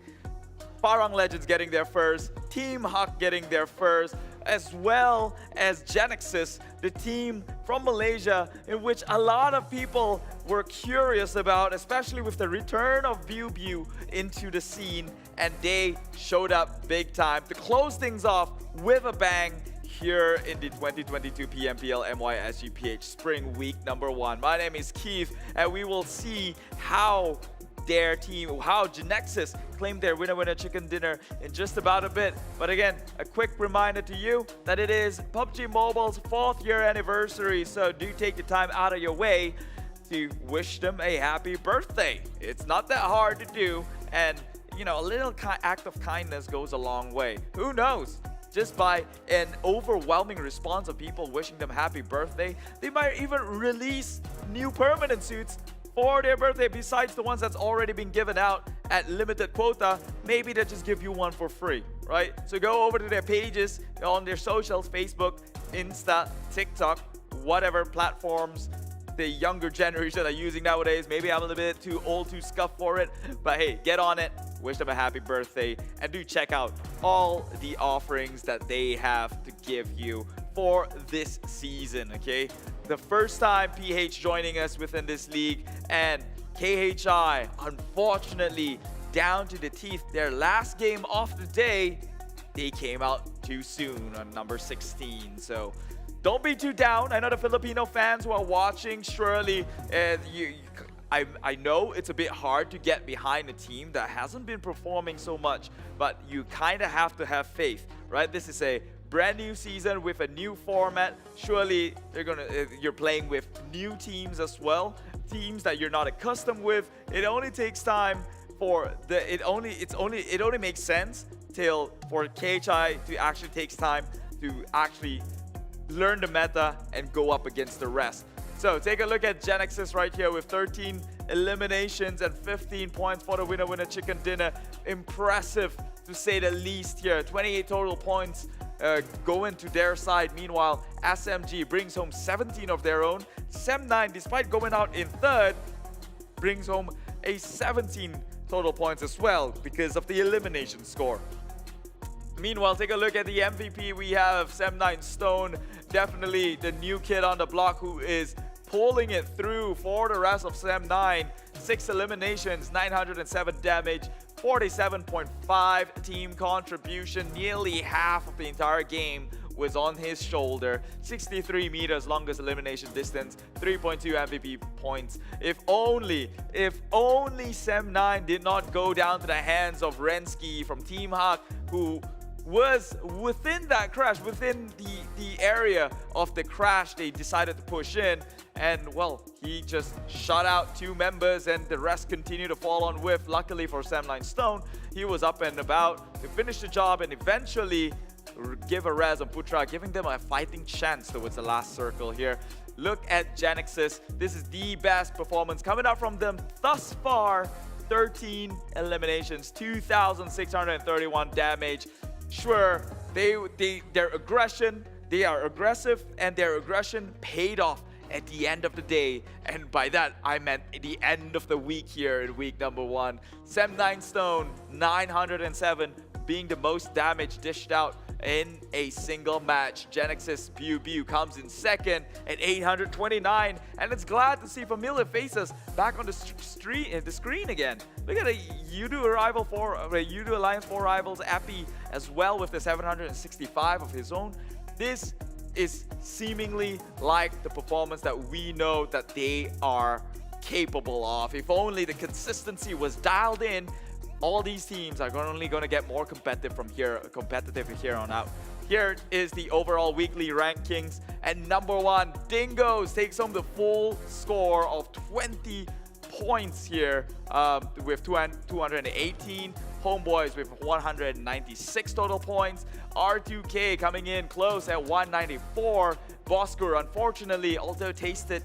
Farang Legends getting there first, Team Huck getting there first, as well as GENEXUS, the team from Malaysia, in which a lot of people were curious about, especially with the return of BuBu into the scene, and they showed up big time to close things off with a bang here in the 2022 PMPL MYSGPH Spring Week number 1. My name is Keith, and we will see how their team, how GENEXUS claimed their winner chicken dinner in just about a bit. But again, a quick reminder to you that it is PUBG Mobile's 4th year anniversary, so do take the time out of your way to wish them a happy birthday. It's not that hard to do, and you know, a little act of kindness goes a long way. Who knows? Just by an overwhelming response of people wishing them happy birthday, they might even release new permanent suits for their birthday besides the ones that's already been given out at limited quota. Maybe they just give you one for free, right? So go over to their pages on their socials, Facebook, Insta, TikTok, whatever platforms the younger generation are using nowadays. Maybe I'm a little bit too old to scuff for it, but hey, get on it, wish them a happy birthday, and do check out all the offerings that they have to give you for this season, okay? The first time PH joining us within this league, and KHI, unfortunately, down to the teeth. Their last game of the day, they came out too soon on number 16. So don't be too down. I know the Filipino fans who are watching, surely I know it's a bit hard to get behind a team that hasn't been performing so much, but you kind of have to have faith, right? This is a brand new season with a new format. Surely you're playing with new teams as well, teams that you're not accustomed with. It only takes time for it only makes sense for KHI to actually takes time to actually learn the meta and go up against the rest. So take a look at GENEXUS right here with 13 eliminations and 15 points for the winner chicken dinner. Impressive to say the least here. 28 total points going to their side. Meanwhile, SMG brings home 17 of their own. Sem9, despite going out in 3rd, brings home a 17 total points as well because of the elimination score. Meanwhile, take a look at the MVP. We have Sem9 Stone, definitely the new kid on the block who is pulling it through for the rest of Sem9. 6 eliminations, 907 damage, 47.5 team contribution. Nearly half of the entire game was on his shoulder. 63 meters longest elimination distance, 3.2 MVP points. If only Sem9 did not go down to the hands of Rensky from Team Huck, who was within that crash, within the area of the crash they decided to push in, and well, he just shot out 2 members and the rest continued to fall on whiff. Luckily for Sem9 Stone, he was up and about to finish the job and eventually give a res on Putra, giving them a fighting chance towards the last circle here. Look at GENEXUS. This is the best performance coming out from them thus far. 13 eliminations, 2,631 damage. Sure, their aggression, they are aggressive, and their aggression paid off at the end of the day. And by that, I meant the end of the week here in week number 1. Sem9 Stone, 907, being the most damage dished out in a single match. GENEXUS BuBu comes in 2nd at 829, and it's glad to see familiar faces back on the screen again. Look at a Yoodo Yoodo Alliance 4 rivals, Appy as well with the 765 of his own. This is seemingly like the performance that we know that they are capable of. If only the consistency was dialed in, all these teams are only going to get more competitive from here on out. Here is the overall weekly rankings, and number 1, Dingoz takes home the full score of 20 points here with 218 Homebois with 196 total points. R2K coming in close at 194. Bosskur, unfortunately, although tasted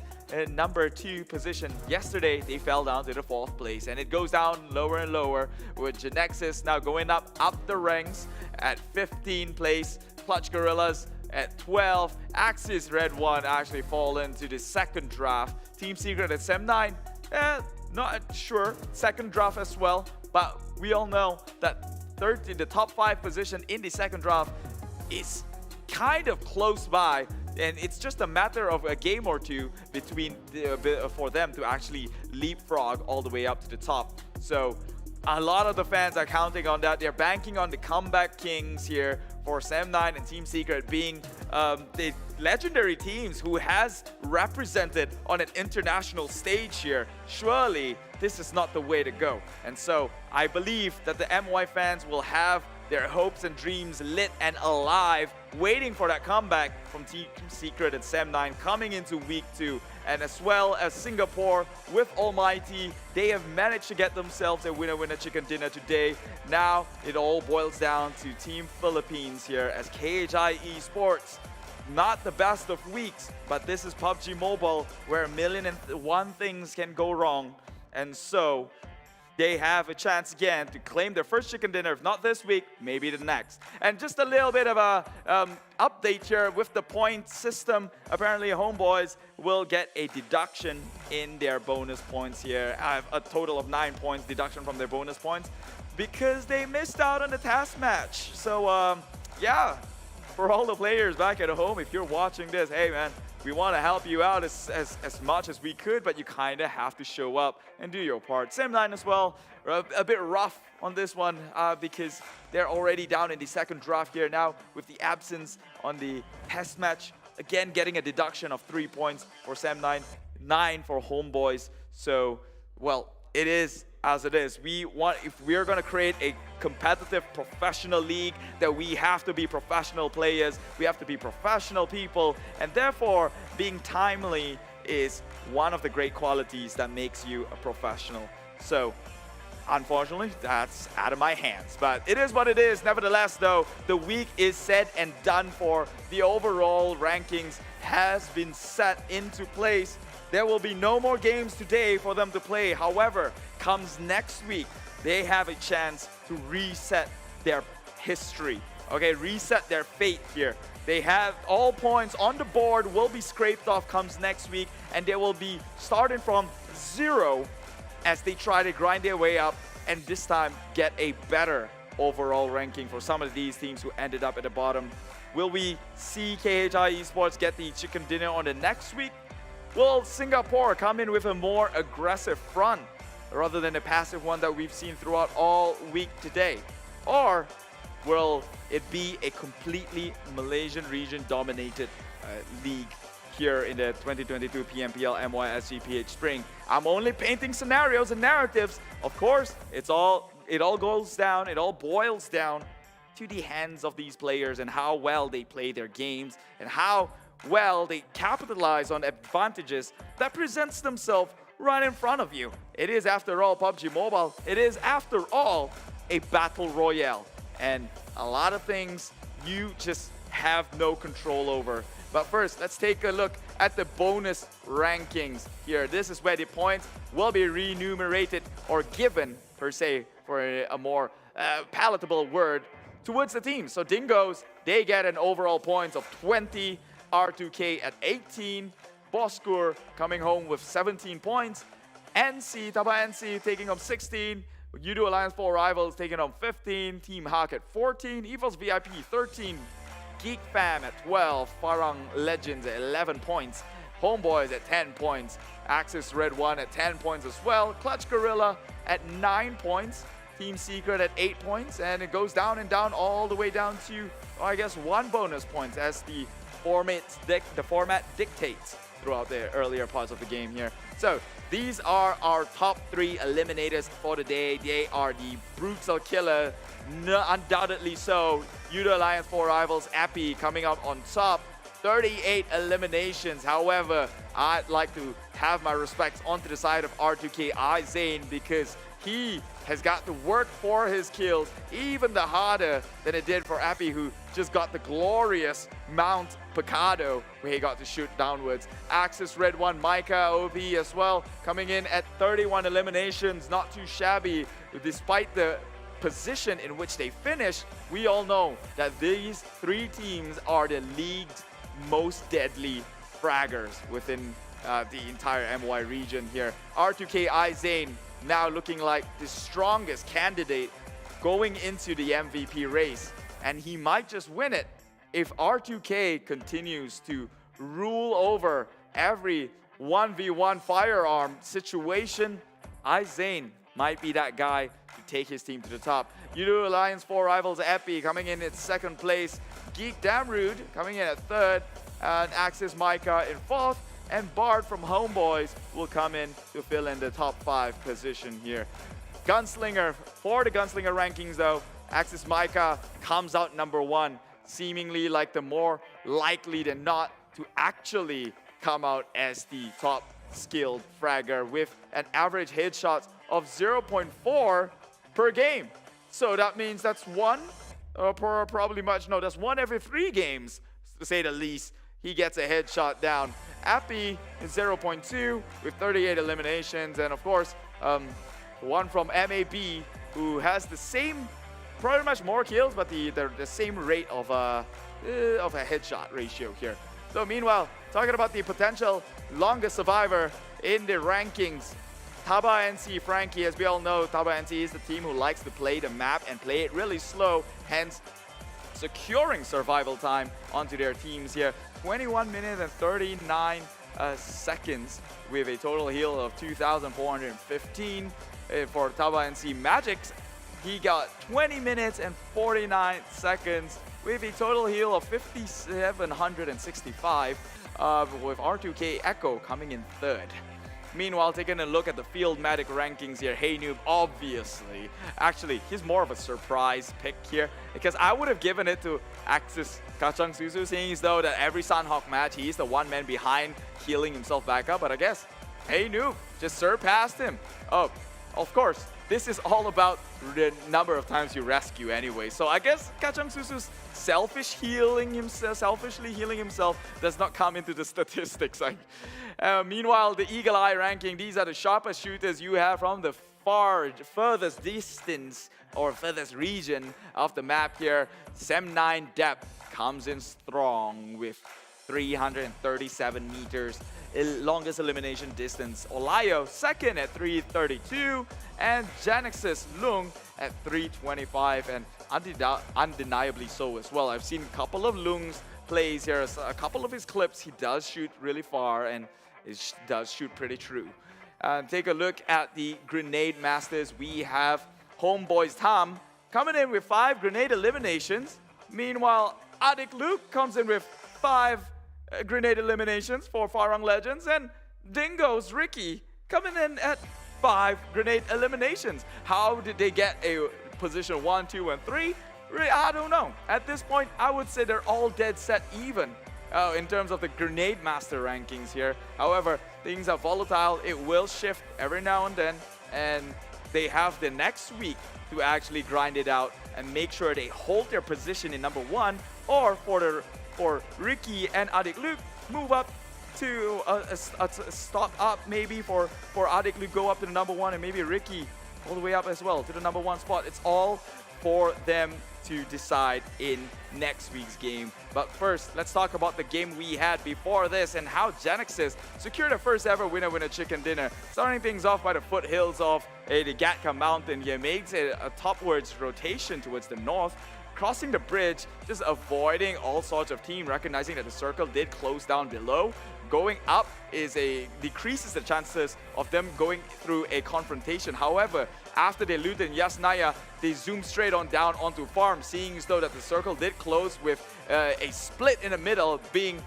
number 2 position yesterday, they fell down to the 4th place, and it goes down lower and lower with GENEXUS now going up the ranks at 15th place. Clutch Guerillas at 12. Axis redONE actually fallen to the 2nd draft. Team Secret at 7-9. Not sure. 2nd draft as well, but we all know that the top 5 position in the 2nd draft is kind of close by, and it's just a matter of a game or two between for them to actually leapfrog all the way up to the top. So a lot of the fans are counting on that. They're banking on the comeback kings here for Sam9 and Team Secret being the legendary teams who has represented on an international stage here. Surely this is not the way to go. And so I believe that the MY fans will have their hopes and dreams lit and alive, waiting for that comeback from Team Secret and Sam9 coming into week 2. And as well as Singapore with Almighty, they have managed to get themselves a winner-winner chicken dinner today. Now it all boils down to Team Philippines here as KHI Esports. Not the best of weeks, but this is PUBG Mobile where 1,000,001 things can go wrong. And so they have a chance again to claim their first chicken dinner, if not this week, maybe the next. And just a little bit of a update here with the point system. Apparently, Homebois will get a deduction in their bonus points here. I have a total of 9 points deduction from their bonus points because they missed out on the task match. So, yeah, for all the players back at home, if you're watching this, hey man, we want to help you out as much as we could, but you kind of have to show up and do your part. Sam9 as well, a bit rough on this one because they're already down in the 2nd draft here now with the absence on the test match. Again, getting a deduction of 3 points for Sam9, 9 for Homebois. So, well, it is as it is. If we're going to create a competitive professional league, that we have to be professional players, we have to be professional people, and therefore being timely is one of the great qualities that makes you a professional. So unfortunately, that's out of my hands, but it is what it is. Nevertheless though, the week is said and done for. The overall rankings has been set into place. There will be no more games today for them to play. However, comes next week, they have a chance to reset their history. Okay, reset their fate here. They have all points on the board will be scraped off comes next week, and they will be starting from 0 as they try to grind their way up and this time get a better overall ranking for some of these teams who ended up at the bottom. Will we see KHI Esports get the chicken dinner on the next week? Will Singapore come in with a more aggressive front rather than a passive one that we've seen throughout all week today? Or will it be a completely Malaysian region dominated league here in the 2022 PMPL MYSGPH Spring? I'm only painting scenarios and narratives. Of course, it all boils down to the hands of these players and how well they play their games and how well they capitalize on advantages that presents themselves right in front of you. It is, after all, PUBG Mobile. It is, after all, a battle royale. And a lot of things you just have no control over. But first, let's take a look at the bonus rankings here. This is where the points will be remunerated or given, per se, for a more palatable word, towards the team. So Dingoz, they get an overall points of 20. R2K at 18, Bosskur coming home with 17 points, TABAH NC taking home 16, Yoodo Alliance 4 Rivals taking home 15, Team Hawk at 14, EVOS VIP 13, Geek Fam at 12, Farang Legends at 11 points, Homebois at 10 points, Axis redONE at 10 points as well, Clutch Guerilla at 9 points, Team Secret at 8 points, and it goes down and down all the way down to, I guess, 1 bonus point as the format dictates throughout the earlier parts of the game here. So these are our top 3 eliminators for the day. They are the brutal killer, undoubtedly so. Yoodo Alliance 4 Rivals, Appy coming up on top. 38 eliminations. However, I'd like to have my respects onto the side of R2K Zane because he has got to work for his kills even the harder than it did for Appy, who just got the glorious Mount Picado, where he got to shoot downwards. Axis redONE, Micah OP as well, coming in at 31 eliminations, not too shabby. Despite the position in which they finished, we all know that these three teams are the league's most deadly fraggers within the entire MY region here. R2K Izane now looking like the strongest candidate going into the MVP race, and he might just win it if R2K continues to rule over every 1v1 firearm situation. Izane might be that guy to take his team to the top. Yoodo Alliance 4 rivals Epi coming in at second place. Geek Damrude coming in at third, and Axis Micah in fourth. And Bard from Homebois will come in to fill in the top 5 position here. Gunslinger, for the Gunslinger rankings though, Axis Micah comes out number 1, seemingly like the more likely than not to actually come out as the top skilled fragger with an average headshots of 0.4 per game. So that means that's one, per probably much, no, that's 1 every 3 games, to say the least. He gets a headshot down. Appy is 0.2 with 38 eliminations, and of course, one from MAB who has the same, pretty much more kills, but the same rate of a headshot ratio here. So meanwhile, talking about the potential longest survivor in the rankings, TABAH NC Frankie. As we all know, TABAH NC is the team who likes to play the map and play it really slow, hence securing survival time onto their teams here. 21 minutes and 39 seconds with a total heal of 2,415 for TABAH NC. Magix, he got 20 minutes and 49 seconds with a total heal of 5,765 with R2K Echo coming in third. Meanwhile, taking a look at the field medic rankings here, Hey Noob, obviously. Actually, he's more of a surprise pick here because I would have given it to Axis Kachang Susu, seeing as though that every Sanhok match, he's the one man behind healing himself back up. But I guess Hey Noob just surpassed him. Oh, of course, this is all about the number of times you rescue anyway. So I guess Kachang Susu's selfishly healing himself does not come into the statistics. Meanwhile, the Eagle Eye ranking, these are the sharpest shooters you have from the furthest distance or furthest region of the map here. Sem9 Depth comes in strong with 337 meters. Longest elimination distance. Olayo second at 332, and GENEXUS Lung at 325, and undeniably so as well. I've seen a couple of Lung's plays here, a couple of his clips. He does shoot really far and it does shoot pretty true. Take a look at the Grenade Masters. We have Homebois Tam coming in with 5 grenade eliminations. Meanwhile, Adik Luke comes in with 5 grenade eliminations for Farang Legends, and Dingoz Ricky coming in at 5 grenade eliminations. How did they get a position 1, 2, and 3? Really, I don't know. At this point, I would say they're all dead set even in terms of the Grenade Master rankings here. However, things are volatile. It will shift every now and then, and they have the next week to actually grind it out and make sure they hold their position in number 1, or for Ricky and Adik Luke, move up to a stop up maybe for Adik Luke, go up to the number 1, and maybe Ricky all the way up as well to the number 1 spot. It's all for them to decide in next week's game. But first, let's talk about the game we had before this and how GENEXUS secured their first ever winner chicken dinner. Starting things off by the foothills of the Gatka Mountain, he makes a topwards rotation towards the north, crossing the bridge, just avoiding all sorts of team, recognizing that the circle did close down below. Going up decreases the chances of them going through a confrontation. However, after they looted Yasnaya, they zoom straight on down onto farm, seeing as though that the circle did close with a split in the middle being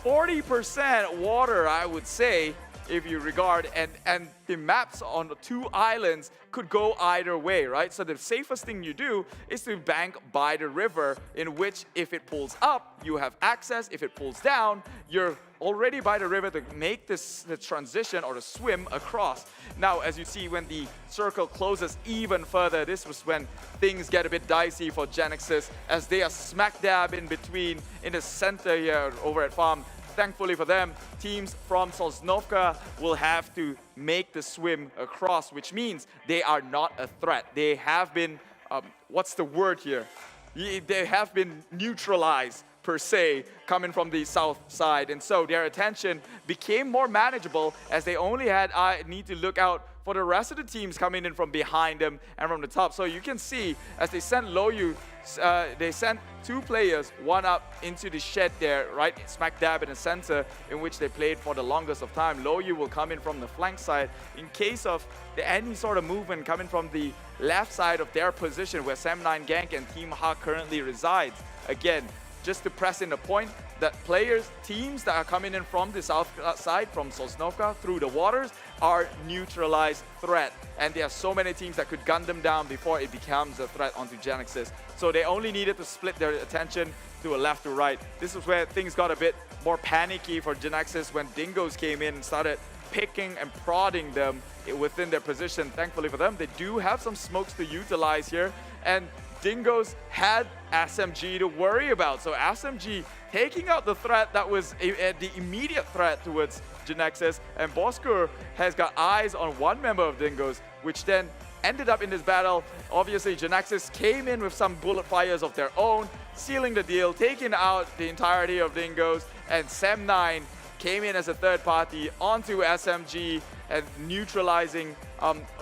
40% water, I would say. if you regard, and the maps on the two islands could go either way, right? So the safest thing you do is to bank by the river, in which if it pulls up, you have access. If it pulls down, you're already by the river to make the transition or the swim across. Now, as you see, when the circle closes even further, this was when things get a bit dicey for GENEXUS, as they are smack dab in between, in the center here over at Farm. Thankfully for them, teams from Sosnovka will have to make the swim across, which means they are not a threat. They have been, what's the word here? They have been neutralized, per se, coming from the south side. And so their attention became more manageable, as they only had need to look out for the rest of the teams coming in from behind them and from the top. So you can see, as they sent Loyu, they sent two players, one up into the shed there, right smack dab in the center, in which they played for the longest of time. Loyu will come in from the flank side in case of any sort of movement coming from the left side of their position, where Sam9 Gank and Team Ha currently resides. Again, just to press in the point that teams that are coming in from the south side, from Sosnovka through the waters, are neutralized threat. And there are so many teams that could gun them down before it becomes a threat onto GENEXUS. So they only needed to split their attention to a left to right. This is where things got a bit more panicky for GENEXUS when Dingoz came in and started picking and prodding them within their position. Thankfully for them, they do have some smokes to utilize here. And Dingoz had SMG to worry about. So SMG taking out the threat that was the immediate threat towards GENEXUS, and Bosskur has got eyes on one member of Dingoz, which then ended up in this battle. Obviously, GENEXUS came in with some bullet fires of their own, sealing the deal, taking out the entirety of Dingoz, and Sam9 came in as a third party onto SMG and neutralizing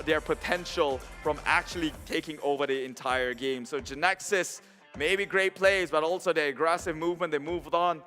their potential from actually taking over the entire game. So GENEXUS, maybe great plays, but also their aggressive movement, they moved on.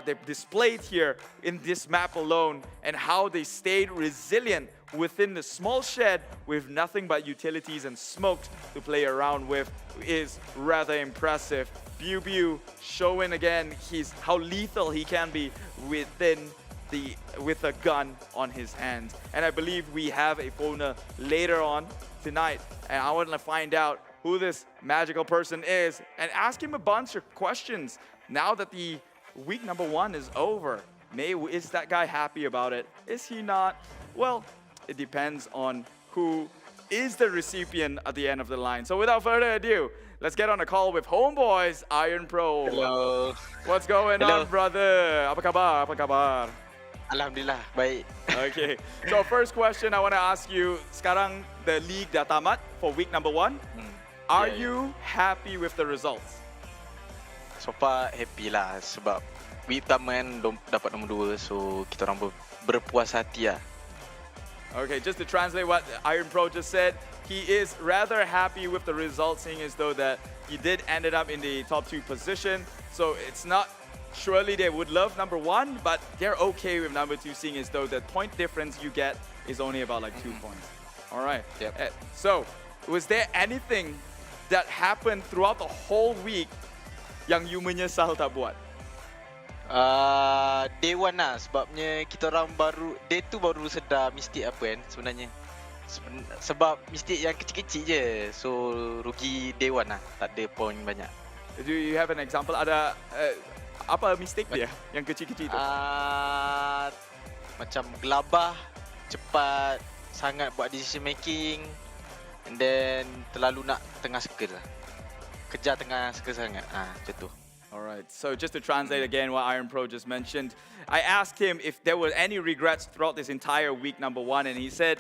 They've displayed here in this map alone, and how they stayed resilient within the small shed with nothing but utilities and smokes to play around with is rather impressive. Biu showing again how lethal he can be with a gun on his hands. And I believe we have a phoner later on tonight, and I want to find out who this magical person is and ask him a bunch of questions now that the week number 1 is over. Is that guy happy about it? Is he not? Well, it depends on who is the recipient at the end of the line. So without further ado, let's get on a call with Homebois, Iron Pro. Hello. What's going on, brother? Apa kabar? Apa kabar? Alhamdulillah, baik. Okay, so first question I want to ask you, sekarang the league dah tamat for week number 1. Are you happy with the results? So far happy lah, sebab week pertama kan dapat nombor 2, so kita orang berpuas hati lah. Okay, just to translate what Iron Pro just said, he is rather happy with the results, seeing as though that he did ended up in the top 2 position. So it's not, surely they would love number 1, but they're okay with number 2, seeing as though the point difference you get is only about like 2 points. All right. Yep. So was there anything that happened throughout the whole week yang you menyesal tak buat? Day 1 lah, sebabnya kita orang day 2 baru sedar mistake apa kan sebenarnya. Sebab mistake yang kecil-kecil je, so rugi day 1 lah, tak ada point banyak. Do you have an example? Ada apa mistake dia yang kecil-kecil itu? Macam gelabah, cepat sangat buat decision making, and then terlalu nak tengah circle lah. Kejar tengah circle sangat, macam tu. Alright, so just to translate again what Iron Pro just mentioned, I asked him if there were any regrets throughout this entire week number 1, and he said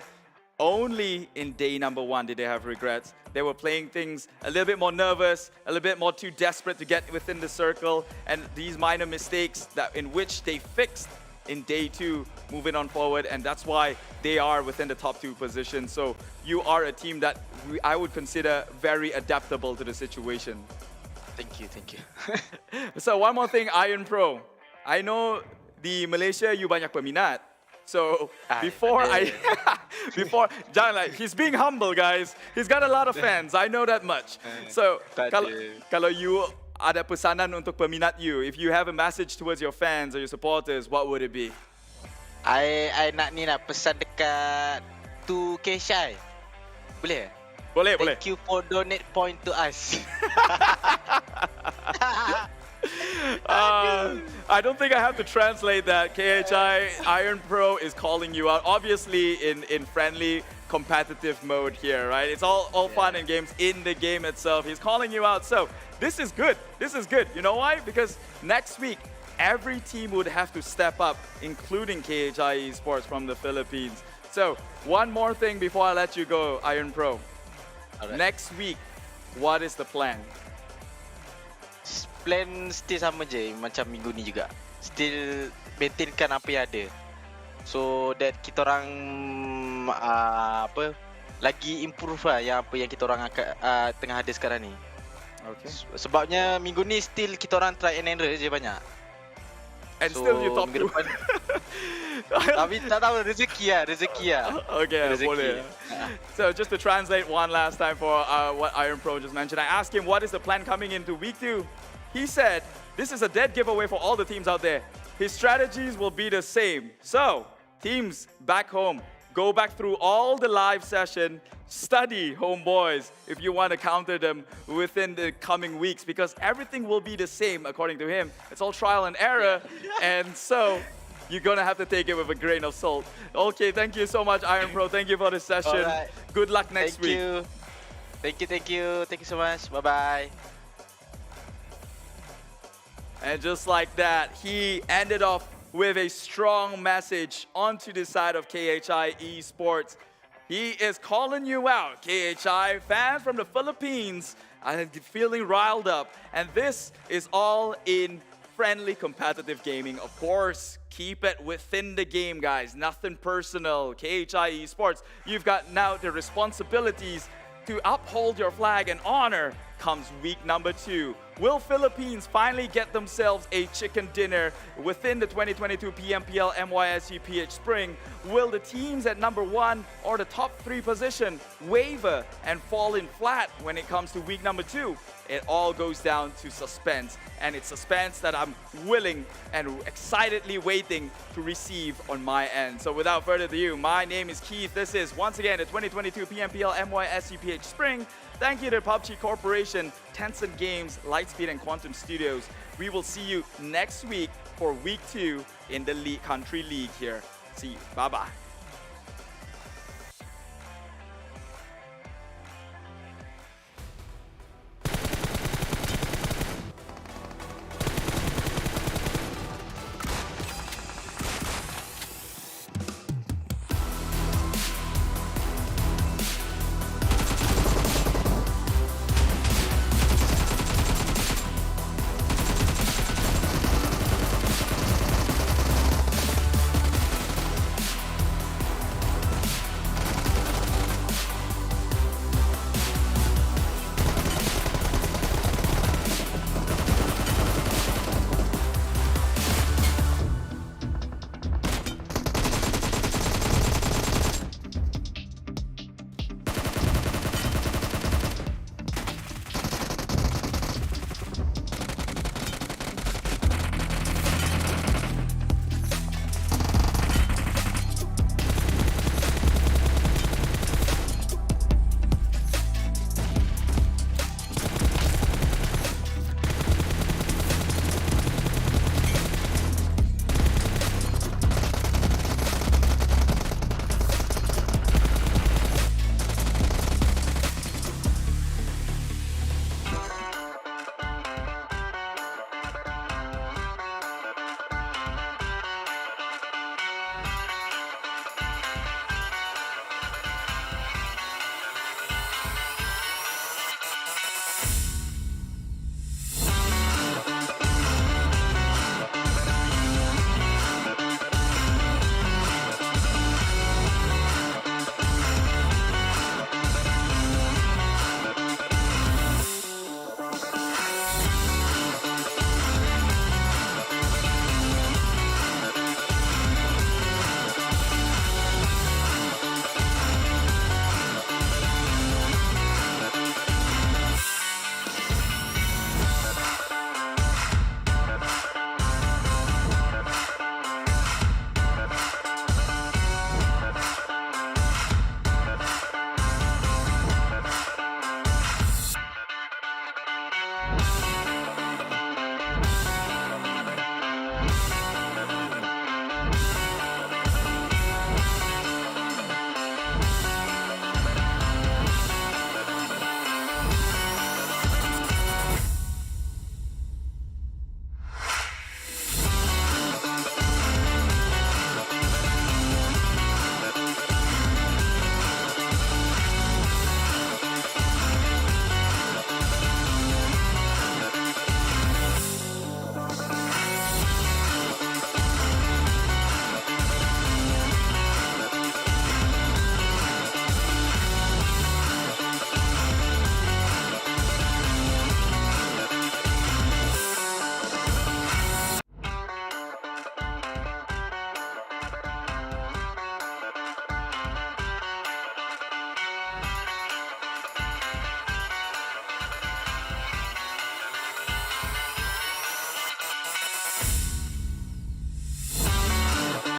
only in day number 1 did they have regrets. They were playing things a little bit more nervous, a little bit more too desperate to get within the circle, and these minor mistakes in which they fixed in day 2, moving on forward, and that's why they are within the top 2 position. So you are a team that I would consider very adaptable to the situation. Thank you. So one more thing, Iron Pro. I know di Malaysia you banyak peminat. So before he's being humble, guys. He's got a lot of fans. I know that much. So kalau you ada pesanan untuk peminat you, if you have a message towards your fans or your supporters, what would it be? I nak ni lah pesan dekat to Keshai. Boleh? Boleh. Thank you for donate point to us. I don't think I have to translate that. KHI Iron Pro is calling you out, obviously in friendly competitive mode here, right? It's all fun and games in the game itself. He's calling you out, so this is good. This is good. You know why? Because next week every team would have to step up, including KHI Esports from the Philippines. So one more thing before I let you go, Iron Pro. Alright. Next week, what is the plan? Plan still sama je macam minggu ni juga. Still maintainkan apa yang ada. So that kita orang lagi improve lah yang apa yang kita orang tengah ada sekarang ni. Okay. Sebabnya minggu ni still kita orang try and error je banyak. And so, still you top 2. Tapi tak tahu rezeki lah. Okay, boleh. So just to translate one last time for what Iron Pro just mentioned, I asked him what is the plan coming into week 2. He said this is a dead giveaway for all the teams out there. His strategies will be the same. So teams back home, go back through all the live session, study Homebois if you want to counter them within the coming weeks, because everything will be the same according to him. It's all trial and error, and so you're gonna have to take it with a grain of salt. Okay, thank you so much, Iron Pro. Thank you for this session. Alright. Good luck next week. Thank you so much. Bye-bye. And just like that, he ended off with a strong message onto the side of KHI Esports. He is calling you out, KHI fans from the Philippines. I'm feeling riled up. And this is all in friendly competitive gaming. Of course, keep it within the game, guys. Nothing personal. KHI Esports, you've got now the responsibilities to uphold your flag and honor comes week number 2. Will Philippines finally get themselves a chicken dinner within the 2022 PMPL MYSGPH Spring? Will the teams at number 1 or the top 3 position waver and fall in flat when it comes to week number 2? It all goes down to suspense, and it's suspense that I'm willing and excitedly waiting to receive on my end. So without further ado, my name is Keith. This is once again the 2022 PMPL MYSGPH Spring. Thank you to PUBG Corporation, Tencent Games, Lightspeed and Quantum Studios. We will see you next week for week 2 in the country league here. See you. Bye-bye.